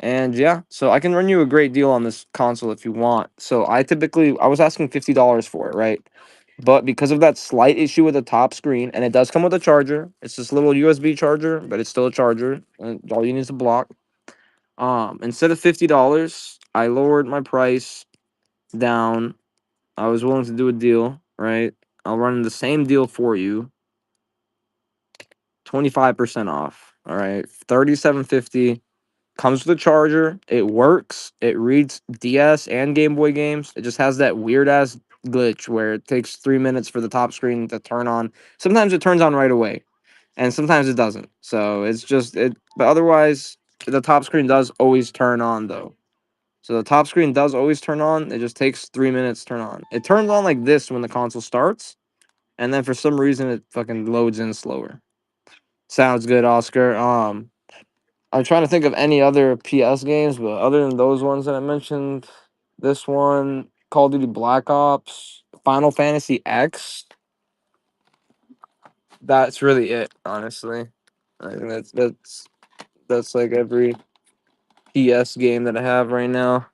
And yeah, so I can run you a great deal on this console if you want. So I was asking $50 for it, right? But because of that slight issue with the top screen, and it does come with a charger, it's this little USB charger, but it's still a charger, and all you need is a block. Instead of $50, I lowered my price down. I was willing to do a deal, right? I'll run the same deal for you, 25% off. All right, 37.50. Comes with a charger. It works. It reads DS and Game Boy games. It just has that weird ass glitch where it takes 3 minutes for the top screen to turn on. Sometimes it turns on right away, and sometimes it doesn't. So it's just it. But otherwise, the top screen does always turn on though. So the top screen does always turn on. It just takes 3 minutes to turn on. It turns on like this when the console starts, and then for some reason it fucking loads in slower. Sounds good, Oscar. I'm trying to think of any other PS games, but other than those ones that I mentioned, this one, Call of Duty Black Ops, Final Fantasy X, that's really it, honestly. I think that's like every PS game that I have right now.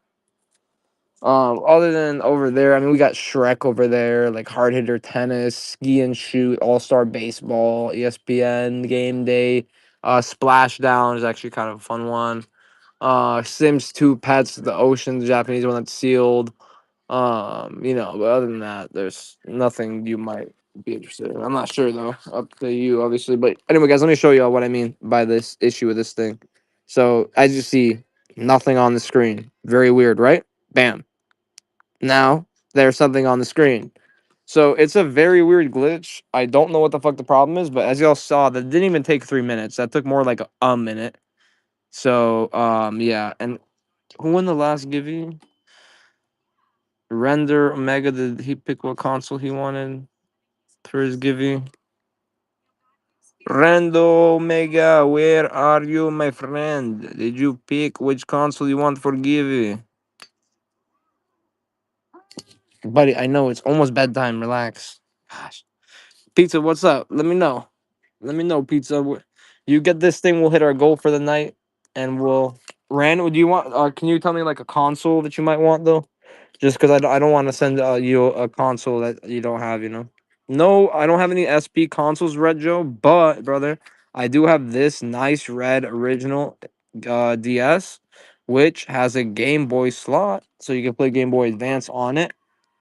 Other than over there, I mean, we got Shrek over there, like Hard Hitter Tennis, Ski and Shoot, All Star Baseball, ESPN Game Day, Splashdown is actually kind of a fun one. Sims 2 Pets, the Ocean, the Japanese one that's sealed. But other than that, there's nothing you might be interested in. I'm not sure though. Up to you, obviously. But anyway, guys, let me show you all what I mean by this issue with this thing. So as you see, nothing on the screen. Very weird, right? Bam. Now there's something on the screen. So it's a very weird glitch. I don't know what the fuck the problem is, but as y'all saw, that didn't even take 3 minutes. That took more like a minute. So yeah. And who won the last givey? Render Omega, did he pick what console he wanted for his givey? Rendo Omega, where are you, my friend? Did you pick which console you want for givey? Buddy, I know it's almost bedtime. Relax. Gosh. Pizza, what's up? Let me know. Let me know, Pizza. You get this thing, we'll hit our goal for the night, and we'll. Rand, do you want? Can you tell me like a console that you might want though? Just because I don't want to send you a console that you don't have, you know. No, I don't have any SP consoles, Red Joe. But brother, I do have this nice red original DS, which has a Game Boy slot, so you can play Game Boy Advance on it.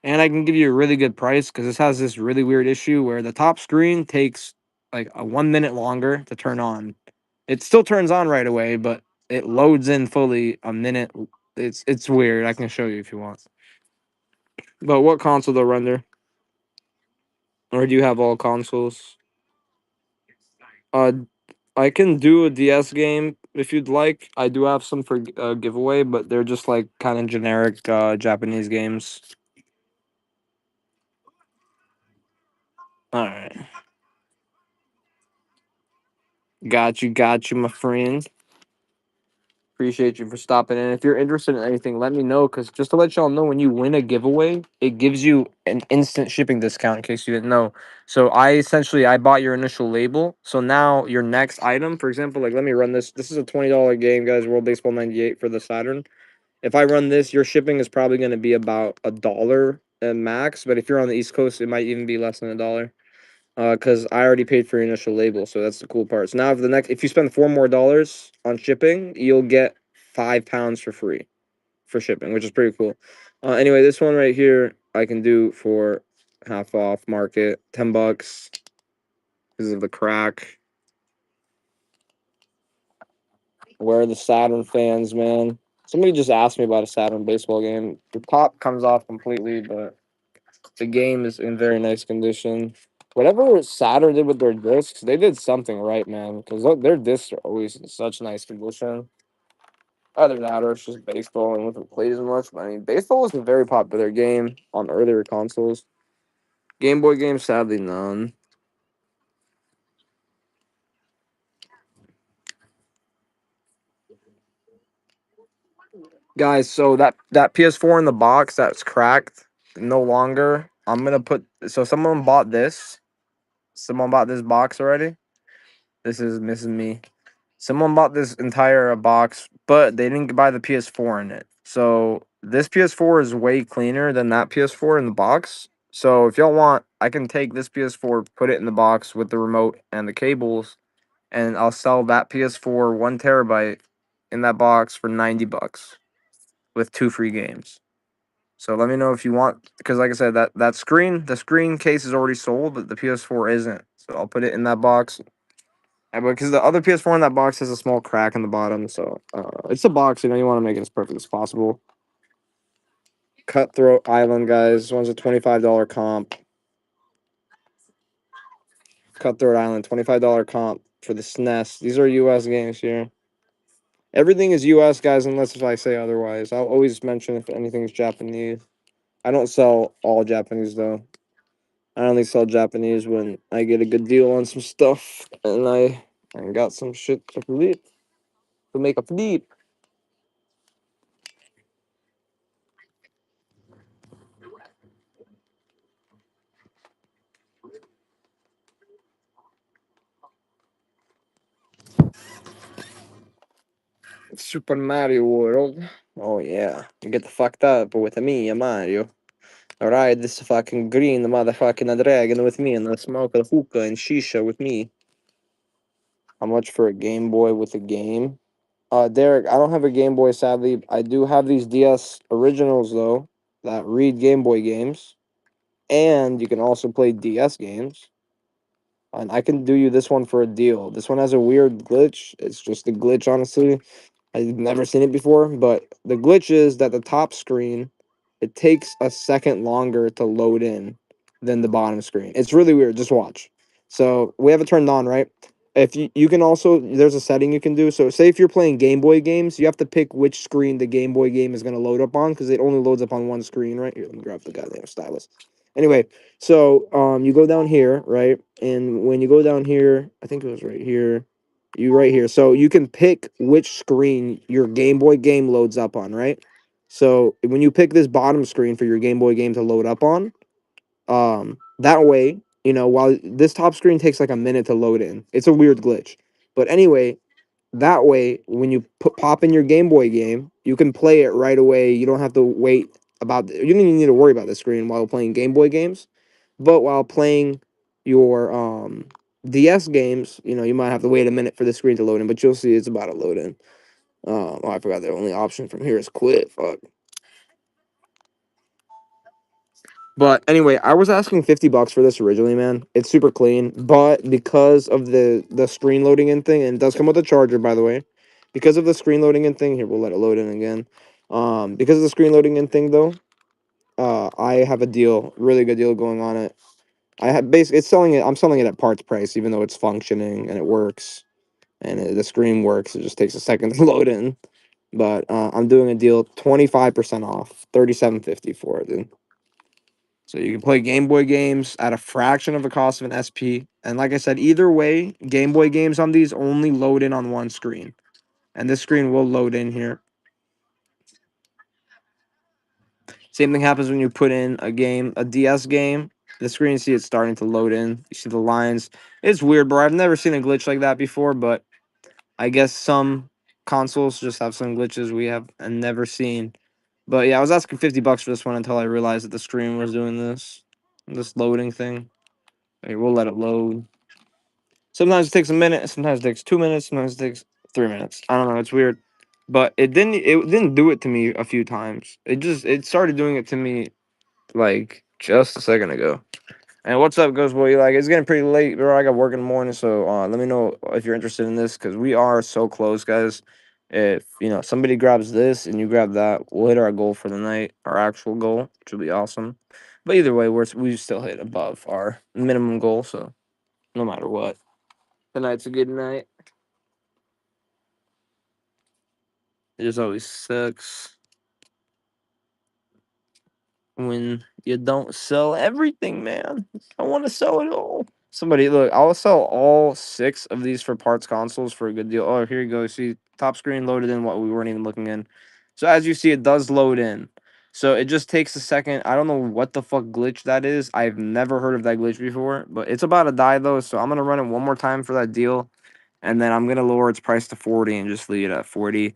And I can give you a really good price because this has this really weird issue where the top screen takes like a 1 minute longer to turn on. It still turns on right away, but it loads in fully a minute. It's weird. I can show you if you want. But what console though, Render? Or do you have all consoles? Uh, I can do a DS game if you'd like. I do have some for giveaway, but they're just like kind of generic Japanese games. All right, got you, my friend. Appreciate you for stopping in. If you're interested in anything, let me know. Because just to let y'all know, when you win a giveaway, it gives you an instant shipping discount. In case you didn't know, so I bought your initial label. So now your next item, for example, like let me run this. This is a $20 game, guys. World Baseball 98 for the Saturn. If I run this, your shipping is probably going to be about $1 at max. But if you're on the East Coast, it might even be less than $1. Because I already paid for your initial label, so that's the cool part. So now, if you spend $4 more on shipping, you'll get £5 for free for shipping, which is pretty cool. Anyway, this one right here, I can do for half off market, $10 because of the crack. Where are the Saturn fans, man? Somebody just asked me about a Saturn baseball game. The top comes off completely, but the game is in very nice condition. Whatever Saturn did with their discs, they did something right, man. Because their discs are always in such nice condition. Other than that, or it's just baseball and wasn't played as much. But I mean, baseball was a very popular game on earlier consoles. Game Boy games, sadly, none. Guys, so that PS4 in the box that's cracked, no longer. I'm gonna put. So someone bought this. Someone bought this box already. This is missing me. Someone bought this entire box, but they didn't buy the PS4 in it. So this PS4 is way cleaner than that PS4 in the box. So if y'all want, I can take this PS4, put it in the box with the remote and the cables, and I'll sell that PS4 1 TB in that box for $90 with 2 free games. So let me know if you want, because like I said, the screen case is already sold, but the PS4 isn't. So I'll put it in that box. Because the other PS4 in that box has a small crack in the bottom, so it's a box. You want to make it as perfect as possible. Cutthroat Island, guys. This one's a $25 comp. Cutthroat Island, $25 comp for the SNES. These are U.S. games here. Everything is U.S., guys, unless if I say otherwise. I'll always mention if anything's Japanese. I don't sell all Japanese though. I only sell Japanese when I get a good deal on some stuff, and I got some shit to flip, to make a flip. Super Mario World. Oh yeah, you get the fucked up with me, Mario. Ride this fucking green motherfucking dragon with me and smoke a hookah and shisha with me. How much for a Game Boy with a game? Derek, I don't have a Game Boy, sadly. I do have these DS originals, though, that read Game Boy games. And you can also play DS games. And I can do you this one for a deal. This one has a weird glitch. It's just a glitch, honestly. I've never seen it before, but the glitch is that the top screen, it takes a second longer to load in than the bottom screen. It's really weird. Just watch. So we have it turned on, right? If you can also, there's a setting you can do. So say if you're playing Game Boy games, you have to pick which screen the Game Boy game is going to load up on because it only loads up on one screen, right? Here, let me grab the goddamn stylus. Anyway, so you go down here, right? And when you go down here, I think it was right here. You right here. So you can pick which screen your Game Boy game loads up on, right? So when you pick this bottom screen for your Game Boy game to load up on, that way, while this top screen takes like a minute to load in. It's a weird glitch. But anyway, that way, when you pop in your Game Boy game, you can play it right away. You don't have to wait you don't even need to worry about the screen while playing Game Boy games. But while playing your DS games, you might have to wait a minute for the screen to load in, but you'll see it's about to load in. Oh, I forgot the only option from here is quit. Fuck. But anyway, I was asking $50 for this originally, man. It's super clean, but because of the screen loading in thing, and it does come with a charger, by the way. Because of the screen loading in thing, here we'll let it load in again. Because of the screen loading in thing though, I have a deal, really good deal going on it. I have basically it's selling it. I'm selling it at parts price, even though it's functioning and it works, and the screen works. It just takes a second to load in. But I'm doing a deal, 25% off, 37.50 for it, dude. So you can play Game Boy games at a fraction of the cost of an SP. And like I said, either way, Game Boy games on these only load in on one screen. And this screen will load in here. Same thing happens when you put in a DS game. The screen, you see it's starting to load in. You see the lines. It's weird, bro. I've never seen a glitch like that before, but I guess some consoles just have some glitches we have never seen. But yeah, I was asking $50 for this one until I realized that the screen was doing this loading thing. Okay, we'll let it load. Sometimes it takes a minute, sometimes it takes 2 minutes, sometimes it takes 3 minutes. I don't know, it's weird. But it didn't do it to me a few times. It started doing it to me like just a second ago. And what's up, Ghost Boy? Like it's getting pretty late, bro. I got work in the morning, so let me know if you're interested in this because we are so close, guys. If somebody grabs this and you grab that, we'll hit our goal for the night, our actual goal, which will be awesome. But either way, we still hit above our minimum goal, so no matter what. Tonight's a good night. It just always sucks when you don't sell everything, man. I want to sell it all. Somebody, look, I'll sell all 6 of these for parts consoles for a good deal. Oh, here you go. See, top screen loaded in what we weren't even looking in. So as you see, it does load in. So it just takes a second. I don't know what the fuck glitch that is. I've never heard of that glitch before, but it's about to die though. So I'm going to run it one more time for that deal. And then I'm going to lower its price to 40 and just leave it at 40.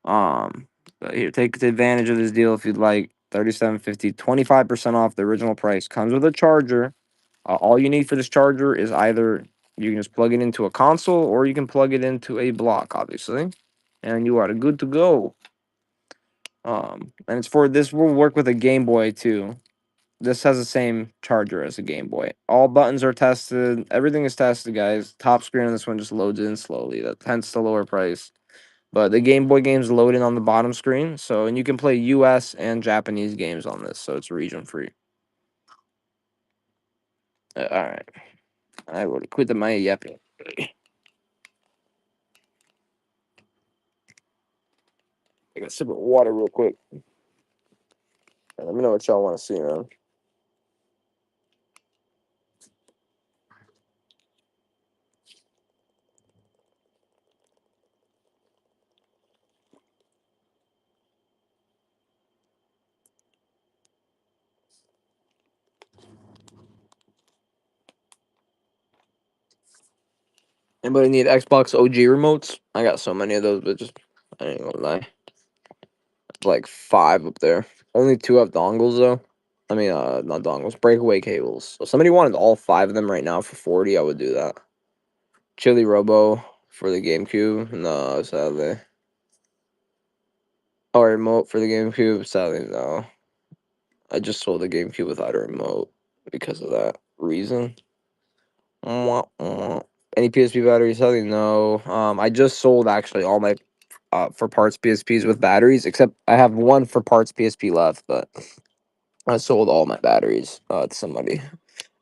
But here, take advantage of this deal if you'd like. 37.50, 25% off the original price. Comes with a charger. All you need for this charger is either you can just plug it into a console or you can plug it into a block, obviously, and you are good to go. And it's for this will work with a Game Boy too. This has the same charger as a Game Boy. All buttons are tested. Everything is tested, guys. Top screen on this one just loads in slowly. That hence the lower price. But the Game Boy games load in on the bottom screen. So, and you can play US and Japanese games on this. So it's region free. All right. I will quit my yapping. Take a sip of water real quick. Let me know what y'all want to see, man. Anybody need Xbox OG remotes? I got so many of those, but just I ain't gonna lie. like 5 up there. Only 2 have dongles though. I mean, not dongles, breakaway cables. So if somebody wanted all 5 of them right now for 40, I would do that. Chili Robo for the GameCube. No, sadly. Oh, remote for the GameCube. Sadly, no. I just sold the GameCube without a remote because of that reason. Mwah, mwah. Any PSP batteries? Sadly, no. I just sold actually all my for parts PSPs with batteries, except I have one for parts PSP left, but I sold all my batteries to somebody.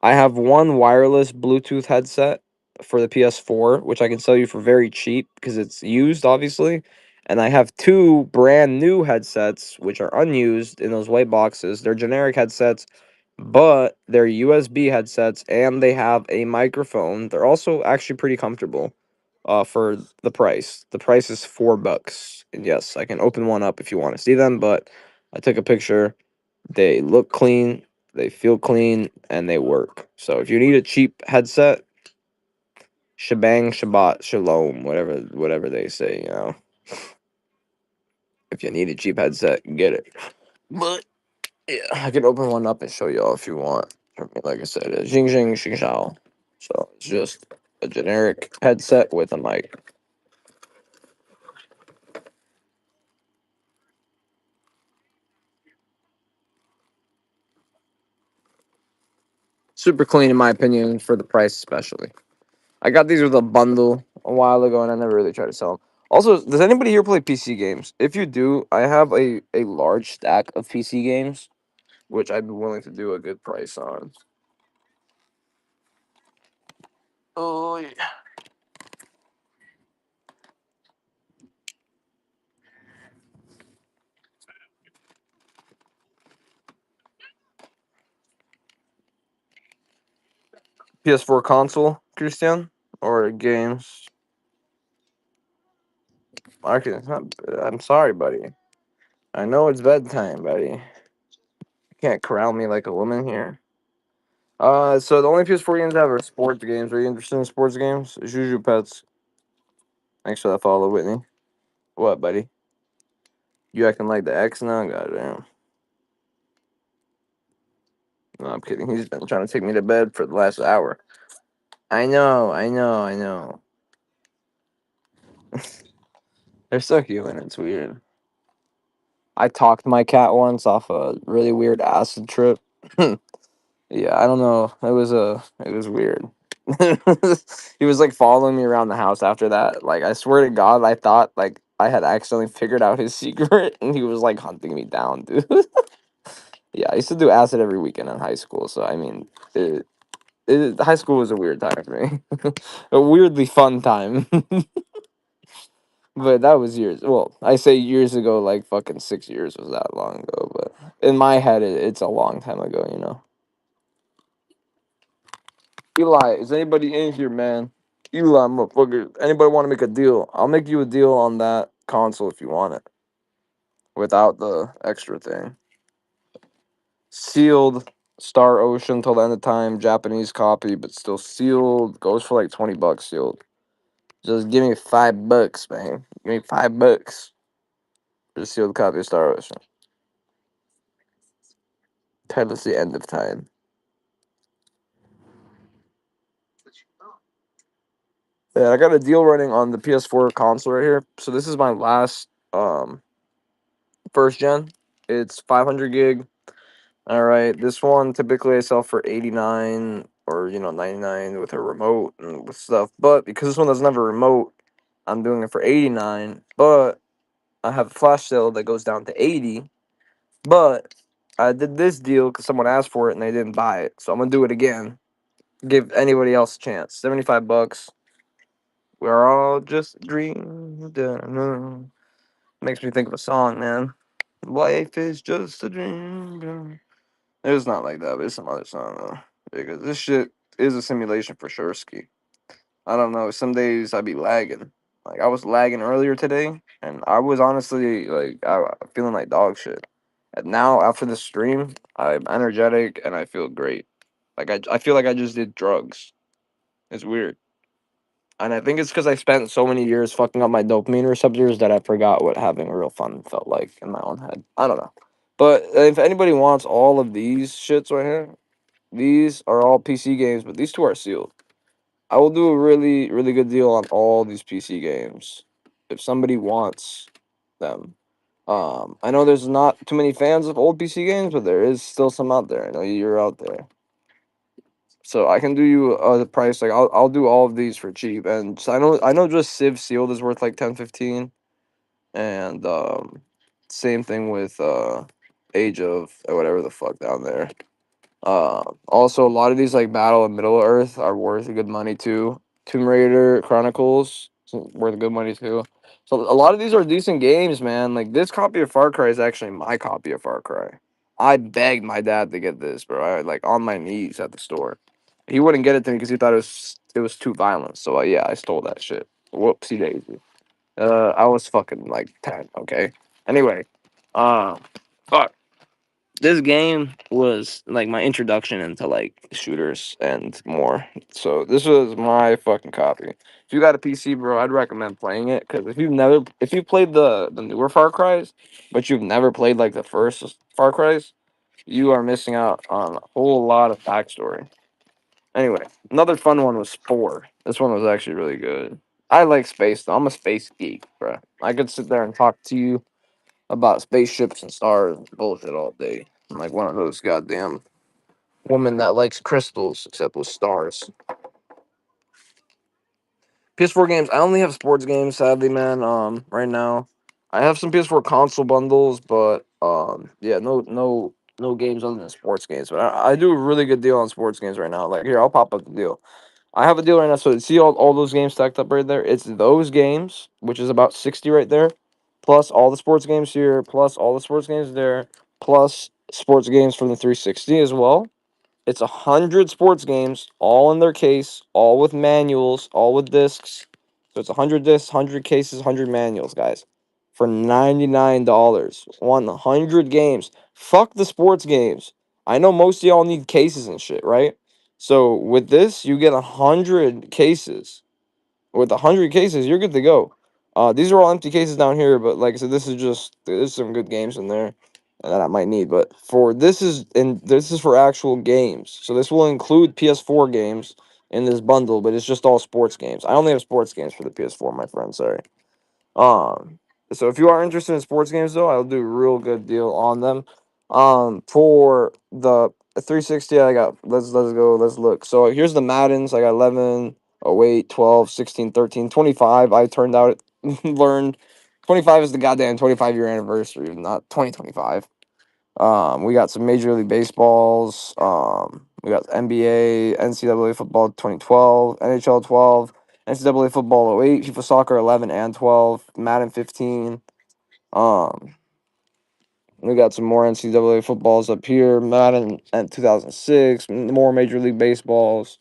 I have one wireless Bluetooth headset for the PS4, which I can sell you for very cheap because it's used, obviously. And I have 2 brand new headsets, which are unused in those white boxes. They're generic headsets, but they're USB headsets and they have a microphone. They're also actually pretty comfortable for the price. The price is $4. And yes, I can open one up if you want to see them, but I took a picture. They look clean, they feel clean, and they work. So if you need a cheap headset, shebang, shabbat, shalom, whatever they say, you know. If you need a cheap headset, get it. But yeah, I can open one up and show y'all if you want. I mean, like I said, it's Jing Jing Xing Shao. So it's just a generic headset with a mic. Super clean in my opinion for the price, especially. I got these with a bundle a while ago, and I never really tried to sell them. Also, does anybody here play PC games? If you do, I have a large stack of PC games, which I'd be willing to do a good price on. Oh yeah. PS4 console, Christian, or games? Okay, it's not. I'm sorry, buddy. I know it's bedtime, buddy. You can't corral me like a woman here. So the only PS4 games I have are sports games. Are you interested in sports games? Juju Pets. Thanks for that follow, Whitney. What, buddy? You acting like the X now? Goddamn. No, I'm kidding. He's been trying to take me to bed for the last hour. I know, I know, I know. They're so cute and it's weird. I talked my cat once off a really weird acid trip. Yeah, I don't know. It was weird. He was like following me around the house after that. Like I swear to God, I thought like I had accidentally figured out his secret and he was like hunting me down, dude. Yeah, I used to do acid every weekend in high school, so I mean, high school was a weird time for me. A weirdly fun time. But that was years. Well, I say years ago, like fucking 6 years was that long ago. But in my head, it's a long time ago, you know. Eli, is anybody in here, man? Eli, motherfucker. Anybody want to make a deal? I'll make you a deal on that console if you want it, without the extra thing. Sealed Star Ocean till the end of time, Japanese copy, but still sealed. Goes for like $20 sealed. Just give me $5, man. Give me $5 for the sealed copy of Star Ocean. Title's the end of time. Yeah, I got a deal running on the PS4 console right here. So this is my last first gen. It's 500 gig. All right, this one typically I sell for 89 or 99 with a remote and with stuff. But because this one doesn't have a remote, I'm doing it for 89. But I have a flash sale that goes down to 80. But I did this deal because someone asked for it and they didn't buy it. So I'm gonna do it again. Give anybody else a chance. $75. We're all just dreaming. Makes me think of a song, man. Life is just a dream. It's not like that, but it's some other song though. Because this shit is a simulation for sure, ski. I don't know. Some days I be lagging. Like I was lagging earlier today, and I was honestly like feeling like dog shit. And now after the stream, I'm energetic and I feel great. Like I feel like I just did drugs. It's weird. And I think it's because I spent so many years fucking up my dopamine receptors that I forgot what having real fun felt like in my own head. I don't know. But if anybody wants all of these shits right here, these are all PC games, but these two are sealed. I will do a really, really good deal on all these PC games if somebody wants them. I know there's not too many fans of old PC games, but there is still some out there. I know you're out there. So I can do you the price. Like I'll do all of these for cheap. And so I know just Civ sealed is worth like 10-15. And same thing with Age of whatever the fuck down there. Also, a lot of these like Battle of Middle Earth are worth good money too. Tomb Raider Chronicles is worth good money too. So a lot of these are decent games, man. Like this copy of Far Cry is actually my copy of Far Cry. I begged my dad to get this, bro. I like on my knees at the store. He wouldn't get it to me because he thought it was too violent. So yeah, I stole that shit. Whoopsie daisy. I was fucking like 10. Okay. Anyway, fuck, this game was like my introduction into like shooters and more. So this was my fucking copy. If you got a PC, bro, I'd recommend playing it because if you played the newer Far Cries, but you've never played like the first Far Cries, you are missing out on a whole lot of backstory. Anyway, another fun one was Spore. This one was actually really good. I like space though. I'm a space geek, bro. I could sit there and talk to you about spaceships and stars and bullshit all day. I'm like one of those goddamn women that likes crystals, except with stars. PS4 games. I only have sports games, sadly, man. Right now, I have some PS4 console bundles, but yeah, no games other than sports games. But I do a really good deal on sports games right now. Like here, I'll pop up the deal. I have a deal right now. So see all those games stacked up right there. It's those games, which is about 60 right there, plus all the sports games here, plus all the sports games there, plus sports games from the 360 as well. It's 100 sports games, all in their case, all with manuals, all with discs. So it's 100 discs, 100 cases, 100 manuals, guys, for $99. 100 games. Fuck the sports games. I know most of y'all need cases and shit, right? So with this, you get 100 cases. With 100 cases, you're good to go. These are all empty cases down here, but like I said, there's some good games in there that I might need. But this is for actual games, so this will include PS4 games in this bundle, but it's just all sports games. I only have sports games for the PS4, my friend. Sorry. Um, so if you are interested in sports games, though, I'll do a real good deal on them. For the 360, I got let's go. Let's look. So here's the Maddens. I got 11, 08, 12, 16, 13, 25. I turned out learned 25 is the goddamn 25-year anniversary, not 2025. We got some Major League Baseballs. We got NBA, NCAA football 2012, NHL 12, NCAA football 08, FIFA soccer 11 and 12, Madden 15. Um, we got some more NCAA footballs up here, Madden and 2006, more Major League Baseballs,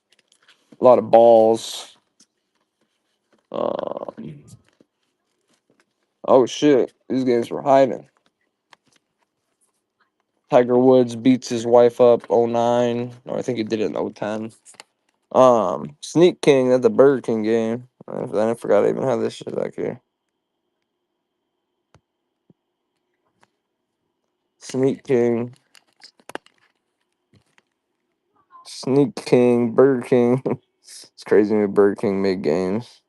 a lot of balls. Um, oh shit, these games were hiding. Tiger Woods beats his wife up 09, or I think he did it in 010. Sneak King, that's the Burger King game. I forgot I even had this shit back here. Sneak King, Sneak King, Burger King. It's crazy when Burger King make games.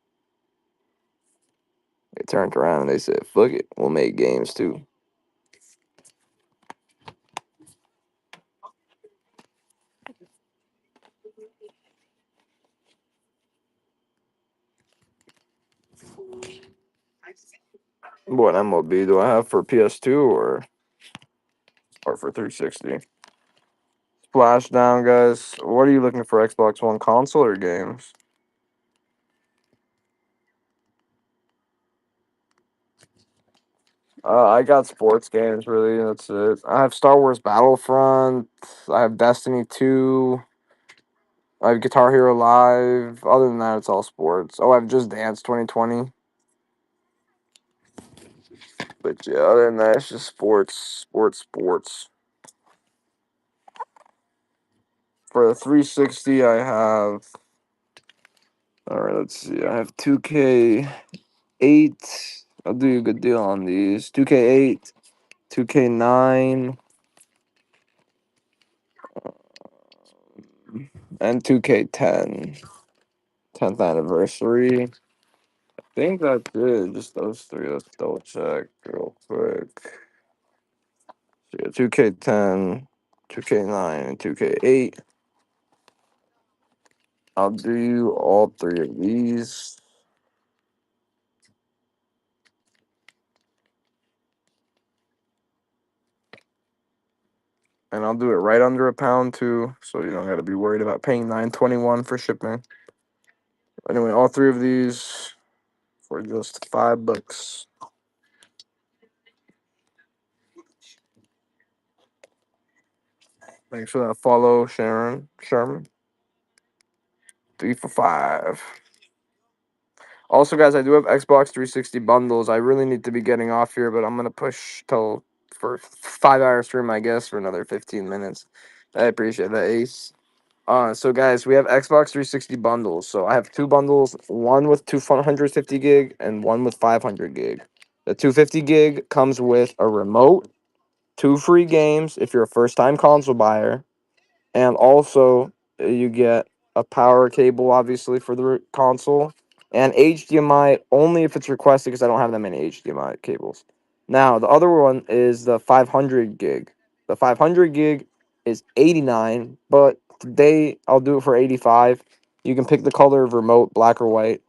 They turned around and they said, "Fuck it, we'll make games too." What MLB do I have for PS2 or for 360? Splashdown, guys. What are you looking for? Xbox One console or games? I got sports games, really. That's it. I have Star Wars Battlefront. I have Destiny 2. I have Guitar Hero Live. Other than that, it's all sports. Oh, I've Just Dance 2020. But yeah, other than that, it's just sports. For the 360, I have All right, let's see. I have 2K8. I'll do you a good deal on these. 2K8, 2K9, and 2K10. 10th anniversary. I think that's it. Just those three. Let's double check real quick. So yeah, 2K10, 2K9, and 2K8. I'll do you all three of these. And I'll do it right under a pound too, so you don't gotta be worried about paying $9.21 for shipping. Anyway, all three of these for just $5. Thanks for that follow, Sharon. Sherman. 3 for 5. Also, guys, I do have Xbox 360 bundles. I really need to be getting off here, but I'm gonna push till for 5 hour stream, I guess, for another 15 minutes. I appreciate that, Ace. So guys, we have Xbox 360 bundles. So I have two bundles, one with 250 gig and one with 500 gig. The 250 gig comes with a remote, two free games if you're a first time console buyer, and also you get a power cable, obviously, for the console, and HDMI only if it's requested because I don't have that many HDMI cables. Now, the other one is the 500 gig. The 500 gig is 89, but today I'll do it for 85. You can pick the color of remote, black or white,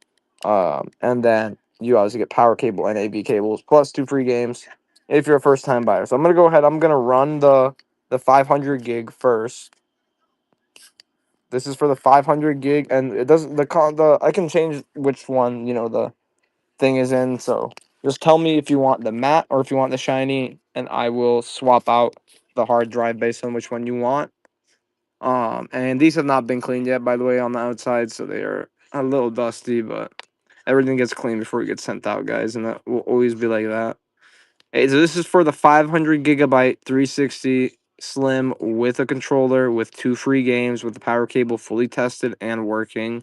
and then you obviously get power cable and AV cables plus two free games if you're a first time buyer. So I'm gonna go ahead. I'm gonna run the 500 gig first. This is for the 500 gig, and it doesn't the I can change which one the thing is in. So just tell me if you want the matte or if you want the shiny, and I will swap out the hard drive based on which one you want. And these have not been cleaned yet, by the way, on the outside, so they are a little dusty, but everything gets cleaned before it gets sent out, guys, and that will always be like that. Hey, so this is for the 500 gigabyte 360 Slim with a controller with two free games with the power cable fully tested and working.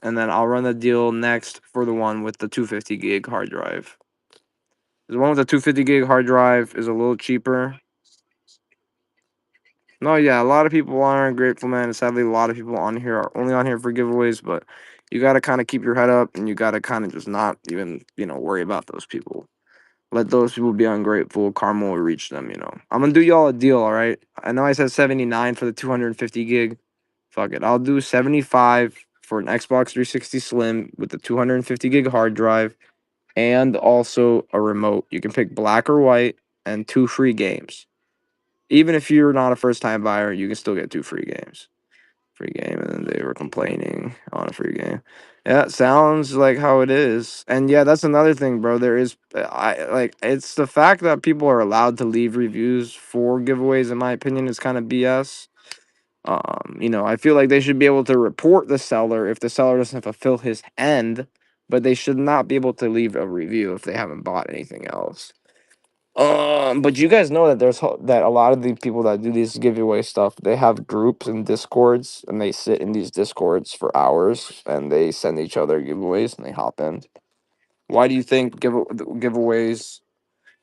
And then I'll run the deal next for the one with the 250 gig hard drive. The one with the 250 gig hard drive is a little cheaper. No, yeah, a lot of people aren't grateful, man. And sadly, a lot of people on here are only on here for giveaways, but you got to kind of keep your head up and you got to kind of just not even, worry about those people. Let those people be ungrateful. Karma will reach them. I'm gonna do y'all a deal, all right? I know I said 79 for the 250 gig. Fuck it. I'll do 75 for an Xbox 360 Slim with the 250 gig hard drive and also a remote. You can pick black or white and two free games. Even if you're not a first time buyer, you can still get two free games. Free game, and then they were complaining on a free game. Yeah, it sounds like how it is. And yeah, that's another thing, bro. There is I like it's the fact that people are allowed to leave reviews for giveaways, in my opinion, is kind of BS. I feel like they should be able to report the seller if the seller doesn't fulfill his end, but they should not be able to leave a review if they haven't bought anything else. But you guys know that that a lot of the people that do these giveaway stuff, they have groups and discords, and they sit in these discords for hours, and they send each other giveaways, and they hop in. Why do you think giveaways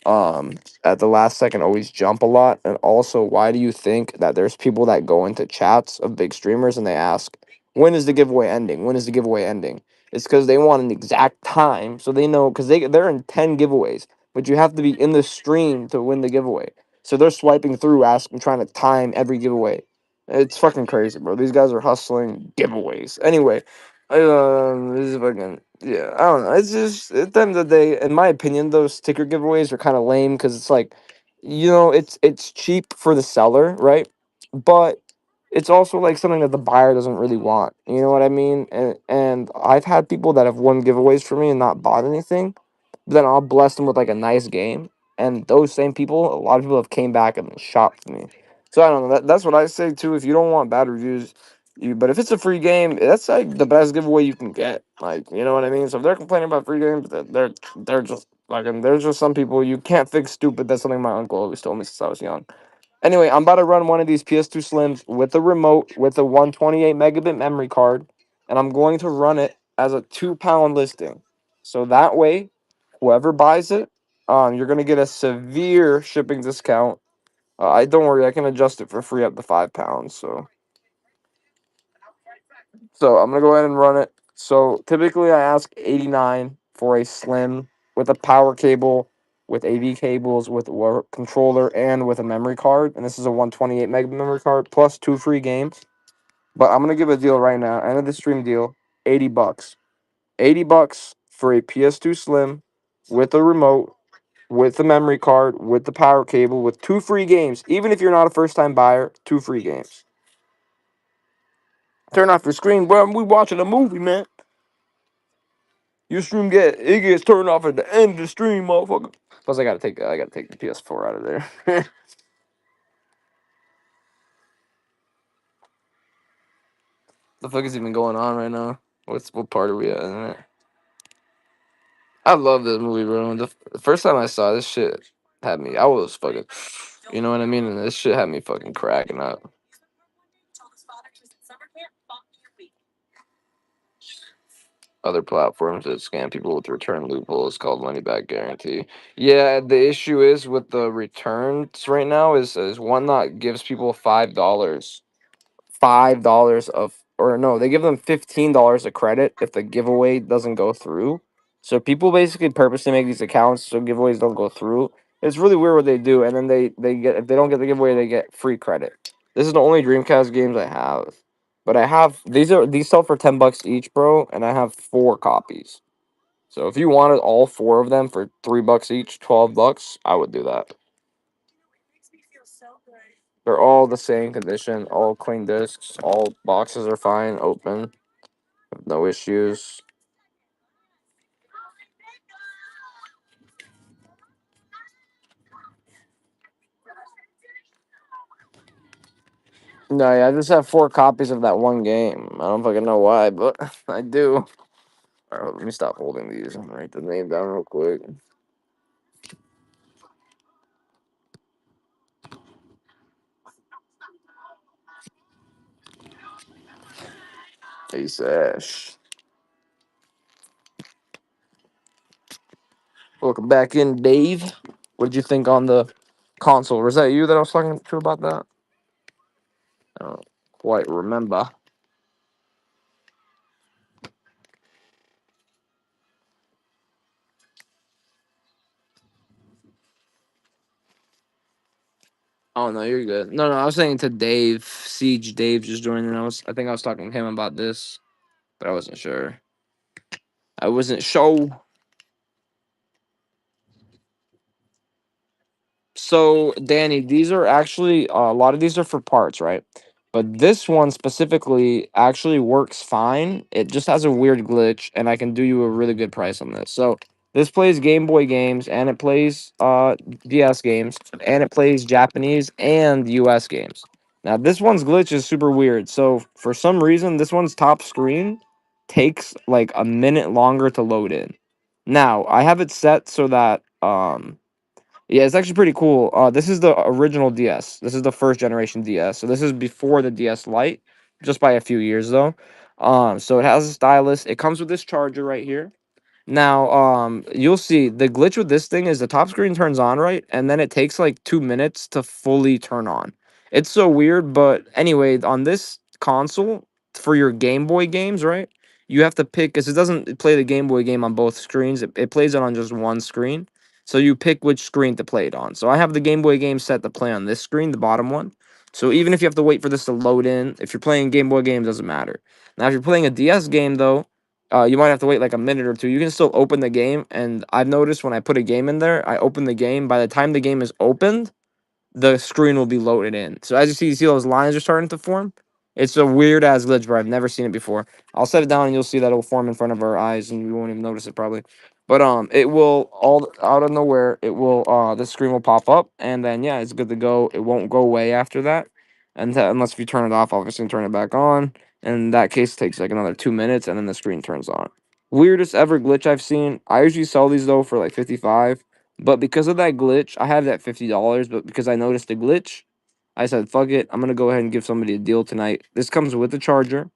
um at the last second always jump a lot? And also, why do you think that there's people that go into chats of big streamers and they ask, when is the giveaway ending, when is the giveaway ending? It's because they want an exact time, so they know, because they're in 10 giveaways, but you have to be in the stream to win the giveaway, so they're swiping through asking, trying to time every giveaway. It's fucking crazy, bro. These guys are hustling giveaways. Anyway, this is fucking, yeah. I don't know. It's just at the end of the day, in my opinion, those sticker giveaways are kind of lame because it's like, it's cheap for the seller, right? But it's also like something that the buyer doesn't really want. You know what I mean? And I've had people that have won giveaways for me and not bought anything. But then I'll bless them with like a nice game, and those same people, a lot of people have came back and shocked me. So I don't know. That's what I say too. If you don't want bad reviews, but if it's a free game, that's like the best giveaway you can get. Like, you know what I mean? So if they're complaining about free games, they're just like, and there's just some people you can't fix stupid. That's something my uncle always told me since I was young. Anyway, I'm about to run one of these PS2 Slims with a remote with a 128 megabit memory card. and I'm going to run it as a 2 pound listing. So that way, whoever buys it, you're gonna get a severe shipping discount. I don't worry, I can adjust it for free up to 5 pounds. So I'm gonna go ahead and run it. So typically I ask 89 for a slim with a power cable, with AV cables, with a controller, and with a memory card. And this is a 128 meg memory card plus 2 free games. But I'm gonna give a deal right now, end of the stream deal, $80. $80 for a PS2 Slim with a remote, with the memory card, with the power cable, with 2 free games. Even if you're not a first time buyer, 2 free games. Turn off your screen, bro. We watching a movie, man. Your stream gets turned off at the end of the stream, motherfucker. Plus, I gotta take the PS4 out of there. The fuck is even going on right now? What part are we at? In it? I love this movie, bro. The first time I saw this shit had me. I was fucking. You know what I mean? And this shit had me fucking cracking up. Other platforms that scam people with return loopholes called money back guarantee. Yeah, the issue is with the returns right now is one that gives people $5 of, or no, they give them $15 of credit if the giveaway doesn't go through. So people basically purposely make these accounts so giveaways don't go through. It's really weird what they do, and then they get, if they don't get the giveaway, they get free credit. This is the only Dreamcast games I have, but I have these sell for $10 each, bro, and I have 4 copies. So if you wanted all 4 of them for $3 each, $12, I would do that. They're all the same condition, all clean discs, all boxes are fine, open, no issues. No, yeah, I just have 4 copies of that one game. I don't fucking know why, but I do. All right, let me stop holding these and write the name down real quick. Ace Ash. Welcome back in, Dave. What did you think on the console? Was that you that I was talking to about that? I don't quite remember. Oh no, you're good. No, I was saying to Dave, Siege Dave just joined, and I think I was talking to him about this, but I wasn't sure. I wasn't sure. So, Danny, these are actually a lot of these are for parts, right? But this one specifically actually works fine. It just has a weird glitch, and I can do you a really good price on this. So, this plays Game Boy games, and it plays DS games, and it plays Japanese and US games. Now, this one's glitch is super weird. So, for some reason, this one's top screen takes like a minute longer to load in. Now, I have it set so that yeah, it's actually pretty cool. This is the original DS. This is the first generation DS. So this is before the DS Lite, just by a few years though. So it has a stylus. It comes with this charger right here. Now, you'll see the glitch with this thing is the top screen turns on right, and then it takes like 2 minutes to fully turn on. It's so weird, but anyway, on this console for your Game Boy games, right? You have to pick because it doesn't play the Game Boy game on both screens. It plays it on just one screen. So you pick which screen to play it on. So I have the Game Boy game set to play on this screen, the bottom one. So even if you have to wait for this to load in, if you're playing Game Boy game, doesn't matter. Now if you're playing a DS game though, you might have to wait like a minute or two. You can still open the game, and I've noticed when I put a game in there, I open the game. By the time the game is opened, the screen will be loaded in. So as you see those lines are starting to form. It's a weird ass glitch, bro. I've never seen it before. I'll set it down, and you'll see that it will form in front of our eyes, and we won't even notice it probably. But it will all out of nowhere. It will the screen will pop up, and then yeah, it's good to go. It won't go away after that, and unless if you turn it off, obviously turn it back on. In that case, it takes like another 2 minutes, and then the screen turns on. Weirdest ever glitch I've seen. I usually sell these though for like 55. But because of that glitch, I have that $50. But because I noticed the glitch, I said, fuck it. I'm going to go ahead and give somebody a deal tonight. This comes with the charger.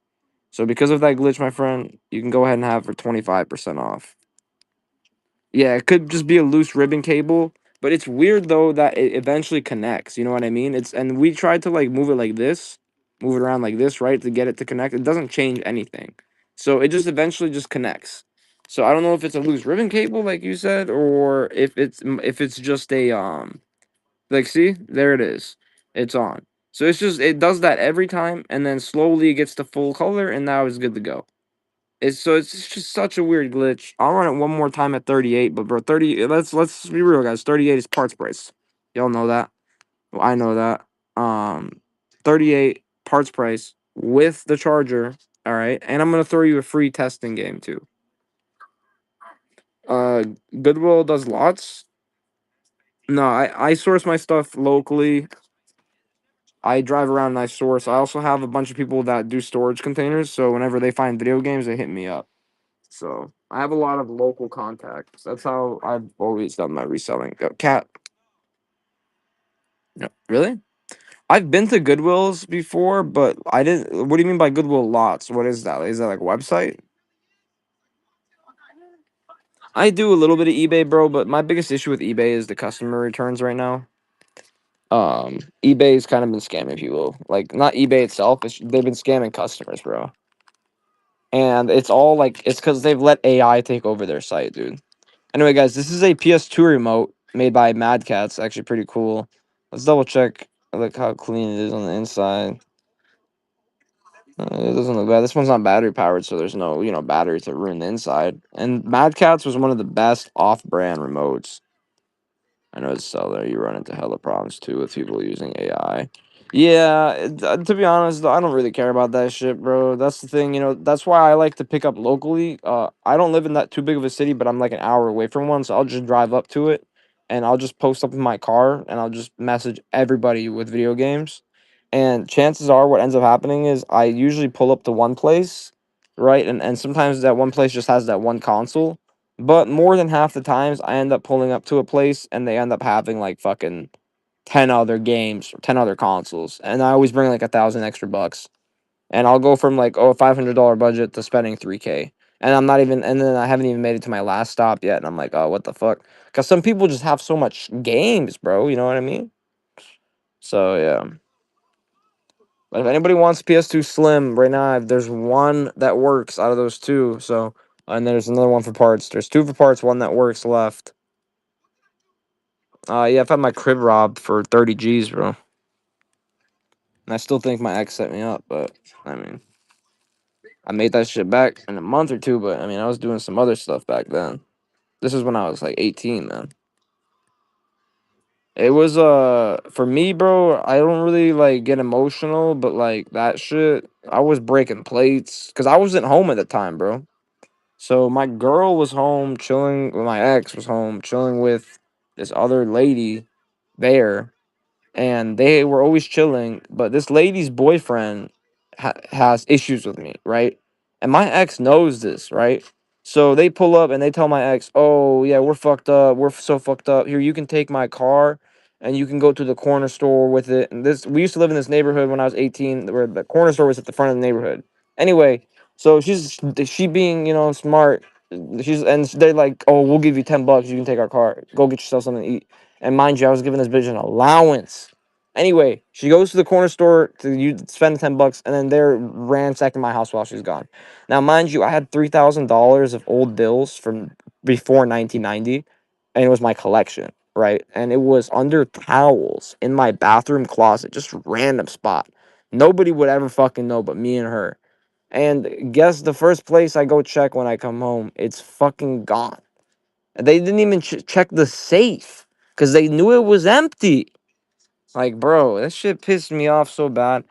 So because of that glitch, my friend, you can go ahead and have for 25% off. Yeah, it could just be a loose ribbon cable, but it's weird though that it eventually connects. You know what I mean? It's and we tried to like move it like this, move it around like this, right, to get it to connect. It doesn't change anything. So it just eventually just connects. So I don't know if it's a loose ribbon cable like you said, or if it's just a like see, there it is. It's on. So it's just it does that every time and then slowly it gets to full color and now it's good to go. It's just such a weird glitch. I'll run it one more time at 38, but bro, 30. Let's be real, guys. 38 is parts price. Y'all know that. Well, I know that. 38 parts price with the charger. All right, and I'm gonna throw you a free testing game too. Uh, Goodwill does lots. No, I source my stuff locally. I drive around and I source. I also have a bunch of people that do storage containers. So whenever they find video games, they hit me up. So I have a lot of local contacts. That's how I've always done my reselling. Cat, no, really? I've been to Goodwills before, but I didn't. What do you mean by Goodwill lots? What is that? Is that like a website? I do a little bit of eBay, bro, but my biggest issue with eBay is the customer returns right now. eBay's kind of been scamming people. Like not eBay itself, they've been scamming customers, bro. And it's all like it's because they've let AI take over their site, dude. Anyway, guys, this is a PS2 remote made by Mad Catz. Actually, pretty cool. Let's double check. Look how clean it is on the inside. It doesn't look bad. This one's not battery powered, so there's no battery to ruin the inside. And Mad Catz was one of the best off-brand remotes. I know it's seller. You run into hella problems too with people using AI. Yeah, to be honest, I don't really care about that shit, bro. That's the thing, that's why I like to pick up locally. I don't live in that too big of a city, but I'm like an hour away from one, so I'll just drive up to it and I'll just post up in my car and I'll just message everybody with video games. And chances are what ends up happening is I usually pull up to one place, right? And sometimes that one place just has that one console. But more than half the times, I end up pulling up to a place and they end up having like fucking 10 other games or 10 other consoles. And I always bring like 1,000 extra bucks. And I'll go from like, oh, $500 budget to spending 3K. And I'm not even, and then I haven't even made it to my last stop yet. And I'm like, oh, what the fuck? Because some people just have so much games, bro. You know what I mean? So, yeah. But if anybody wants PS2 Slim right now, there's one that works out of those two. So, and there's another one for parts. There's two for parts, one that works left. Yeah, I've had my crib robbed for 30 G's, bro. And I still think my ex set me up, but I mean, I made that shit back in a month or two, but I mean, I was doing some other stuff back then. This is when I was like 18, man. It was for me, bro, I don't really like get emotional, but like that shit, I was breaking plates cuz I wasn't home at the time, bro. So my girl was home chilling, well, my ex was home chilling with this other lady there and they were always chilling. But this lady's boyfriend has issues with me, right? And my ex knows this, right? So they pull up and they tell my ex, "Oh yeah, we're fucked up. We're so fucked up. Here, you can take my car, and you can go to the corner store with it." And this, we used to live in this neighborhood when I was 18, where the corner store was at the front of the neighborhood. Anyway, so she being smart. They're like, "Oh, we'll give you $10. You can take our car. Go get yourself something to eat." And mind you, I was giving this bitch an allowance. Anyway, she goes to the corner store to spend $10, and then they're ransacking my house while she's gone. Now, mind you, I had $3,000 of old bills from before 1990, and it was my collection, right? And it was under towels in my bathroom closet, just random spot. Nobody would ever fucking know but me and her. And guess the first place I go check when I come home, it's fucking gone. They didn't even check the safe because they knew it was empty. Like, bro, that shit pissed me off so bad.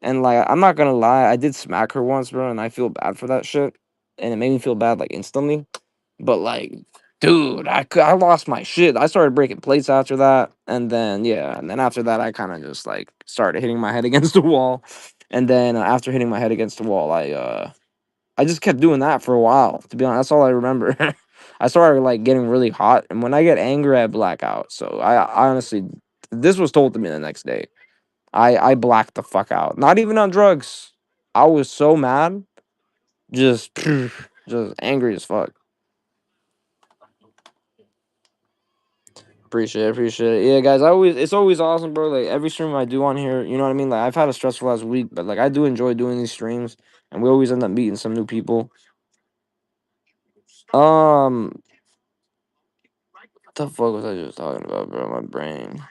And like, I'm not gonna lie, I did smack her once, bro, and I feel bad for that shit. And it made me feel bad like instantly. But like, dude, I lost my shit. I started breaking plates after that, and then yeah, and then after that, I kind of just like started hitting my head against the wall. And then after hitting my head against the wall, I just kept doing that for a while. To be honest, that's all I remember. I started like getting really hot, and when I get angry, I black out. So I honestly, this was told to me the next day. I blacked the fuck out. Not even on drugs. I was so mad. just just angry as fuck. Appreciate it. Yeah, guys, it's always awesome, bro. Like every stream I do on here, you know what I mean? Like I've had a stressful last week, but like I do enjoy doing these streams and we always end up meeting some new people. What the fuck was I just talking about, bro? My brain.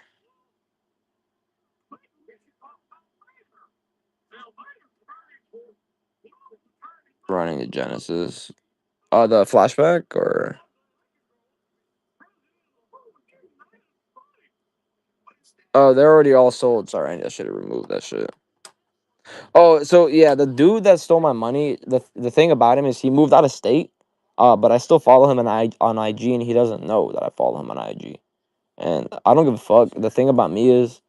Running the Genesis. The flashback or oh, they're already all sold. Sorry, I should have removed that shit. Oh, so yeah, the dude that stole my money, the thing about him is he moved out of state. But I still follow him on IG and he doesn't know that I follow him on IG. And I don't give a fuck. The thing about me is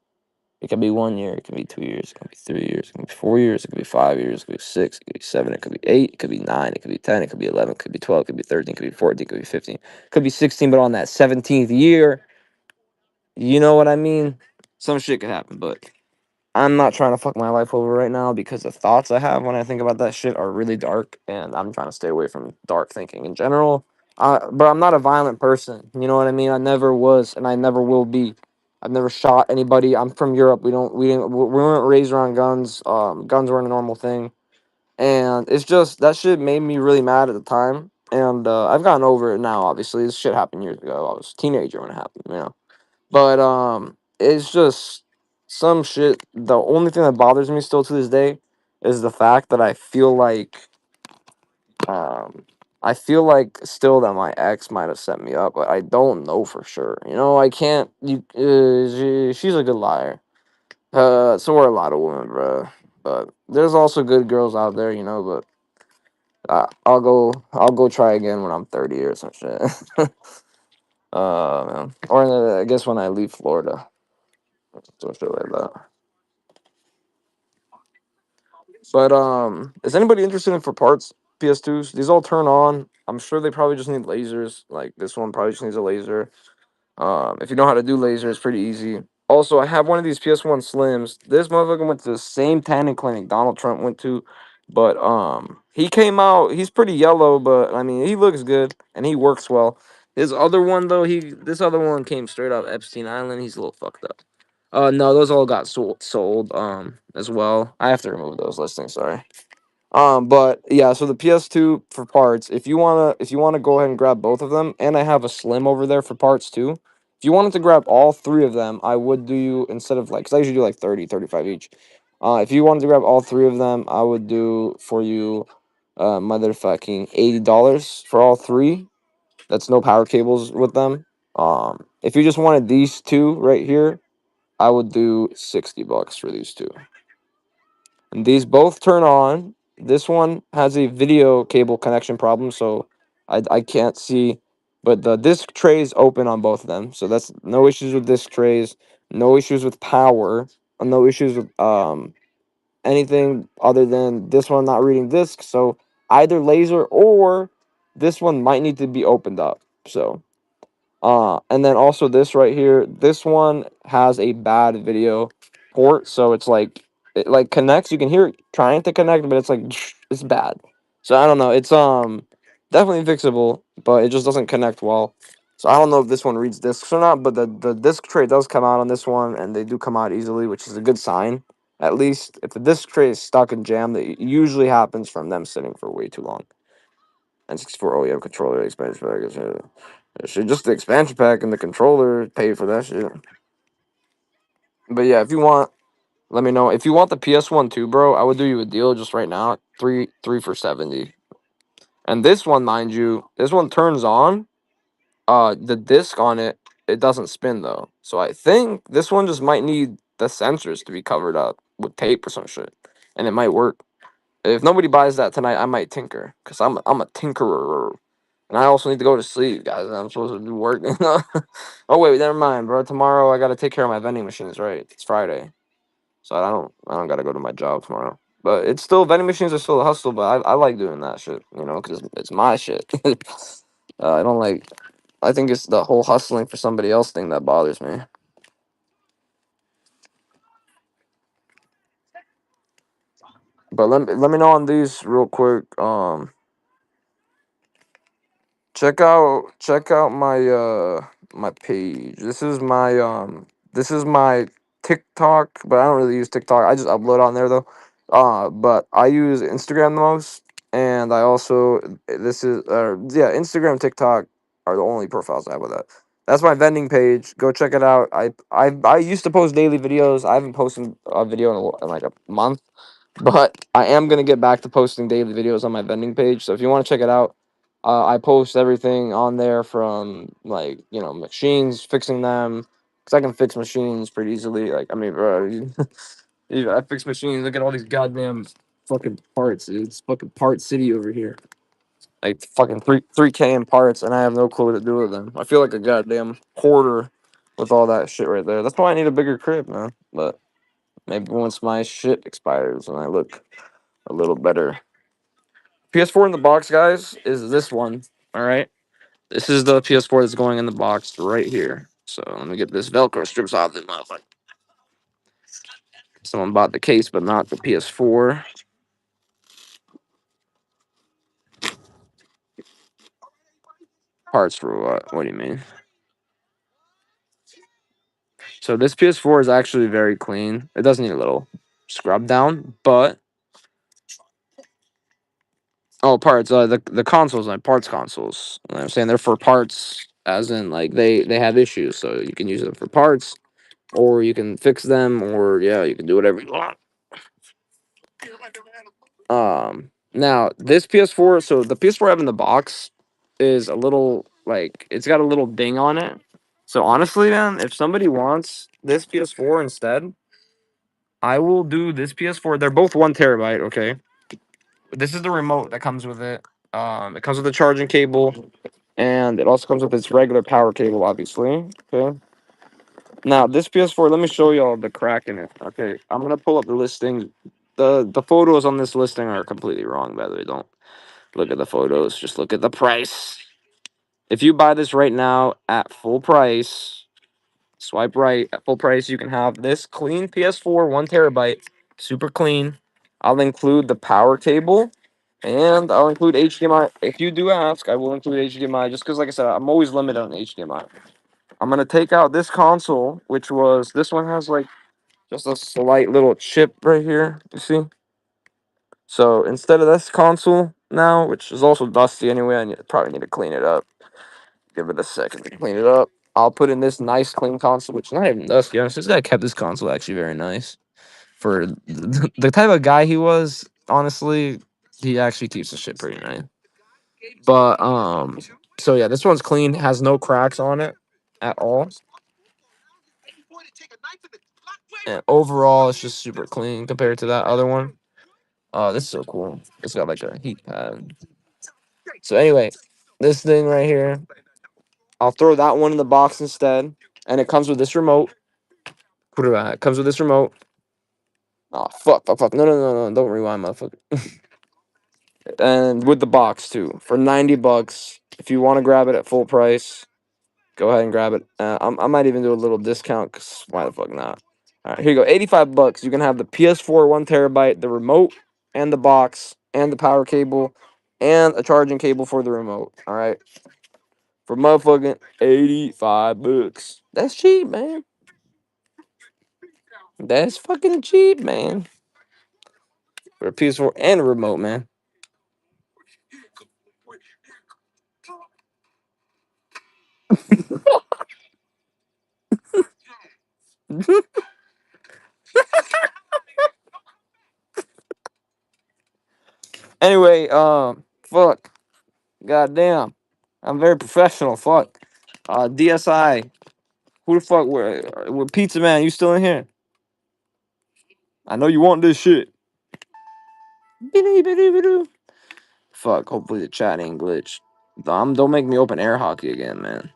it could be 1 year, it could be 2 years, it could be 3 years, it could be 4 years, it could be 5 years, it could be six, it could be seven, it could be eight, it could be nine, it could be 10, it could be 11, it could be 12, it could be 13, it could be 14, it could be 15, it could be 16, but on that 17th year, you know what I mean? Some shit could happen, but I'm not trying to fuck my life over right now because the thoughts I have when I think about that shit are really dark, and I'm trying to stay away from dark thinking in general. But I'm not a violent person. You know what I mean? I never was, and I never will be. I've never shot anybody. I'm from Europe. We weren't raised around guns. Guns weren't a normal thing, and it's just that shit made me really mad at the time. And I've gotten over it now. Obviously, this shit happened years ago. I was a teenager when it happened. You know. But it's just some shit. The only thing that bothers me still to this day is the fact that um I feel like still that my ex might have set me up, but I don't know for sure. You know, I can't. She's a good liar. So are a lot of women, bro. But there's also good girls out there, you know. But I'll go try again when I'm 30 or some shit. Man. Or I guess when I leave Florida, some shit like that. But is anybody interested in for parts PS2s? These all turn on. I'm sure they probably just need lasers. Like this one probably just needs a laser. If you know how to do laser, it's pretty easy. Also, I have one of these PS1 Slims. This motherfucker went to the same tanning clinic Donald Trump went to, but he came out. He's pretty yellow, but I mean he looks good and he works well. His other one though, this other one came straight out Epstein Island. He's a little fucked up. No, those all got sold as well. I have to remove those listings. Sorry. But yeah, so the PS2 for parts, if you wanna go ahead and grab both of them, and I have a Slim over there for parts too. If you wanted to grab all three of them, I would do you instead of like, cause I usually do like 30, 35 each. If you wanted to grab all three of them, I would do for you, motherfucking $80 for all three. That's no power cables with them. If you just wanted these two right here, I would do $60 for these two. And these both turn on. This one has a video cable connection problem, so I can't see. But the disc tray is open on both of them, so that's no issues with disc trays, no issues with power, no issues with anything other than this one not reading disc. So either laser or this one might need to be opened up. So and then also this right here, this one has a bad video port, so it's like it like connects. You can hear it trying to connect, but it's like it's bad. So I don't know. It's definitely fixable, but it just doesn't connect well. So I don't know if this one reads discs or not, but the disc tray does come out on this one, and they do come out easily, which is a good sign. At least if the disc tray is stuck and jammed, that usually happens from them sitting for way too long. And 64 OEM controller expansion pack is shit. Just the expansion pack and the controller pay for that shit. But yeah, if you want, let me know. If you want the PS1 too, bro, I would do you a deal just right now. Three for 70. And this one, mind you, this one turns on. The disc on it, it doesn't spin though. So I think this one just might need the sensors to be covered up with tape or some shit, and it might work. If nobody buys that tonight, I might tinker because I'm a tinkerer. And I also need to go to sleep, guys. I'm supposed to be working. Oh wait, never mind, bro. Tomorrow I gotta take care of my vending machines. Right? It's Friday, so I don't gotta go to my job tomorrow. But it's still vending machines are still a hustle. But I like doing that shit, you know, because it's my shit. I don't like. I think it's the whole hustling for somebody else thing that bothers me. But let me know on these real quick. Check out my my page. This is my TikTok, but I don't really use TikTok. I just upload on there though. But I use Instagram the most, and I also this is yeah, Instagram, TikTok are the only profiles I have with that. That's my vending page. Go check it out. I used to post daily videos. I haven't posted a video in like a month, but I am gonna get back to posting daily videos on my vending page. So if you want to check it out, I post everything on there from like machines, fixing them, because I can fix machines pretty easily. Like I mean, bro, I fix machines. Look at all these goddamn fucking parts. Dude. It's fucking part city over here. Like fucking three K in parts, and I have no clue what to do with them. I feel like a goddamn hoarder with all that shit right there. That's why I need a bigger crib, man. But maybe once my shit expires and I look a little better. PS4 in the box, guys, is this one. All right. This is the PS4 that's going in the box right here. So let me get this Velcro strips off this motherfucker. Someone bought the case, but not the PS4. Parts for what? What do you mean? So this PS4 is actually very clean. It does need a little scrub down, but oh, parts. The consoles, like parts consoles. You know what I'm saying they're for parts, as in like they have issues, so you can use them for parts, or you can fix them, or yeah, you can do whatever you want. Now this PS4, so the PS4 I have in the box is a little like it's got a little ding on it. So honestly, man, if somebody wants this PS4 instead, I will do this PS4. They're both 1 TB, okay? This is the remote that comes with it. It comes with a charging cable, and it also comes with its regular power cable, obviously. Okay. Now this PS4, let me show y'all the crack in it. Okay, I'm gonna pull up the listing. The photos on this listing are completely wrong, by the way. Don't look at the photos. Just look at the price. If you buy this right now at full price, swipe right at full price, you can have this clean PS4, 1 TB, super clean. I'll include the power cable and I'll include HDMI. If you do ask, I will include HDMI just because, like I said, I'm always limited on HDMI. I'm going to take out this console, which was this one has like just a slight little chip right here. You see? So instead of this console now, which is also dusty anyway, probably need to clean it up. Give it a second to clean it up. I'll put in this nice clean console, which is not even dusty. Honestly, this guy kept this console actually very nice for the type of guy he was. Honestly, he actually keeps the shit pretty nice. But so yeah, this one's clean, has no cracks on it at all. And overall, it's just super clean compared to that other one. This is so cool. It's got like a heat pad. So anyway, this thing right here, I'll throw that one in the box instead, and it comes with this remote. Put it back. It comes with this remote. Oh fuck! No! Don't rewind, motherfucker. And with the box too, for $90. If you want to grab it at full price, go ahead and grab it. I might even do a little discount. Cause why the fuck not? All right, here you go. $85. You can have the PS4 1 TB, the remote, and the box, and the power cable, and a charging cable for the remote. All right, for motherfucking $85. That's cheap, man. That's fucking cheap, man. For a PS4 and a remote, man. Anyway, fuck. Goddamn. I'm very professional. Fuck. DSI. Who the fuck where Pizza Man, you still in here? I know you want this shit. Fuck, hopefully the chat ain't glitched. Don't make me open air hockey again, man.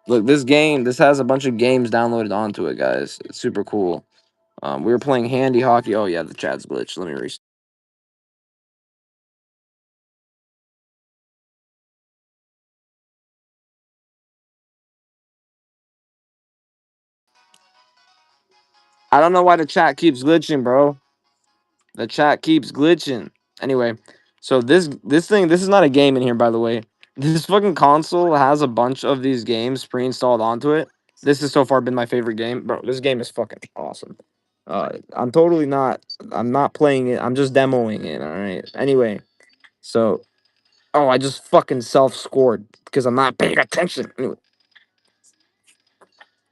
Look, this has a bunch of games downloaded onto it, guys. It's super cool. We were playing handy hockey. Oh yeah, the chat's glitched. Let me restart. I don't know why the chat keeps glitching, bro. The chat keeps glitching. Anyway, so this is not a game in here, by the way. This fucking console has a bunch of these games pre-installed onto it. This has so far been my favorite game, bro. This game is fucking awesome. I'm totally not. I'm not playing it. I'm just demoing it. All right. Anyway, so I just fucking self-scored because I'm not paying attention. Anyway,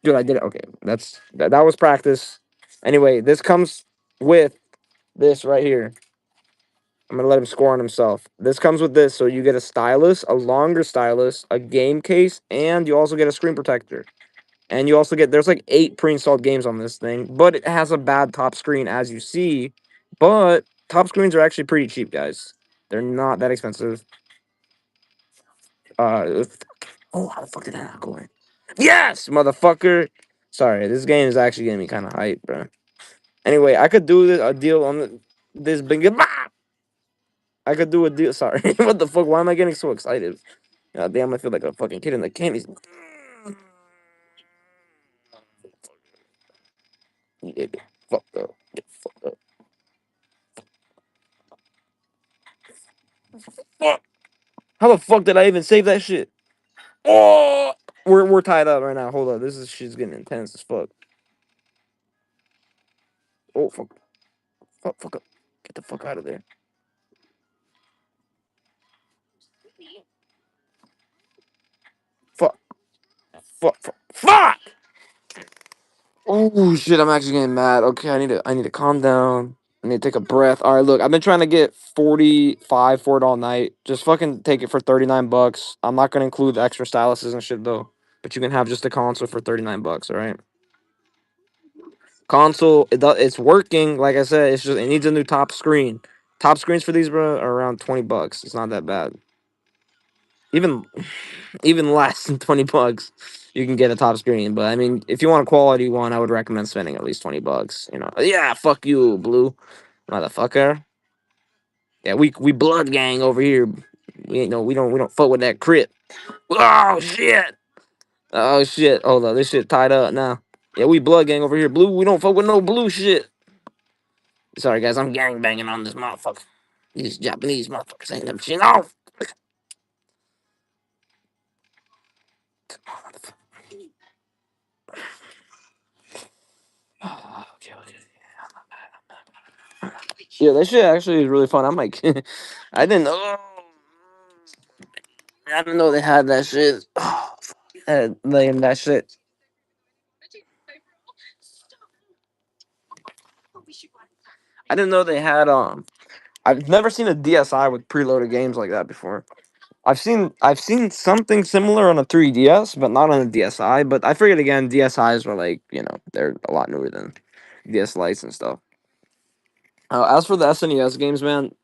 dude, I did it. Okay, that was practice. Anyway, this comes with this right here. I'm gonna let him score on himself. This comes with this, so you get a stylus, a longer stylus, a game case, and you also get a screen protector. And you also get there's like 8 pre-installed games on this thing, but it has a bad top screen as you see. But top screens are actually pretty cheap, guys. They're not that expensive. How the fuck did that go in? Yes, motherfucker. Sorry, this game is actually getting me kind of hyped, bro. Anyway, I could do a deal on this big. I could do a deal. Sorry, what the fuck? Why am I getting so excited? God damn, I feel like a fucking kid in the candy. Get fucked up. Get fucked up. Fuck. How the fuck did I even save that shit? Oh, we're tied up right now. Hold on, this is shit's getting intense as fuck. Oh fuck, fuck up. Get the fuck out of there. Fuck, fuck. Oh shit, I'm actually getting mad. Okay, I need to calm down. I need to take a breath. All right, look, I've been trying to get 45 for it all night. Just fucking take it for 39 bucks. I'm not gonna include the extra styluses and shit though. But you can have just the console for 39 bucks, all right? Console, it's working. Like I said, it's just it needs a new top screen. Top screens for these, bro, are around 20 bucks. It's not that bad. Even even less than 20 bucks, you can get a top screen. But I mean, if you want a quality one, I would recommend spending at least 20 bucks. You know, yeah, fuck you, blue motherfucker. Yeah, we blood gang over here. We ain't no, we don't fuck with that crip. Oh shit. Oh shit. Hold on, this shit tied up now. Yeah, we blood gang over here. Blue, we don't fuck with no blue shit. Sorry guys, I'm gang banging on this motherfucker. These Japanese motherfuckers ain't them shit. Oh, okay, okay. Yeah, that shit actually is really fun. I'm like, I didn't know. I didn't know they had that shit. That shit. I didn't know they had. I've never seen a DSi with preloaded games like that before. I've seen something similar on a 3DS, but not on a DSi. But I figured again, DSis were like they're a lot newer than DS Lites and stuff. As for the SNES games, man,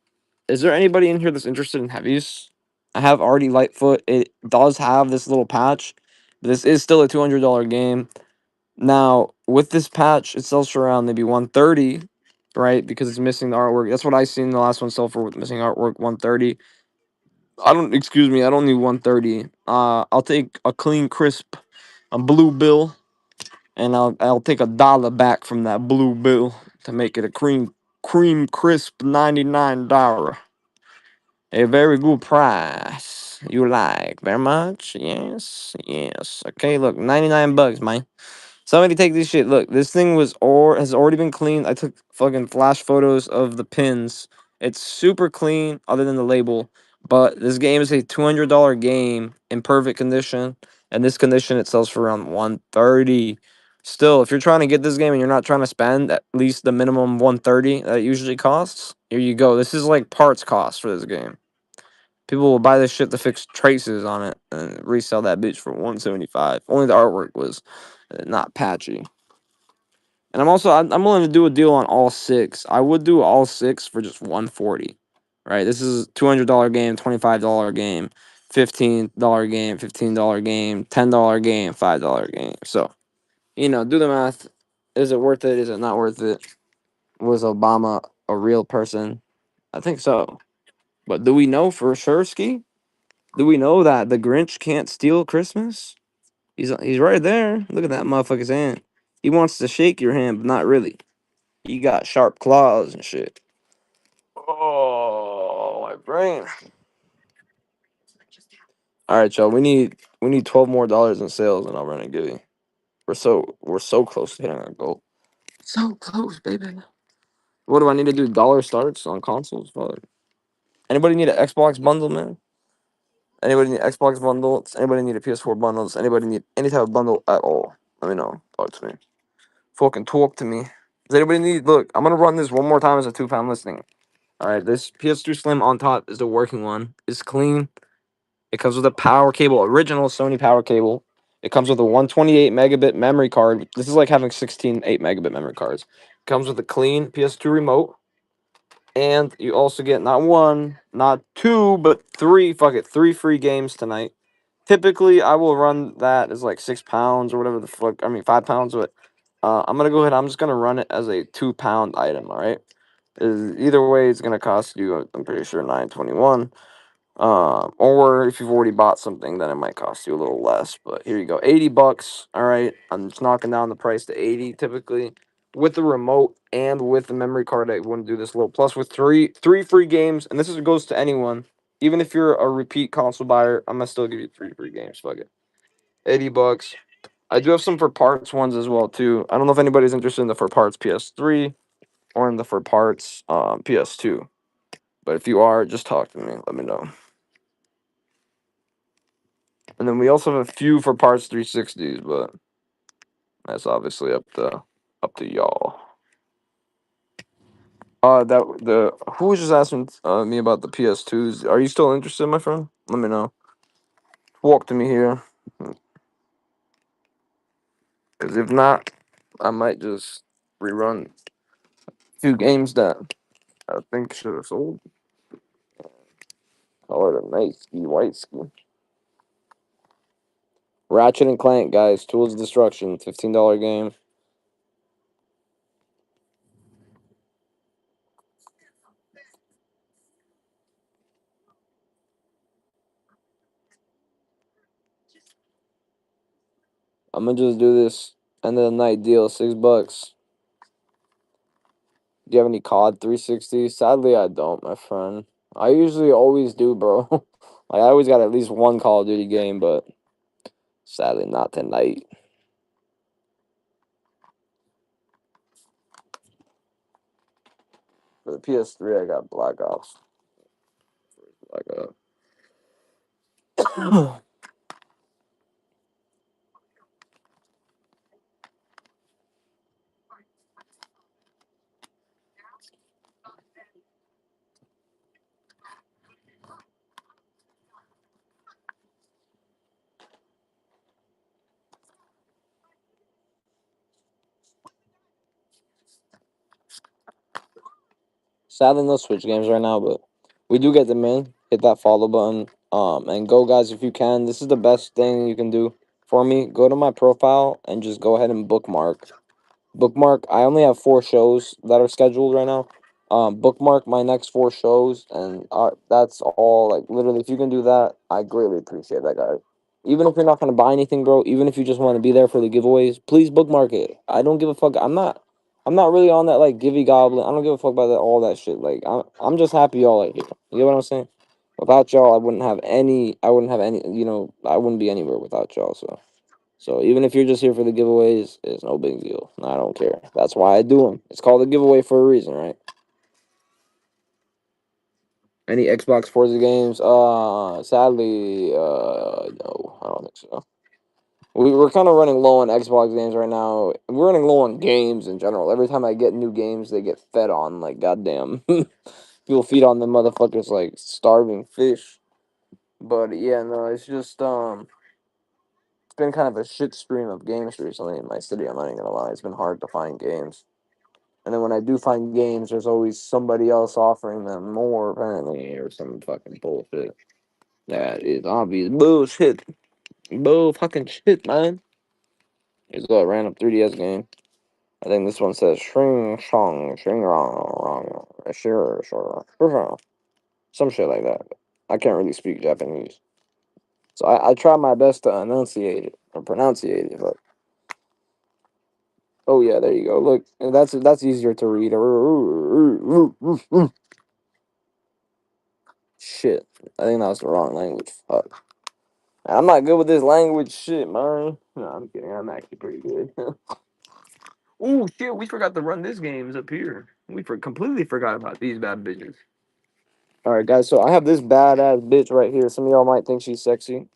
is there anybody in here that's interested in heavies? I have already Lightfoot. It does have this little patch. This is still a $200 game. Now, with this patch, it sells for around maybe 130, right? Because it's missing the artwork. That's what I seen the last one sell for with missing artwork, 130. Excuse me, I don't need 130. I'll take a clean, crisp, a blue bill, and I'll take $1 back from that blue bill to make it a cream crisp $99. A very good price. You like very much? Yes, yes. Okay, look, 99 bucks, man. Somebody take this shit. Look, this thing has already been cleaned. I took fucking flash photos of the pins. It's super clean, other than the label. But this game is a $200 game in perfect condition, and this condition it sells for around 130. Still, if you're trying to get this game and you're not trying to spend at least the minimum 130 that it usually costs, here you go. This is like parts cost for this game. People will buy this shit to fix traces on it and resell that bitch for 175. Only the artwork was not patchy. And I'm willing to do a deal on all 6. I would do all 6 for just 140. Right? This is $200 game, $25 game, $15 game, $15 game, $10 game, $5 game. So, do the math. Is it worth it? Is it not worth it? Was Obama a real person? I think so. But do we know for sure, Ski? Do we know that the Grinch can't steal Christmas? He's right there. Look at that motherfucker's hand. He wants to shake your hand, but not really. He got sharp claws and shit. rain. All right, y'all. We need $12 more in sales, and I'll run a giddy. We're so close to hitting our goal. So close, baby. What do I need to do? Dollar starts on consoles? Fuck. Anybody need an Xbox bundle, man? Anybody need Xbox bundle? Does anybody need a PS4 bundle? Does anybody need any type of bundle at all? Let me know. Talk to me. Fucking talk to me. Does anybody need? Look, I'm gonna run this one more time as a 2-pound listing. All right, this PS2 Slim on top is the working one. It's clean. It comes with a power cable, original Sony power cable. It comes with a 128 megabit memory card. This is like having 16 8 megabit memory cards. It comes with a clean PS2 remote. And you also get not one, not two, but three, fuck it, 3 free games tonight. Typically, I will run that as like 6 pounds or whatever the fuck, 5 pounds, but I'm going to go ahead, I'm just going to run it as a 2-pound item, all right? Either way, it's going to cost you, I'm pretty sure, $9.21. Or if you've already bought something, then it might cost you a little less. But here you go, $80. All right, I'm just knocking down the price to 80 typically with the remote and with the memory card. I wouldn't do this little plus with three free games, and goes to anyone. Even if you're a repeat console buyer, I'm gonna still give you 3 free games. Fuck it, $80. I do have some for parts ones as well too. I don't know if anybody's interested in the for parts PS3 or in the for parts PS2. But if you are, just talk to me. Let me know. And then we also have a few for parts 360s, but that's obviously up to y'all. That the who was just asking me about the PS2s? Are you still interested, my friend? Let me know. Walk to me here, because if not, I might just rerun 2 games that I think should have sold. Call it a nice ski, white ski. Ratchet and Clank, guys. Tools of Destruction, $15 game. I'm gonna just do this end of the night deal, $6. Do you have any COD 360? Sadly, I don't, my friend. I usually always do, bro. Like, I always got at least one Call of Duty game, but sadly, not tonight. For the PS3, I got Black Ops. Black Ops. Sadly, no Switch games right now, but we do get them in. Hit that follow button. And go, guys, if you can. This is the best thing you can do for me. Go to my profile and just go ahead and bookmark. I only have 4 shows that are scheduled right now. Bookmark my next 4 shows, and that's all. Like, literally, if you can do that, I greatly appreciate that, guys. Even if you're not gonna buy anything, bro. Even if you just want to be there for the giveaways, please bookmark it. I don't give a fuck. I'm not really on that like givey goblin. I don't give a fuck about that all that shit. Like, I'm just happy y'all are here. You know what I'm saying? Without y'all, I wouldn't have any. I wouldn't have any. I wouldn't be anywhere without y'all. So even if you're just here for the giveaways, it's no big deal. I don't care. That's why I do them. It's called a giveaway for a reason, right? Any Xbox Forza games? Sadly, no, I don't think so. We're kind of running low on Xbox games right now. We're running low on games in general. Every time I get new games, they get fed on like goddamn. People feed on them motherfuckers like starving fish. But yeah, no, it's just it's been kind of a shit stream of games recently in my city. I'm not even gonna lie. It's been hard to find games. And then when I do find games, there's always somebody else offering them more, apparently, or some fucking bullshit. That is obvious bullshit. Bull fucking shit, man. Here's a random 3DS game. I think this one says Shring Shong Shring Rong Sure. Some shit like that. I can't really speak Japanese. So I try my best to enunciate it or pronunciate it, but oh yeah, there you go. Look, that's easier to read. Shit. I think that was the wrong language. Fuck. I'm not good with this language shit, man. No, I'm kidding. I'm actually pretty good. Oh shit, we forgot to run this games up here. Completely forgot about these bad bitches. Alright guys, so I have this badass bitch right here. Some of y'all might think she's sexy.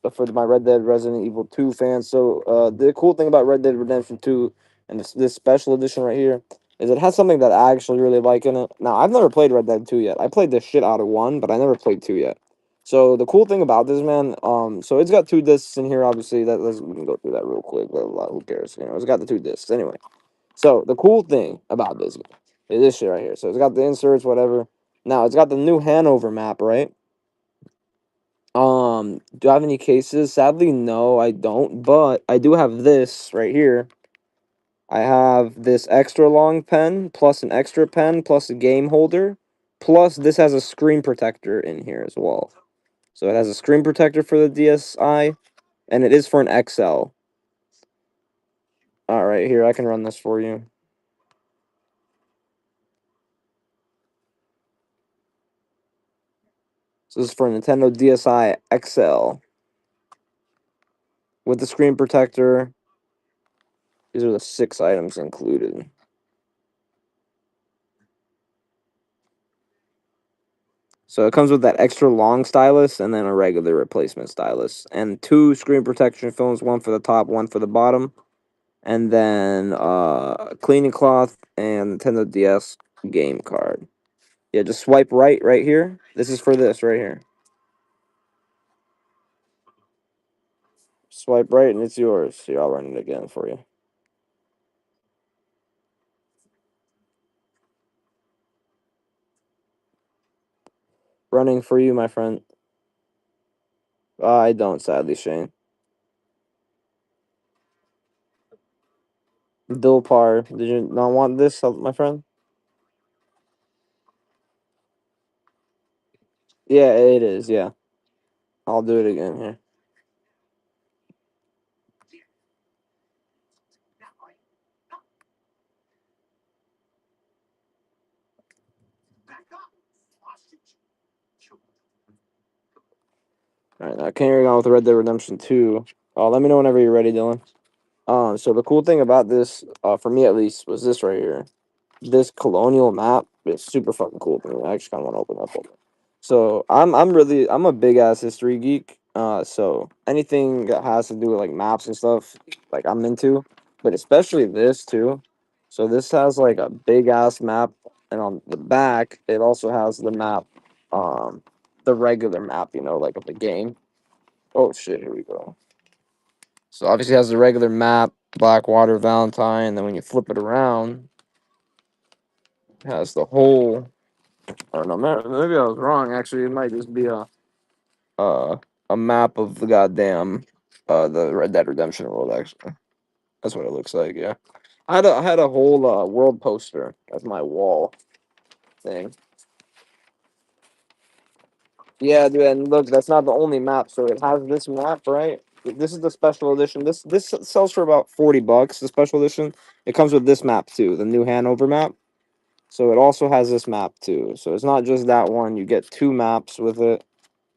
But for my Red Dead Resident Evil 2 fans, so the cool thing about Red Dead Redemption 2 and this special edition right here is it has something that I actually really like in it. Now, I've never played Red Dead 2 yet. I played the shit out of 1, but I never played 2 yet. So the cool thing about this, man, so it's got 2 discs in here, obviously. We can go through that real quick, blah, blah, blah, who cares? You know, it's got the 2 discs. Anyway, so the cool thing about this is this shit right here. So it's got the inserts, whatever. Now, it's got the new Hanover map, right? Do I have any cases? Sadly, no, I don't. But I do have this right here. I have this extra long pen, plus an extra pen, plus a game holder. Plus, this has a screen protector in here as well. So it has a screen protector for the DSi, and it is for an XL. Alright, here, I can run this for you. So this is for Nintendo DSi XL. With the screen protector. These are the 6 items included. So it comes with that extra long stylus and then a regular replacement stylus. And 2 screen protection films, one for the top, one for the bottom. And then cleaning cloth and Nintendo DS game card. Yeah, just swipe right here. This is for this right here. Swipe right and it's yours. Here, I'll run it again for you. Running for you, my friend. I don't, sadly, Shane. Dilpar, did you not want this, my friend? Yeah, it is, yeah. I'll do it again here. Alright, now carrying on with Red Dead Redemption 2. Let me know whenever you're ready, Dylan. So the cool thing about this, for me at least, was this right here. This colonial map is super fucking cool to me. I actually kind of want to open up. So I'm a big ass history geek. So anything that has to do with like maps and stuff, like I'm into. But especially this too. So this has like a big ass map, and on the back it also has the map, the regular map, like of the game. Oh shit, here we go. So obviously it has the regular map, Blackwater, Valentine, and then when you flip it around, it has the whole. I don't know. Maybe I was wrong. Actually, it might just be uh a map of the goddamn the Red Dead Redemption world. Actually, that's what it looks like. Yeah, I had a whole world poster as my wall thing. Yeah, dude, and look, that's not the only map. So it has this map, right? This is the special edition. This sells for about $40. The special edition. It comes with this map too, the new Hanover map. So it also has this map too. So it's not just that one. You get 2 maps with it,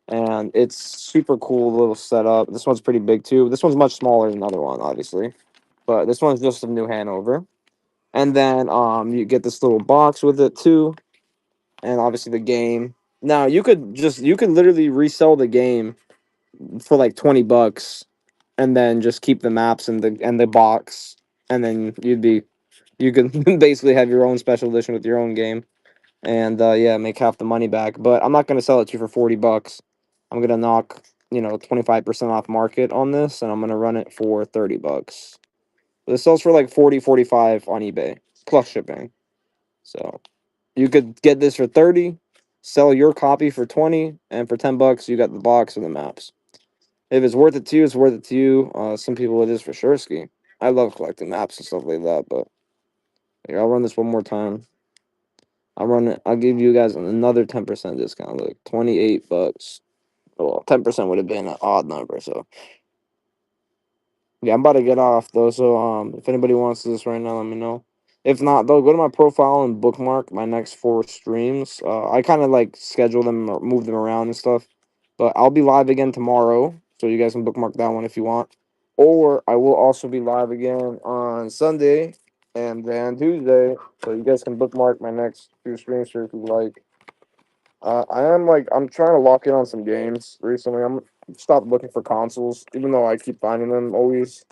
and it's super cool little setup. This one's pretty big too. This one's much smaller than the other one, obviously, but this one's just a new Hanover. And then you get this little box with it too, and obviously the game. Now you could literally resell the game for like $20, and then just keep the maps and the box, and then you could basically have your own special edition with your own game, and yeah, make half the money back. But I'm not gonna sell it to you for $40. I'm gonna knock 25% off market on this, and I'm gonna run it for $30. This sells for like 40, 45 on eBay plus shipping. So you could get this for 30, sell your copy for 20, and for $10 you got the box and the maps. If it's worth it to you, it's worth it to you. Some people it is for sure. Ski. I love collecting maps and stuff like that, but here, I'll run this one more time. I'll give you guys another 10% discount. Like $28. Well, 10% would have been an odd number. So yeah, I'm about to get off though. So if anybody wants this right now, let me know. If not, they'll go to my profile and bookmark my next four streams. I kind of like schedule them or move them around and stuff. But I'll be live again tomorrow, so you guys can bookmark that one if you want. Or I will also be live again on Sunday and then Tuesday, so you guys can bookmark my next few streams here if you like. I'm trying to lock in on some games recently. I'm stopped looking for consoles, even though I keep finding them always.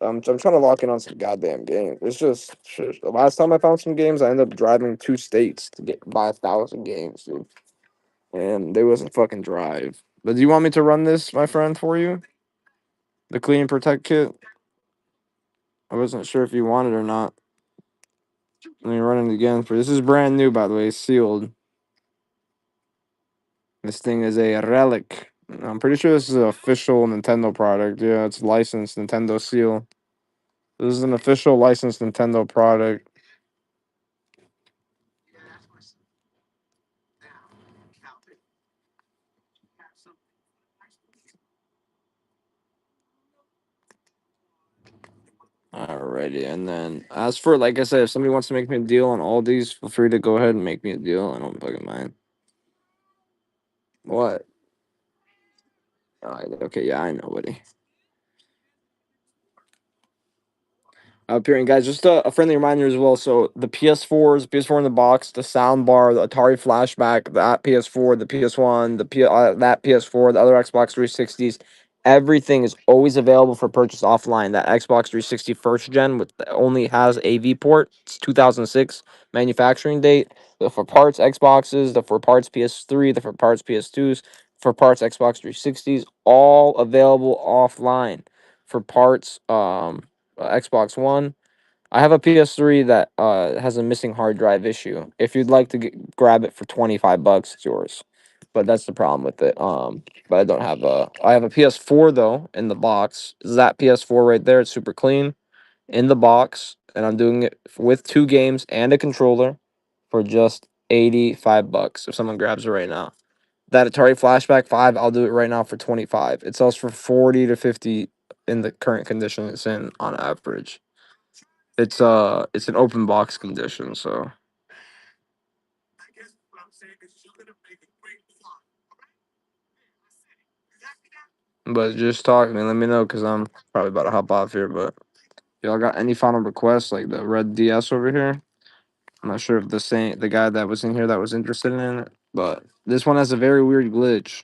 I'm trying to lock in on some goddamn games. It's just the last time I found some games, I ended up driving 2 states to get buy 1,000 games, dude. And there was a fucking drive. But do you want me to run this, my friend, for you? The clean and protect kit? I wasn't sure if you wanted it or not. Let me run it again for this is brand new, by the way, sealed. This thing is a relic. I'm pretty sure this is an official Nintendo product. Yeah, it's licensed Nintendo seal. This is an official licensed Nintendo product. Alrighty, and then as for like I said, if somebody wants to make me a deal on all these, feel free to go ahead and make me a deal. I don't fucking mind. What? Okay, yeah, I know, buddy. Up here, and guys, just a friendly reminder as well. So the PS4 in the box, the sound bar, the Atari Flashback, that PS4, the PS1, that PS4, the other Xbox 360s, everything is always available for purchase offline. That Xbox 360 first gen with only has AV port. It's 2006 manufacturing date. The for parts Xboxes, the for parts PS3, the for parts PS2s, for parts Xbox 360s, all available offline for parts. Xbox One. I have a PS3 that has a missing hard drive issue. If you'd like to grab it for 25 bucks, it's yours. But that's the problem with it. But I don't have a. I have a PS4 though in the box. Is that PS4 right there? It's super clean in the box, and I'm doing it with 2 games and a controller for just 85 bucks. If someone grabs it right now, that Atari Flashback 5, I'll do it right now for 25. It sells for 40 to 50 in the current condition it's in on average. It's an open box condition, so but just talk to me, let me know because I'm probably about to hop off here. But y'all got any final requests like the red DS over here? I'm not sure if the guy that was in here that was interested in it, but this one has a very weird glitch.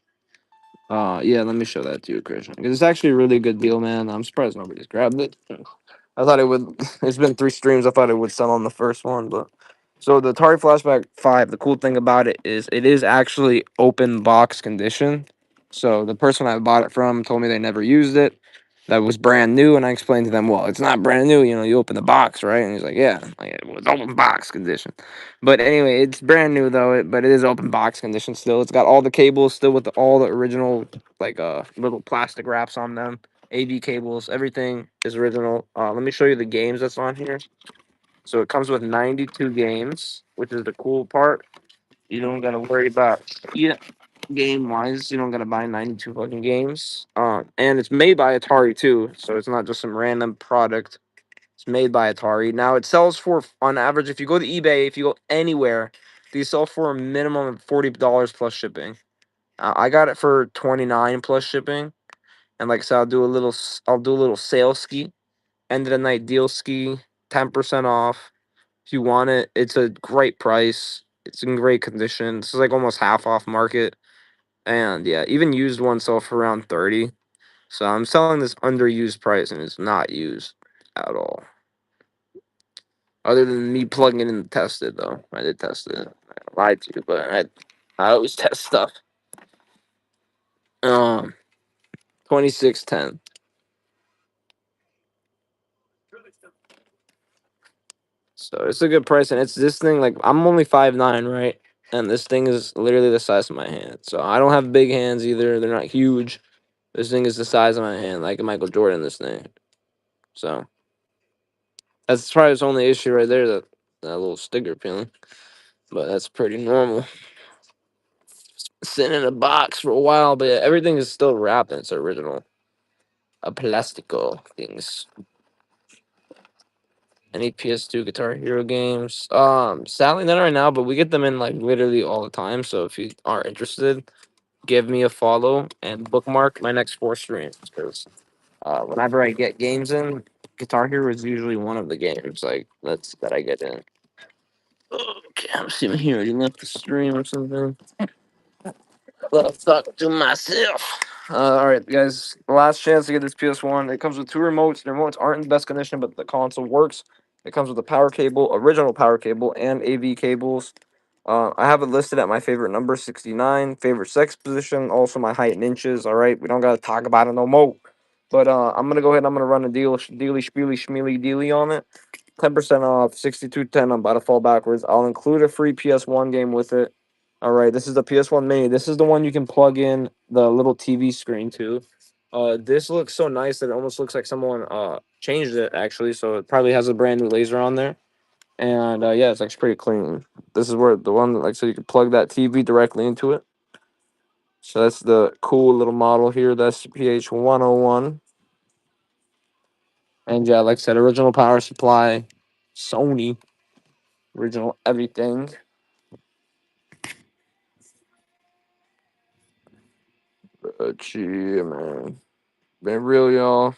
Yeah, let me show that to you, Christian. 'Cause it's actually a really good deal, man. I'm surprised nobody's grabbed it. I thought it would. It's been 3 streams. I thought it would sell on the first one, but so the Atari Flashback 5. The cool thing about it is actually open box condition. So the person I bought it from told me they never used it. That was brand new, and I explained to them, well, it's not brand new. You open the box, right? And he's like, yeah, like, it was open box condition. But anyway, it's brand new though. But it is open box condition still. It's got all the cables still with all the original like little plastic wraps on them. AV cables, everything is original. Let me show you the games that's on here. So it comes with 92 games, which is the cool part. You don't gotta worry about game wise. You don't gotta buy 92 fucking games. And it's made by Atari too, so it's not just some random product. It's made by Atari. Now it sells for on average. If you go to eBay, if you go anywhere, these sell for a minimum of $40 plus shipping. I got it for 29 plus shipping. And like I said, I'll do a little sales ski, end of the night deal ski, 10% off. If you want it, it's a great price. It's in great condition. This is like almost half off market. And yeah, even used ones sell for around 30. So I'm selling this underused price and it's not used at all. Other than me plugging it in to test it though. I did test it. I lied to you, but I always test stuff. 2610. So it's a good price, and it's this thing. Like I'm only 5'9", right? And this thing is literally the size of my hand. So I don't have big hands either. They're not huge. This thing is the size of my hand, like Michael Jordan. This thing. So that's probably its only issue right there. That little sticker peeling, but that's pretty normal. Sitting in a box for a while, but yeah, everything is still wrapped in its original, a plastico things. Any PS2 Guitar Hero games? Sadly not right now, but we get them in like literally all the time. So if you are interested, give me a follow and bookmark my next 4 streams because whenever I get games in, Guitar Hero is usually one of the games like that I get in. Okay, I'm seeing here. You left the stream or something. Let's talk to myself. All right, guys. Last chance to get this PS1. It comes with 2 remotes. The remotes aren't in best condition, but the console works. It comes with a power cable, original power cable, and AV cables. I have it listed at my favorite number, 69. Favorite sex position, also my height in inches. All right, we don't gotta talk about it no more. But I'm gonna go ahead. And I'm gonna run a dealy, spiely, schmeely, dealy on it. 10% off, 62.10. I'm about to fall backwards. I'll include a free PS1 game with it. All right, this is the PS1 Mini. This is the one you can plug in the little TV screen to. This looks so nice that it almost looks like someone changed it actually. So it probably has a brand new laser on there. And yeah, it's actually pretty clean. This is where the one like so you can plug that TV directly into it. So that's the cool little model here. That's PH101. And yeah, like I said, original power supply, Sony, original everything. Yeah, man. Been real, y'all.